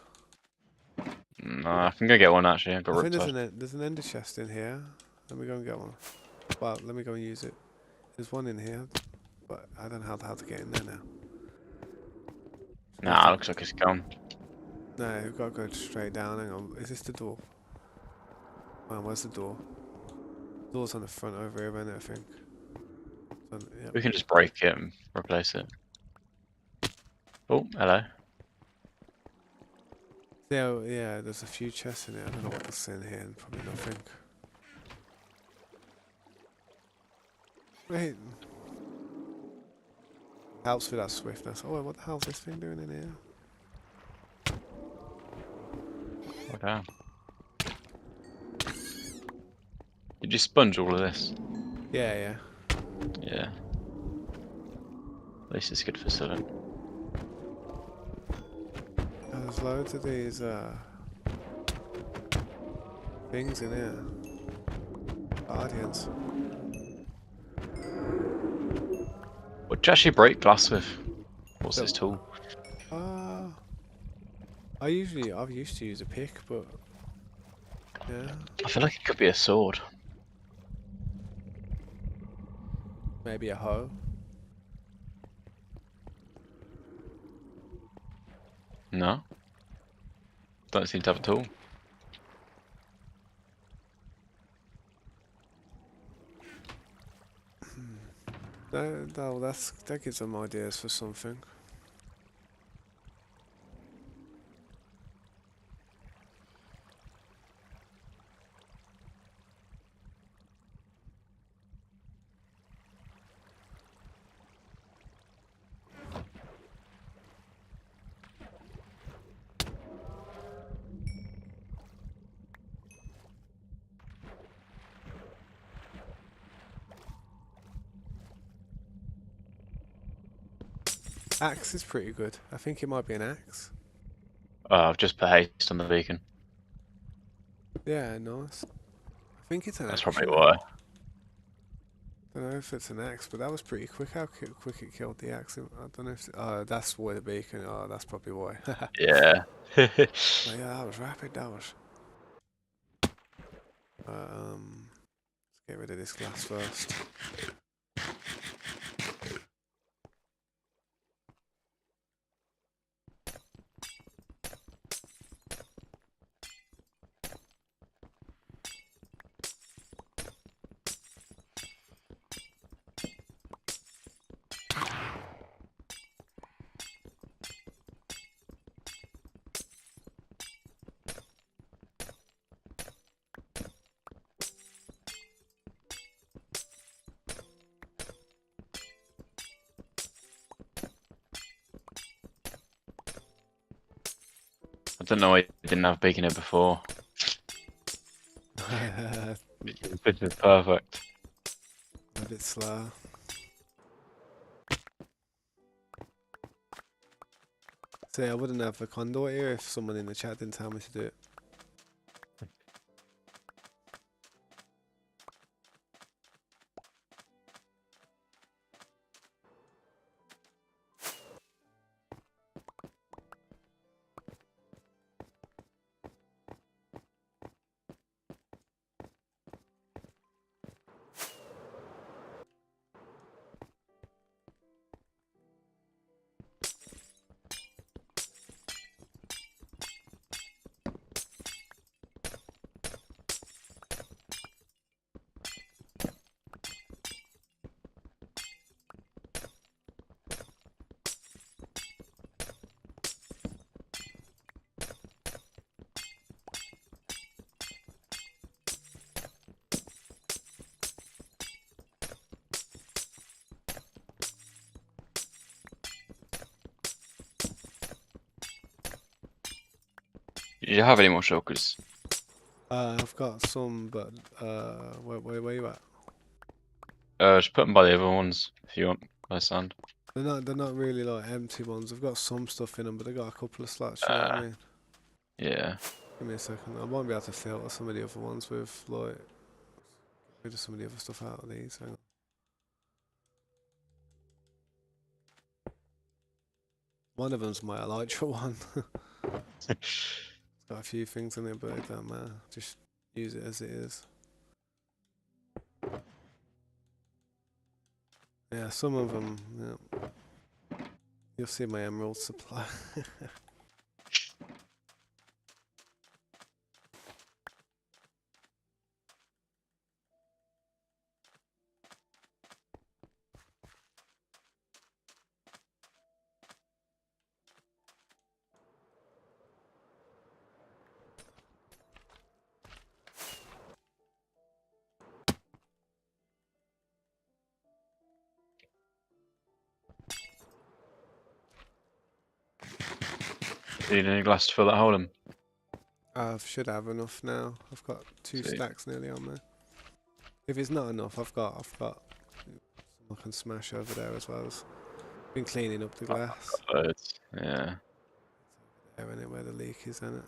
No, I can go get one actually. I got I think riptide. there's an ender chest in here. Let me go and get one. Well, let me go and use it. There's one in here, but I don't know how to get in there now. We have Nah, to, looks like it's gone. no, we've got to go straight down. Hang on, is this the door? Oh, where's the door? Door's on the front over here, isn't it, I think. Yep. We can just break it and replace it. Oh, hello. Yeah, yeah, there's a few chests in here. I don't know what's in here, and probably nothing. Wait. Helps with that swiftness. Oh, what the hell's this thing doing in here? Oh damn. Did you sponge all of this? Yeah, yeah. Yeah. At least it's good for selling. There's loads of these things in here. Guardians. What do you actually break glass with? What's So, this tool? I've used to use a pick, but yeah, I feel like it could be a sword. maybe a hoe. No? Don't seem to have a tool. That gives them ideas for something. Axe is pretty good. I think it might be an axe. Oh, I've just put haste on the beacon. Yeah, nice. I think it's an That's axe. probably You know. why. I don't know if it's an axe, but that was pretty quick. How quick it killed the axe. I don't know if. That's why the beacon. Oh, that's probably why. Yeah. Oh, yeah, that was rapid. That was. Let's get rid of this glass first. I don't know why you didn't have beacon here before. A This is perfect. bit slow. See, I wouldn't have a conduit here if someone in the chat didn't tell me to do it. Did you have any more shulkers? I've got some, but where you at? Just put them by the other ones if you want. By sand. They're not really like empty ones. I've got some stuff in them, but they got a couple of slots. You know what I mean? Yeah. Give me a second. I might be able to filter some of the other ones with like rid of some of the other stuff out of these. Hang on. One of them's my elytra one. got a few things in it, but it don't matter. Just use it as it is. Yeah, some of them. Yeah. You'll see my emerald supply. Do you need any glass to fill that hole in? I should have enough now. I've got 2 Sweet. stacks nearly on there. If it's not enough, I've got some I can smash over there as well. Been cleaning up the glass. Loads. Yeah. There in it where the leak is in it.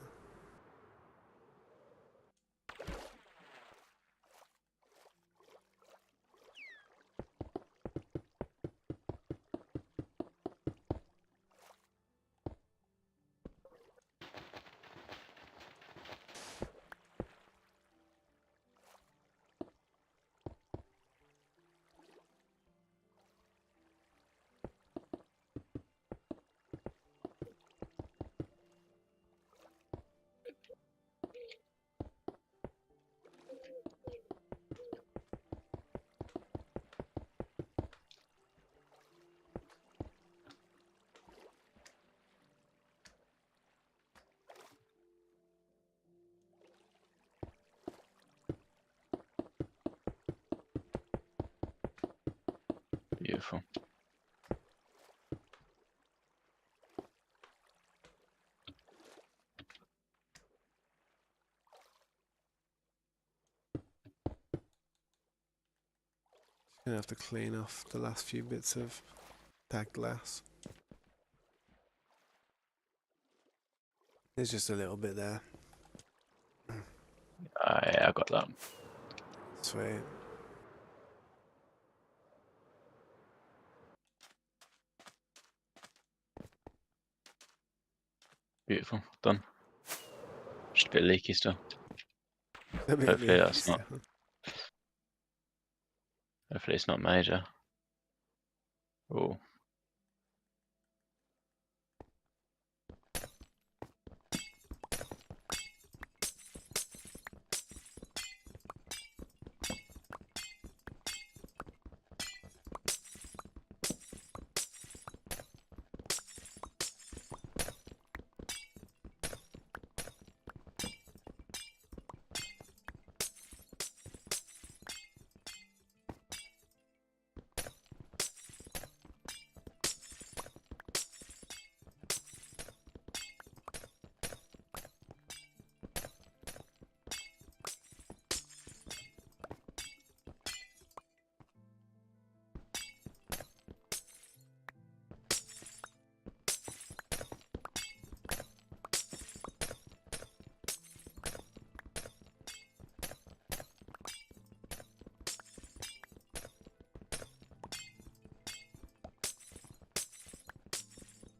Beautiful. Gonna have to clean off the last few bits of that glass. There's just a little bit there. Yeah, I got that. Sweet. Beautiful. Done. Just a bit leaky still. A bit Hopefully leaky that's not. still. Hopefully it's not major. Oh.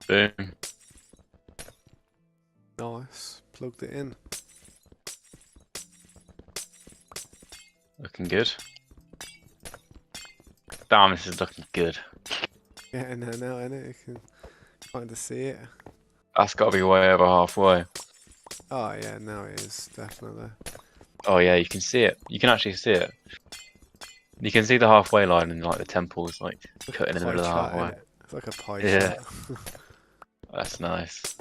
Boom. Nice. Plugged it in. Looking good. Damn, this is looking good. Getting there now, innit? You can kind of see it. That's got to be way over halfway. Oh yeah, now it is, definitely. Oh yeah, you can see it. You can actually see it. You can see the halfway line and like the temples like cut in the middle of the Chart, halfway. innit? It's like a pie Yeah. chart. That's nice.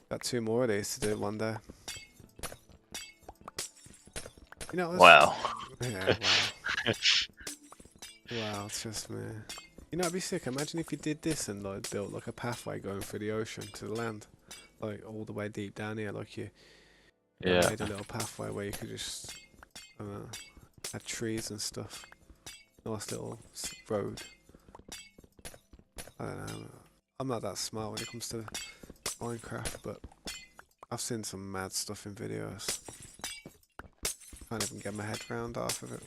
Got 2 more of these to do one day. You know, Wow. yeah, wow. Wow, it's just me. You know, it'd be sick. Imagine if you did this and like built like a pathway going through the ocean to the land, like all the way deep down here. Like you know, Yeah. made a little pathway where you could just, I don't know, had trees and stuff. Nice little road. I don't know. I'm not that smart when it comes to Minecraft, but I've seen some mad stuff in videos. Can't even get my head round half of it.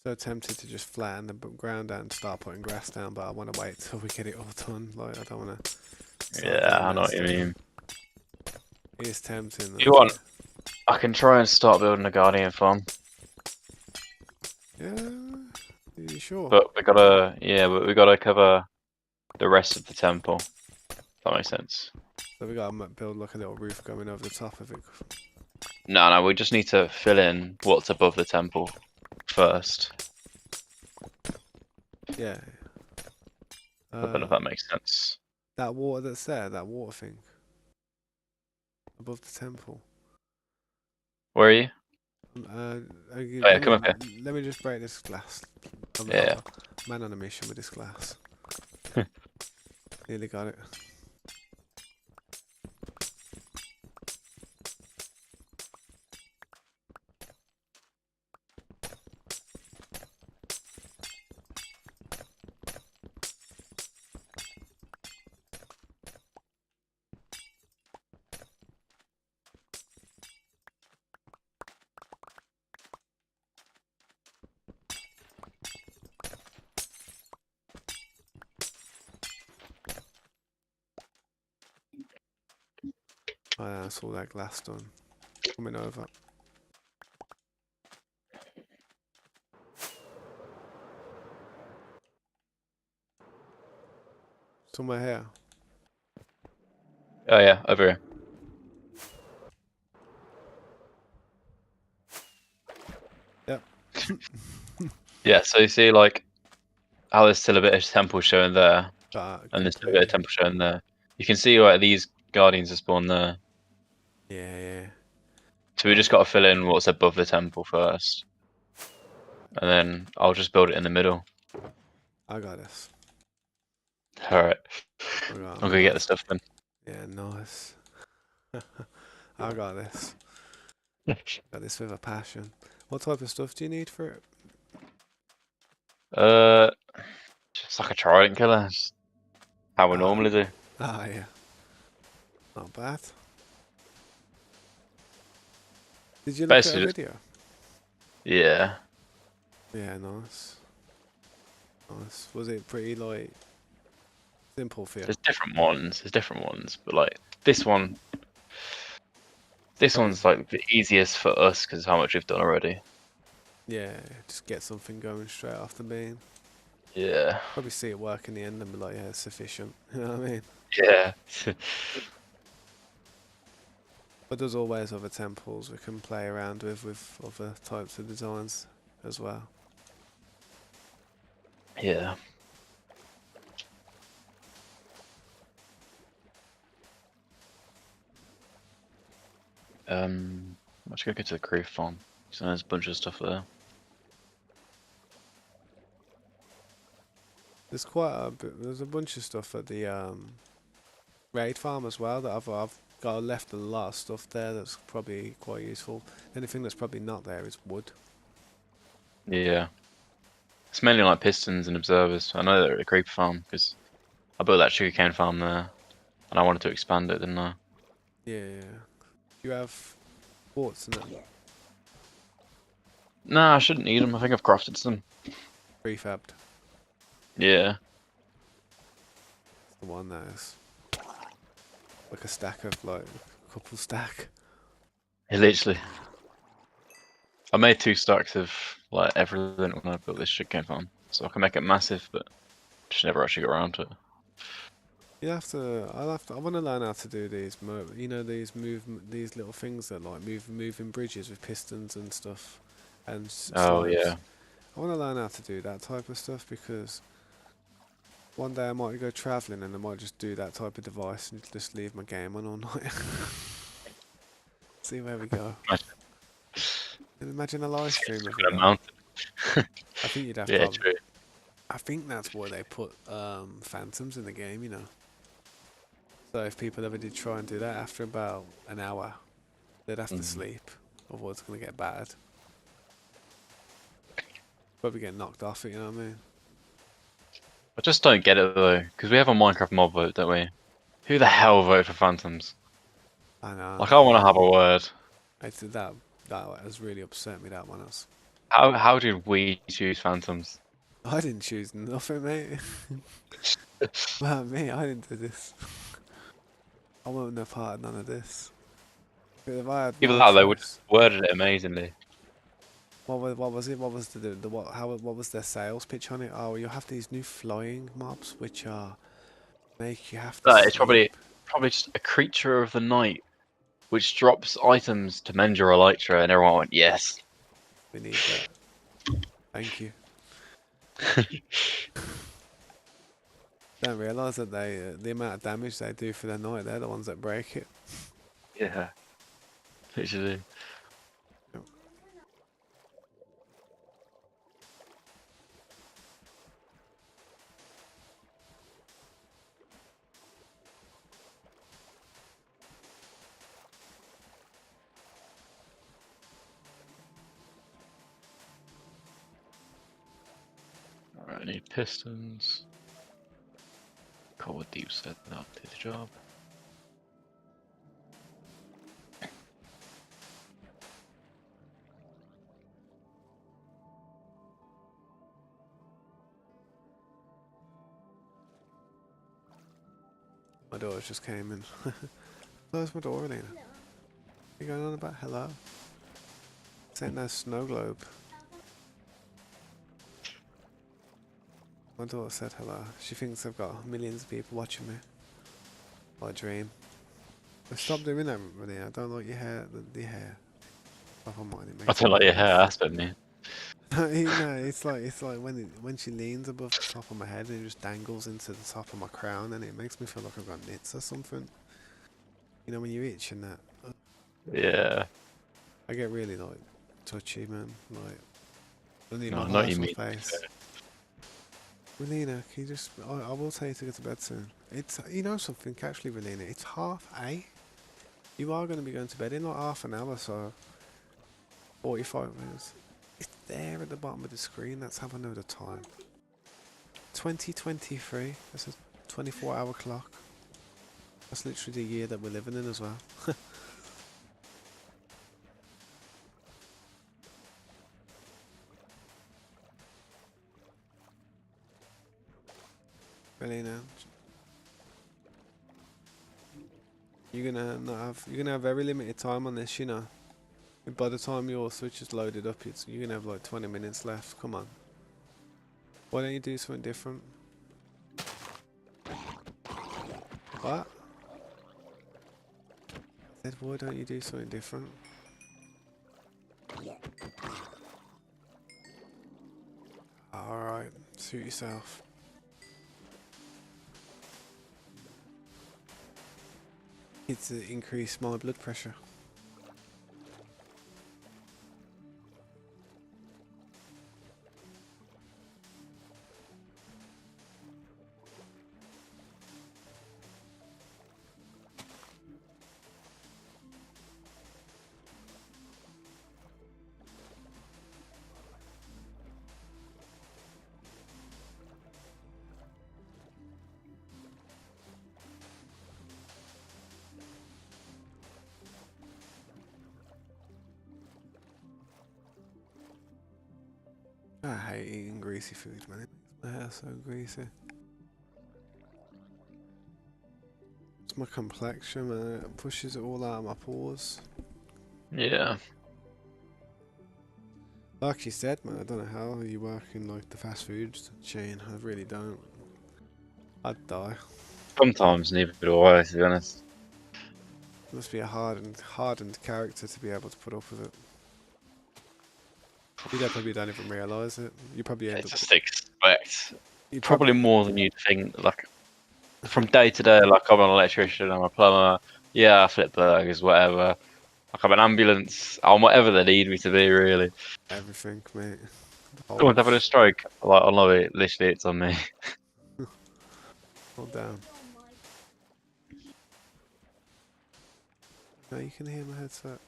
So tempted to just flatten the ground out and start putting grass down, but I want to wait till we get it all done. Like, I don't want to start Yeah, doing I know that what you stuff. mean. It is tempting If though. you want, I can try and start building a Guardian farm, Yeah, you sure? but we gotta, yeah, but we gotta cover the rest of the temple. If that makes sense. So we gotta build like a little roof going over the top of it. No, we just need to fill in what's above the temple first. Yeah. I don't know if that makes sense. That water that's there, that water thing above the temple. Where are you? Uh, Oh yeah, come up here. let me just break this glass. Yeah. Man on a mission with this glass. Nearly got it. That's all that glass done. Coming over. Somewhere here. Oh yeah, over here. Yep. Yeah, so you see like how there's still a bit of temple showing there, and there's still a bit of temple showing there. You can see like these guardians are spawned there. Yeah, yeah. So we just got to fill in what's above the temple first, and then I'll just build it in the middle. I got this. All right, I'm I'm gonna get the stuff then. Yeah, nice. I got this. Got this with a passion. What type of stuff do you need for it? Just like a trident killer. Just how we normally do. Yeah. Not bad. Did you look Basically, at a just, video? yeah. Yeah, nice. Nice. Was it pretty like simple for you? There's different ones. There's different ones, but like this one, Probably. one's like the easiest for us because how much we've done already. Yeah, just get something going straight off the beam. Yeah. Probably see it work in the end and be like, yeah, it's sufficient. You know what I mean? Yeah. But there's always other temples we can play around with other types of designs as well. Yeah. I'm just gonna go to the crew farm. So there's a bunch of stuff there. There's quite a bit, there's a bunch of stuff at the raid farm as well that I've got left a lot of stuff there that's probably quite useful. Anything that's probably not there is wood. Yeah. It's mainly like pistons and observers. I know they're at the creeper farm because I built that sugarcane farm there, and I wanted to expand it, didn't I? Yeah, yeah. You have quartz and that Nah, I shouldn't need them. I think I've crafted some. prefabbed. Yeah. It's the one that is like a stack of like a couple stack. Yeah, literally. I made 2 stacks of like everything when I built this sugarcane farm, so I can make it massive, but just never actually got around to it. You have to. I'll have to. I want to learn how to do these. You know these little things that like moving bridges with pistons and stuff, and Oh slopes. yeah. I want to learn how to do that type of stuff because one day I might go travelling and I might just do that type of device and just leave my game on all night. See where we go. And imagine a live stream of it. Though. I think you'd have Yeah, problems. true. I think that's why they put phantoms in the game. You know. So if people ever did try and do that after about an hour, they'd have to sleep, otherwise it's gonna get bad. Probably get knocked off it, you know what I mean? I just don't get it though, because we have a Minecraft mob vote, don't we? Who the hell voted for phantoms? I know. Like, I want to have a word. That has really upset me. That one has. How did we choose phantoms? I didn't choose nothing, mate. Well, me, I didn't do this. I wasn't no part of none of this. If I had Even my that they would choice, worded it amazingly. what was it? What was the what? How what was their sales pitch on it? Oh, you have these new flying mobs which are make you have to It's sleep. probably just a creature of the night which drops items to mend your elytra, and everyone went yes. We need that. Thank you. Don't realise that the amount of damage they do for the night, they're the ones that break it. Yeah, literally. Alright, I need pistons. Cold deep set that did the job. My daughter just came in. Close my door, Elena. You going on about hello? This ain't no snow globe. My daughter said hello. She thinks I've got millions of people watching me. What a dream. But stop doing that, really. I don't like your hair. The hair. Stop on mine. It I makes don't me like your hair nervous. aspect, man. No, it's like when she leans above the top of my head and it just dangles into the top of my crown and it makes me feel like I've got nits or something. You know when you itch and that. Yeah. I get really like touchy, man. Like I need No, my I know what you heart or mean. face. Relina, can you just? I will tell you to go to bed soon. It's you know something actually, Relina. It's 8:30. You are going to be going to bed in like half an hour, so 45 minutes. It's there at the bottom of the screen. That's how I know the time. 2023. That's a 24-hour clock. That's literally the year that we're living in as well. Relina, you're gonna have very limited time on this, you know. By the time your Switch is loaded up, you're gonna have like 20 minutes left. Come on. Why don't you do something different? What? I said, why don't you do something different? Alright, suit yourself. It's to increase my blood pressure. I hate eating greasy food, man. It makes my hair so greasy. It's my complexion, man. It pushes it all out of my pores. Yeah. Like you said, man, I don't know how you work in like the fast food chain. I really don't. I'd die. Sometimes neither do I, to be honest. Must be a hardened character to be able to put up with it. You probably don't even realise it. You probably I end up. just expect You probably probably. more than you'd think. Like from day to day, like I'm an electrician, I'm a plumber. Yeah, I flip burgers, whatever. Like I'm an ambulance. I'm whatever they need me to be, really. Everything, mate. The Someone's whole. having a stroke. Like I love it. Literally, it's on me. Hold down. No, you can hear my headset.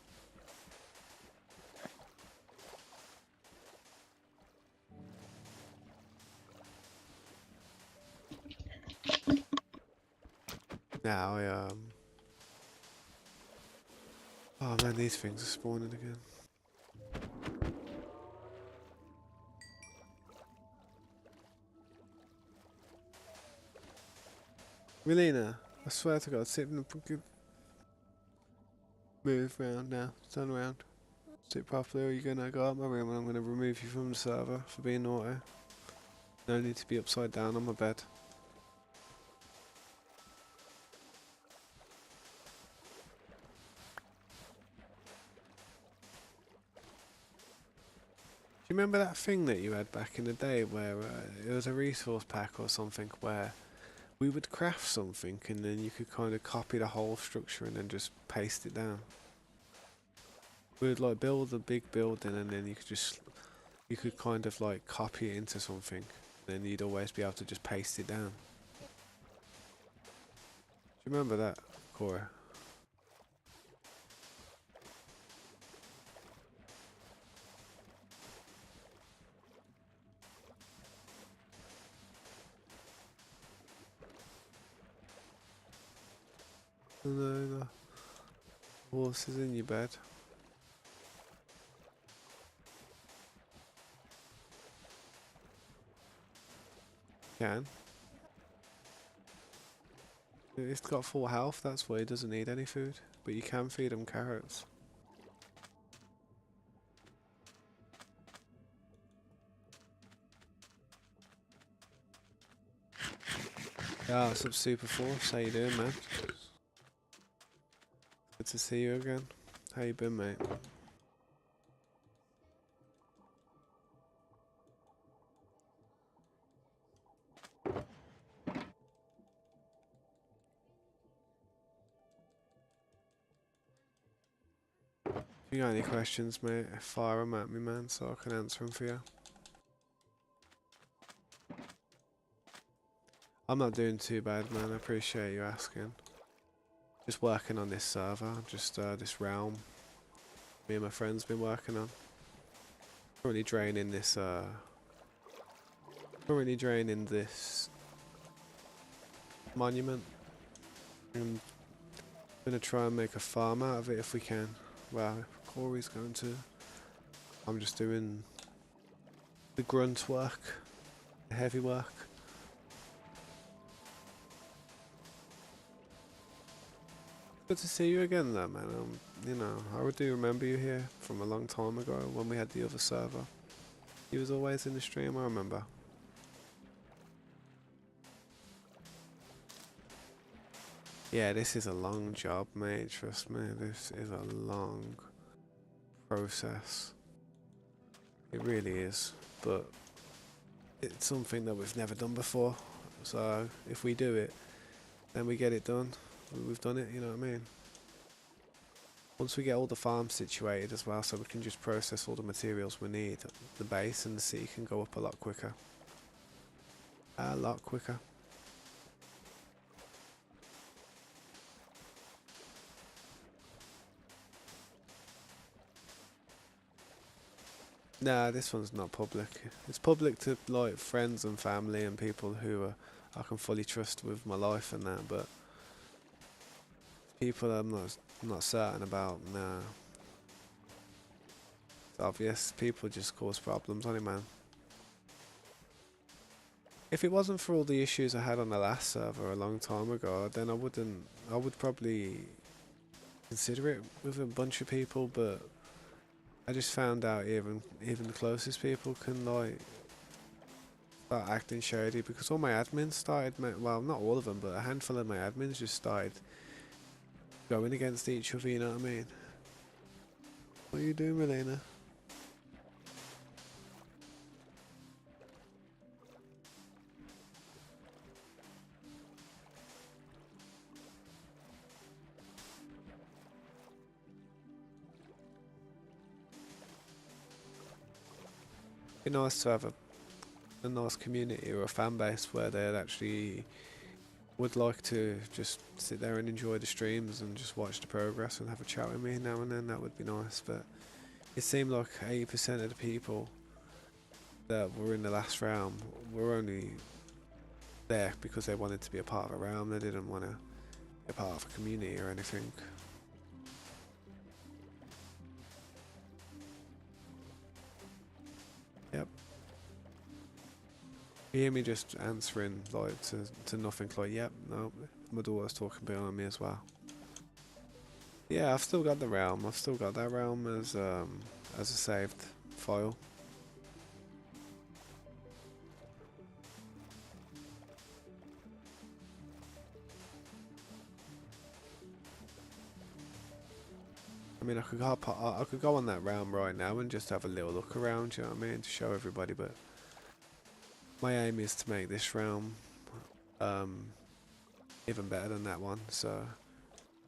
Now Oh man, these things are spawning again. Melina, I swear to God, sit in the fucking move round now. Turn around. Sit properly or you're gonna go out my room and I'm gonna remove you from the server for being naughty. No need to be upside down on my bed. Do you remember that thing that you had back in the day where it was a resource pack or something where we would craft something and then you could kind of copy the whole structure and then just paste it down? We would like build a big building and then you could kind of like copy it into something and then you'd always be able to just paste it down. Do you remember that, Cora? No, the horse is in your bed. Can. It's got full health, that's why it doesn't need any food. But you can feed him carrots. Yeah, what's up, Super Force? How you doing, man? Good to see you again. How you been, mate? If you got any questions, mate, fire them at me, man, so I can answer them for you. I'm not doing too bad, man. I appreciate you asking. Just working on this server, just this realm. Me and my friends been working on. Currently draining this. Currently draining this monument. I'm gonna try and make a farm out of it if we can. Well, Corey's going to. I'm just doing the grunt work, the heavy work. Good to see you again, though, man. You know, I do remember you here from a long time ago when we had the other server. You was always in the stream, I remember. Yeah, this is a long job, mate. Trust me, this is a long process. It really is, but it's something that we've never done before. So if we do it, then we get it done. We've done it, you know what I mean? Once we get all the farms situated as well, so we can just process all the materials we need, the base and the city can go up a lot quicker. A lot quicker. Nah, this one's not public. It's public to like friends and family and people who I can fully trust with my life and that, but people I'm not certain about, nah. It's obvious, people just cause problems on it, man. If it wasn't for all the issues I had on the last server a long time ago, then I would probably consider it with a bunch of people, but I just found out even the closest people can like start acting shady because all my admins started, well, not all of them, but a handful of my admins just started going against each other, you know what I mean? What are you doing, Melina? It'd be nice to have a nice community or a fan base where they'd actually would like to just sit there and enjoy the streams and just watch the progress and have a chat with me now and then. That would be nice, but it seemed like 80% of the people that were in the last realm were only there because they wanted to be a part of a realm. They didn't want to be a part of a community or anything. Yep. You hear me just answering like to nothing like, yep, no, my daughter's talking behind me as well. Yeah, I've still got the realm. I've still got that realm as a saved file. I mean, I could go on that realm right now and just have a little look around. You know what I mean, to show everybody. But my aim is to make this realm even better than that one. So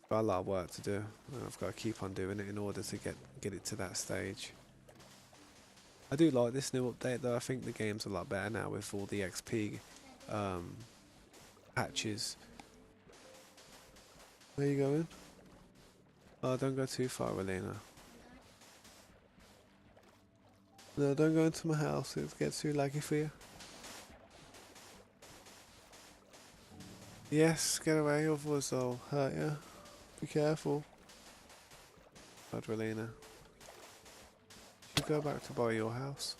I've got a lot of work to do, and I've got to keep on doing it in order to get it to that stage. I do like this new update though. I think the game's a lot better now with all the XP patches. Where you going? Oh, don't go too far, Elena. No, don't go into my house. It gets too laggy for you. Yes, get away, otherwise I'll hurt you. Be careful. Adrelina. You should go back to buy your house.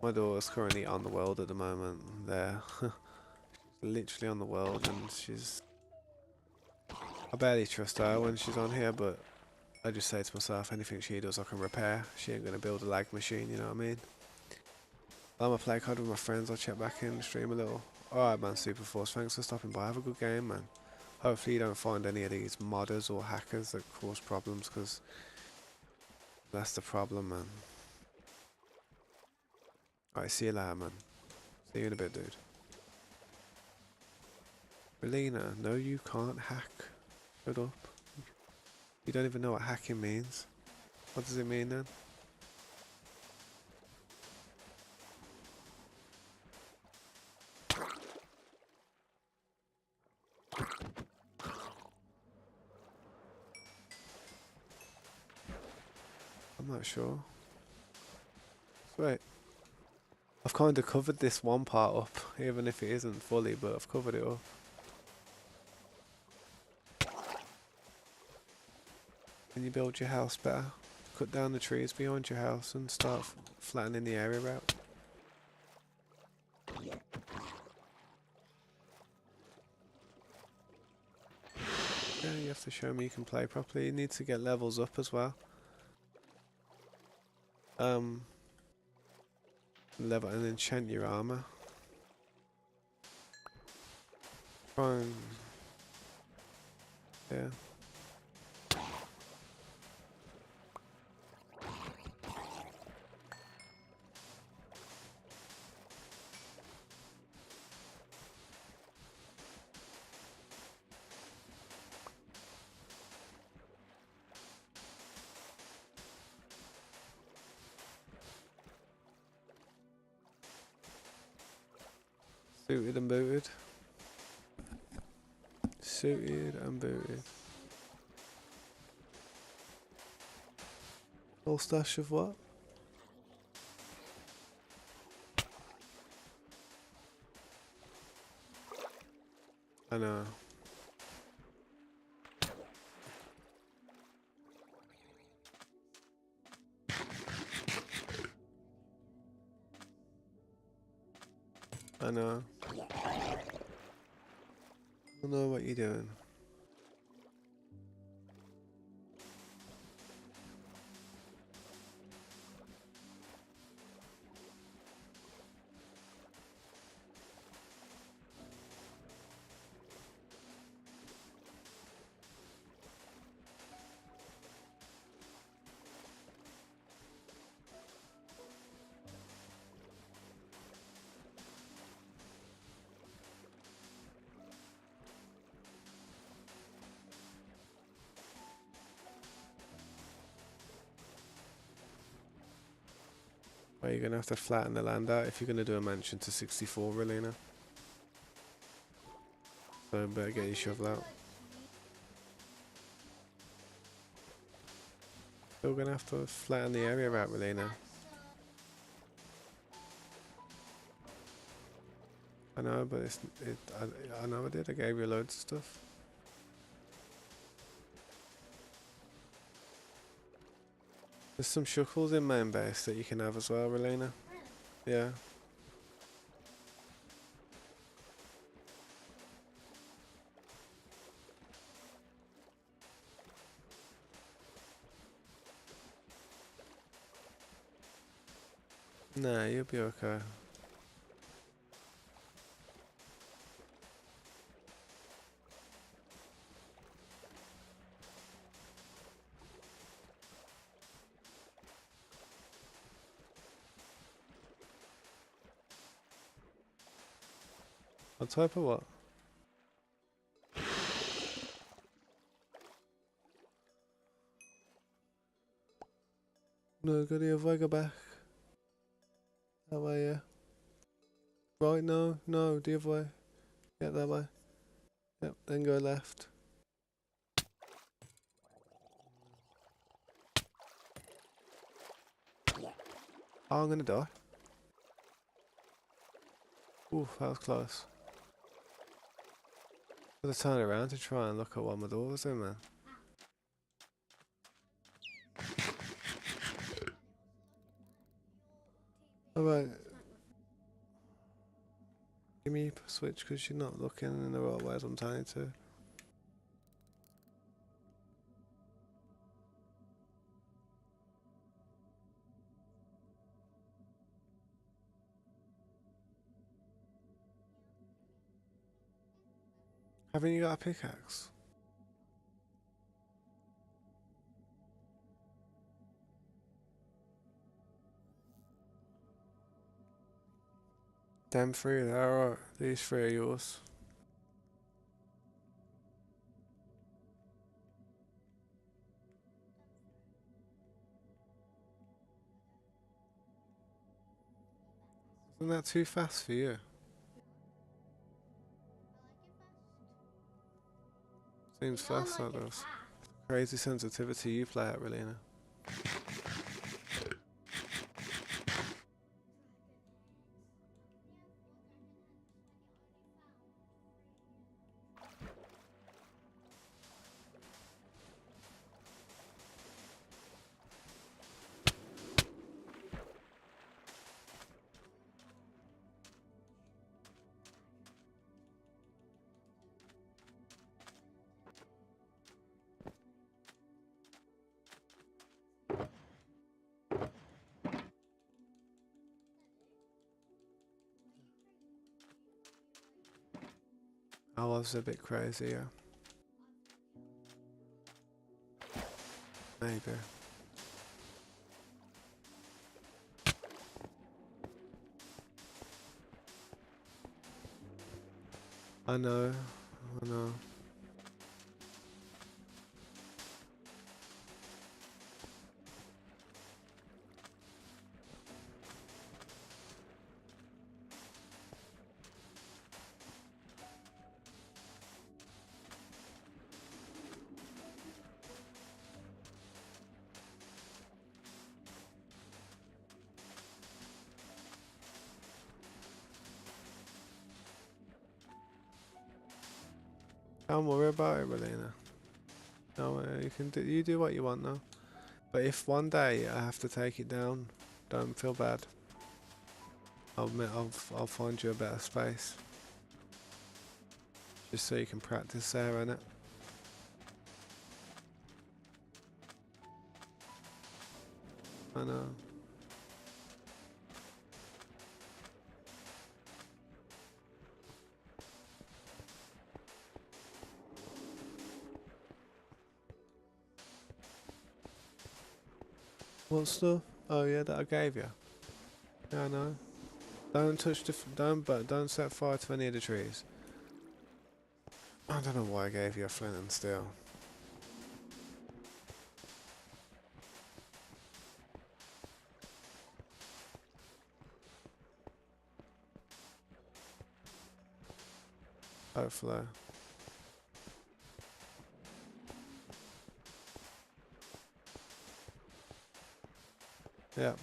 My daughter's currently on the world at the moment. There. Literally on the world, and she's... I barely trust her when she's on here, but I just say to myself, anything she does I can repair. She ain't gonna build a lag machine, you know what I mean? I'm gonna play card with my friends. I'll check back in, stream a little. Alright man, Superforce, thanks for stopping by. Have a good game, man. Hopefully you don't find any of these modders or hackers that cause problems, because that's the problem, man. Alright, see you later, man. See you in a bit, dude. Relina, no you can't hack. Shut up. You don't even know what hacking means. What does it mean then? I'm not sure. Wait. I've kind of covered this one part up, even if it isn't fully, but I've covered it up. Can you build your house better? Cut down the trees behind your house and start flattening the area out. Yeah, you have to show me you can play properly. You need to get levels up as well. Level and enchant your armor. Try and... yeah. Suited and booted. Suited and booted. Full stash of what? I know. I know. I know what you're doing. Well, you're gonna have to flatten the land out if you're gonna do a mansion to 64, Relina. So better get your shovel out. Still gonna have to flatten the area out, Relina. I know, but I know I did. I gave you loads of stuff. There's some shuckles in main base that you can have as well, Relina. Yeah. Nah, you'll be okay. I'll type of what? No, go the other way, go back. That way, yeah. Right, no, no, the other way. Yeah, that way. Yep, then go left. Oh, I'm gonna die. Oof, that was close. Gotta turn around to try and look at what my door was in, man. Alright, give me a switch because you're not looking in the right way as I'm telling you to. Haven't you got a pickaxe? Them three there, alright. These three are yours. Isn't that too fast for you? Seems fast, that does. Crazy sensitivity you play at, Relina. I was a bit crazy, yeah. Maybe. I know. I know. Don't worry about it, Relina. No, you can do. You do what you want now. But if one day I have to take it down, don't feel bad. I'll find you a better space. Just so you can practice there, innit? I know. What stuff? Oh yeah, that I gave you. Yeah, I know. Don't touch the. Don't set fire to any of the trees. I don't know why I gave you a flint and steel. Hopefully. Yeah.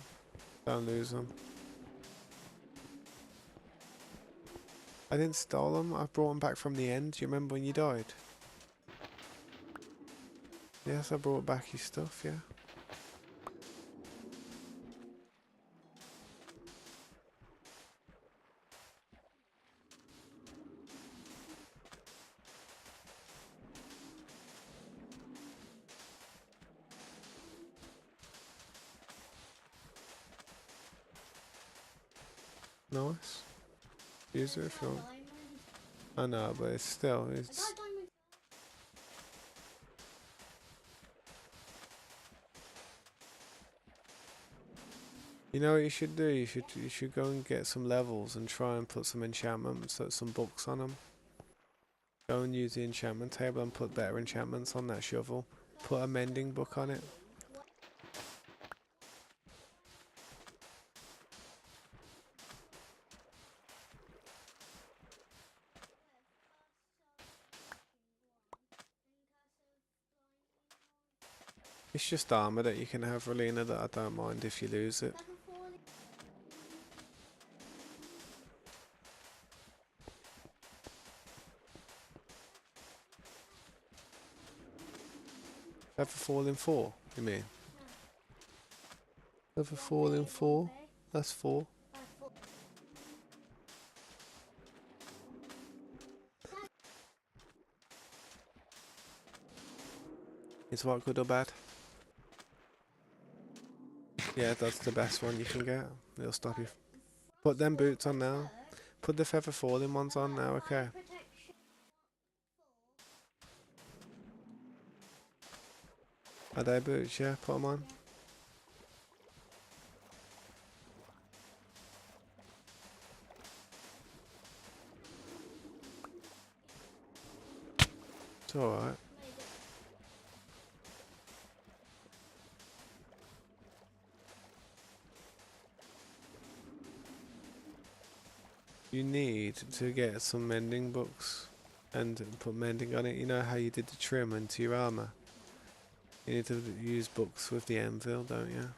Don't lose them. I didn't steal them. I brought them back from the end. Do you remember when you died? Yes, I brought back your stuff. Yeah. Nice. Use it if you want. I know, but it's still, it's... You know what you should do? You should go and get some levels and try and put some enchantments, some books on them. Go and use the enchantment table and put better enchantments on that shovel. Put a mending book on it. It's just armor that you can have, Relina, that I don't mind if you lose it. Ever fall in 4, you mean? Ever fall in 4? That's 4. Is what good or bad? Yeah, that's the best one you can get. It'll stop you. Put them boots on now. Put the feather falling ones on now, okay? Are they boots? Yeah, put them on. It's alright. You need to get some mending books and put mending on it. You know how you did the trim into your armor? You need to use books with the anvil, don't you?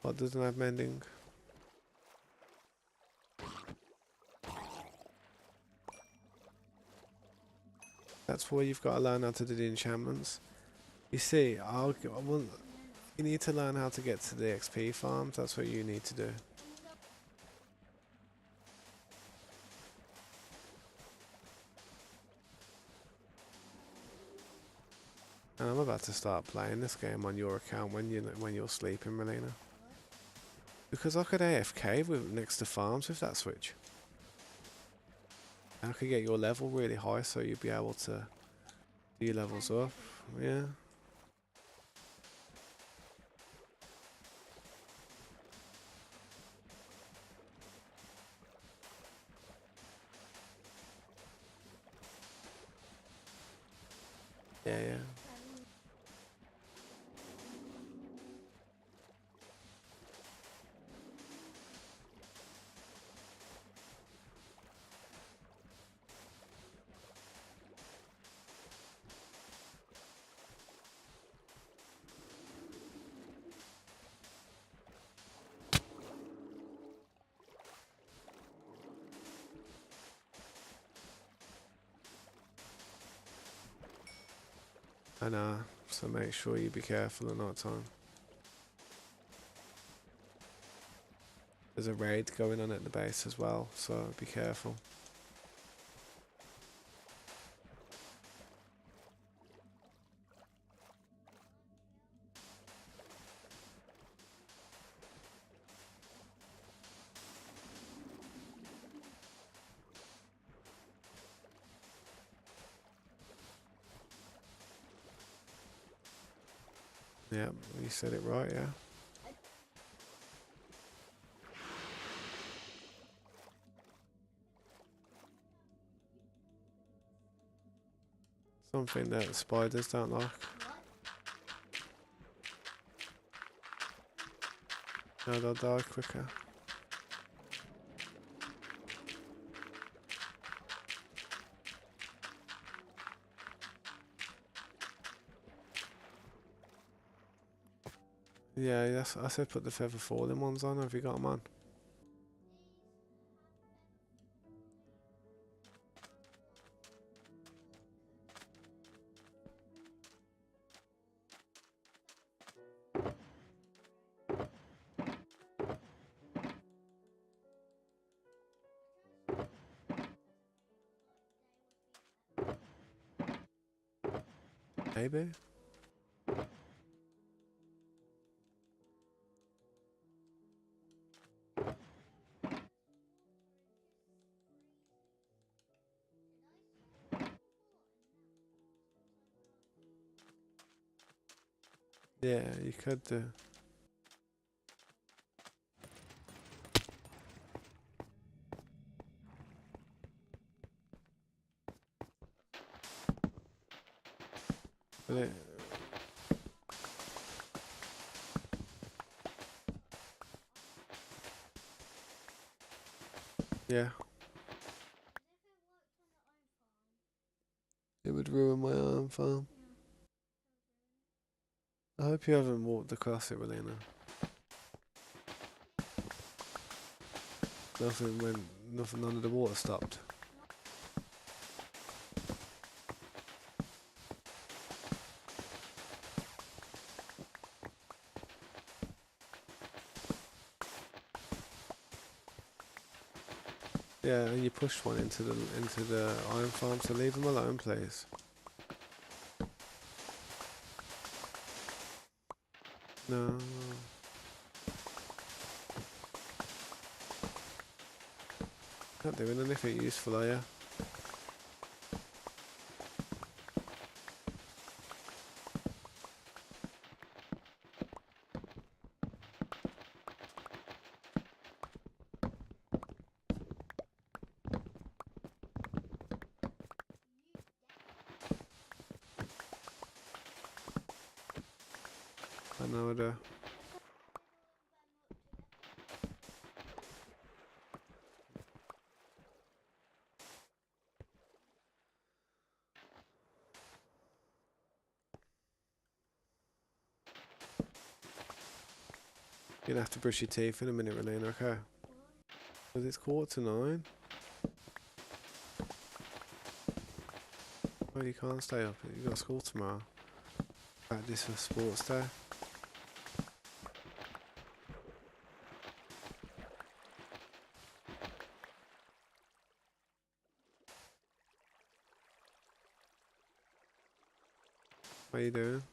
What doesn't have mending? That's why you've got to learn how to do the enchantments. You see, you need to learn how to get to the XP farms. That's what you need to do. And I'm about to start playing this game on your account when you're sleeping, Melina. Because I could AFK next to farms with that switch. And I could get your level really high so you'd be able to do your levels up. Yeah. Yeah, yeah. I know. So make sure you be careful at night time. There's a raid going on at the base as well, so be careful. Yeah, you said it right, yeah. Something that spiders don't like. No, they'll die quicker. Yeah, that's, I said put the feather falling ones on. Have you got them on? Maybe. Yeah, you could do. But yeah, it would ruin my iron farm. I hope you haven't walked across it, Relina. Nothing, none of the water stopped. Yeah, and you pushed one into the iron farm, so leave them alone, please. No. Not doing anything useful, are you? I know the. You're gonna have to brush your teeth in a minute, Relina, okay? Because it's 9:15. Well, you can't stay up. You got school tomorrow. Practice for sports day. What are you doing?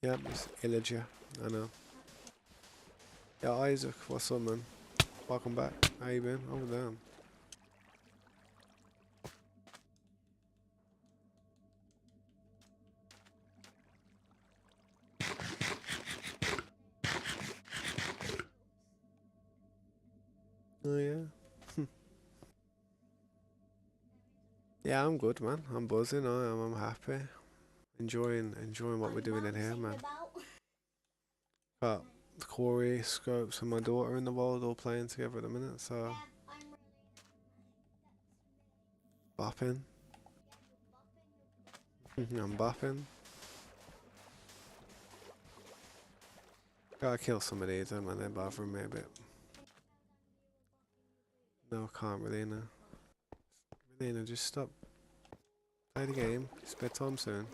Yep, it's Illager. I know. Yeah, Isaac, what's up, man? Welcome back. How you been? Oh, damn. Oh, yeah. Yeah, I'm good, man. I'm buzzing. I'm happy. Enjoying what we're doing in here, man. Got Corey, Scopes, and my daughter in the world all playing together at the minute, so bopping. I'm bopping. Gotta kill some of these, man. They're bothering me a bit. No, I can't, Relina. Relina, just stop. Play the game. It's bedtime soon.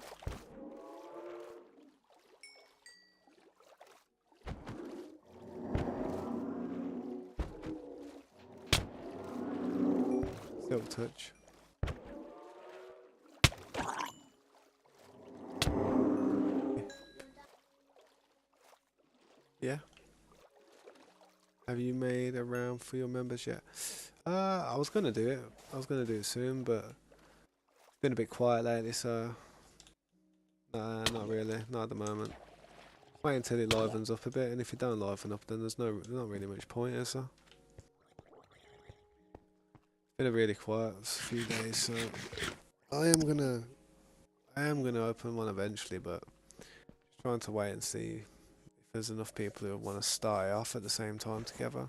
dog touch. Yeah. Have you made a round for your members yet? I was gonna do it. I was gonna do it soon, but it's been a bit quiet lately, so nah, not really. Not at the moment. Wait until it livens up a bit, and if it don't liven up, then there's not really much point, is there? Been a really quiet few days, so I am gonna open one eventually, but just trying to wait and see if there's enough people who want to start it off at the same time together.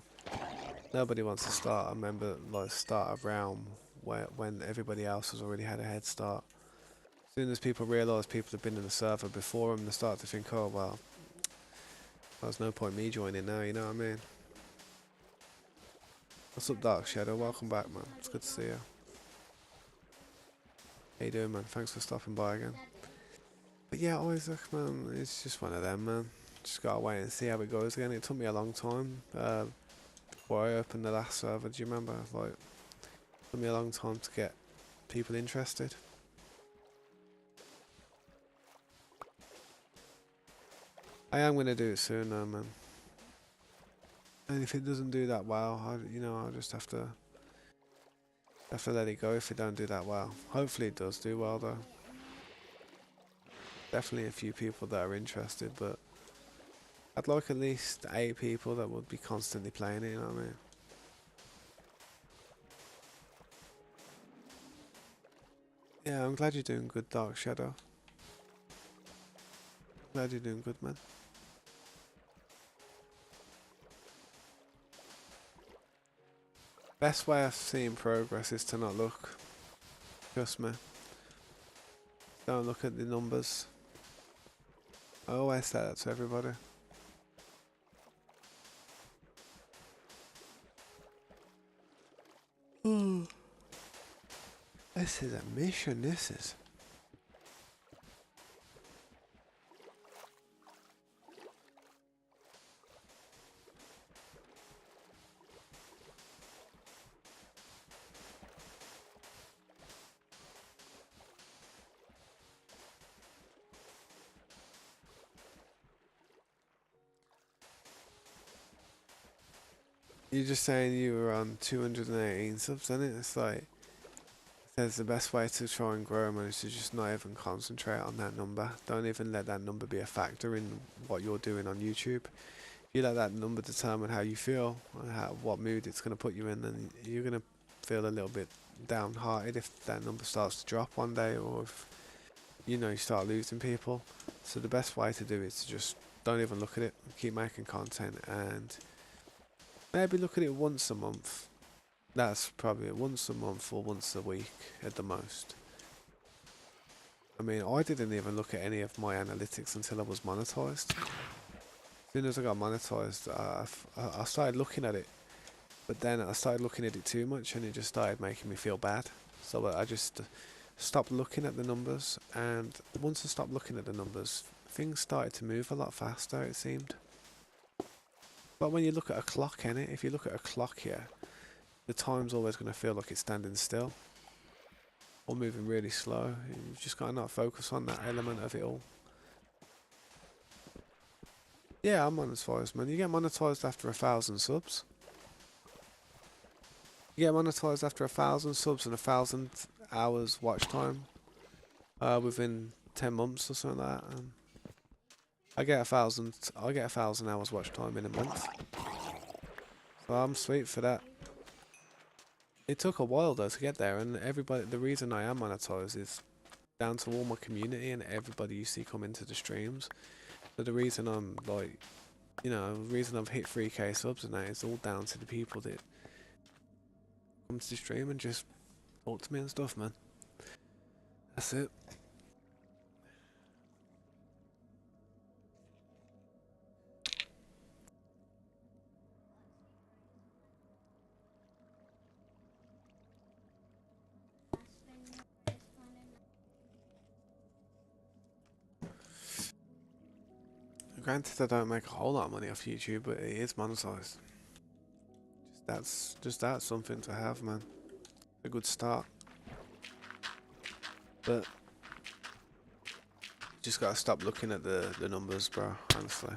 Nobody wants to start a member like start a realm when everybody else has already had a head start. As soon as people realise people have been in the server before them, they start to think, oh well, there's no point me joining now. You know what I mean? What's up, Dark Shadow? Welcome back, man. It's good to see you. How you doing, man? Thanks for stopping by again. But yeah, Isaac, man, it's just one of them, man. Just gotta wait and see how it goes again. It took me a long time before I opened the last server. Do you remember? Like, it took me a long time to get people interested. I am gonna do it soon, though, man. And if it doesn't do that well, I'll just have to let it go if it don't do that well. Hopefully it does do well, though. Definitely a few people that are interested, but I'd like at least 8 people that would be constantly playing it, you know what I mean? Yeah, I'm glad you're doing good, Dark Shadow. Glad you're doing good, man. Best way of seeing progress is to not look. Trust me. Don't look at the numbers. I always say that to everybody. Oh, this is a mission, this is. You're just saying you were on 218 subs, isn't it? It's like, says the best way to try and grow, man, is to just not even concentrate on that number. Don't even let that number be a factor in what you're doing on YouTube. If you let that number determine how you feel and what mood it's going to put you in, then you're going to feel a little bit downhearted if that number starts to drop one day, or if you start losing people. So the best way to do it is to just don't even look at it, keep making content, and maybe look at it once a month. That's probably once a month or once a week at the most. I mean, I didn't even look at any of my analytics until I was monetized. As soon as I got monetized, I started looking at it, but then I started looking at it too much, and it just started making me feel bad. So I just stopped looking at the numbers, and once I stopped looking at the numbers, things started to move a lot faster, it seemed. But when you look at a clock, innit? If you look at a clock here, the time's always going to feel like it's standing still or moving really slow. You've just got to not focus on that element of it all. Yeah, I'm monetized, man. You get monetized after 1,000 subs. You get monetized after 1,000 subs and 1,000 hours watch time within 10 months or something like that. I get 1,000 hours watch time in a month. So I'm sweet for that. It took a while though to get there, and everybody. The reason I am monetized is down to all my community and everybody you see come into the streams. So the reason I'm like, the reason I've hit 3k subs and that is all down to the people that come to the stream and just talk to me and stuff, man. That's it. Granted, I don't make a whole lot of money off YouTube, but it is monetized. Just that's something to have, man. a good start. But just gotta stop looking at the numbers, bro. Honestly,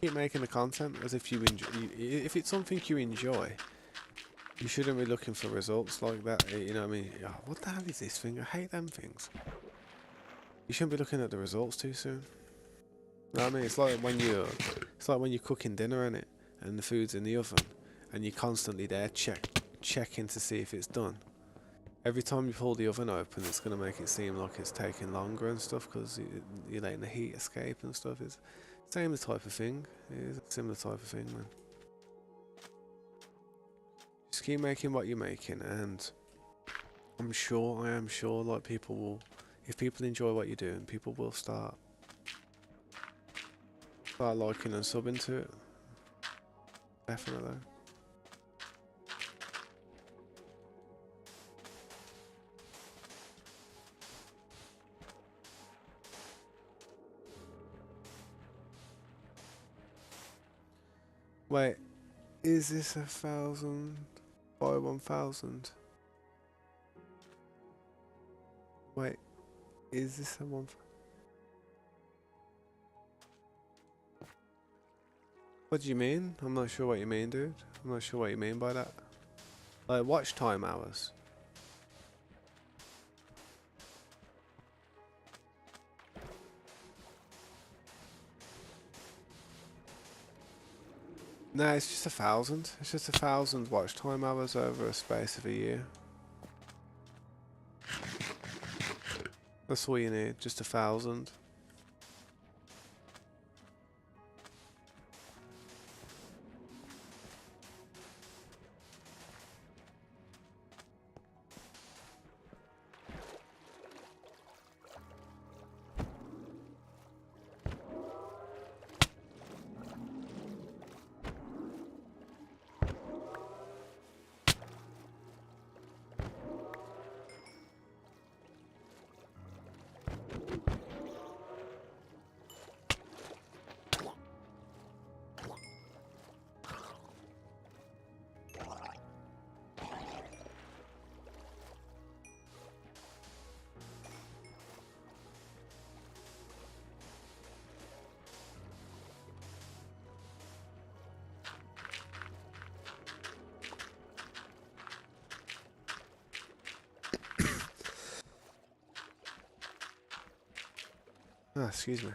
keep making the content as if you enjoy. If it's something you enjoy, you shouldn't be looking for results like that. You know what I mean? Oh, what the hell is this thing? I hate them things. You shouldn't be looking at the results too soon. You know what I mean? It's like when you're cooking dinner, innit? And the food's in the oven, and you're constantly there checking to see if it's done. Every time you pull the oven open, it's gonna make it seem like it's taking longer and stuff because you're letting the heat escape and stuff. It's same type of thing. It is a similar type of thing, man. Just keep making what you're making, and I am sure, like people will, if people enjoy what you're doing, people will start liking and subbing to it. Definitely. Wait, is this 1,000 by 1,000? Wait, is this a one? What do you mean? I'm not sure what you mean, dude. I'm not sure what you mean by that. Like, watch time hours. No, it's just 1,000. It's just 1,000 watch time hours over a space of a year. That's all you need, just 1,000. Ah, excuse me.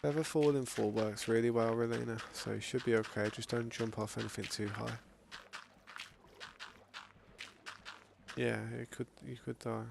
Feather falling full works really well, Relena, so you should be okay. Just don't jump off anything too high. Yeah, you could die.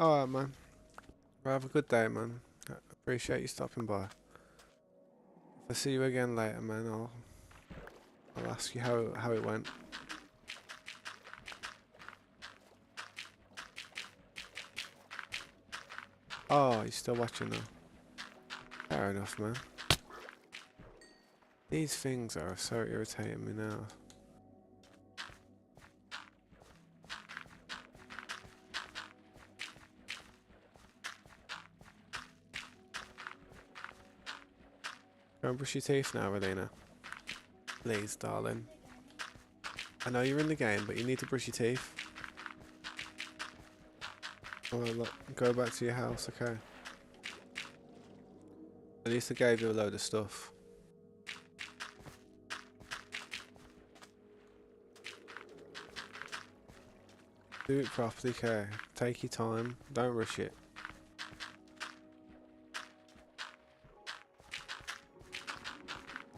Alright, man. Well, have a good day, man. I appreciate you stopping by. If I see you again later, man, I'll ask you how it went. Oh, you're still watching now. Fair enough, man. These things are so irritating me now. Go and brush your teeth now, Relina. Please, darling. I know you're in the game, but you need to brush your teeth. Oh, look, go back to your house, okay? At least I gave you a load of stuff. Do it properly, okay? Take your time. Don't rush it.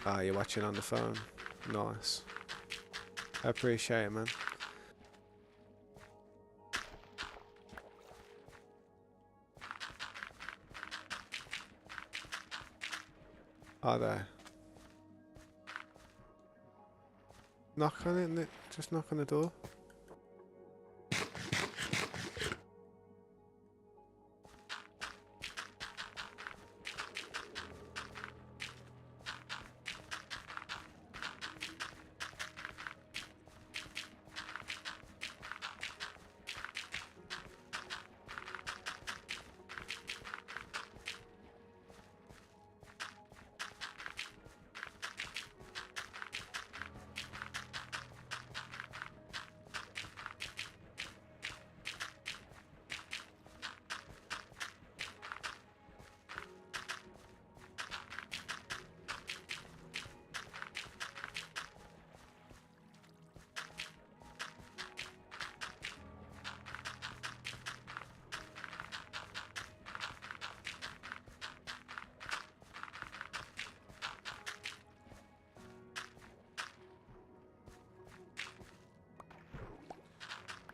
Ah, you're watching on the phone. Nice. I appreciate it, man. Are they? Knock on it, Nick. Just knock on the door.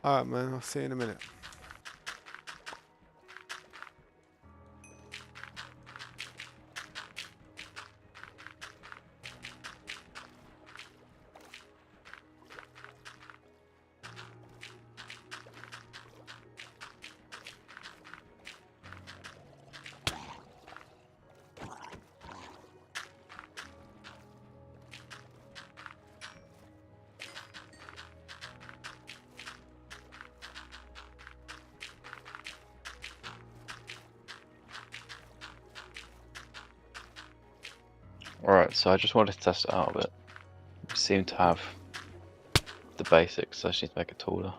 Alright, man. I'll see you in a minute. Alright, so I just wanted to test it out a bit. We seem to have the basics, so I just need to make it taller.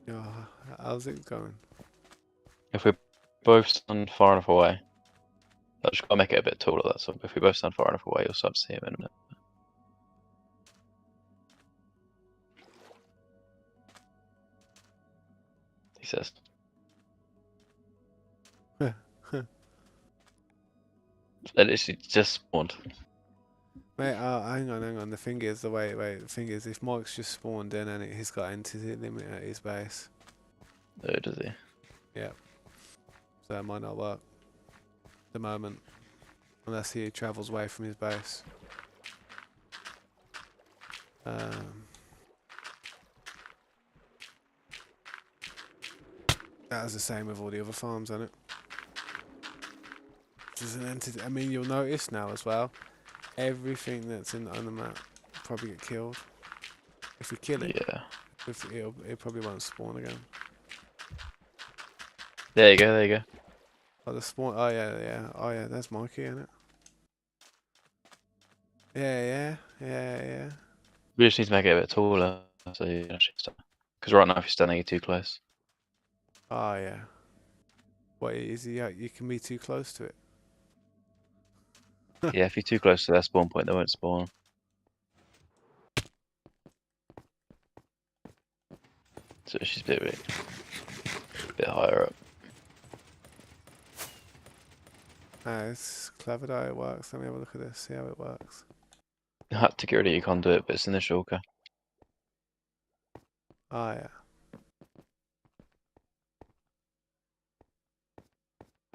Yeah, how's it going? If we're both stand far enough away, I just gotta make it a bit taller, that's all. If we both stand far enough away, you'll start to see him in a minute. He says. It literally just spawned. Mate, hang on. The thing is, the thing is, if Mike's just spawned in and he's got entity limit at his base. Oh, does he? Yeah. So that might not work. At the moment. Unless he travels away from his base. That's the same with all the other farms, isn't it? There's an entity. I mean, you'll notice now as well. Everything that's on the map will probably get killed. If we kill it, Yeah. it probably won't spawn again. There you go, there you go. Oh, the spawn. Oh yeah. Oh yeah, that's Mikey, isn't it? Yeah. We just need to make it a bit taller, so you actually stand. Because right now, if you're standing, you're too close. Oh yeah. What is he? You can be too close to it. Yeah, if you're too close to their spawn point, they won't spawn. So she's a bit higher up. It's clever how it works. Let me have a look at this. See how it works. You had to get rid of your conduit, but it's in the shulker. Oh yeah.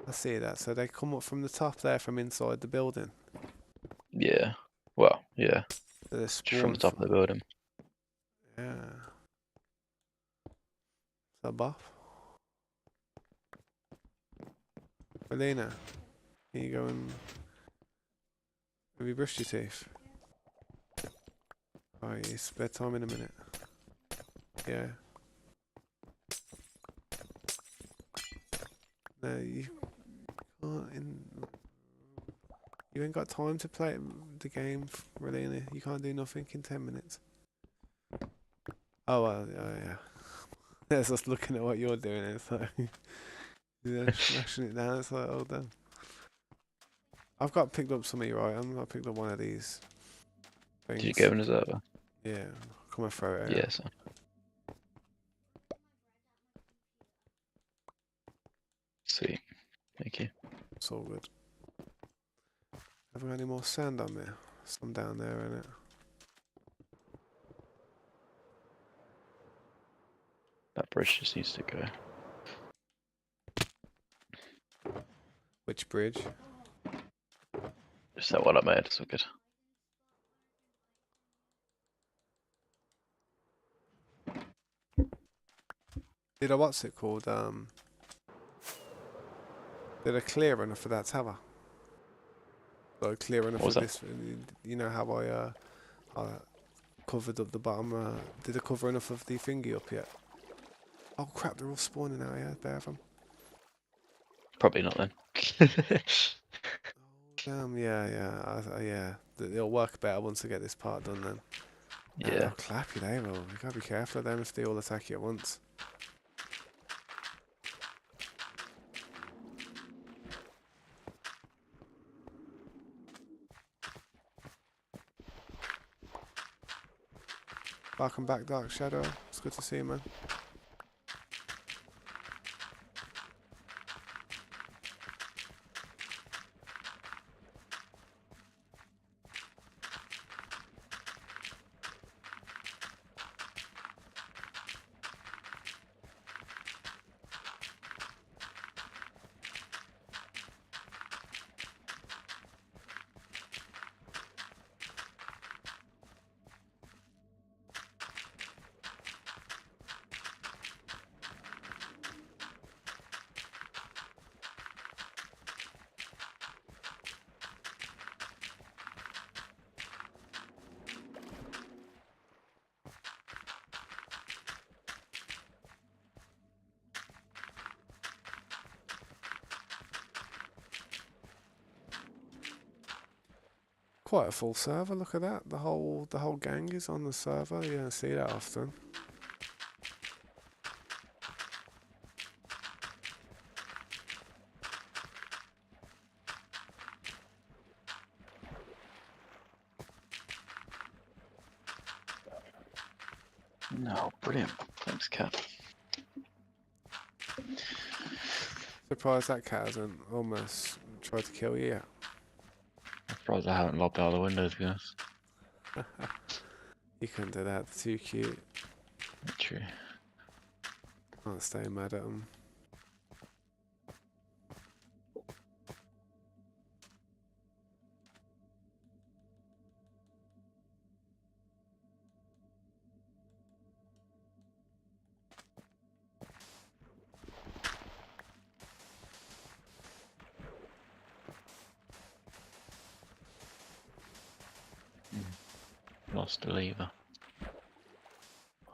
I see that. So they come up from the top there, from inside the building. Yeah. Well, yeah. So they're Just from the spawned top of the building. Yeah. Is that buff? Elena, can you go and have you brushed your teeth? Alright, it's bedtime in a minute. Yeah. No, you can't. You ain't got time to play the game, Relena. You can't do nothing in 10 minutes. Oh, well, yeah. That's us looking at what you're doing. It's like, yeah, smashing it down. It's like, oh, damn. I've got picked up some of your items. I picked up one of these things. Did you go in the server? Yeah, come and throw it out. Yes. Sweet. Thank you. It's all good. Have we got any more sand on there? Some down there, innit? That bridge just needs to go. Which bridge? Just that one I made. It's all good. Did I, what's it called? Did I clear enough for that tower? Did I clear enough What for was this? You know how I covered up the bottom. Did I cover enough of the thingy up yet? Oh crap! They're all spawning out here. There them. Probably not then. Damn. Yeah. It'll work better once I get this part done. Then. Yeah. They'll clap you. They will. You gotta be careful of them if they all attack you at once. Welcome back, Dark Shadow. It's good to see you, man. Quite a full server. Look at that. The whole gang is on the server. You don't see that often. No, brilliant. Thanks, Cat. Surprised that cat hasn't almost tried to kill you yet. I'm surprised I haven't lobbed out of the window, to be honest. You couldn't do that. They're too cute. True. Can't stay mad at them. Lost a lever.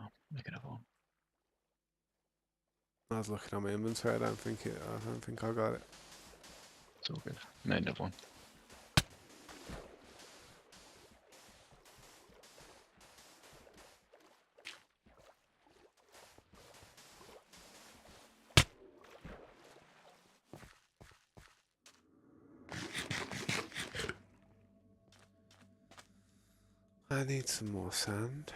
Oh, look at that one. I was looking at my inventory. I don't think I got it. It's all good. No, another one. I need some more sand.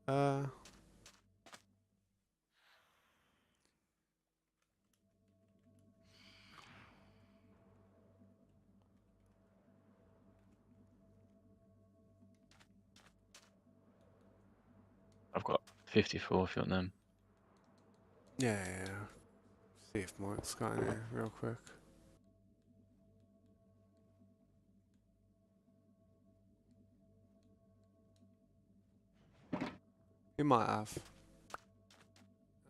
I've got 54 if you want them. Yeah. See if Mike's got any real quick. He might have.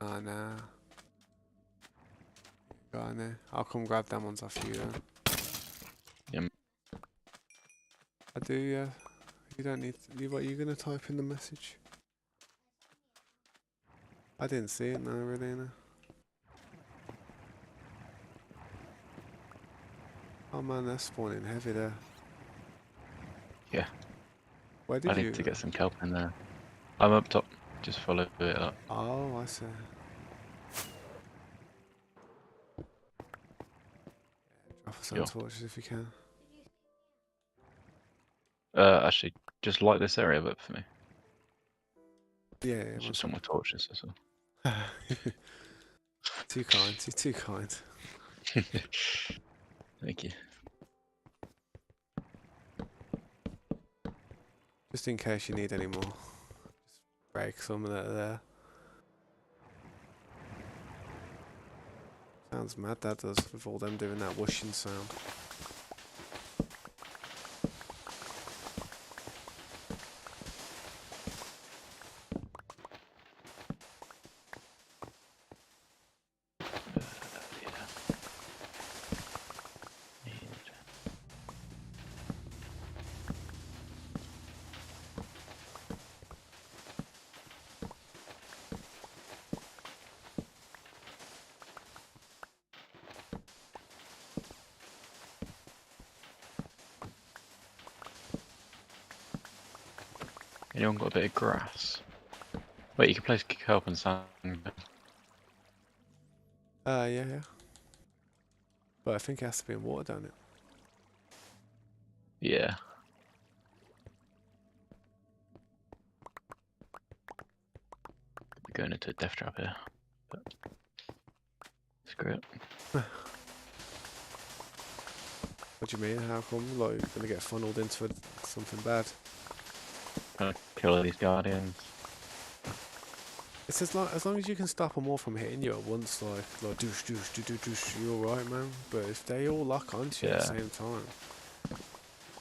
Oh, nah. Go on there. I'll come grab them ones off you then. Yeah. I do, yeah. You don't need to, what are you gonna type in the message? I didn't see it, no, really, no. Oh man, they're spawning heavy there. Yeah. Where I did need you? to get some kelp in there. I'm up top. Just follow it up. Oh, I see. Drop us some Yo. torches if you can. Actually, just light this area up for me. Yeah, It's one just some more second. torches as well. Too kind, you're too kind. Thank you. Just in case you need any more. Just break some that are there. Sounds mad that does, with all them doing that whooshing sound. Anyone got a bit of grass? Wait, you can place kelp and sand. Yeah, yeah. But I think it has to be in water, don't it? Yeah. We're going into a death trap here. But screw it. What do you mean? How come? Like, you're gonna get funneled into something bad? Gonna kill all these guardians. It's as long as you can stop them all from hitting you at once, like douche, douche, douche, douche, douche, you're alright, man. But if they all lock onto you at the Yeah. same time,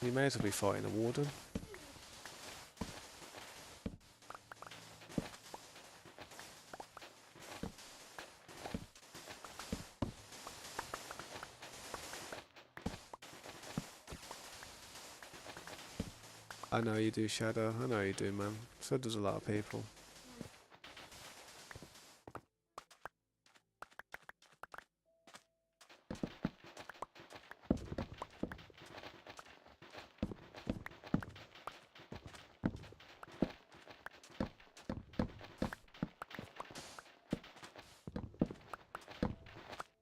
you may as well be fighting a warden. I know you do, Shadow. I know you do, man. So does a lot of people.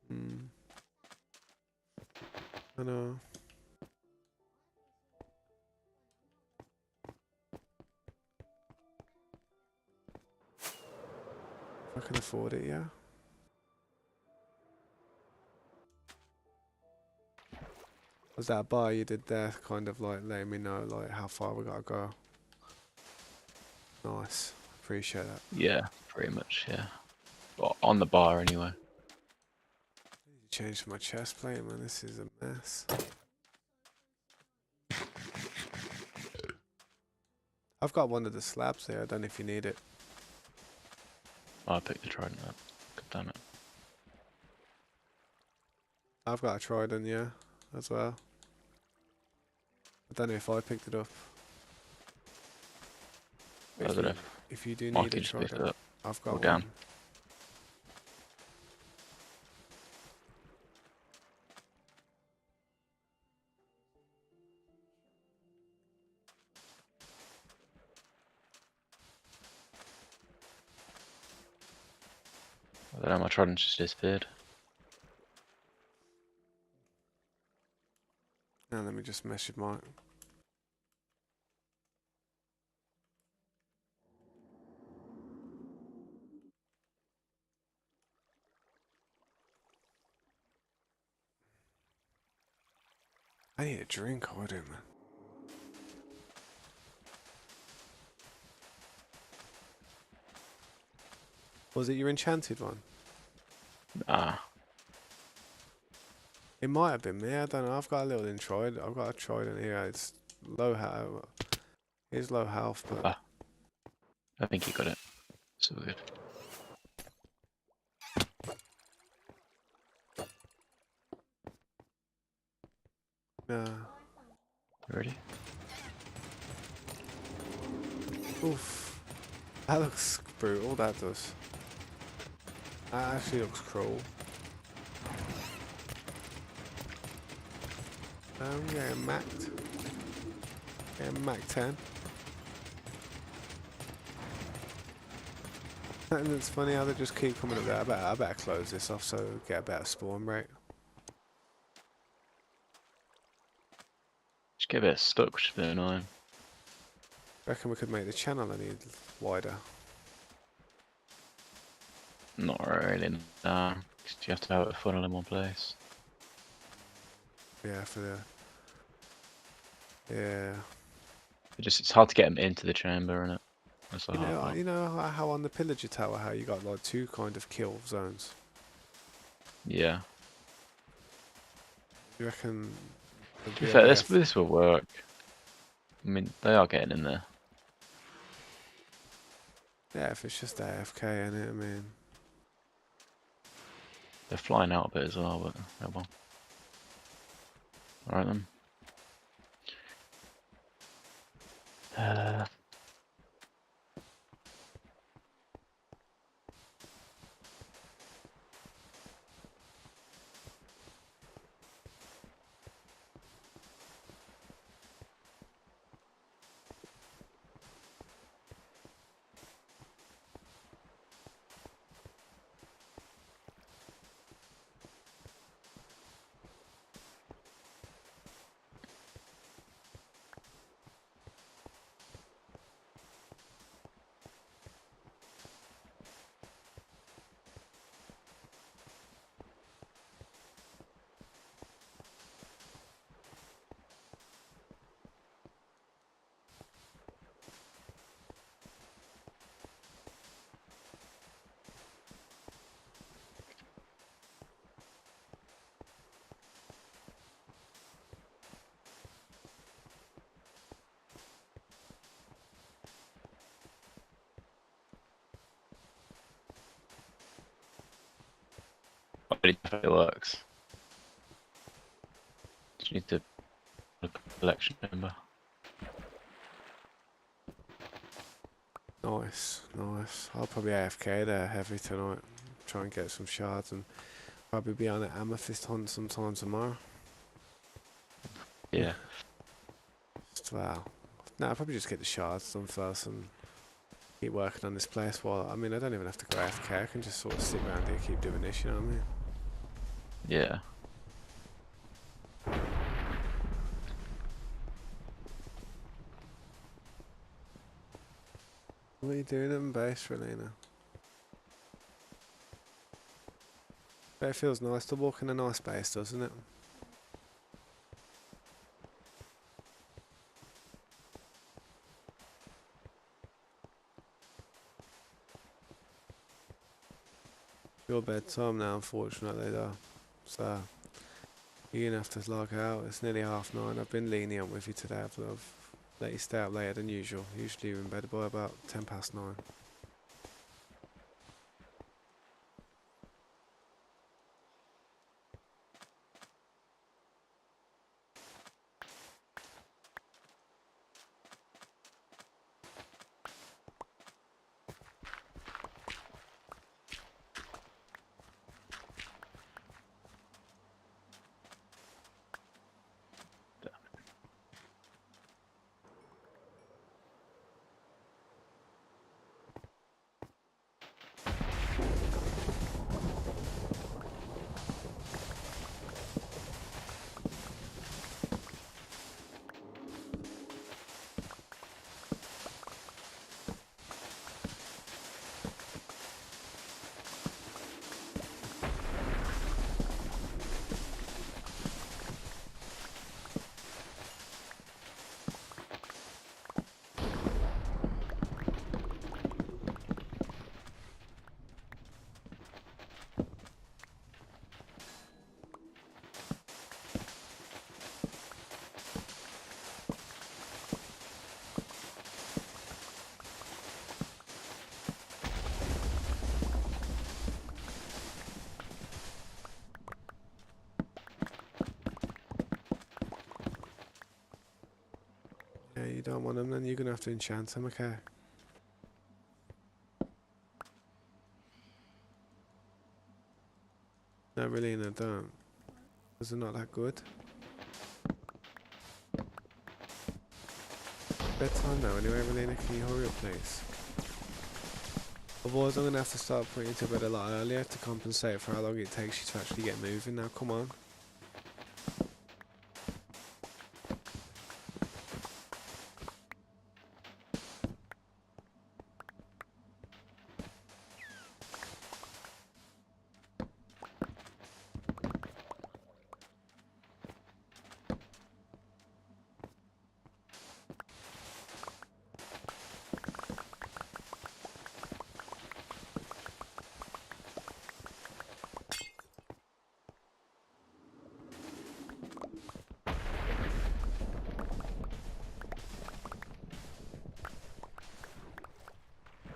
Hmm. I know. If I can afford it, yeah. Was that bar you did there kind of like letting me know like how far we gotta go? Nice. Appreciate that. Yeah, pretty much, yeah. Well, on the bar anyway. Changed my chest plate, man. This is a mess. I've got one of the slabs here. I don't know if you need it. Oh, I picked the trident up. God damn it. I've got a trident, yeah, as well. I don't know if I picked it up. I don't know if If you do need Mikey a just picked it trident, up. I've got Or down. one. I don't know, my trident just disappeared. Now let me just message Mike. I need a drink, I do, man. Was it your enchanted one? Nah. It might have been me, I don't know. I've got a little trident. I've got a trident here. It's low health. It's low health, but I think you got it. So good. No. Ready? Oof. That looks brutal, that does. That actually looks cruel. Yeah, macked. Yeah, Mac 10. And it's funny how they just keep coming up there. I better close this off so we get a better spawn rate. Just get a bit stuck, which is a bit annoying. Reckon we could make the channel any wider. Not really, nah. 'Cause you have to have it funnel in one place. Yeah, for the... Yeah. It's hard to get them into the chamber, isn't it? That's the hard part. You know how on the Pillager Tower, how you got like two kind of kill zones? Yeah. You reckon To there'd be be fair, any this will work. I mean, they are getting in there. Yeah, if it's just AFK, innit? I mean... They're flying out a bit as well, but oh well. Alright then. But it definitely works. Just need to look at the collection number. Nice, nice. I'll probably AFK there heavy tonight. Try and get some shards and probably be on an amethyst hunt sometime tomorrow. Yeah. Well, no, I'll probably just get the shards done first and keep working on this place while... I mean, I don't even have to go AFK. I can just sort of sit around here, keep doing this, you know what I mean? Yeah. What are you doing in base, Relina? But it feels nice to walk in a nice base, doesn't it? Your bedtime now, unfortunately, though. So, you're gonna have to log out. It's nearly 9:30. I've been lenient with you today. I've let you stay out later than usual. Usually you're in bed by about 9:10. Yeah, you don't want them, then you're gonna have to enchant them, okay? No, really, no, don't. Because they're not that good. Bedtime now, anyway, Relina, can you hurry up, please? Otherwise, I'm gonna have to start putting you to bed a lot earlier to compensate for how long it takes you to actually get moving. Now, come on.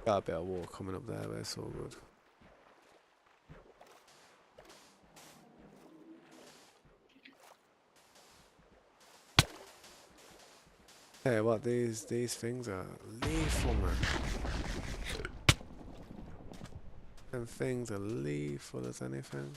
Got a bit of water coming up there, but it's all good. Hey, what, these things are lethal, man. Them things are lethal as anything.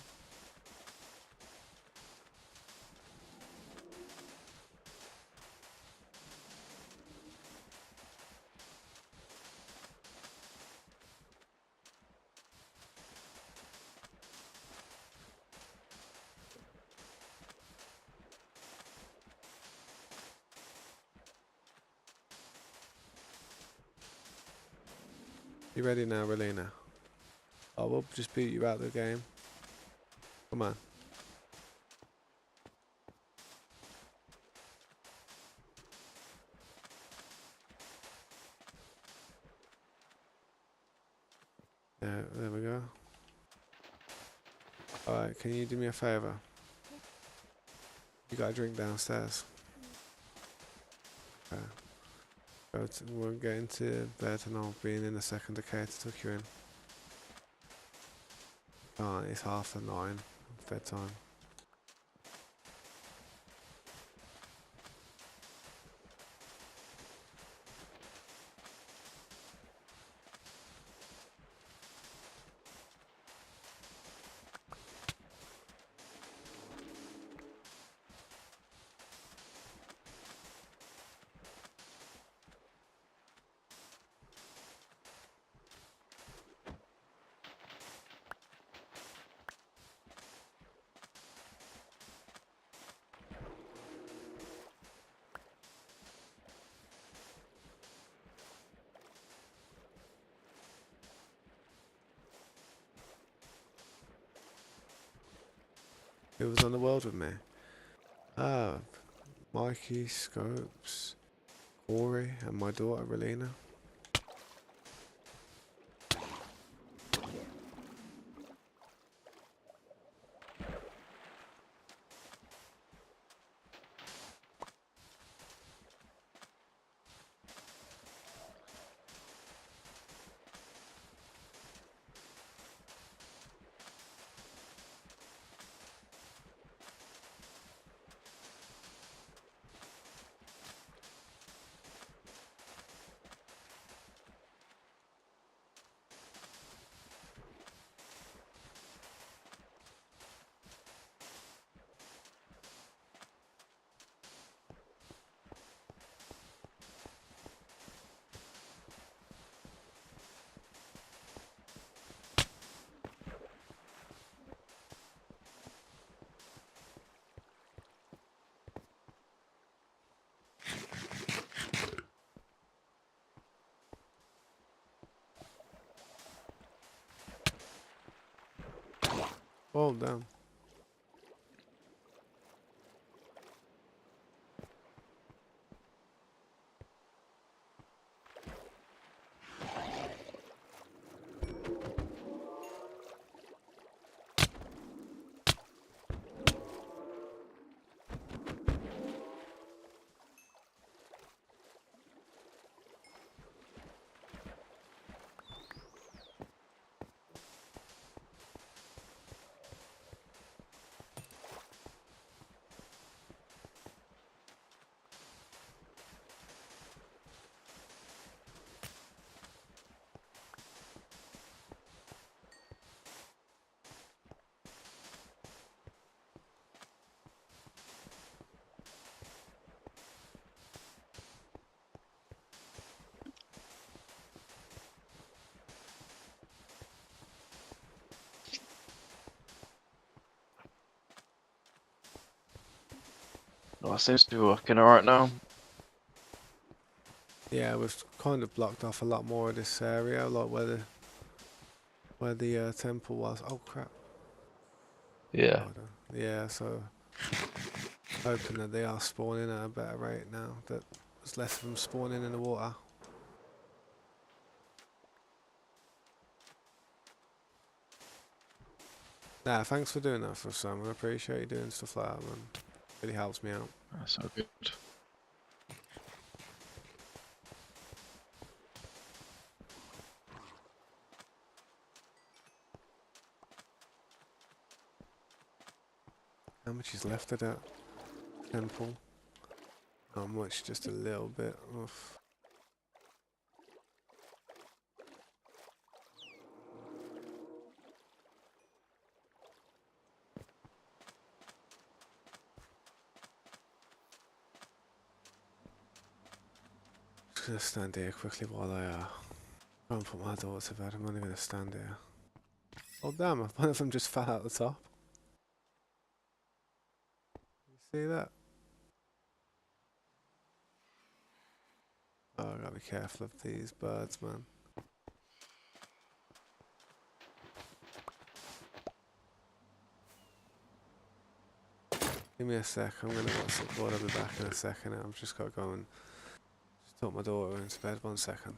You ready now, Relina? I will just beat you out of the game. Come on. There we go. Alright, can you do me a favour? You got a drink downstairs. Okay. We'll get into bed and I'll be in a second, okay, to tuck you in. Oh, it's 9:30. It's bedtime. Who was on the world with me? Ah, Mikey, Scopes, Corey, and my daughter, Relina. Oh, damn. Well, it seems to be working alright now. Yeah, we've kind of blocked off a lot more of this area, like where the temple was. Oh crap. Yeah. Hold on. Yeah, so hoping that they are spawning at a better rate now. That there's less of them spawning in the water. Nah, thanks for doing that for us, Sam. I appreciate you doing stuff like that, man. Really helps me out. That's all good. How much is left of that temple? Not much, just a little bit. Oof. Just gonna stand here quickly while I go and put my daughter to bed. I'm only gonna stand here. Oh damn, one of them just fell out the top. You see that? Oh, I gotta be careful of these birds, man. Give me a sec, I'm gonna watch the board. I'll be back in a second. I've just gotta go and just tuck my daughter into bed. 1 second.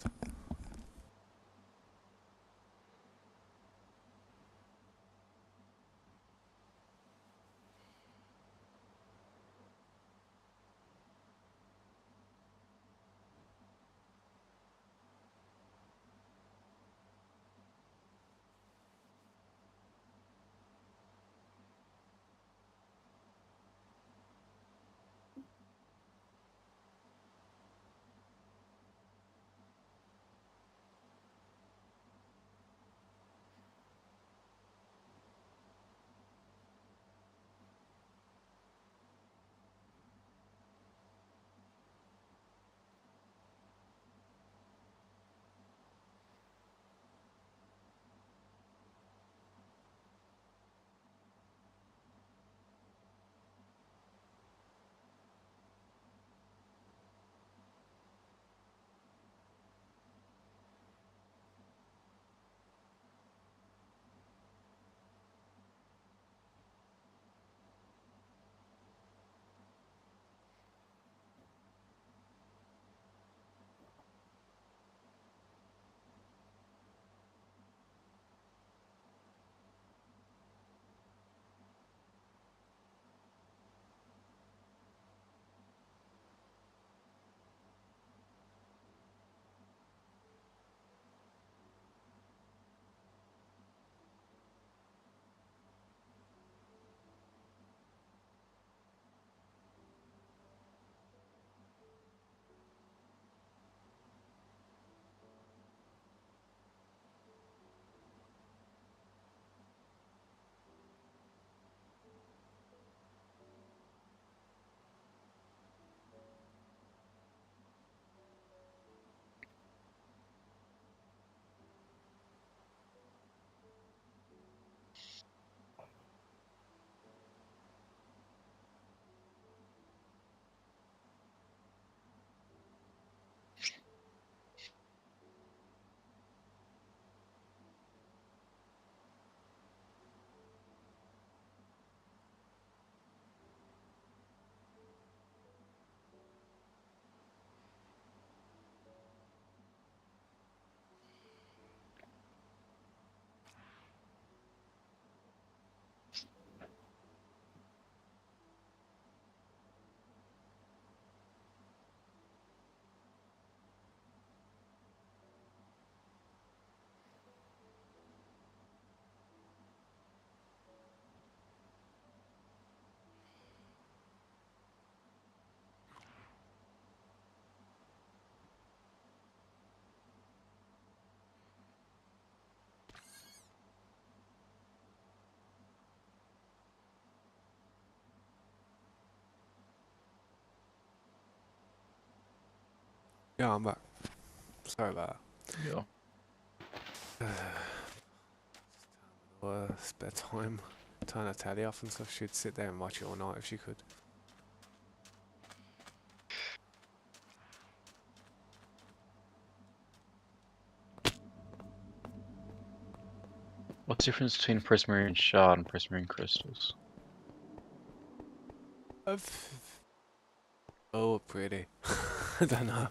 Yeah, I'm back. Sorry about Yeah. that. It's bedtime. Turn her telly off and stuff. She'd sit there and watch it all night if she could. the difference between prismarine shard and prismarine crystals? Oh, pretty. I don't know.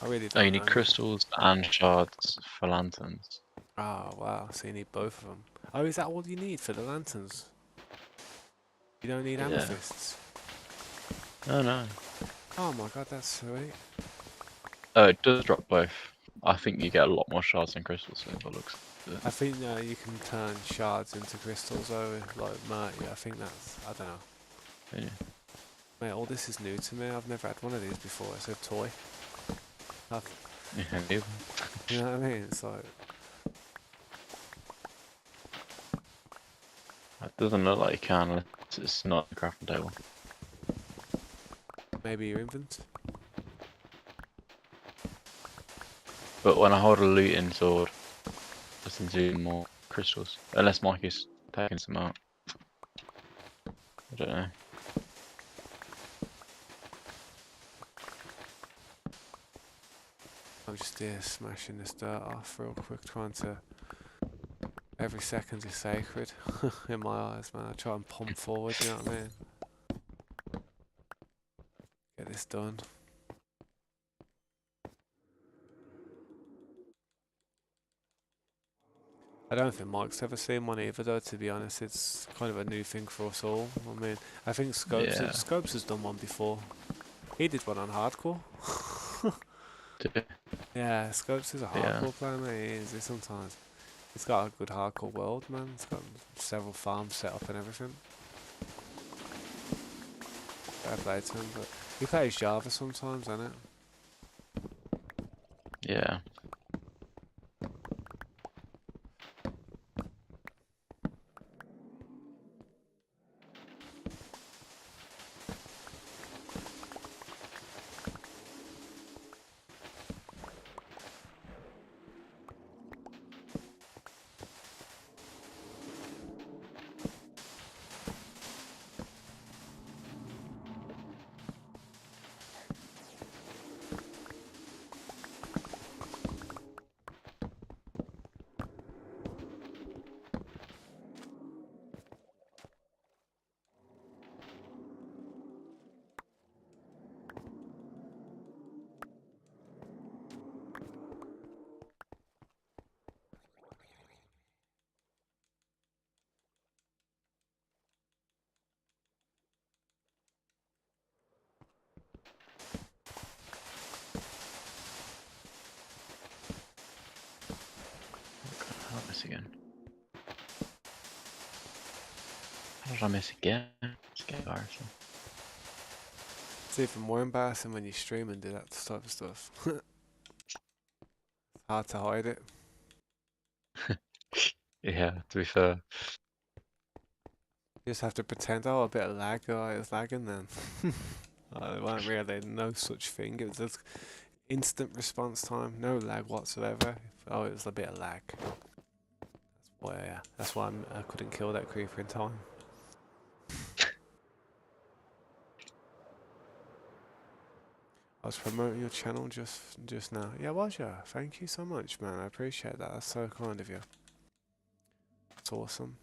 I really Oh, you don't need know. crystals and shards for lanterns. Oh, wow. So you need both of them. Oh, is that all you need for the lanterns? You don't need Yeah. amethysts? No, no. Oh my god, that's sweet. Oh, it does drop both. I think you get a lot more shards than crystals, so it looks good. I think you can turn shards into crystals though, like Murky. I think that's, I don't know. Yeah. Mate, all this is new to me. I've never had one of these before. It's a toy. Yeah, maybe. You know what I mean? It's like, It doesn't look like you can unless it's not a crafting table. maybe your infant? But when I hold a looting sword, it doesn't do more crystals. Unless Mikey's taking some out. I don't know. I'm just here smashing this dirt off real quick, trying to... Every second is sacred in my eyes, man. I try and pump forward, you know what I mean? Get this done. I don't think Mike's ever seen one either, though, to be honest. It's kind of a new thing for us all. I mean, I think Yeah. Scopes has done one before. He did one on hardcore. Yeah, Scopes is a Yeah. hardcore player, mate. He is. Sometimes. He's got a good hardcore world, man. He's got several farms set up and everything. Fair play to him, but he plays Java sometimes, doesn't it? Yeah. How did I miss again? How did I miss again? It's getting embarrassing. It's even more embarrassing when you stream and do that type of stuff. Hard to hide it. Yeah, to be fair. You just have to pretend, oh, a bit of lag, oh, it was lagging then. Oh, there weren't really no such thing. It was just instant response time, no lag whatsoever. Oh, it was a bit of lag. That's why I couldn't kill that creeper in time. I was promoting your channel just now. Yeah, was ya? Thank you so much, man. I appreciate that. That's so kind of you. It's awesome.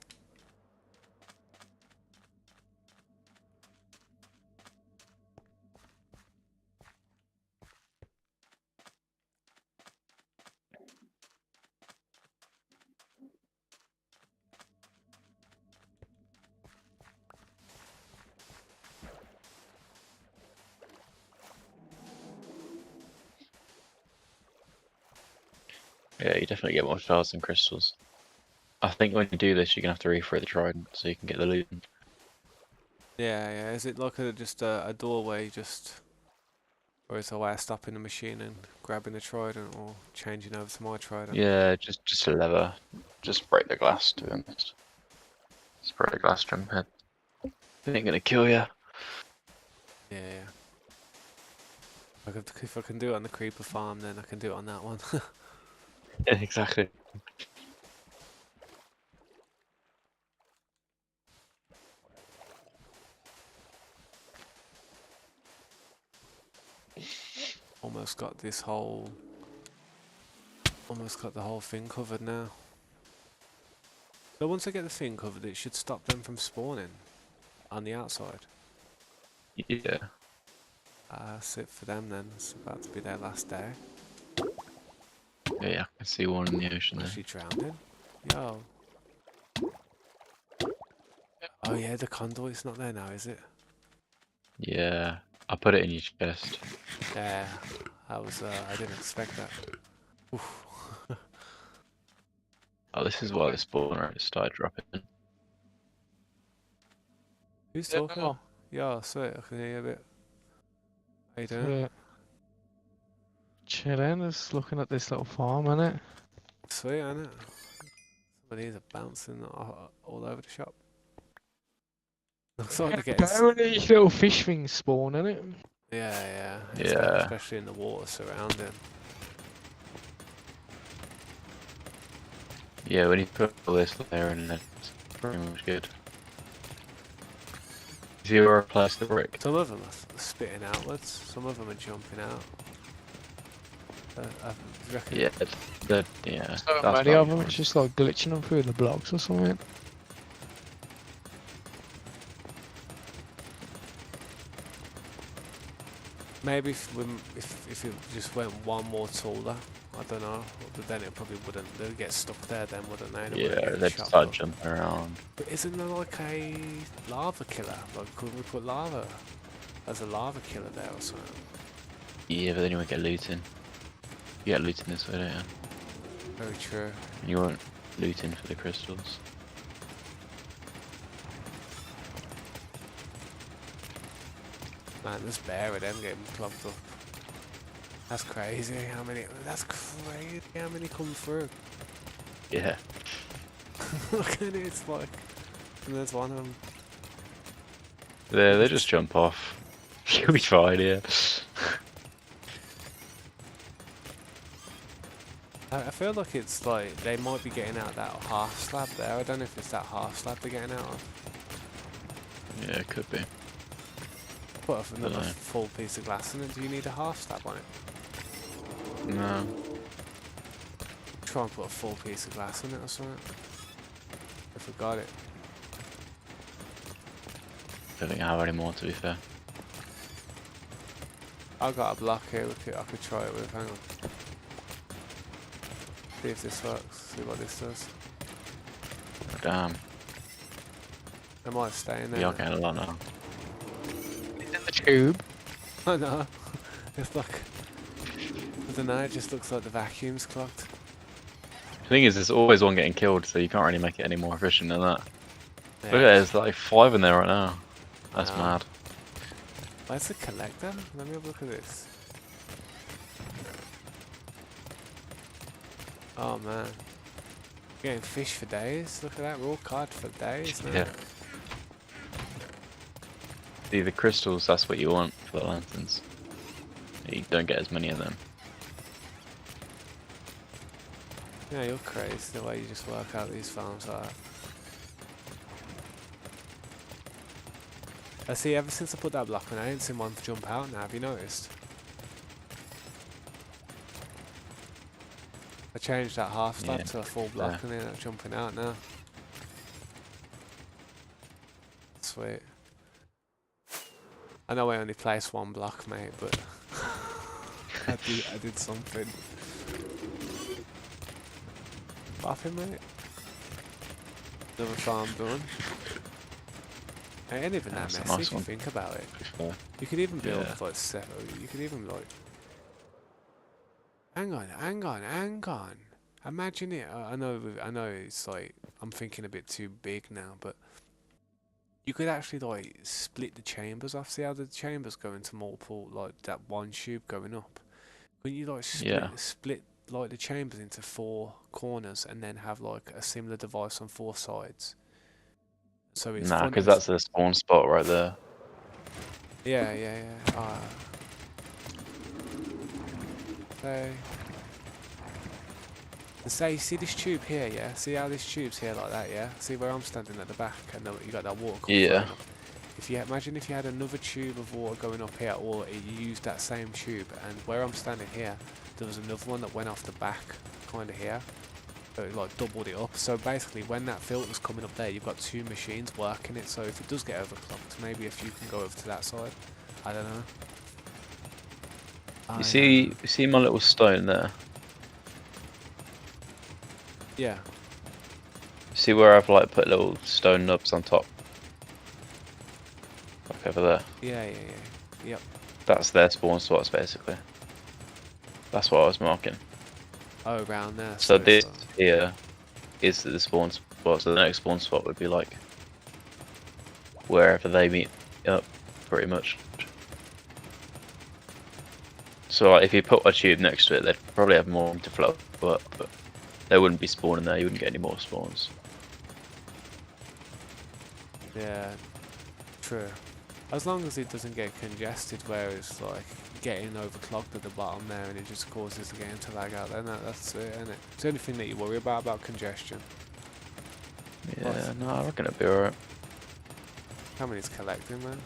Yeah, you definitely get more shards than crystals. I think when you do this, you're gonna have to refit the trident so you can get the loot. Yeah, yeah. Is it like just a doorway, or is it a way of stopping the machine and grabbing the trident, or changing over to my trident? Yeah, just a lever. Just break the glass, to be honest. Just break the glass, jump head. It ain't gonna kill you. Yeah, yeah. If I can do it on the creeper farm, then I can do it on that one. Exactly. Almost got the whole thing covered now. But once I get the thing covered, it should stop them from spawning on the outside. Yeah. That's it for them then. It's about to be their last day. Yeah, I can see one in the ocean there. Actually drowning. Yo. Oh yeah, the conduit's not there now, is it? Yeah, I put it in your chest. Yeah. I didn't expect that. Oof. Oh, this is why the spawn rate started dropping. Who's talking? Yo, sweet, I can hear you a bit. How you doing? So, chilling, just looking at this little farm, innit? Sweet, ain't it? Some of these are bouncing all over the shop. Looks like they're getting... Apparently, these little fish things spawn, innit? Yeah. Yeah. Especially in the water surrounding. Yeah, when you put all this there and then it's pretty much good. Zero plus the brick. Some of them are spitting outwards, some of them are jumping out. I reckon... Yeah, yeah. So that's many of them, probably it's just like glitching them through the blocks or something. Maybe if it just went one more taller, I don't know, but then it probably wouldn't. They'd get stuck there then, wouldn't they? They wouldn't Yeah, get they'd shot start up. jumping around. But isn't there like a lava killer? Like, could we put lava as a lava killer there or something? Yeah, but then you won't get looting. You get looting this way, don't you? Very true. And you won't looting for the crystals. Man, this bear of them getting plugged up. That's crazy. That's crazy. How many come through? Yeah. Look at it. It's like, and there's one of them. They just jump off. You'll be fine, yeah. I feel like it's like they might be getting out that half slab there. I don't know if it's that half slab they're getting out of. Yeah, it could be. Put another Dunno. full piece of glass in it. Do you need a half slab on it? No. Try and put a full piece of glass in it or something. If we got it. Don't think I have any more, to be fair. I've got a block here. I could try it with. Hang on. See if this works. See what this does. Oh, damn. I might stay in there. You're getting a lot now. It's in the tube. I know. It's like, I don't know. It just looks like the vacuum's clogged. The thing is, there's always one getting killed, so you can't really make it any more efficient than that. Yeah. Look at it, there's like 5 in there right now. That's Wow. mad. Where's the collector? Let me have a look at this. Oh man. Getting fish for days. Look at that, raw cod for days now. Yeah. See, the crystals, that's what you want for the lanterns. You don't get as many of them. Yeah, you're crazy the way you just work out these farms like that. I see, ever since I put that block on, I ain't seen one jump out now, have you noticed? I changed that half slab Yeah. to a full block Yeah. and they're not jumping out now. Sweet. I know I only placed one block, mate, but I did something. Laughing, mate. Another farm done. It ain't even that That's a messy nice if you one. think about it. To be fair. You could even build Yeah. like you could even like. Hang on. Imagine it. I know it's like I'm thinking a bit too big now, but you could actually like split the chambers off. See how the chambers go into multiple, like that one tube going up. Couldn't you like Yeah. split like the chambers into 4 corners and then have like a similar device on 4 sides? So it's Nah, front because and that's the spawn spot right there. Yeah. So, and say, see this tube here, yeah? See how this tube's here like that, yeah? See where I'm standing at the back, and you got that water coming Yeah. through. If you imagine if you had another tube of water going up here, or you used that same tube, and where I'm standing here, there was another one that went off the back, kind of here. So it like doubled it up. So basically, when that filter's coming up there, you've got two machines working it. So if it does get overclocked, maybe if you can go over to that side. I don't know. You see my little stone there? Yeah. See where I've like put little stone nubs on top? Like over there. Yeah. Yep. That's their spawn spots basically. That's what I was marking. Oh, around there. So it's this like- here is the spawn spot. So the next spawn spot would be like wherever they meet up, pretty much. So like, if you put a tube next to it, they'd probably have more room to float up, but they wouldn't be spawning there. You wouldn't get any more spawns. Yeah. True. As long as it doesn't get congested, where it's like getting overclocked at the bottom there, and it just causes the game to lag out. Then that's it, isn't it? It's the only thing that you worry about congestion. Yeah, What? no, I reckon it'd be alright. How many's collecting, man?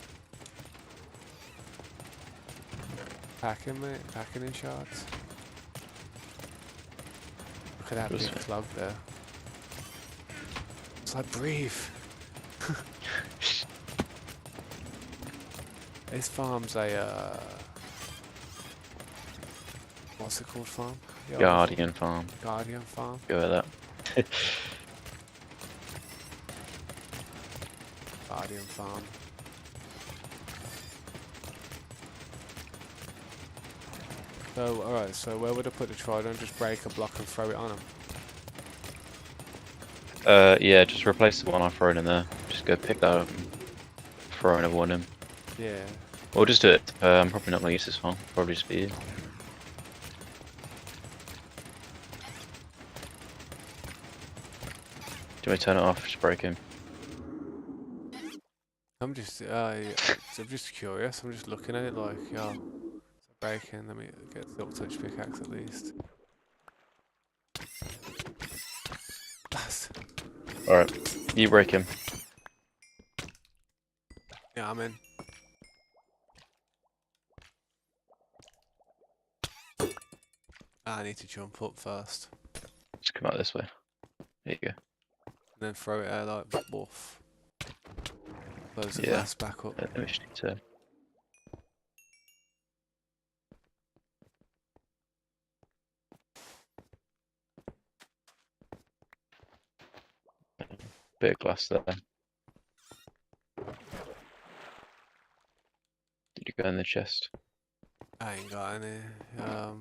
Packing, mate. Packing in shards. Look at that Just- big clog there. It's like breathe. This farm's a what's it called farm? The old Guardian farm. Guardian farm. Go with that. Guardian farm. So alright, so where would I put the trident? Just break a block and throw it on him. Yeah, just replace the one I've thrown in there. Just go pick that up and throw another one in. Yeah. Or just do it. I'm probably not gonna use this one. Probably just be you. Do you want me to turn it off? Just break him. I'm just I'm just curious. I'm just looking at it like, yo, it's breaking. Let me get the silk touch pickaxe at least. Blast. Alright, you break him. Yeah, I'm in. I need to jump up first, Just come out this way. There you go. and then throw it out like woof. Close the Yeah. glass back up. We just need to. Bit of glass there. Did you go in the chest? I ain't got any. I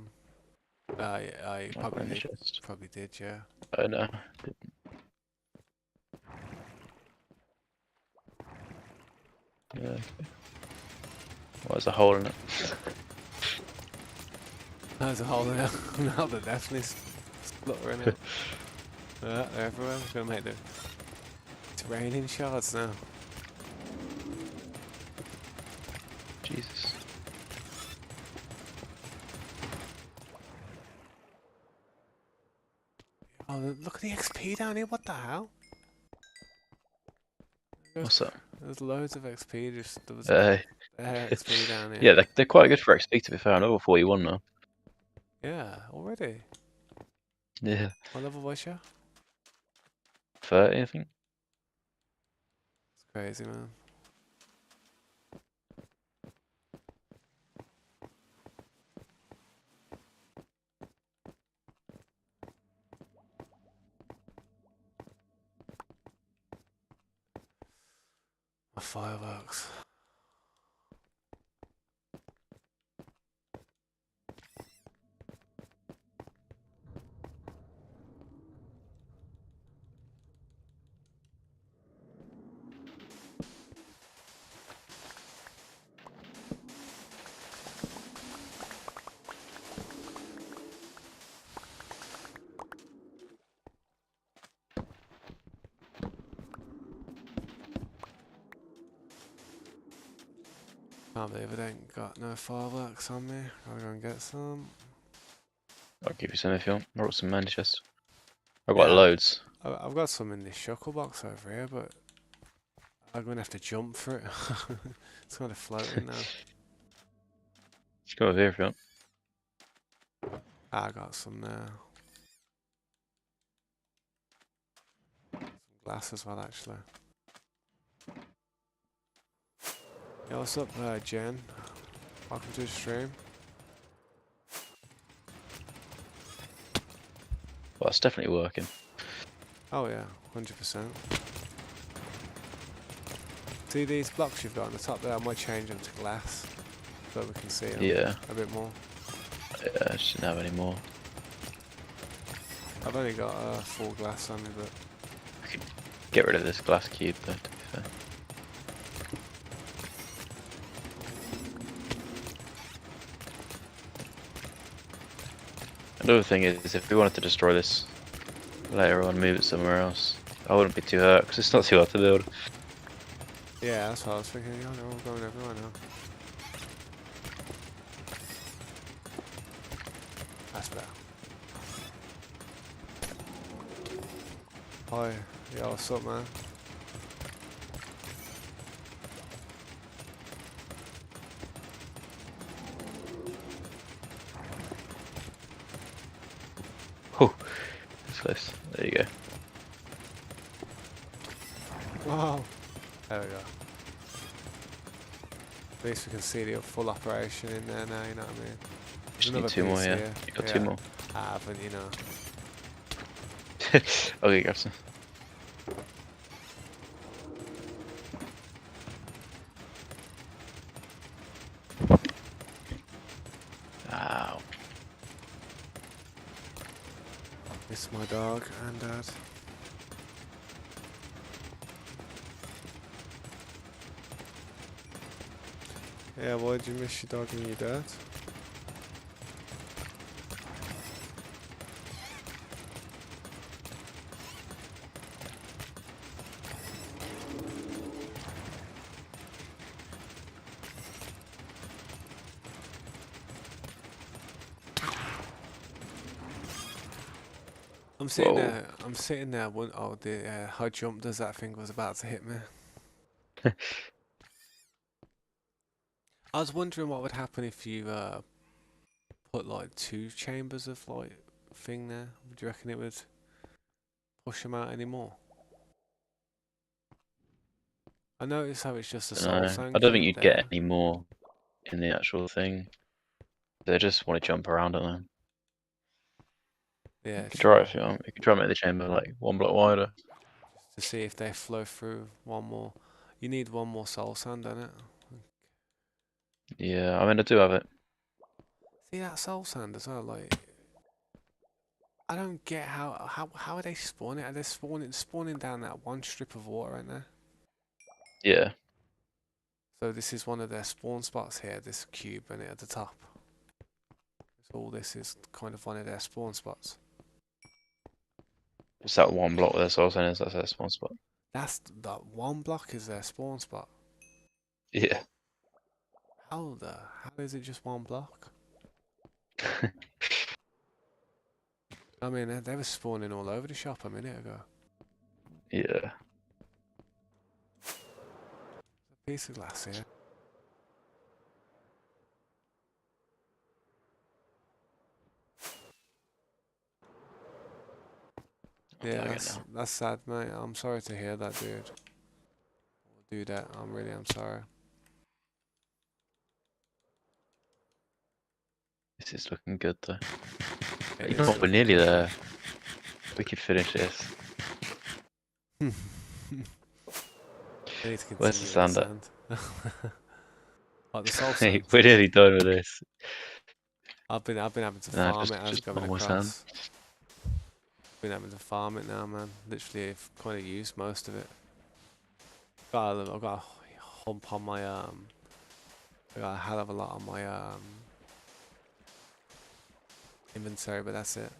I'll go probably in the did. chest. Probably did, yeah. Oh no. Didn't. Yeah. Okay. Well, there's a hole in it. There's a hole in it. Now they're definitely spluttering it. They're everywhere. It's gonna make the. It's raining shards now. Jesus. Oh, look at the XP down here. What the hell? What's that? There's loads of XP. Just there was XP down here. Yeah, they're quite good for XP to be fair. I'm level 41 now. Yeah, already. Yeah. What level was you? 30, I think. It's crazy, man. My fireworks. Can't believe I ain't got no fireworks on me. Gotta go and get some. I'll give you some if you want. I brought some mana chests. I've got Yeah. loads. I've got some in this shuckle box over here, but I'm gonna have to jump for it. It's kind of floating now. Just come over here if you want. I got some now. glass as well, actually. Yeah, what's up, Jen? Welcome to the stream. Well, it's definitely working. Oh yeah, 100%. See these blocks you've got on the top there? I might change them to glass so we can see them Yeah. a bit more. Yeah, I just didn't have any more. I've only got full glass on me, but Get rid of this glass cube though, to be fair. Another thing is, if we wanted to destroy this later on, move it somewhere else, I wouldn't be too hurt, because it's not too hard to build. yeah, that's what I was thinking. Yeah, they're all going everywhere now. That's better. Hi, yeah, what's up, man? Oh, that's close. There you go. Wow. There we go. At least we can see the full operation in there now, you know what I mean? Just Another need two more, piece yeah. here. You got Yeah. two more. I haven't, you know. Okay, grab some. Ow. Miss my dog and dad. Yeah, why did you miss your dog and your dad? Whoa. I'm sitting there, oh, the how jumped as that thing was about to hit me. I was wondering what would happen if you put like 2 chambers of like thing there. Would you reckon it would push them out anymore? I noticed how it's just a soul No, sand I don't think cube you'd there. get any more in the actual thing. They just want to jump around, don't they? Yeah, You could true. try it if you want. You could try and make the chamber like 1 block wider. To see if they flow through one more. You need one more soul sand, don't it? Yeah, I mean, I do have it. See that soul sand as well, like I don't get how are they spawning? Are they spawning down that one strip of water right there? Yeah. So this is one of their spawn spots here, this cube and it at the top. So all this is kind of one of their spawn spots. It's that 1 block there, so I was saying that's their spawn spot. That one block is their spawn spot. Yeah. How is it just one block? I mean, they were spawning all over the shop a minute ago. Yeah. A piece of glass here. Yeah, Like it now. that's sad, mate. I'm sorry to hear that, dude. Do that. I'm sorry. This is looking good though. It You is know what? We're looking nearly good. there. We could finish this. I need to Where's the continue sand at? sand. Like the soul Hey, sand. we're nearly done with this. I've been having to Nah, farm it as just going normal sand. across. Been having to farm it now, man. Literally, I've kind of used most of it. I've got a hump on my I got a hell of a lot on my inventory, but that's it.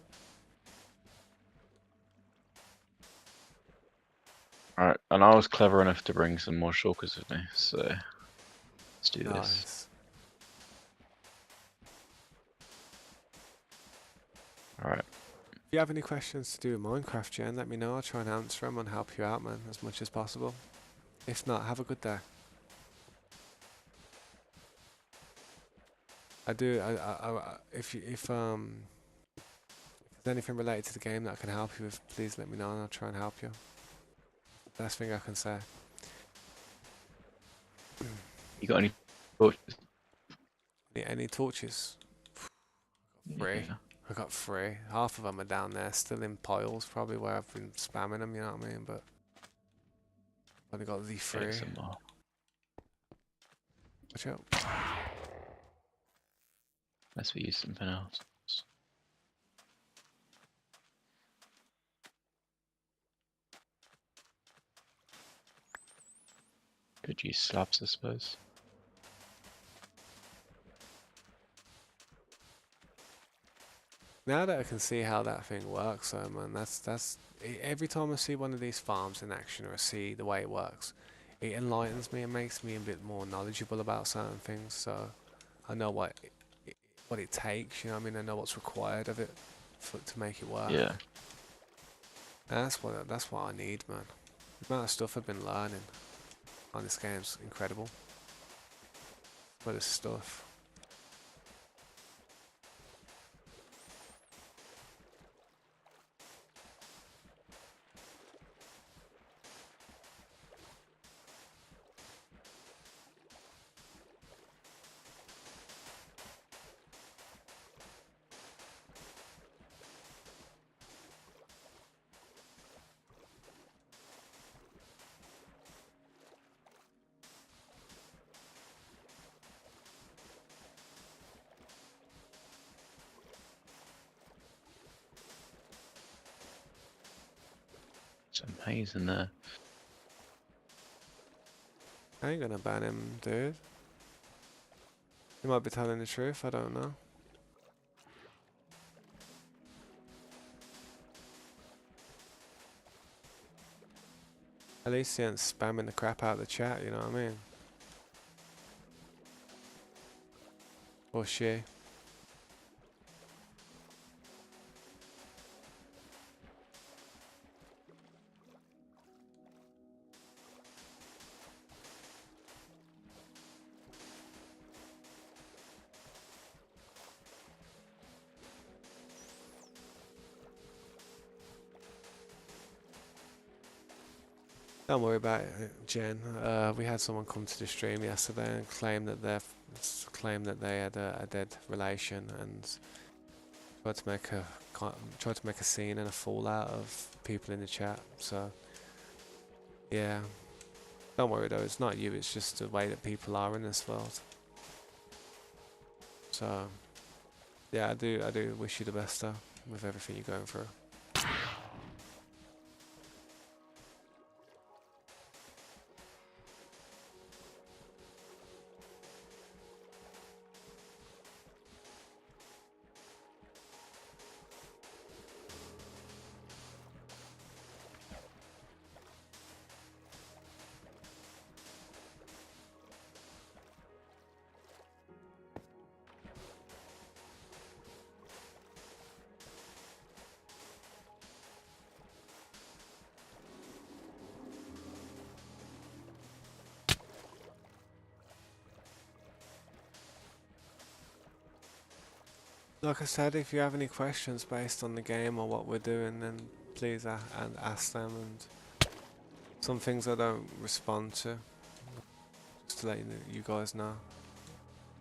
Alright, and I was clever enough to bring some more shulkers with me, so let's do this. Nice. Alright. If you have any questions to do with Minecraft, Jen, let me know. I'll try and answer them and help you out, man, as much as possible. If not, have a good day. I do. If there's anything related to the game that I can help you with, please let me know and I'll try and help you. Best thing I can say. You got any torches? Any torches? 3. Yeah. I got 3. Half of them are down there, still in piles, probably where I've been spamming them. You know what I mean? But I've only got the 3. Get some more. Watch out. Unless we use something else. Could use slabs, I suppose. Now that I can see how that thing works, though, man, every time I see one of these farms in action or I see the way it works, it enlightens me and makes me a bit more knowledgeable about certain things. So I know what it takes. You know what I mean? I know what's required of it to make it work. Yeah. And that's what I need, man. The amount of stuff I've been learning on this game's incredible. What is stuff? Some haze in there. I ain't gonna ban him, dude. He might be telling the truth. I don't know. At least he ain't spamming the crap out of the chat, you know what I mean? Or she. Don't worry about it, Jen. We had someone come to the stream yesterday and claim that they had a dead relation and tried to make a scene and a fallout of people in the chat. So yeah, don't worry though. It's not you. It's just the way that people are in this world. So yeah, I do wish you the best though with everything you're going through. Like I said, if you have any questions based on the game or what we're doing, then please ask them. And some things I don't respond to, just to let you guys know.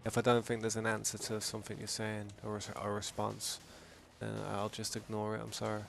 If I don't think there's an answer to something you're saying or a response, then I'll just ignore it. I'm sorry.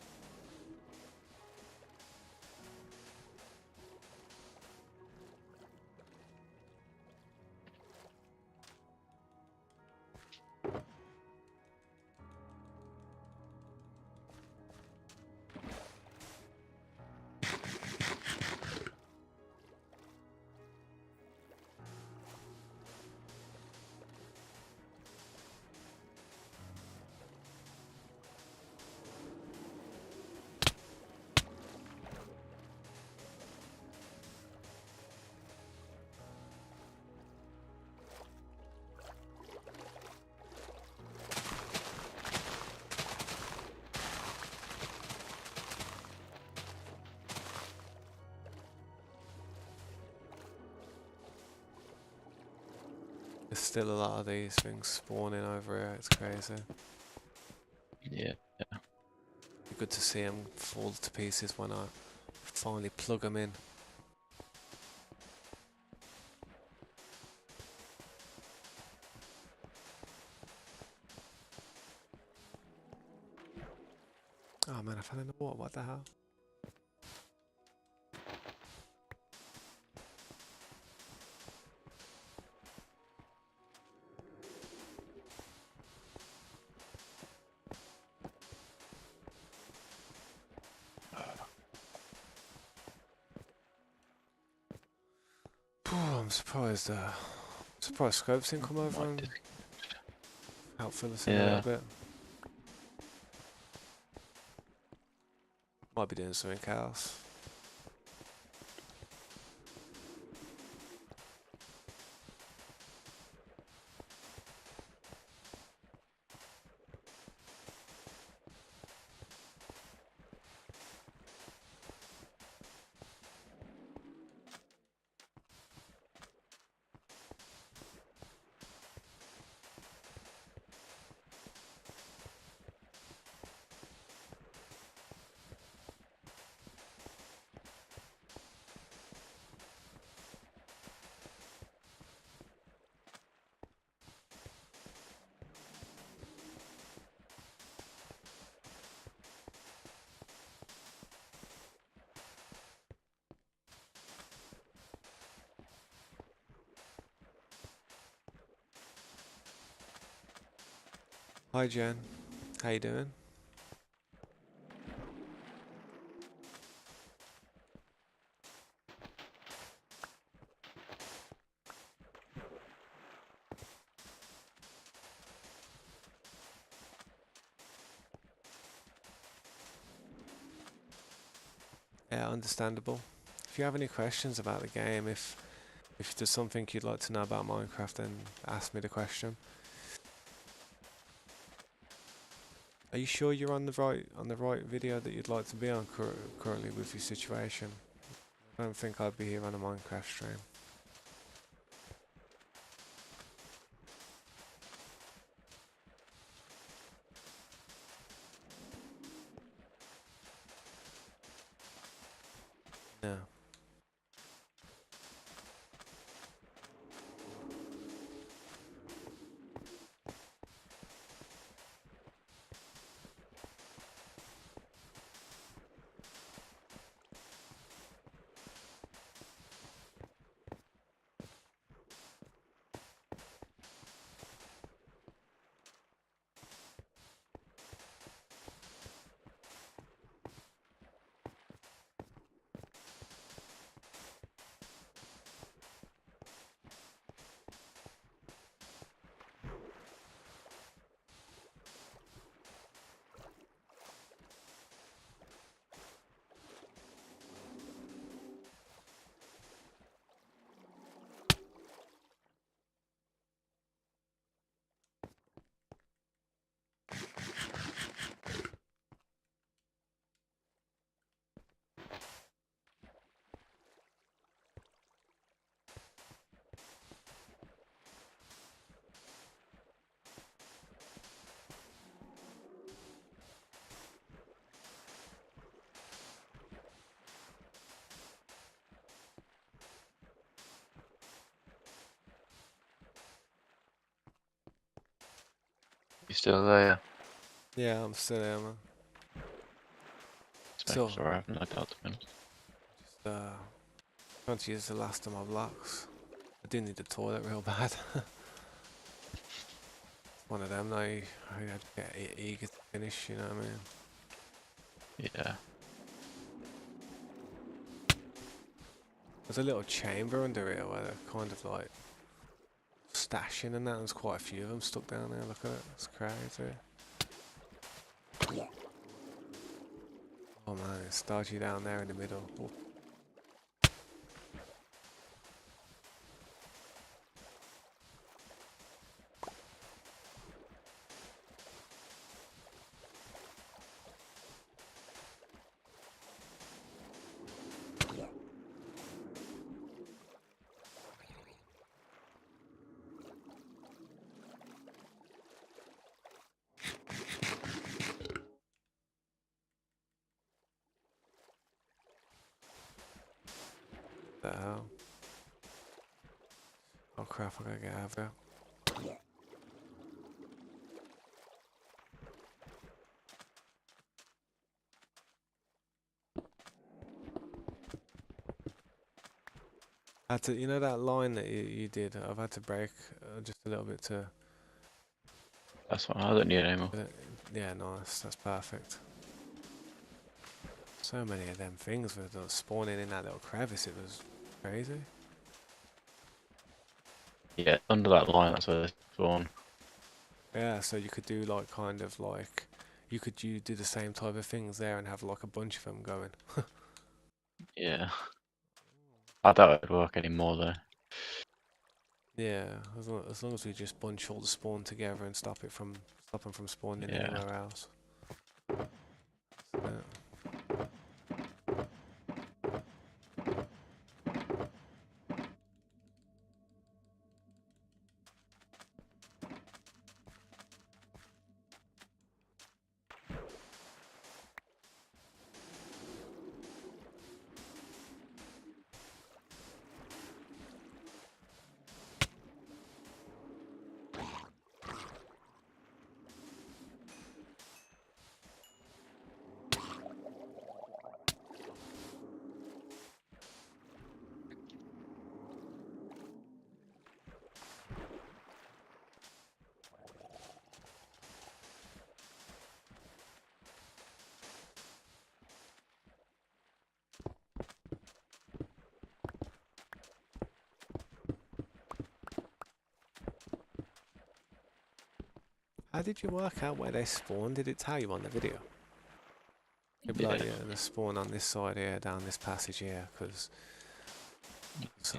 There's still a lot of these things spawning over here. It's crazy. Yeah. Be good to see them fall to pieces when I finally plug them in. Oh man, I fell in the water. What the hell? I'm surprised. Surprised Scopes didn't come over and help fill us in a little Yeah. bit. Might be doing something else. Hi Jen, how you doing? Yeah, understandable. If you have any questions about the game, if there's something you'd like to know about Minecraft, then ask me the question. Are you sure you're on the right video that you'd like to be on currently with your situation? I don't think I'd be here on a Minecraft stream. No. You still there? Yeah, I'm still there, man. So, So, sorry, I have no doubt to be honest. just trying to use the last of my blocks. I do need the toilet real bad. One of them, though, I get eager to finish. You know what I mean? Yeah. There's a little chamber under here where they're kind of like stashing and that. There's quite a few of them stuck down there. Look at it, it's crazy. Oh man, it's dodgy down there in the middle. Oh. The hell? Oh crap, I gotta get out of there. had to, you know that line that you did. I've had to break just a little bit to. That's why I don't need it anymore. Yeah, nice. That's perfect. So many of them things were spawning in that little crevice. It was crazy. Yeah, under that line, that's where they spawn. Yeah, so you could do like kind of like you do the same type of things there and have like a bunch of them going. Yeah. I doubt it'd work anymore though. Yeah, as long as we just bunch all the spawn together and stop them from spawning Yeah. anywhere else. How did you work out where they spawned? Did it tell you on the video? It'd be like, Yeah. yeah, they spawn on this side here, down this passage here, because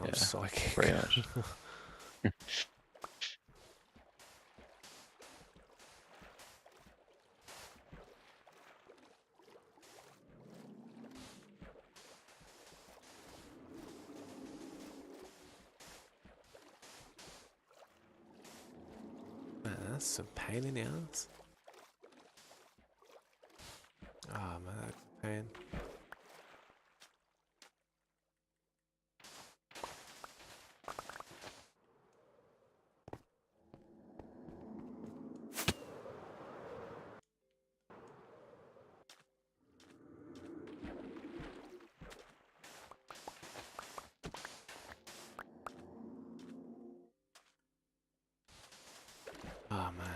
I'm Yeah. psychic. Pretty much. Man, that's some pain in the ass. Oh man, that's a pain. Oh man.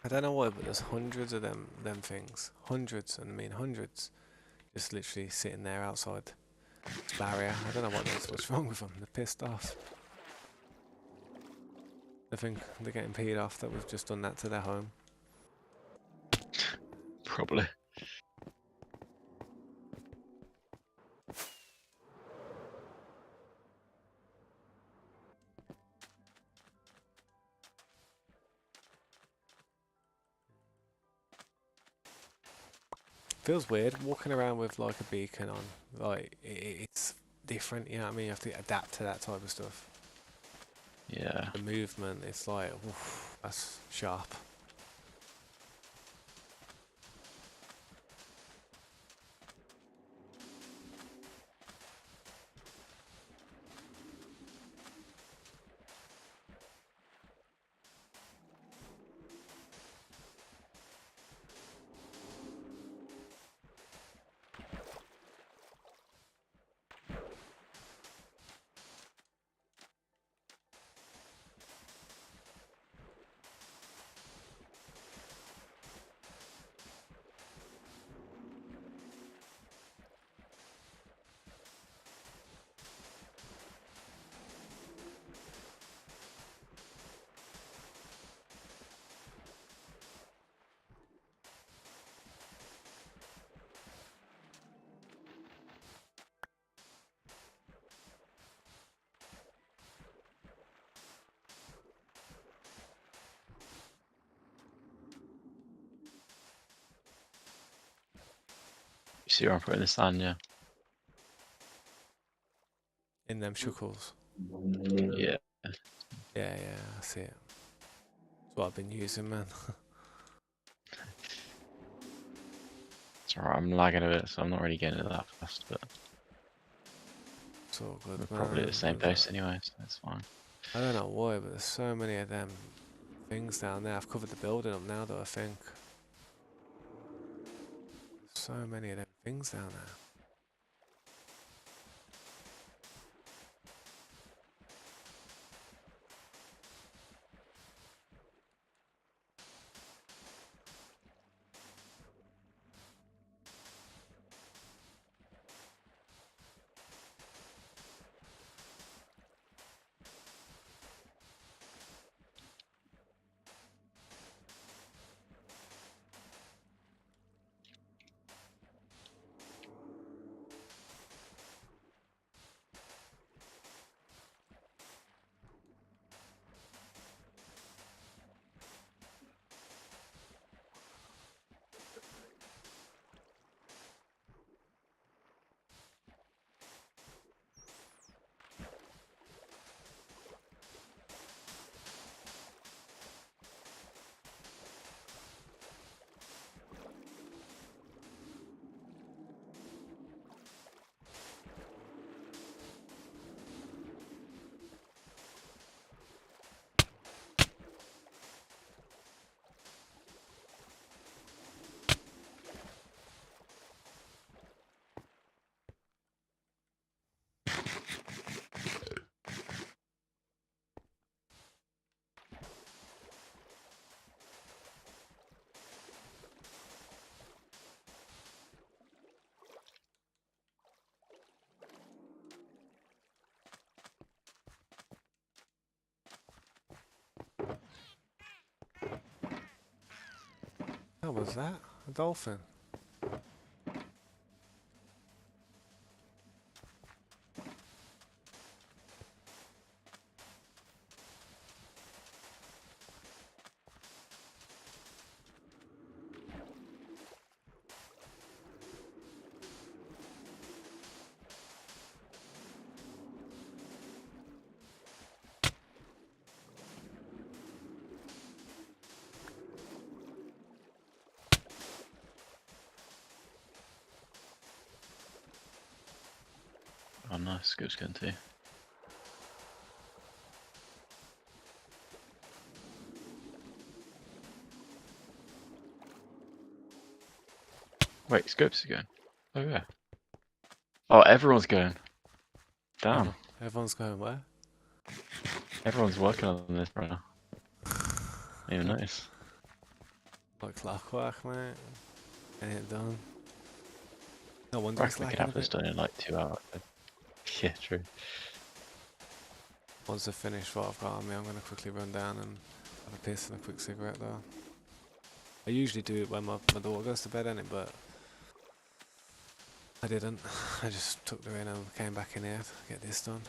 I don't know why, but there's hundreds of them things. Hundreds, and I mean hundreds. Just literally sitting there outside this barrier. I don't know what's wrong with them. They're pissed off. They think they're getting peed off that we've just done that to their home. Probably. Feels weird walking around with like a beacon on. Like it's different, you know what I mean? You have to adapt to that type of stuff. Yeah. The movement, it's like, oof, that's sharp. See where I'm putting the sand, yeah. In them shuckles. Yeah. Yeah, I see it. That's what I've been using, man. It's alright, I'm lagging a bit, so I'm not really getting it that fast, but It's all we're good, probably at man. the same pace anyway, so that's fine. I don't know why, but there's so many of them things down there. I've covered the building up now, though, I think. So many of them things down there. What was that? A dolphin? Oh nice, good skin too. Wait, Scopes again. Oh yeah. Oh, everyone's going. Damn. Everyone's going where? Everyone's working on this, bro. Even notice. Like clockwork, mate. Getting it done. No I wonder it's reckon we could lagging a have this bit. done in like 2 hours. Yeah, true. Once I've finished what I've got on me, I'm going to quickly run down and have a piss and a quick cigarette, though. I usually do it when my daughter goes to bed, innit, but I didn't. I just took her in and came back in here to get this done.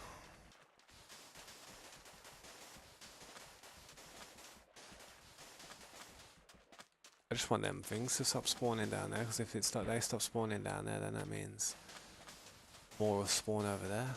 I just want them things to stop spawning down there, because if they stop spawning down there, then that means more will spawn over there.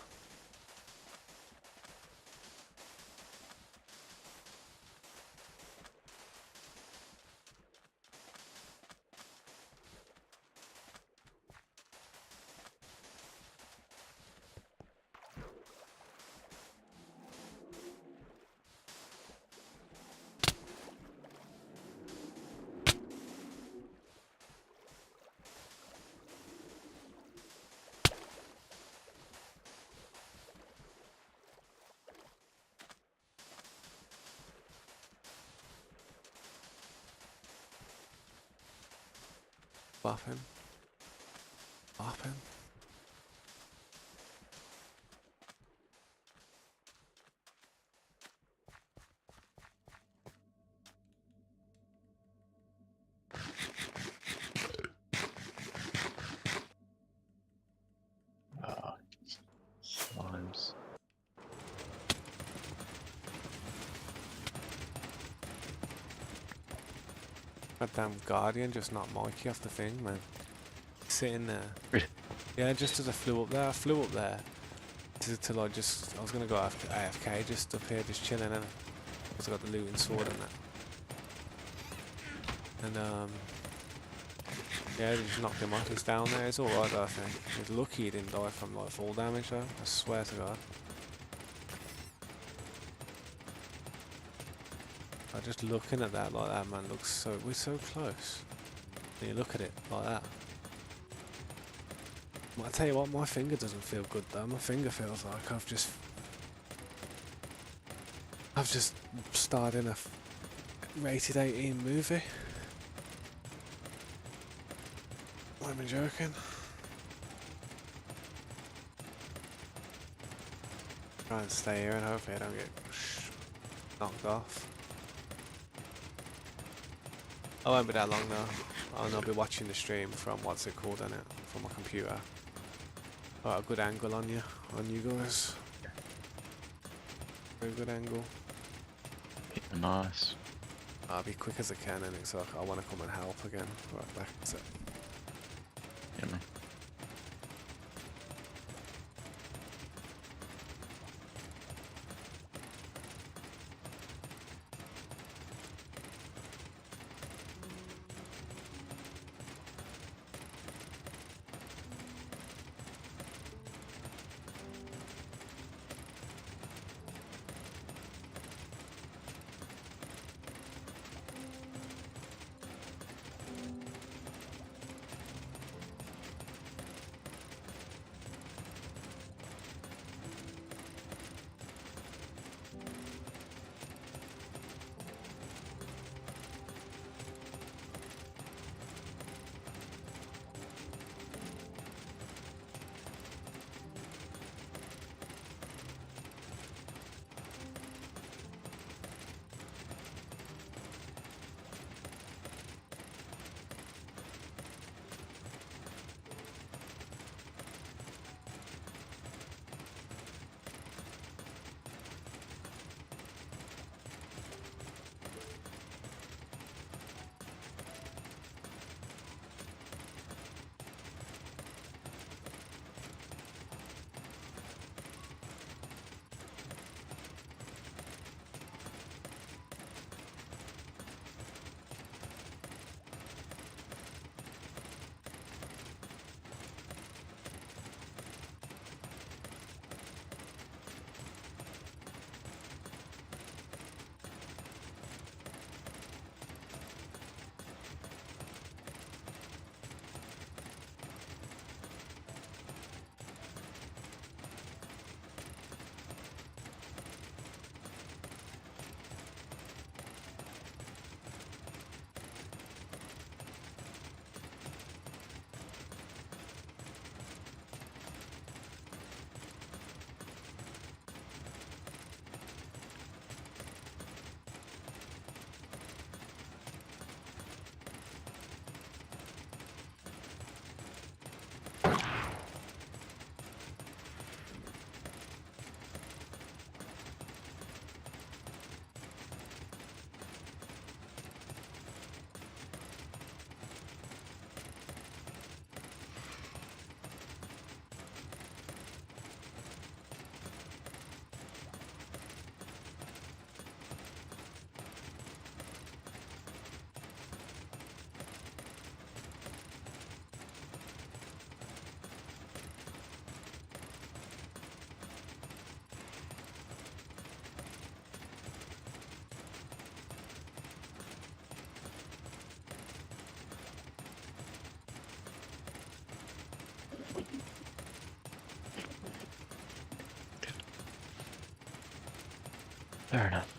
Bop him. Bop him. Oh, slimes. That damn Guardian just knocked Mikey off the thing, man. sitting there. Really? Yeah, just as I flew up there, to like just, I was gonna go AFK just up here, just chilling, and because I got the looting sword and that. And yeah, they just knocked him off. He's down there. It's alright though, I think. He's lucky he didn't die from like fall damage though. I swear to God. Just looking at that like that, man, looks so, we're so close. And you look at it like that. I tell you what, my finger doesn't feel good though. My finger feels like I've just starred in a rated 18 movie. I'm even joking. Try and stay here and hopefully I don't get knocked off. I won't be that long though. And I'll be watching the stream from, what's it called, innit? From my computer. Got a good angle on you guys. Very good angle. Nice. I'll be quick as I can, and so I want to come and help again. Right back to it. Yeah, man. Fair enough.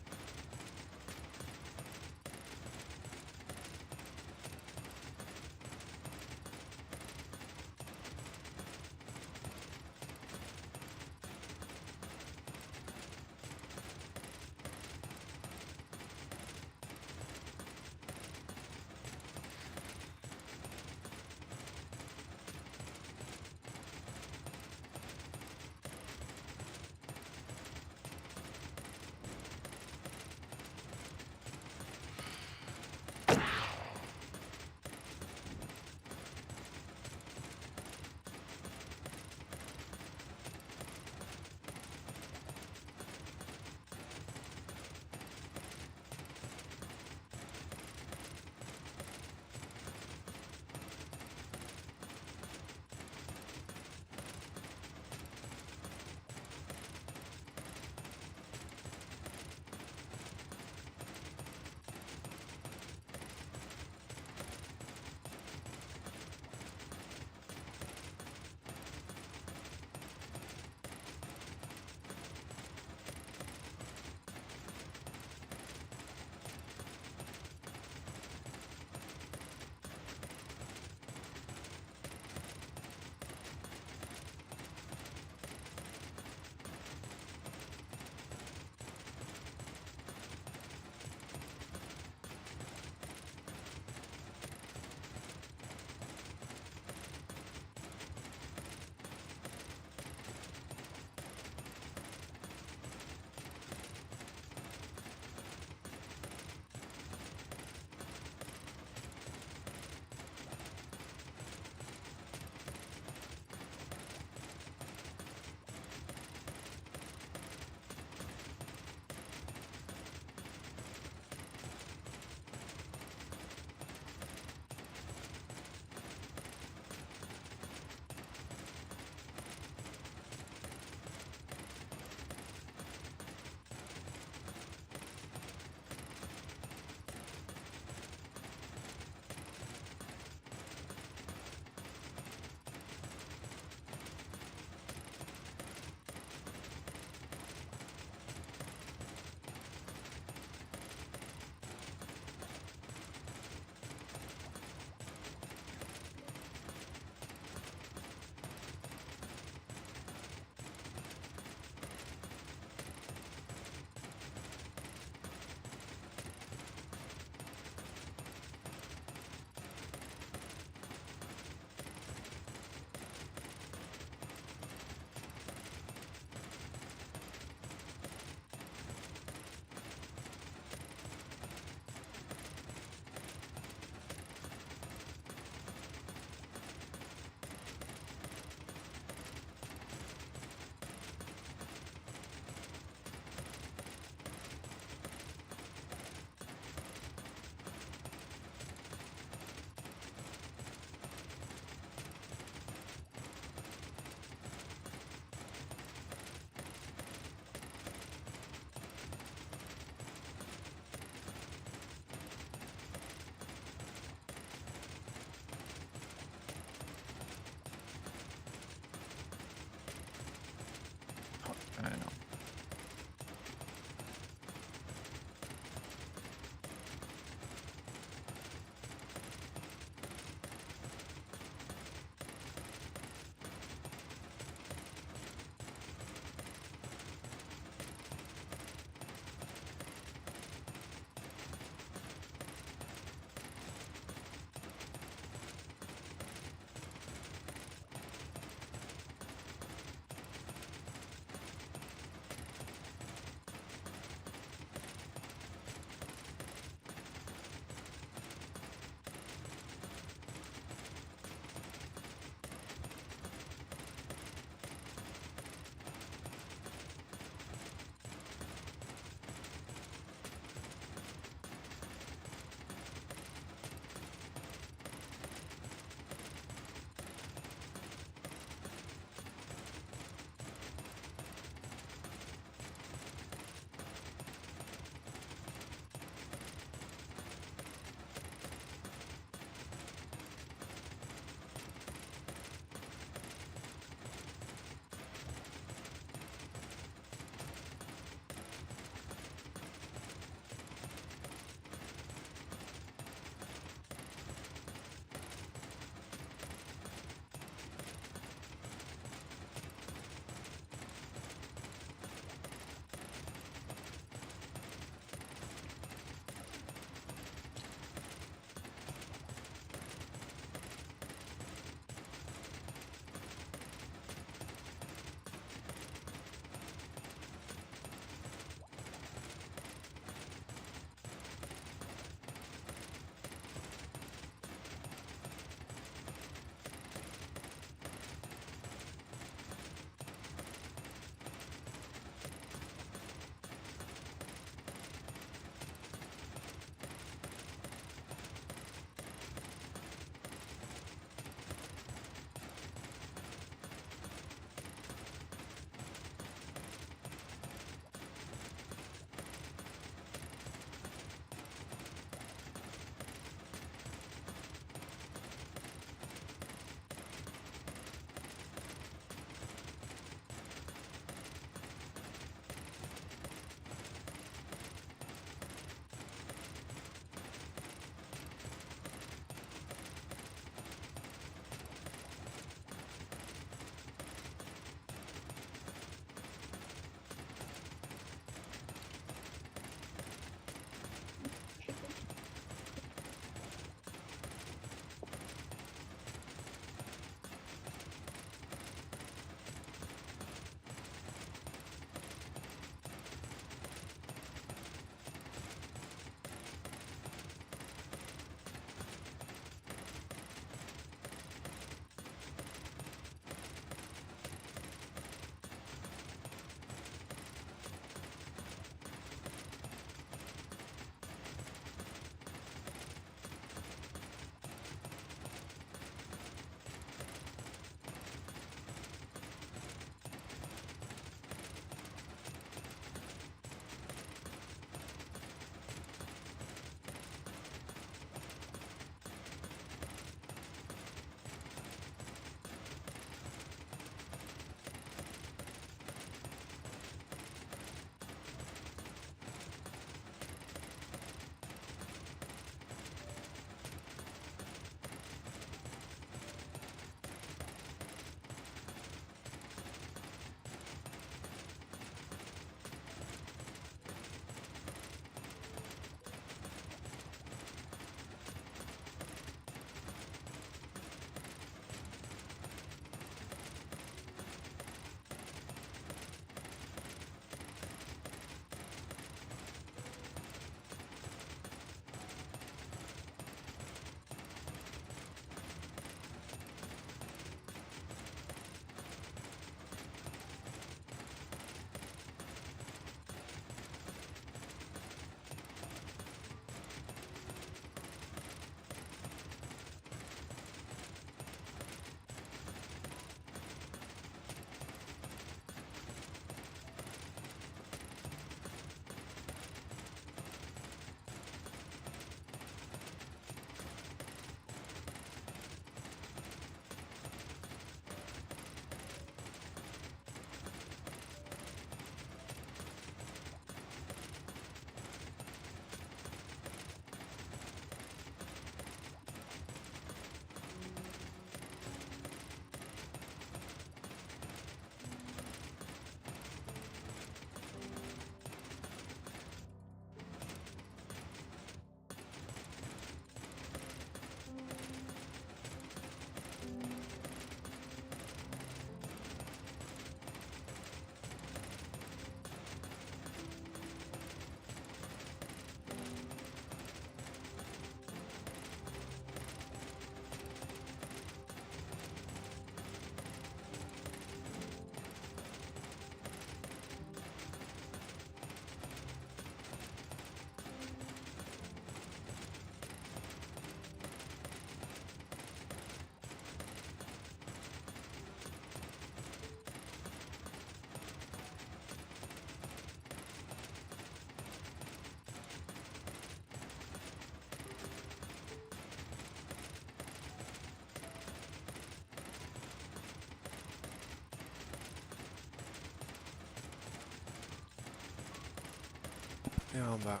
Yeah, I'm back.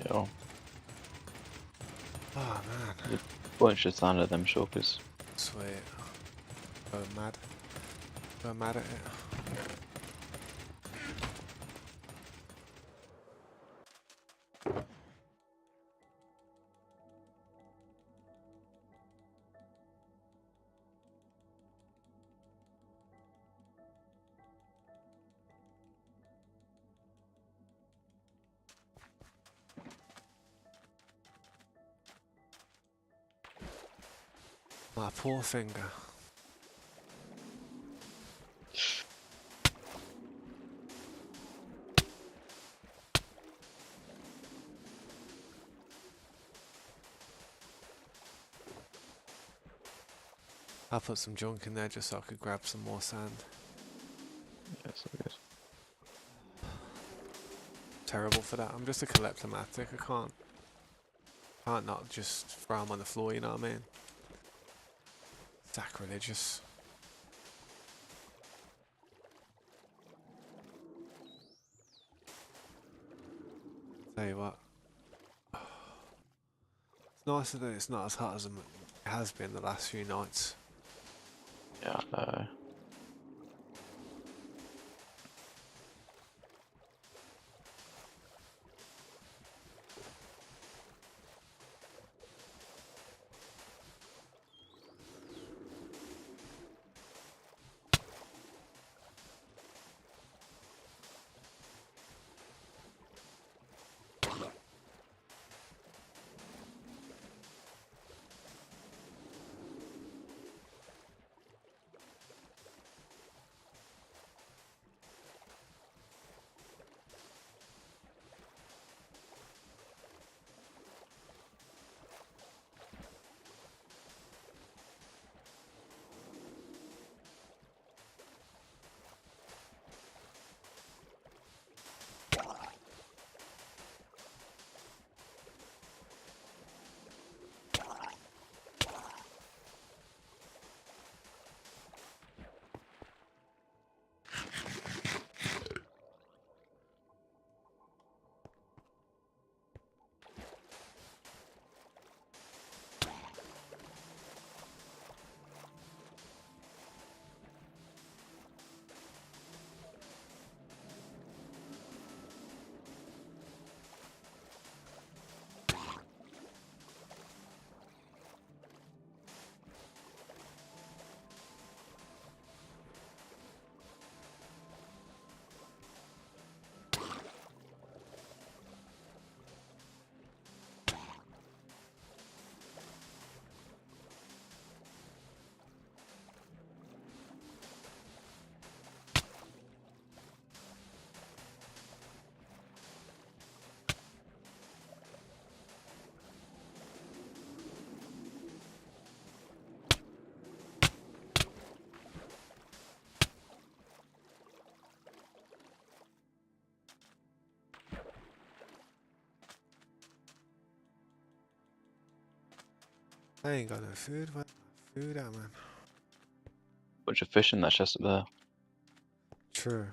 Yo, Oh man, bunch of sound of them shulkers. sweet. Go mad. Go mad at it. My poor finger. I put some junk in there just so I could grab some more sand. Yeah, so good. Terrible for that. I'm just a kleptomatic. I can't not just throw them on the floor, you know what I mean? Sacrilegious. Tell you what. It's nicer that it's not as hot as it has been the last few nights. Yeah, I know. I ain't got no food. Where's my food at, man? Bunch of fish in that chest up there. True.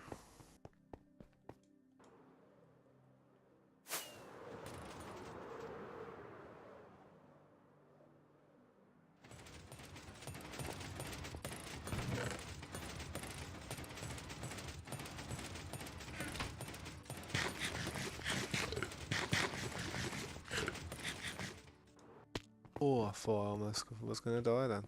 Oh, I thought I almost was gonna die then.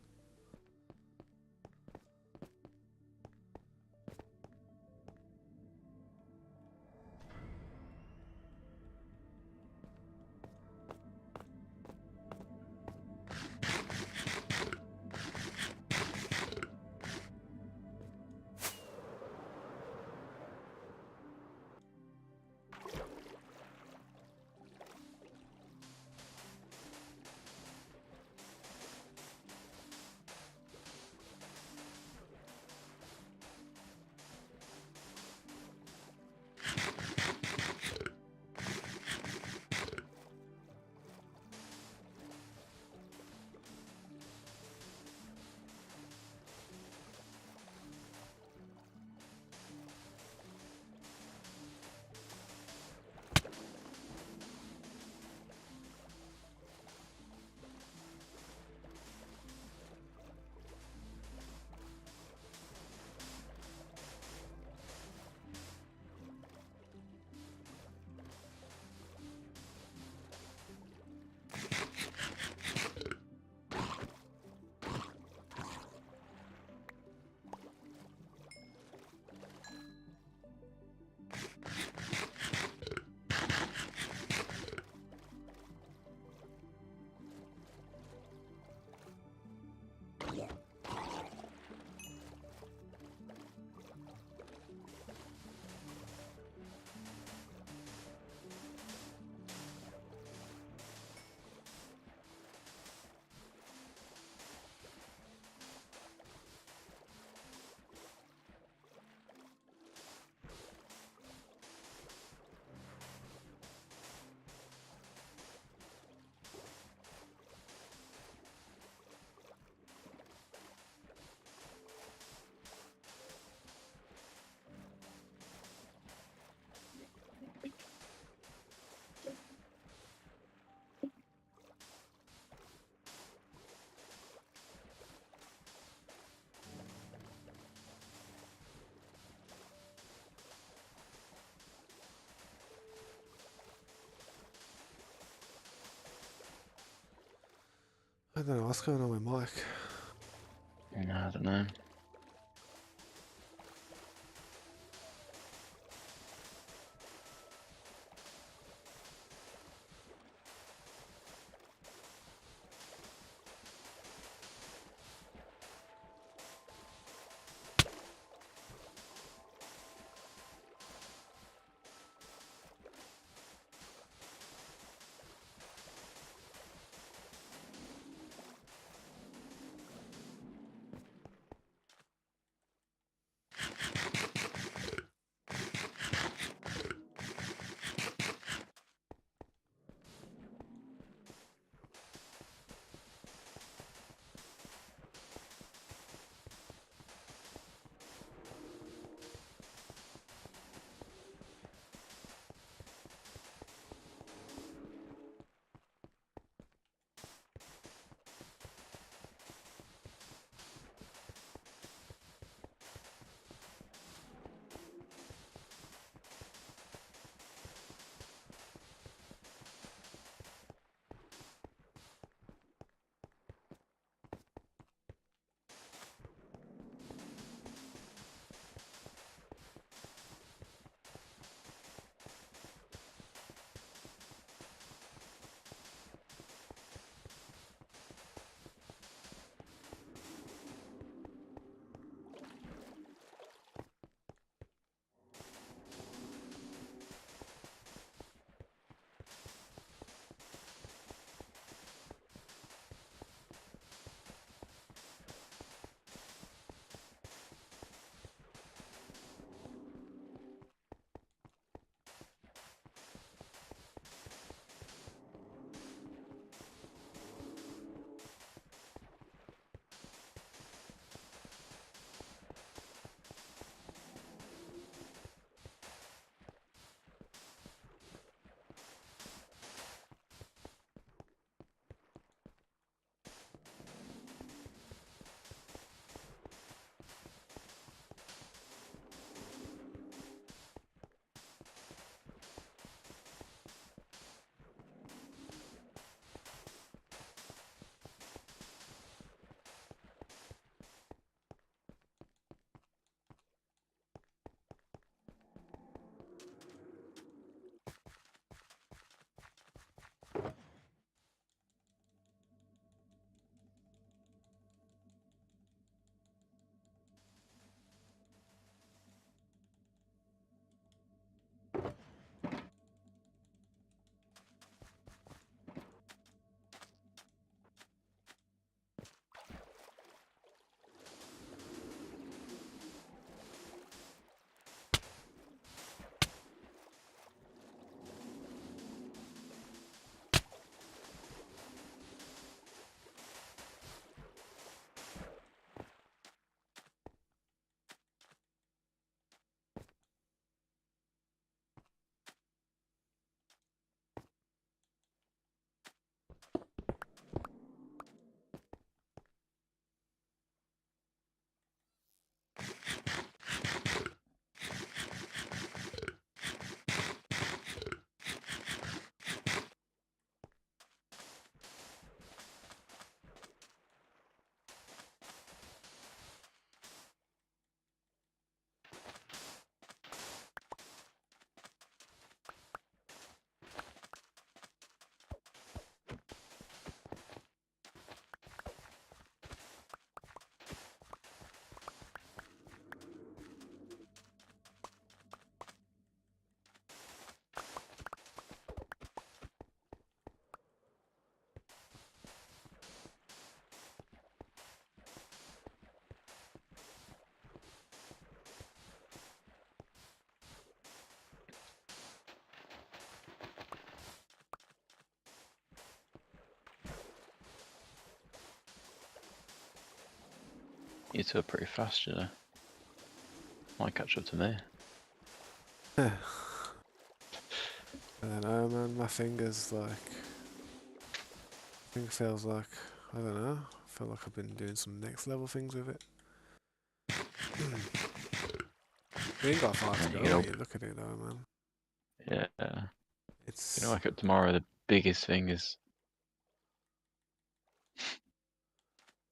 don't know what's going on with Mike. I don't know. You two are pretty fast, you know. Might catch up to me. I don't know, man. My fingers, like, I think feels like, I don't know. I feel like I've been doing some next level things with it. We ain't got far to Yeah, go. you know, When you look at it, though, man. yeah. It's You know, wake up tomorrow, the biggest thing is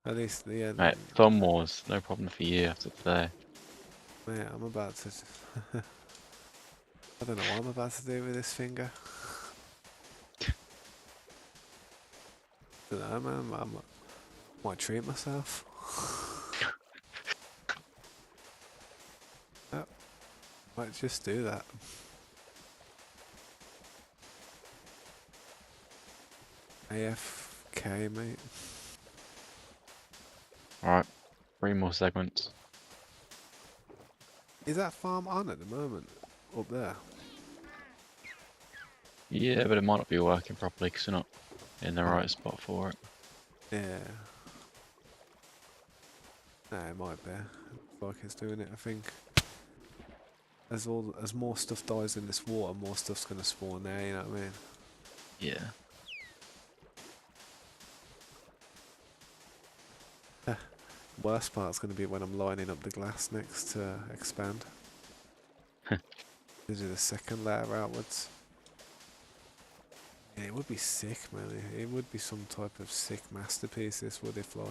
At least, yeah, Mate, thumb wars, no problem for you after today. mate, I'm about to. I don't know what I'm about to do with this finger. I don't know, man. I might treat myself. Yep, might just do that. AFK, mate. Alright, 3 more segments. Is that farm on at the moment? Up there? Yeah, but it might not be working properly because you're not in the right spot for it. Yeah. Nah, it might be. Looks like it's doing it, I think. As more stuff dies in this water, more stuff's gonna spawn there, you know what I mean? Yeah. Worst part's gonna be when I'm lining up the glass next to expand. To do the second layer outwards. Yeah, it would be sick, man. It would be some type of sick masterpiece, this would, if like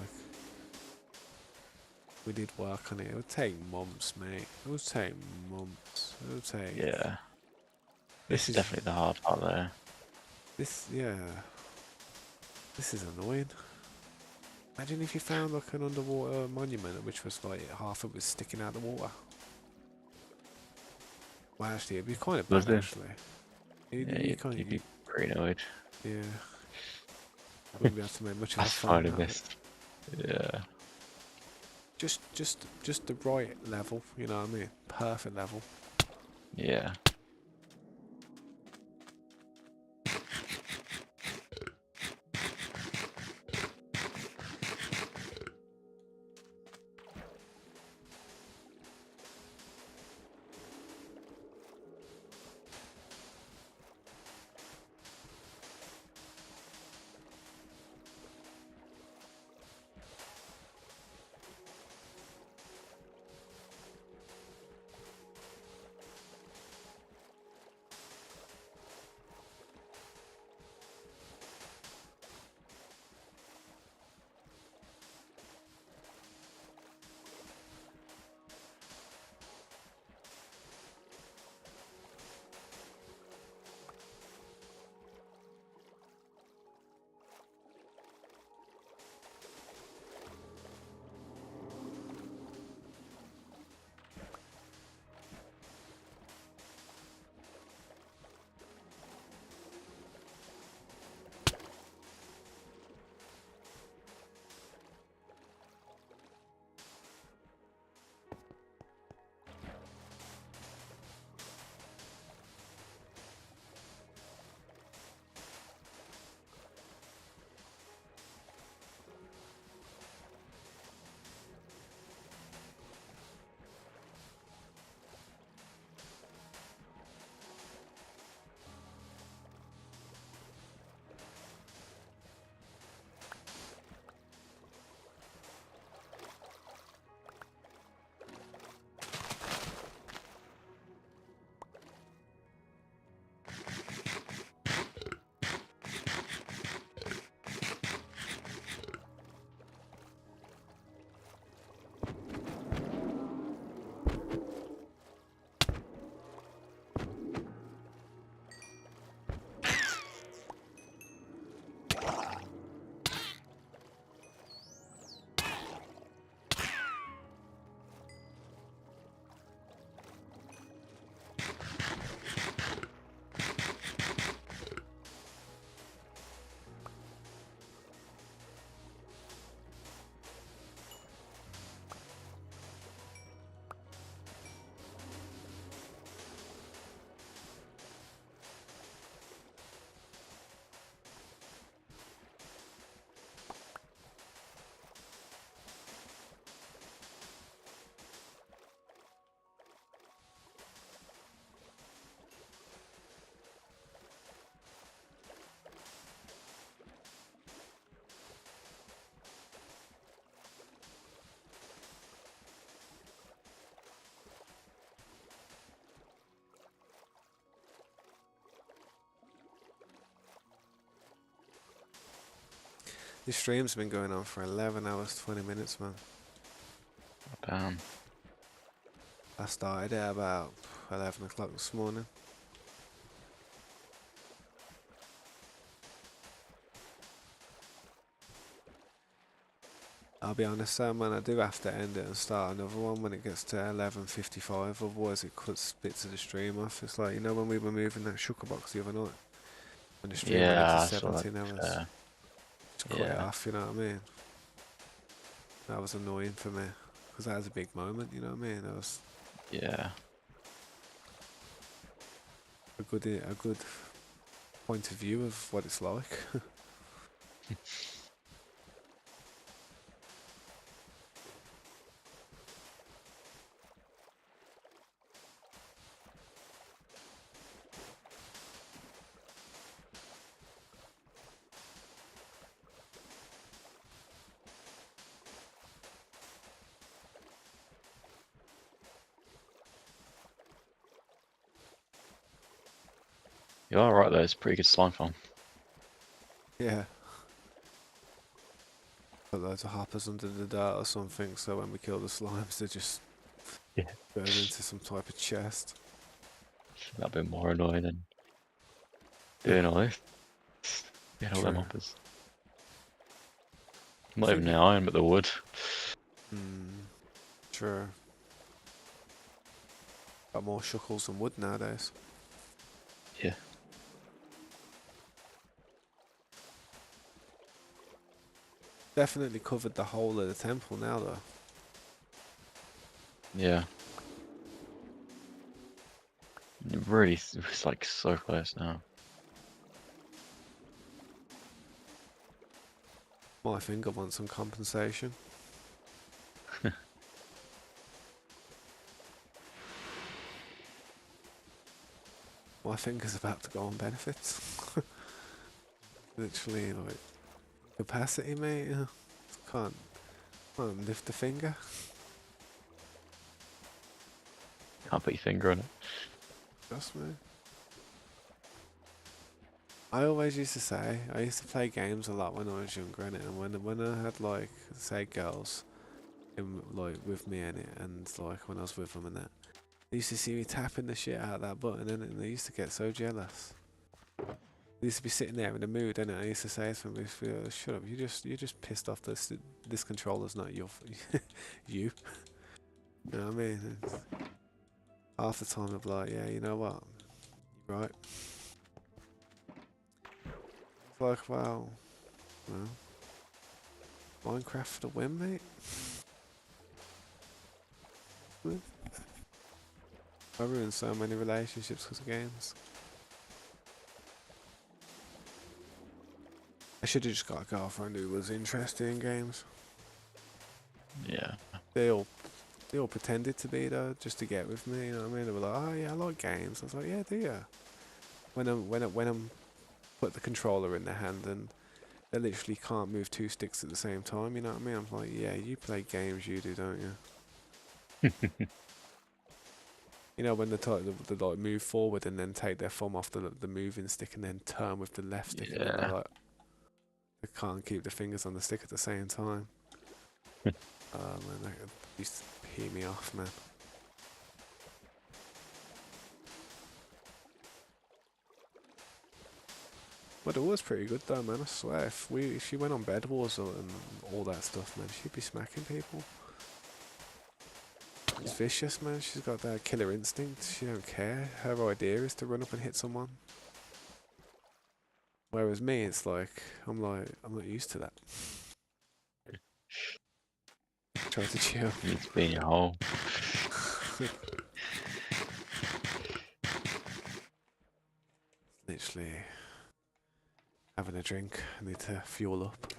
we did work on it. It would take months, mate. It would take months. It would take. Yeah. This This is is definitely the hard part there. this. Yeah. This is annoying. Imagine if you found like an underwater monument which was like half of it was sticking out the water. Well, actually, it'd be kind of Was bad it? actually. Yeah, You can't. you'd be pretty annoyed. Yeah. Wouldn't be able to make much of a That's farm fine out of it. this. Yeah. Just the right level, you know what I mean? Perfect level. Yeah. This stream's been going on for 11 hours, 20 minutes, man. Damn. I started at about 11 o'clock this morning. I'll be honest, Sam, man, I do have to end it and start another one when it gets to 11:55. Otherwise, it cuts bits of the stream off. It's like, you know, when we were moving that sugar box the other night, when the stream went into Yeah, I saw that. 17 hours, just cut it Yeah. off. You know what I mean? That was annoying for me because that was a big moment. You know what I mean? That was Yeah. a good point of view of what it's like. You are right though, it's a pretty good slime farm. Yeah. Put loads of hoppers under the dirt or something, so when we kill the slimes, they just Yeah. go into some type of chest. That'd be more annoying than doing all this. Getting all them True. hoppers. Not even the iron, but the wood. True. Got more shuckles than wood nowadays. Yeah. Definitely covered the whole of the temple now, though. Yeah. It really, it's like so close now. My finger wants some compensation. My finger's about to go on benefits. Literally, like, capacity, mate. Can't lift the finger. Can't put your finger on it. Trust me. I always used to say, I used to play games a lot when I was younger, innit? And when I had, like, say, girls in, like, with me in it, and like when I was with them and that, they used to see me tapping the shit out of that button, innit? And they used to get so jealous. They used to be sitting there in a mood, innit? I used to say to them, "Shut up! You're just pissed off. This controller's not your you." You know what I mean? It's, half the time, I'm like, "Yeah, you know what? You're right." It's like, well, Minecraft for the win, mate. I ruined so many relationships because of games. I should have just got a girlfriend who was interested in games. Yeah. They all pretended to be though, just to get with me. You know what I mean? They were like, "Oh yeah, I like games." I was like, "Yeah, do you?" When I'm put the controller in their hand and they literally can't move two sticks at the same time. You know what I mean? I'm like, "Yeah, you play games, you do, don't you?" You know, when they like move forward and then take their thumb off the moving stick and then turn with the left stick, and then they're Yeah. like, they can't keep the fingers on the stick at the same time. Man, that used to pee me off, man. But it was pretty good though, man. I swear, if she went on Bed Wars and all that stuff, man, she'd be smacking people. She's vicious, man. She's got that killer instinct. She don't care. Her idea is to run up and hit someone. Whereas me, it's like I'm not used to that. Try to chill. You need to be in your hole. Literally having a drink. I need to fuel up.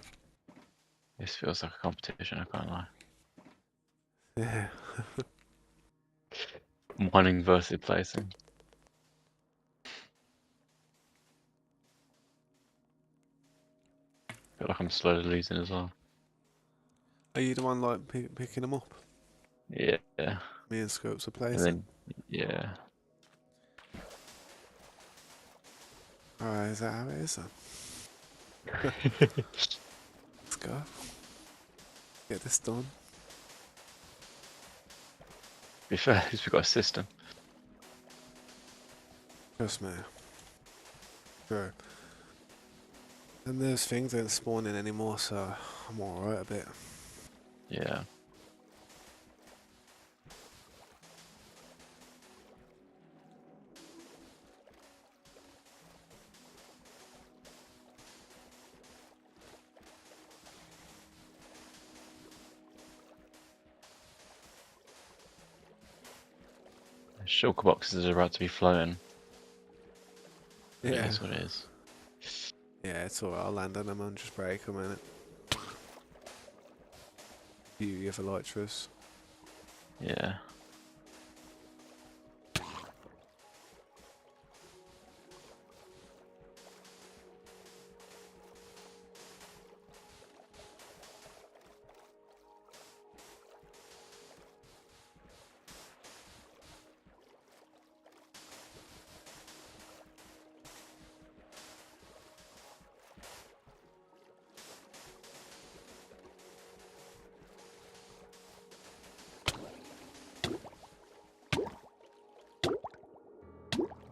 This feels like a competition, I can't lie. Yeah. Mining versus placing. Feel like I'm slowly losing as well. Are you the one like picking them up? Yeah. Me and Scopes are And placing. then, yeah. Alright, is that how it is then? go. Get this done. To be fair, at least we've got a system. Trust me. True. And those things ain't spawning anymore, so I'm alright a bit. Yeah. Shulker boxes are about to be floating. It Yeah. is what it is. Yeah, it's alright. I'll land on them and just break them, innit? Beauty of Elytras. Yeah.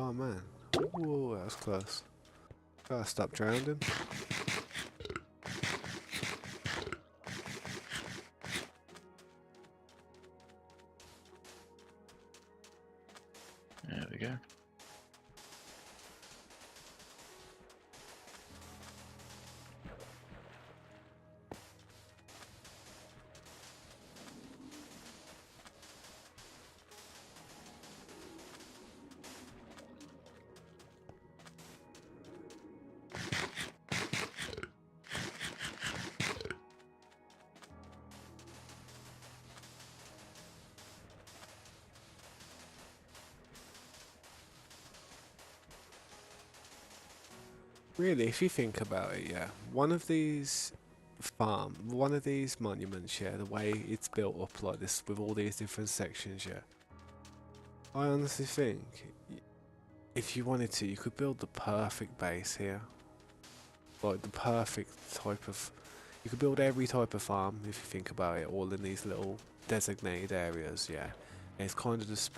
Oh man. Whoa, that was close. Gotta stop drowning. There we go. Really, if you think about it, yeah, one of these monuments, yeah, the way it's built up like this with all these different sections, yeah, I honestly think if you wanted to, you could build the perfect base here. Like the perfect type of, you could build every type of farm if you think about it, all in these little designated areas, yeah. And it's kind of this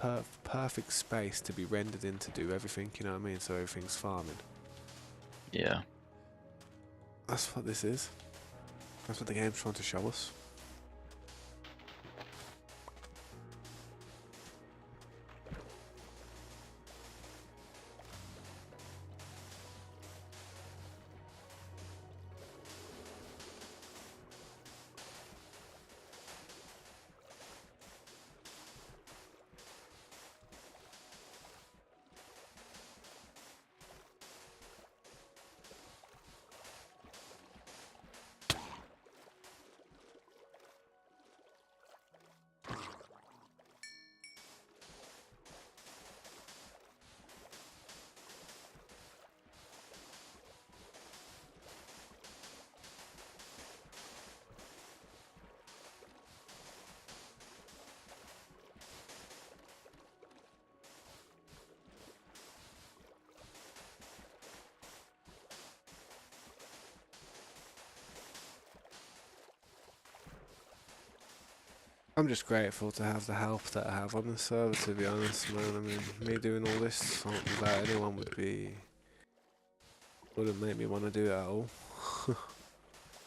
perfect space to be rendered in to do everything, you know what I mean? So everything's farming. Yeah. That's what this is. That's what the game's trying to show us. I'm just grateful to have the help that I have on the server, to be honest, man. I mean, me doing all this without anyone wouldn't make me want to do it at all.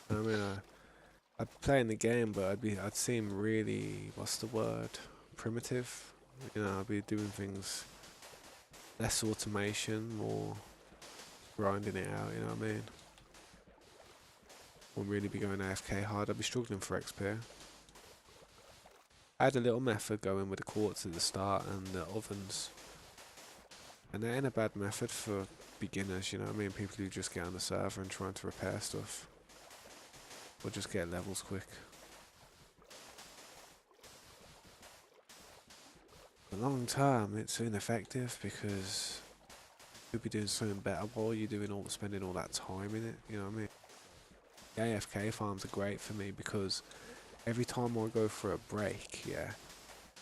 I mean, I'd play in the game, but I'd seem really, what's the word, primitive. You know, I'd be doing things less automation, more grinding it out. You know what I mean? Wouldn't really be going AFK hard. I'd be struggling for XP. I had a little method going with the quartz at the start and the ovens. And that ain't a bad method for beginners, you know what I mean? People who just get on the server and trying to repair stuff. Or just get levels quick. For long term, it's ineffective because you'll be doing something better while you're spending all that time in it, you know what I mean? The AFK farms are great for me because every time I go for a break, yeah,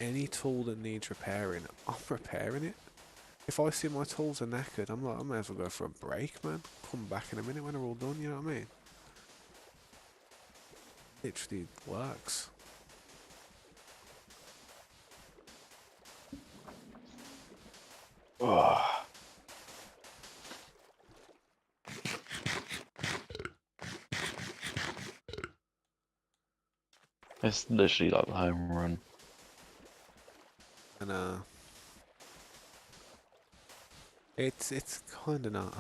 any tool that needs repairing, I'm repairing it. If I see my tools are knackered, I'm like, I may as well go for a break, man. Come back in a minute when they're all done, you know what I mean? literally works. Oh, it's literally like the home run. And it's kind of not.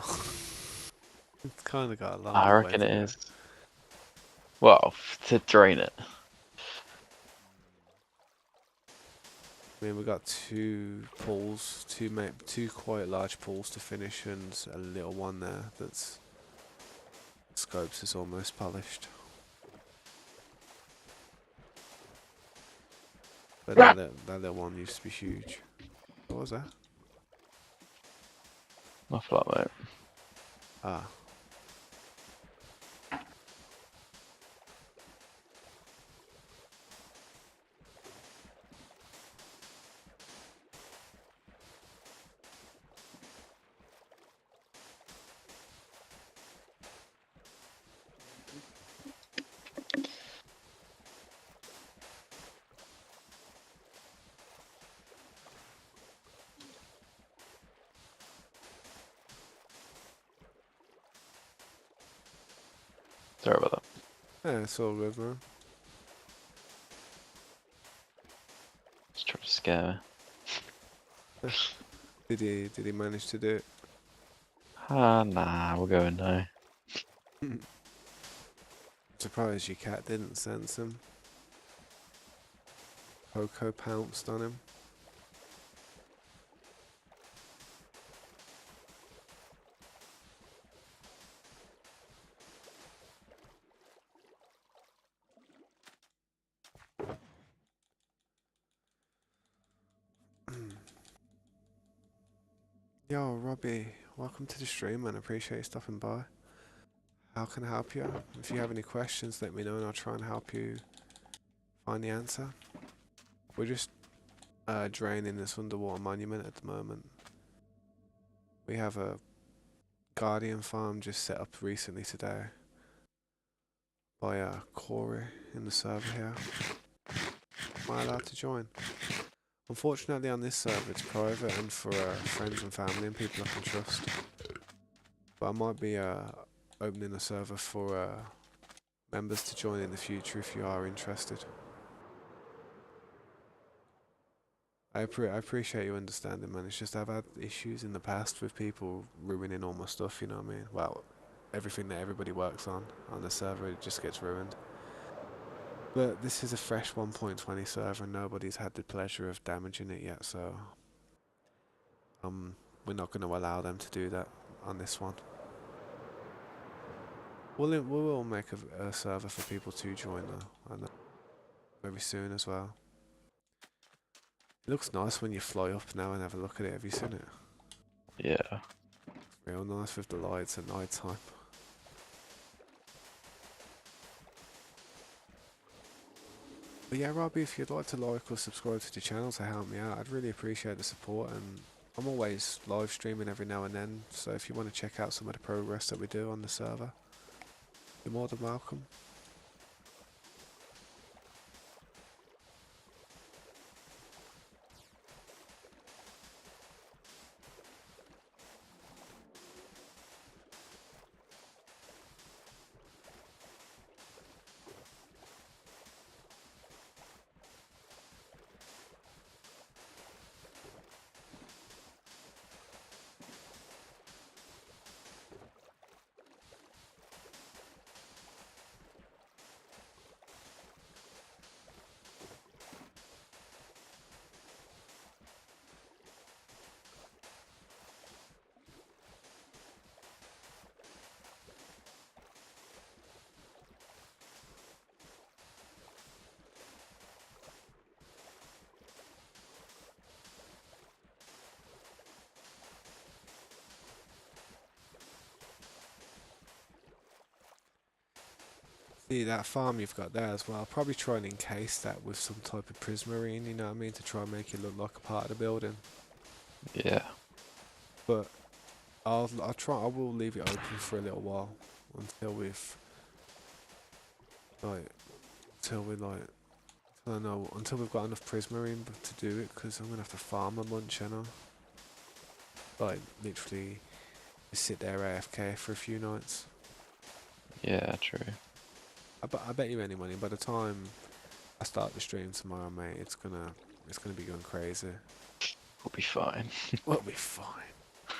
It's kind of got a I long way reckon to it go. is. Well, to drain it. I mean, we got two pools, two quite large pools to finish, and a little one there that's scopes is almost polished. But that little one used to be huge. What was that? My flatmate. Ah, Sorry about that. yeah, it's all good, man. Just trying to scare me. Did he manage to do it? Ah, nah, we're going now. Surprised your cat didn't sense him. Coco pounced on him. Yo, Robbie, welcome to the stream, man. I appreciate you stopping by. How can I help you? If you have any questions, let me know and I'll try and help you find the answer. We're just draining this underwater monument at the moment. We have a guardian farm just set up recently today by Corey in the server here. Am I allowed to join? Unfortunately on this server it's private and for friends and family and people I can trust. But I might be opening a server for members to join in the future if you are interested. I appreciate you understanding, man. It's just I've had issues in the past with people ruining all my stuff, you know what I mean? Well, everything that everybody works on the server, it just gets ruined. But this is a fresh 1.20 server and nobody's had the pleasure of damaging it yet, so we're not going to allow them to do that on this one. We will make a server for people to join though, and very soon as well. It looks nice when you fly up now and have a look at it. Have you seen it? Yeah. Real nice with the lights at night time. But yeah, Robbie, if you'd like to like or subscribe to the channel to help me out, I'd really appreciate the support. And I'm always live streaming every now and then, so if you want to check out some of the progress that we do on the server, you're more than welcome. See that farm you've got there as well. I'll probably try and encase that with some type of prismarine, you know what I mean, to try and make it look like a part of the building. Yeah. But I will leave it open for a little while until we've like until we like, I don't know, until we've got enough prismarine to do it, because I'm gonna have to farm a bunch, you know. Like literally, just sit there AFK for a few nights. Yeah, true. I bet you any money. By the time I start the stream tomorrow, mate, it's gonna be going crazy. We'll be fine. We'll be fine.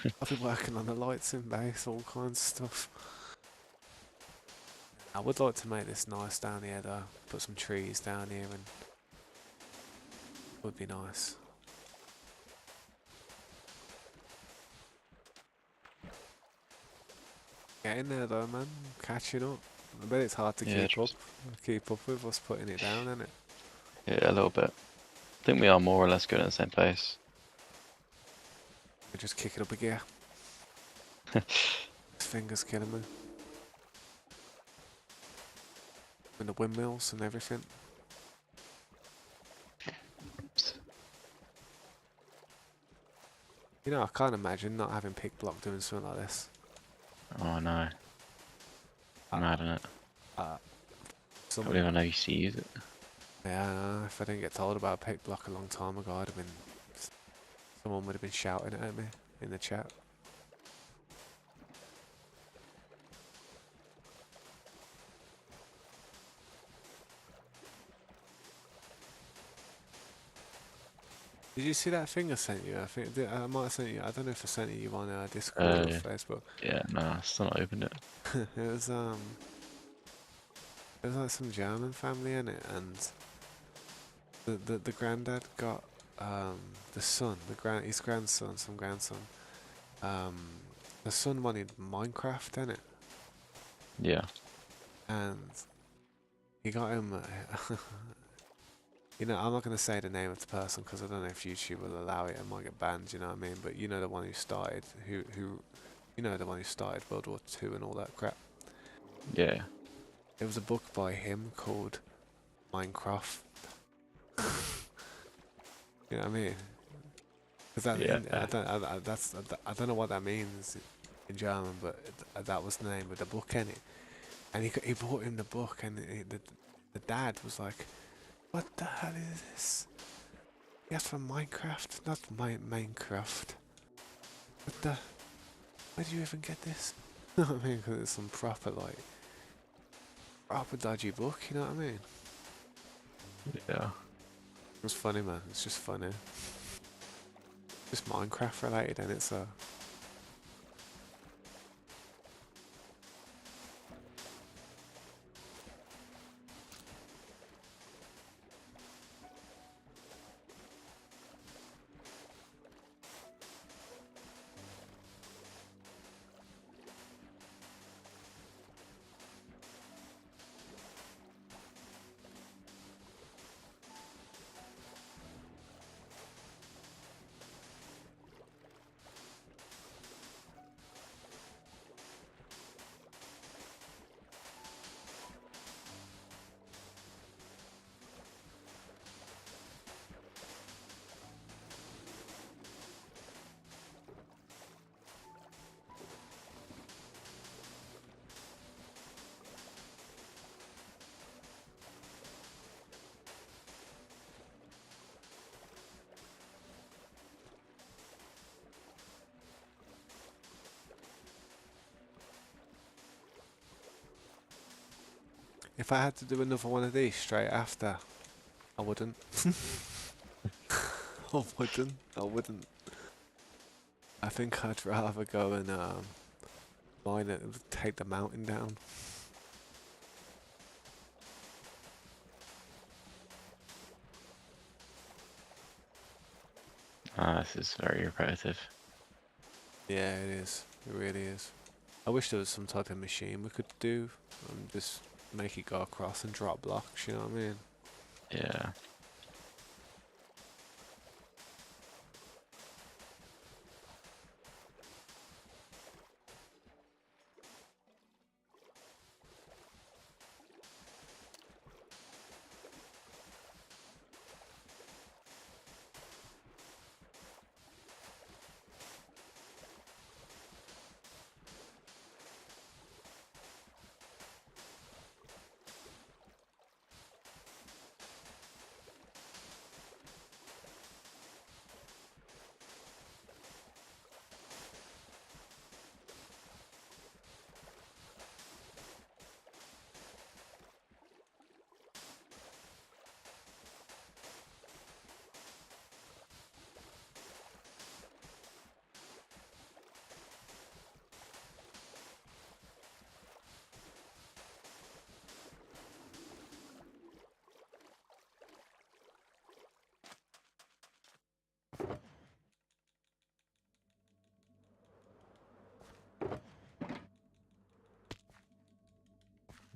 I'll be working on the lights in base, all kinds of stuff. I would like to make this nice down here though. Put some trees down here and would be nice. Getting there though, man. Catching up. I bet it's hard to Yeah, keep up with us putting it down, isn't it? Yeah, a little bit. I think we are more or less going at the same pace. We just kick it up a gear. His fingers killing me. And the windmills and everything. You know, I can't imagine not having pick block doing something like this. Oh no. Mad in it. Uh, Can't believe I know you used to use it. Yeah, I know. If I didn't get told about pick block a long time ago, I'd have been. Someone would have been shouting at me in the chat. Did you see that thing I sent you? I think I might have sent you. I don't know if I sent it you on Discord or Yeah. Facebook. Yeah, no, I still not opened it. It was like some German family in it, and the granddad got the son, his grandson, some grandson. The son wanted Minecraft in it, Yeah. and he got him. You know, I'm not gonna say the name of the person because I don't know if YouTube will allow it. I might get banned. You know what I mean? But you know the one who started, you know the one who started World War II and all that crap. Yeah. There was a book by him called Minecraft. You know what I mean? Because that, Yeah. I don't know what that means in German, but that was the name of the book, innit? And he bought him the book, and the dad was like, "What the hell is this? Yeah, from Minecraft, not Minecraft. What the? Where do you even get this?" You know what I mean? Because it's some proper proper dodgy book. You know what I mean? Yeah. It was funny, man. It's just funny. Just Minecraft related, and it's if I had to do another one of these straight after, I wouldn't. I wouldn't. I wouldn't. I think I'd rather go and mine it, and take the mountain down. Ah, this is very repetitive. Yeah, it is. It really is. I wish there was some type of machine we could do and just make it go across and drop blocks. You know what I mean? Yeah.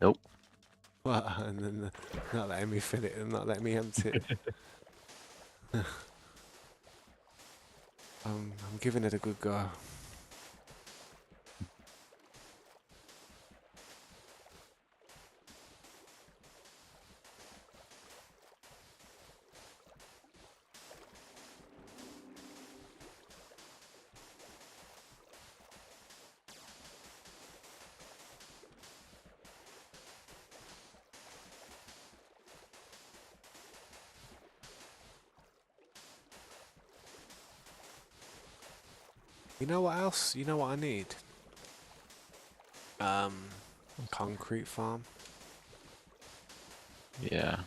Nope. What? And then not letting me fill it and not letting me empty it. I'm giving it a good go. You know what else? You know what I need? Concrete farm. Yeah.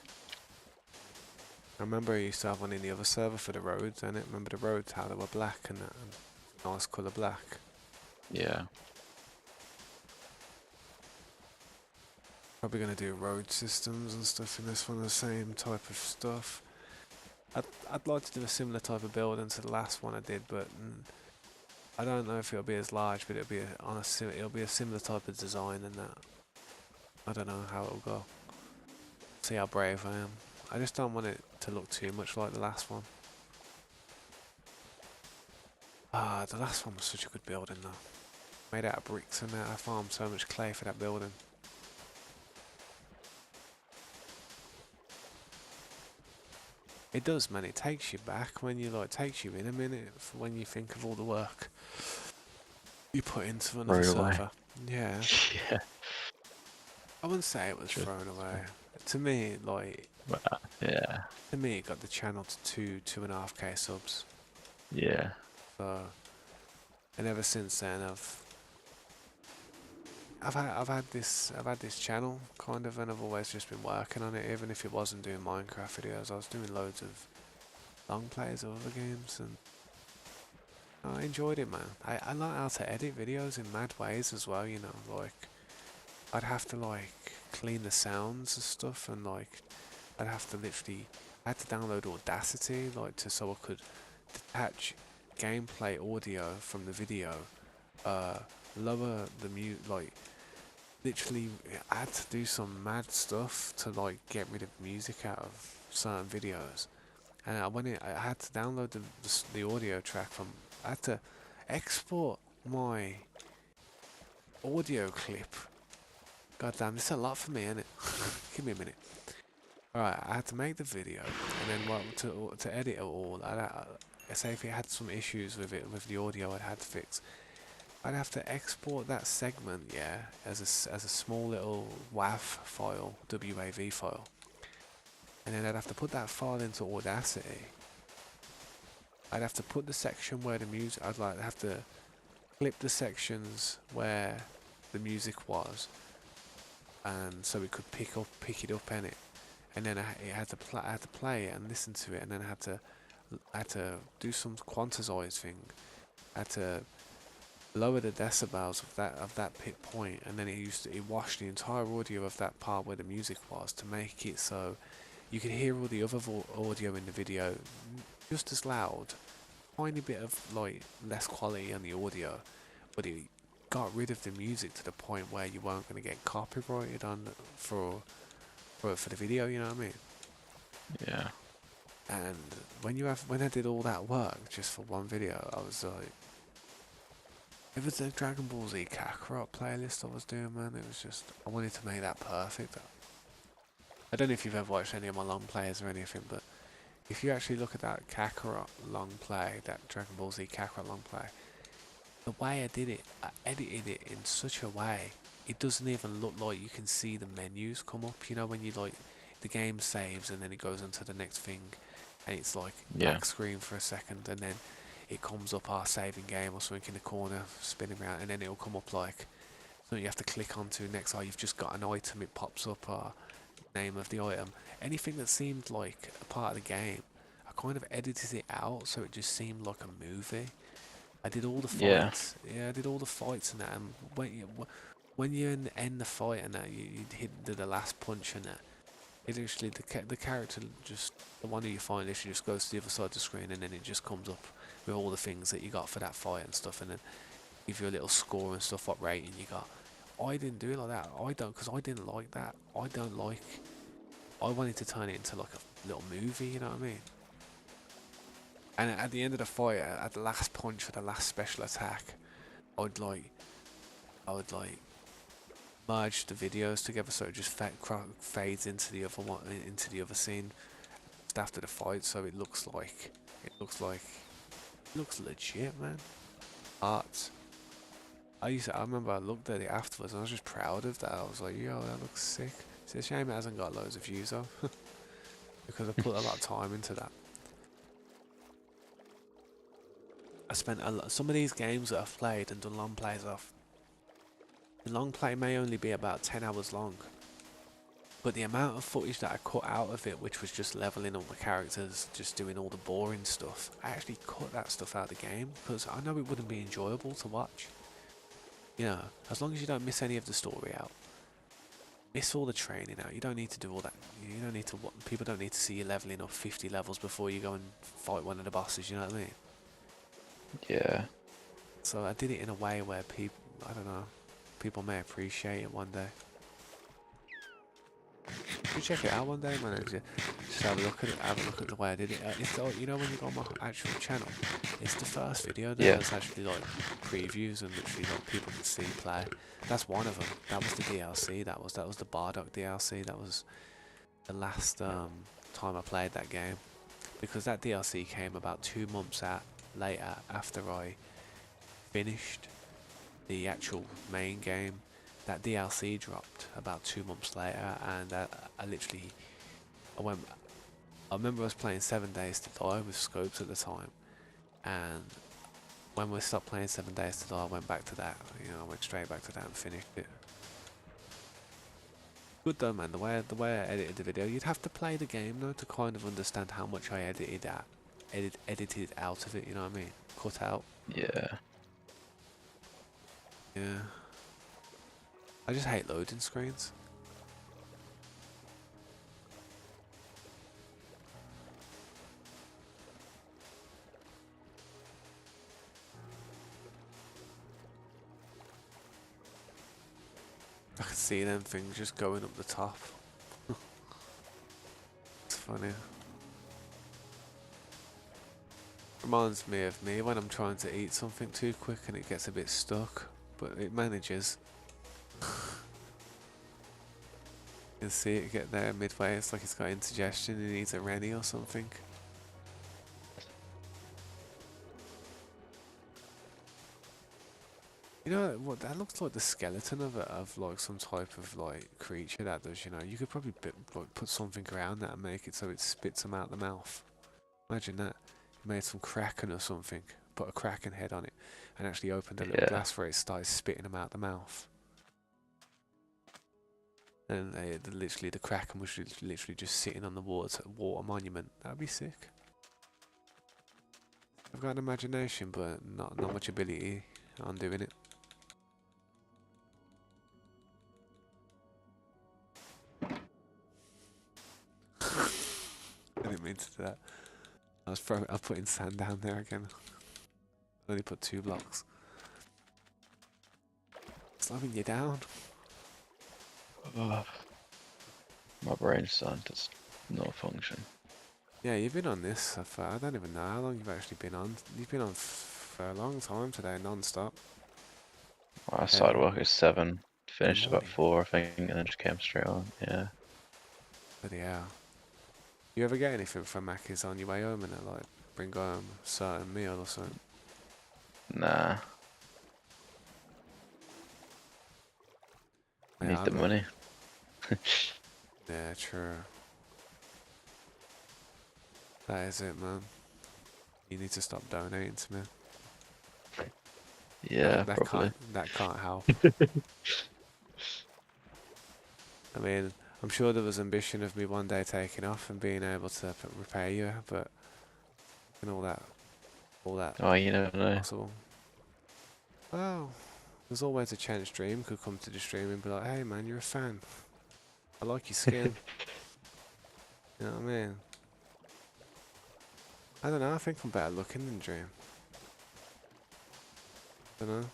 I remember I used to have one in the other server for the roads, and it remember the roads how they were black and that, and nice colour black. Yeah. Probably gonna do road systems and stuff in this one, the same type of stuff. I'd like to do a similar type of building to the last one I did, but I don't know if it'll be as large, but it'll be it'll be a similar type of design and that. I don't know how it'll go. See how brave I am. I just don't want it to look too much like the last one. Ah, the last one was such a good building though. Made out of bricks and that. I farmed so much clay for that building. It does, man. It takes you back when you takes you in a minute when you think of all the work you put into another Throw it away. server. Yeah, Yeah. I wouldn't say it was True. thrown away. To me, Yeah. to me, it got the channel to 2.5k subs. Yeah. So, and ever since then, I've had this channel kind of, and I've always just been working on it. Even if it wasn't doing Minecraft videos, I was doing loads of long plays of other games, and I enjoyed it, man. I like how to edit videos in mad ways as well. You know, I'd have to clean the sounds and stuff, and I'd have to literally I had to download Audacity so I could detach gameplay audio from the video, lower the literally I had to do some mad stuff to get rid of music out of certain videos, and I had to download the audio track from. I had to export my audio clip. God damn, this is a lot for me, isn't it? Give me a minute. Alright, I had to make the video, and then to edit it all, say if it had some issues with the audio I'd had to fix, I'd have to export that segment, yeah, as a small little WAV file, WAV file, and then I'd have to put that file into Audacity. I'd have to put the section where the music, have to clip the sections where the music was, and so it could pick it up in it, and then I had to play it and listen to it, and then I had to do some quantize thing. I had to lower the decibels of that pit point, and then it washed the entire audio of that part where the music was to make it so you could hear all the other audio in the video just as loud. Tiny bit of less quality on the audio, but it got rid of the music to the point where you weren't going to get copyrighted on for the video. You know what I mean? Yeah. And when I did all that work just for one video, I was like, it was the Dragon Ball Z Kakarot playlist I was doing, man. It was just, I wanted to make that perfect. I don't know if you've ever watched any of my long plays or anything, but if you actually look at that Kakarot long play, that Dragon Ball Z Kakarot long play, the way I did it, I edited it in such a way, it doesn't even look like you can see the menus come up. You know, when you the game saves and then it goes into the next thing, and it's Yeah. black screen for a second, and then it comes up our saving game or something in the corner spinning around, and then it'll come up something you have to click onto next. You've just got an item, it pops up our name of the item. Anything that seemed like a part of the game, I kind of edited it out so it just seemed like a movie. I did all the Yeah. fights. Yeah, I did all the fights and that. And when you end the fight and that, you hit the last punch and that. It actually the character just the one who you find literally just goes to the other side of the screen, and then it just comes up with all the things that you got for that fight and stuff, and then give you a little score and stuff, what rating you got. I didn't do it like that. I don't, because I didn't like that. I don't like. I wanted to turn it into like a little movie. You know what I mean? And at the end of the fight, at the last punch for the last special attack, I would like, I would like merge the videos together so it just fades into the other one, into the other scene just after the fight, so it looks like, it looks legit, man. Art. I remember I looked at it afterwards and I was just proud of that. I was like, yo, that looks sick. It's a shame it hasn't got loads of views though, because I put a lot of time into that. I spent a lot. Some of these games that I've played and done long plays of, the long play may only be about 10 hours long, but the amount of footage that I cut out of it, which was just leveling up my characters, just doing all the boring stuff, I actually cut that stuff out of the game because I know it wouldn't be enjoyable to watch. You know, as long as you don't miss any of the story out, miss all the training out. You don't need to do all that. You don't need to. People don't need to see you leveling up 50 levels before you go and fight one of the bosses. You know what I mean? Yeah. So I did it in a way where people, I don't know, people may appreciate it one day. You check it out one day, man. Just have a look at it. Have a look at the way I did it. It's the, you know, when you go on my actual channel, it's the first video that Yeah. there's actually like previews and literally like people can see play. That's one of them. That was the DLC. That was the Bedrock DLC. That was the last time I played that game, because that DLC came about 2 months later after I finished the actual main game. That DLC dropped about 2 months later, and I remember I was playing 7 Days to Die with Scopes at the time, and when we stopped playing 7 Days to Die, I went back to that. You know, I went straight back to that and finished it. Good though, man. The way I edited the video, you'd have to play the game though to kind of understand how much I edited out of it. You know what I mean? Cut out. Yeah. Yeah. I just hate loading screens. I can see them things just going up the top. It's funny. Reminds me of me when I'm trying to eat something too quick and it gets a bit stuck, but it manages. You can see it get there midway. It's like it's got indigestion. It needs a Rennie or something. You know what? That looks like the skeleton of like some type of like creature that does. You know, you could probably like put something around that and make it so it spits them out the mouth. Imagine that. You made some kraken or something, put a kraken head on it, and actually opened a little Yeah. glass where it started spitting them out the mouth. And literally the kraken was literally just sitting on the water monument. That'd be sick. I've got an imagination, but not much ability on doing it. I didn't mean to do that. I was putting sand down there again. I only put 2 blocks. Slowing you down. Ugh. My brain's starting to not function. Yeah, you've been on this for, I don't even know how long you've actually been on. You've been on for a long time today, non-stop. I started work at 7, finished about morning. 4, I think, and then just came straight on. Yeah. But yeah. You ever get anything from Mackey's on your way home and like bring home a certain meal or something? Nah. Yeah, Need the money. Yeah, true. That is it, man. You need to stop donating to me. Yeah, that probably. can't help. I mean, I'm sure there was ambition of me one day taking off and being able to repay you, but and all that Oh, you never know. possible. Well, there's always a chance Dream could come to the stream and be like, "Hey, man, you're a fan. I like your skin." You know what I mean? I don't know. I think I'm better looking than Dream. Don't know.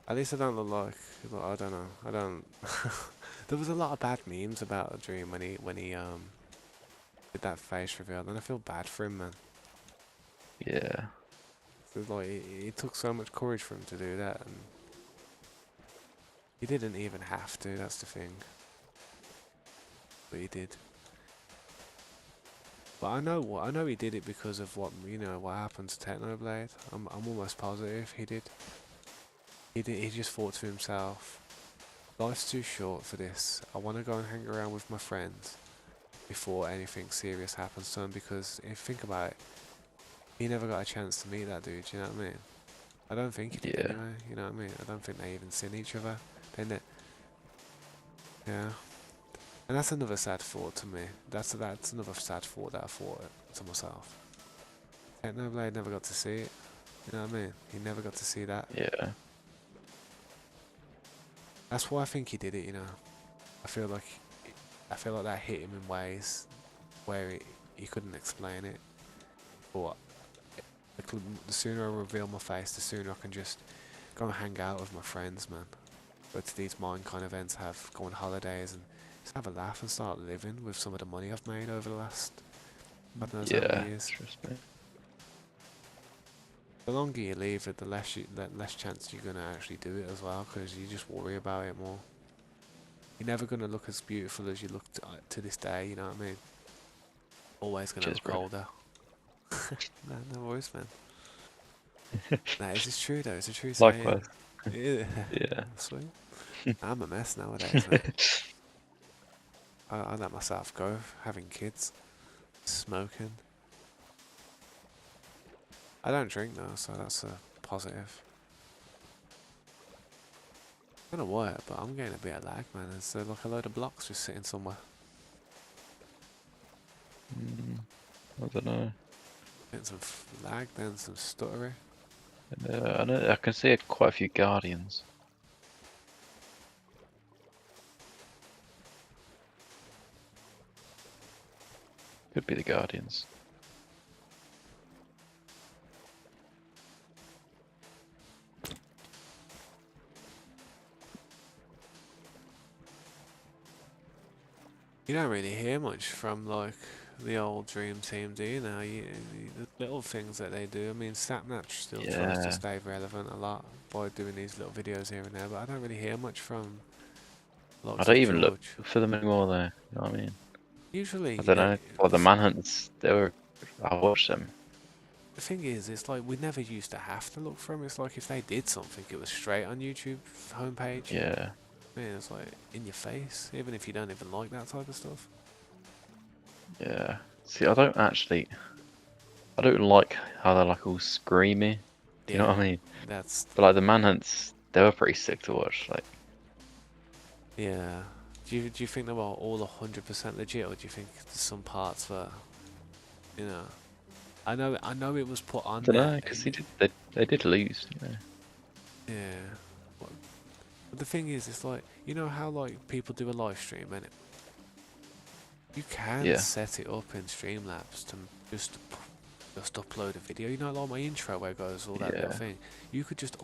At least I don't look like I don't know. I don't. There was a lot of bad memes about the dream when he did that face reveal, and I feel bad for him, man. Yeah. 'Cause, like it took so much courage for him to do that, and he didn't even have to. That's the thing. But he did. But I know he did it because of what what happened to Technoblade. I'm almost positive he did. He just thought to himself, life's too short for this. I want to go and hang around with my friends before anything serious happens to him, because if you think about it, he never got a chance to meet that dude, you know what I mean? I don't think he did Yeah. anyway, you know what I mean? I don't think they even seen each other. Yeah. And that's another sad thought to me. That's another sad thought that I thought to myself. Technoblade never got to see it. You know what I mean? He never got to see that. Yeah. That's why I think he did it, I feel like that hit him in ways where he couldn't explain it. But the sooner I reveal my face, the sooner I can just go and hang out with my friends, man. Go to these Minecon events, go on holidays, and just have a laugh and start living with some of the money I've made over the last, God knows how Yeah. many years. Trust me. The longer you leave it, the less chance you're gonna actually do it as well, because you just worry about it more. You're never gonna look as beautiful as you look to this day. You know what I mean? Always gonna Cheers, look bro. older. No worries, man. Nah, this is true though. It's a true saying. Likewise. Yeah. Yeah. Sweet. I'm a mess nowadays, man. I let myself go, having kids, smoking. I don't drink though, so that's a positive. I don't know what, but I'm getting a bit of lag, man. There's like a load of blocks just sitting somewhere. I don't know. Getting some lag, then some stuttery. I know. I can see quite a few guardians. Could be the guardians. You don't really hear much from like the old Dream Team, do you? Now, the little things that they do. I mean, Snapnatch still tries to Yeah. stay relevant a lot by doing these little videos here and there, but I don't really hear much from I lots don't of even look George. for them anymore though. You know what I mean? Usually, I don't know. Well, the manhunts, I watched them. the thing is, it's like we never used to have to look for them. It's like if they did something, it was straight on YouTube homepage. Yeah. Man, it's like in your face, even if you don't even like that type of stuff. Yeah. See, I don't like how they're like all screamy. You know what I mean? That's But like the manhunts, they were pretty sick to watch. Like, yeah. Do you think they were all 100% legit, or do you think there's some parts that, I know it was put I on don't know, there. because they did lose. You know? Yeah. But the thing is, it's like, you know how like people do a live stream, and you can Yeah. set it up in Streamlabs to just upload a video. You know, like my intro where it goes all that little Yeah. thing. You could just